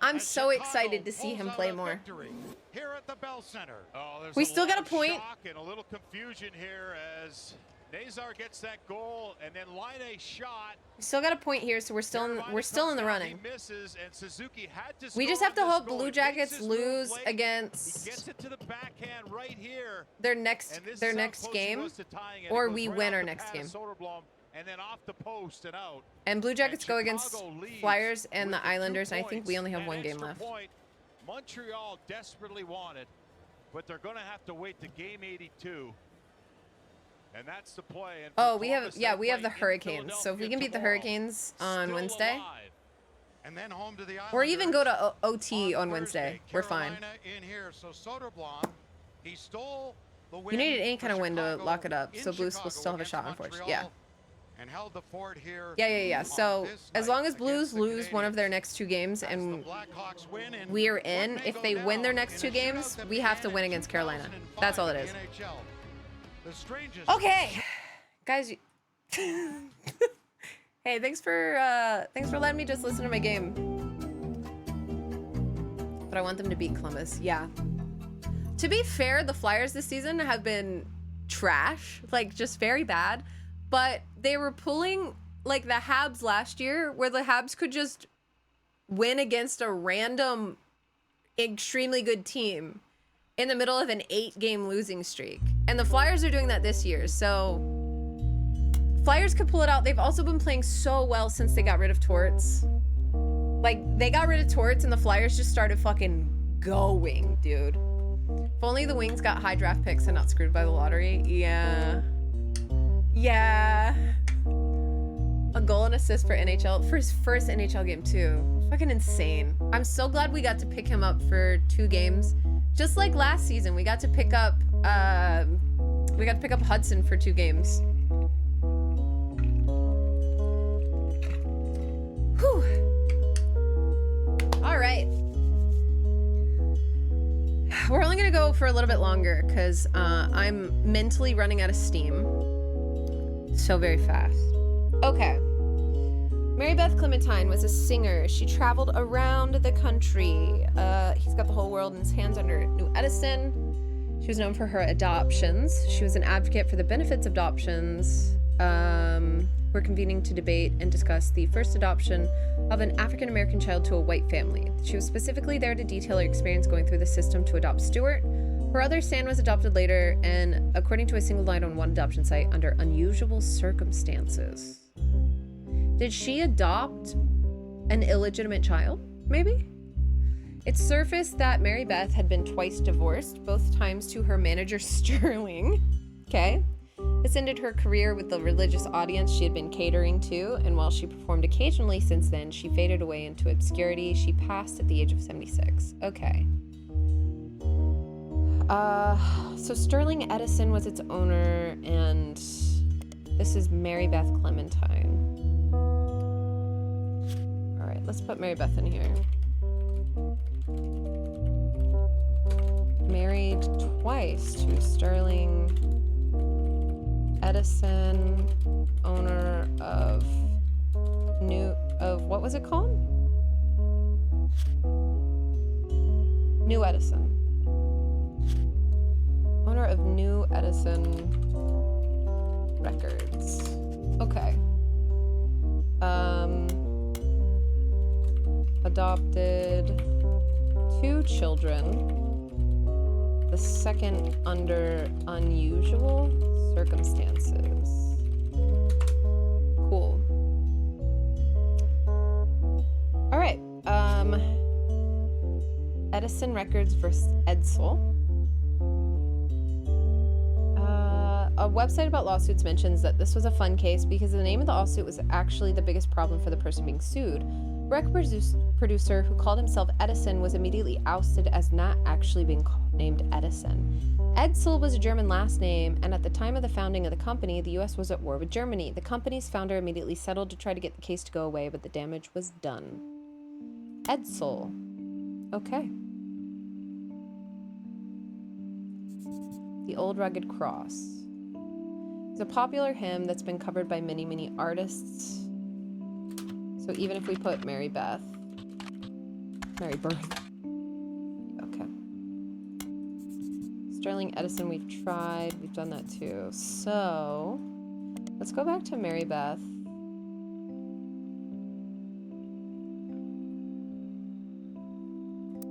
I'm as so Chicago excited to see pulls him out play a more. victory here at the Bell Center. Oh, there's We a still lot got a of point. shock and a little confusion here as Nazar gets that goal, and then Laine shot. We still got a point here, so we're still in the Carolina running. He misses, and Suzuki had to We just score have to on this hope goal. Blue He makes Jackets his move lose late. He against gets it to the backhand right here. their next And this is how close he game, was to tying it. It or goes we right win off our the next pad game. of Soderblom, and then off the post and out. And Blue Jackets go Chicago against leads Flyers and the with 2 Islanders, and I think we points. only have That one game extra left. point, Montreal desperately wanted, but they're going to have to wait to game 82. And that's the play. And Oh, for we have Columbus, the they play in Hurricanes. So if we can beat the Philadelphia Hurricanes on tomorrow. Wednesday, Still alive. And then home to the or even go to Islanders OT on Wednesday, Thursday. we're fine. Carolina in here. So Soderblom, he stole the win You needed any for kind of win to Chicago lock it up, in so Blues will Chicago still have a against shot, unfortunately. Montreal, Yeah. and held the fort here. Yeah. on So this as night long as Blues against the lose one of their Canadians. next 2 games As and the Blackhawks win, and we are what in, may if go they win their down next in 2 a games, shootout that we have to began win in against Carolina. 2005 That's all it in is. the NHL. The strangest Okay, guys. Hey, thanks for letting me just listen to my game. But I want them to beat Columbus. Yeah. To be fair, the Flyers this season have been trash, like just very bad. But they were pulling like the Habs last year, where the Habs could just win against a random, extremely good team in the middle of an 8-game losing streak. And the Flyers are doing that this year, so Flyers could pull it out. They've also been playing so well since they got rid of Torts. Like, they got rid of Torts and the Flyers just started fucking going, dude. If only the Wings got high draft picks and not screwed by the lottery. Yeah. Yeah. A goal and assist for NHL, for his first NHL game too. Fucking insane. I'm so glad we got to pick him up for 2 games. Just like last season, we got to pick up Hudson for 2 games. Whew. All right. We're only gonna go for a little bit longer because I'm mentally running out of steam so very fast. Okay. Mary Beth Clementine was a singer. She traveled around the country. He's got the whole world in his hands under New Edison. She was known for her adoptions. She was an advocate for the benefits of adoptions. We're convening to debate and discuss the first adoption of an African-American child to a white family. She was specifically there to detail her experience going through the system to adopt Stuart. Her other son was adopted later, and according to a single line on one adoption site, under unusual circumstances. Did she adopt an illegitimate child, maybe? It surfaced that Mary Beth had been twice divorced, both times to her manager Sterling. Okay. This ended her career with the religious audience she had been catering to, and while she performed occasionally since then, she faded away into obscurity. She passed at the age of 76. Okay. So Sterling Edison was its owner, and this is Mary Beth Clementine. All right, let's put Mary Beth in here. Married twice to Sterling Edison, owner of what was it called? New Edison. Owner of New Edison Records. Okay. Adopted 2 children. The second under unusual circumstances. Cool. All right. Edison Records versus Edsel. A website about lawsuits mentions that this was a fun case because the name of the lawsuit was actually the biggest problem for the person being sued. A record producer who called himself Edison was immediately ousted as not actually being named Edison. Edsel was a German last name, and at the time of the founding of the company, the US was at war with Germany. The company's founder immediately settled to try to get the case to go away, but the damage was done. Edsel. Okay. The Old Rugged Cross. It's a popular hymn that's been covered by many, many artists. So even if we put Mary Beth, Mary Birth. Okay. Sterling Edison, we've tried. We've done that too. So let's go back to Mary Beth.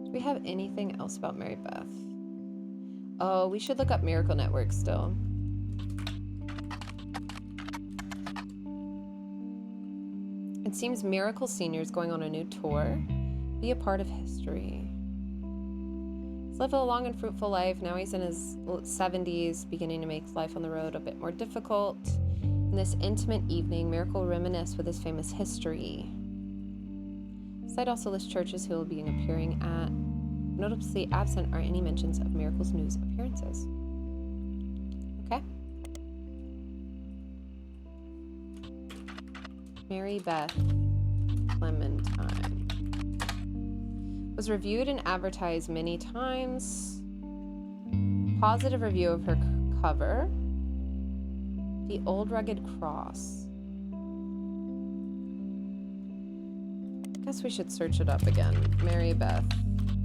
Do we have anything else about Mary Beth? Oh, we should look up Miracle Network still. It seems Miracle Senior's going on a new tour. Be a part of history. He's lived a long and fruitful life. Now he's in his 70s, beginning to make life on the road a bit more difficult. In this intimate evening, Miracle will reminisce with his famous history. The site also lists churches he will be appearing at. Noticeably absent are any mentions of Miracle's news appearances. Okay. Mary Beth Clementine was reviewed and advertised many times. Positive review of her cover. The Old Rugged Cross. Guess we should search it up again. Mary Beth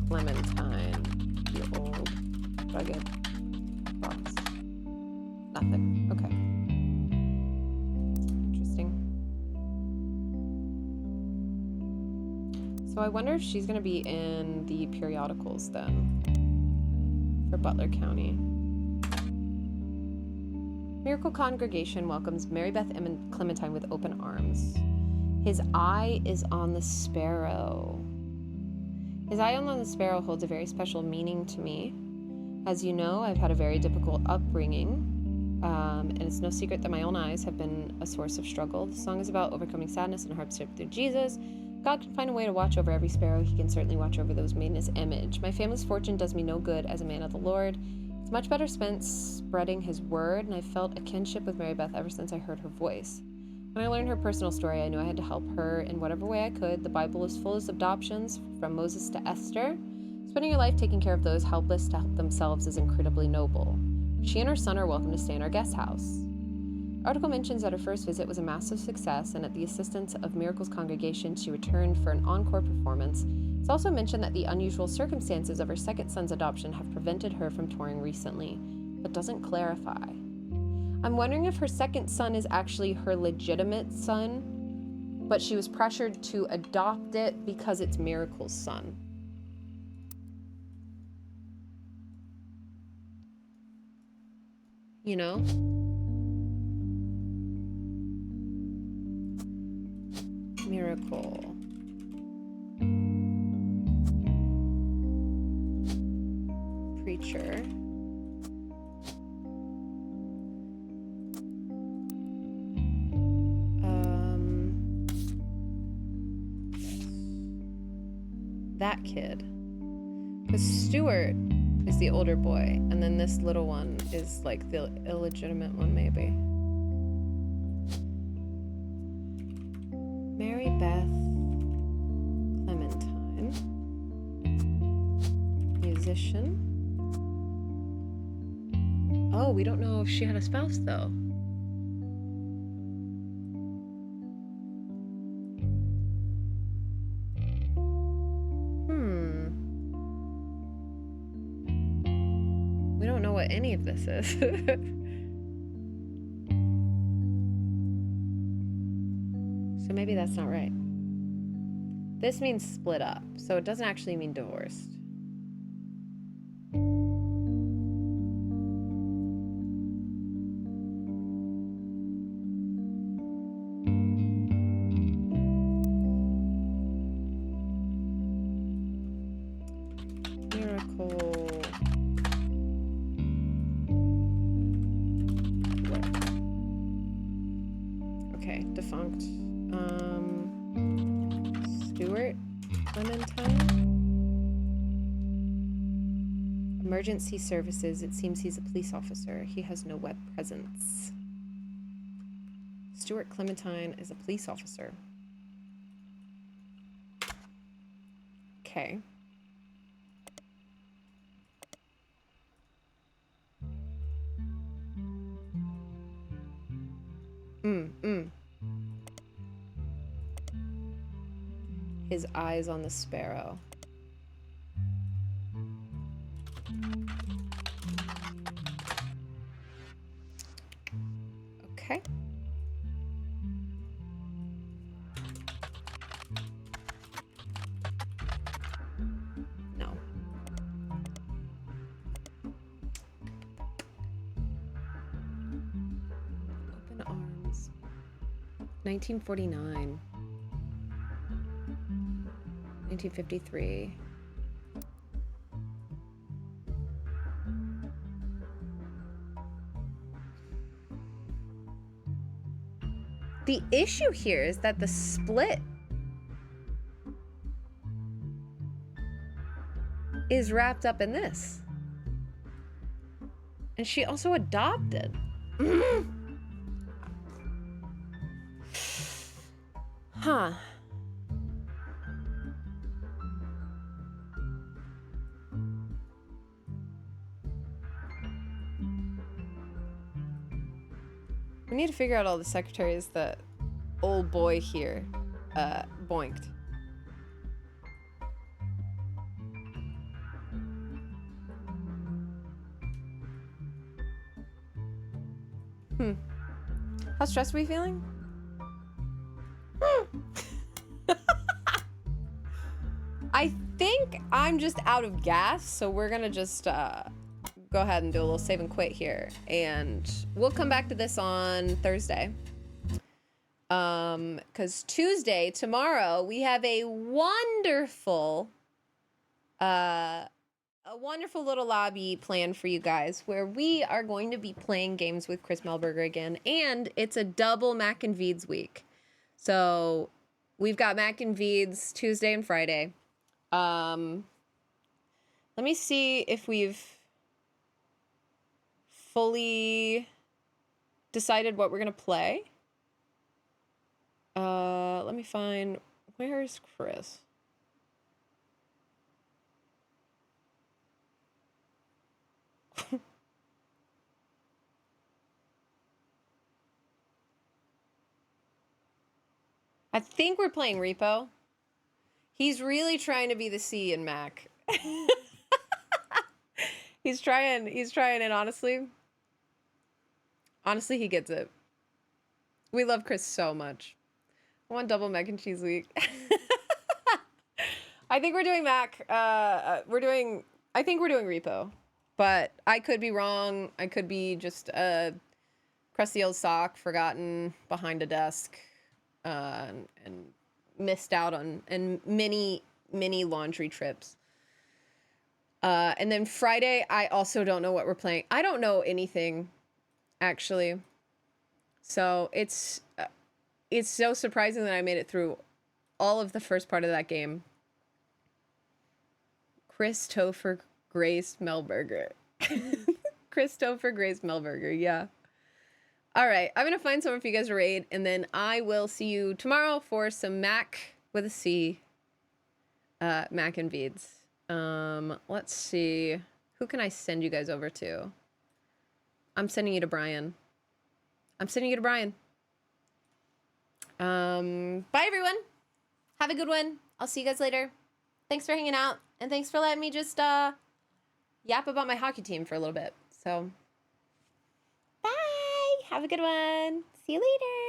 Clementine. The Old Rugged Cross. Nothing. Okay. So I wonder if she's going to be in the periodicals then for Butler County. Miracle Congregation welcomes Mary Beth Clementine with open arms. His eye is on the sparrow. His eye on the sparrow holds a very special meaning to me. As you know, I've had a very difficult upbringing, and it's no secret that my own eyes have been a source of struggle. The song is about overcoming sadness and hardship through Jesus. God can find a way to watch over every sparrow. He can certainly watch over those made in his image. My family's fortune does me no good as a man of the Lord. It's much better spent spreading his word, and I felt a kinship with Mary Beth ever since I heard her voice. When I learned her personal story, I knew I had to help her in whatever way I could. The Bible is full of adoptions, from Moses to Esther. Spending your life taking care of those helpless to help themselves is incredibly noble. She and her son are welcome to stay in our guest house. The article mentions that her first visit was a massive success, and at the assistance of Miracle's congregation, she returned for an encore performance. It's also mentioned that the unusual circumstances of her second son's adoption have prevented her from touring recently, but doesn't clarify. I'm wondering if her second son is actually her legitimate son, but she was pressured to adopt it because it's Miracle's son. You know? Miracle. Preacher. That kid. Because Stuart is the older boy, and then this little one is like the illegitimate one, maybe. Mary Beth Clementine, musician. Oh, we don't know if she had a spouse though. We don't know what any of this is. So maybe that's not right. This means split up, so it doesn't actually mean divorced. Stuart Clementine. Emergency services. It seems he's a police officer. He has no web presence. Stuart Clementine is a police officer. Okay. His eyes on the sparrow. Okay. No. Open arms. 1949. 1953. The issue here is that the split is wrapped up in this. And she also adopted. Huh. We need to figure out all the secretaries that old boy here boinked. How stressed are we feeling? I think I'm just out of gas, so we're gonna just go ahead and do a little save and quit here, and we'll come back to this on Thursday. Because Tuesday, tomorrow, we have a wonderful little lobby planned for you guys where we are going to be playing games with Chris Melberger again, and it's a double Mac and Veeds week. So we've got Mac and Veeds Tuesday and Friday. Let me see if we've fully decided what we're gonna play. Let me find, where's Chris? I think we're playing Repo. He's really trying to be the C in Mac. He's trying, and honestly, he gets it. We love Chris so much. I want double mac and cheese week. I think we're doing Mac. I think we're doing Repo, but I could be wrong. I could be just a crusty old sock forgotten behind a desk, and missed out on many laundry trips. And then Friday, I also don't know what we're playing. I don't know anything, actually. So it's so surprising that I made it through all of the first part of that game. Christopher Grace Melberger. Christopher Grace Melberger, yeah. All right, I'm going to find someone for you guys to raid, and then I will see you tomorrow for some Mac with a C. Mac and Veeds. Let's see. Who can I send you guys over to? I'm sending you to Brian. Bye, everyone. Have a good one. I'll see you guys later. Thanks for hanging out, and thanks for letting me just yap about my hockey team for a little bit. So, bye. Have a good one. See you later.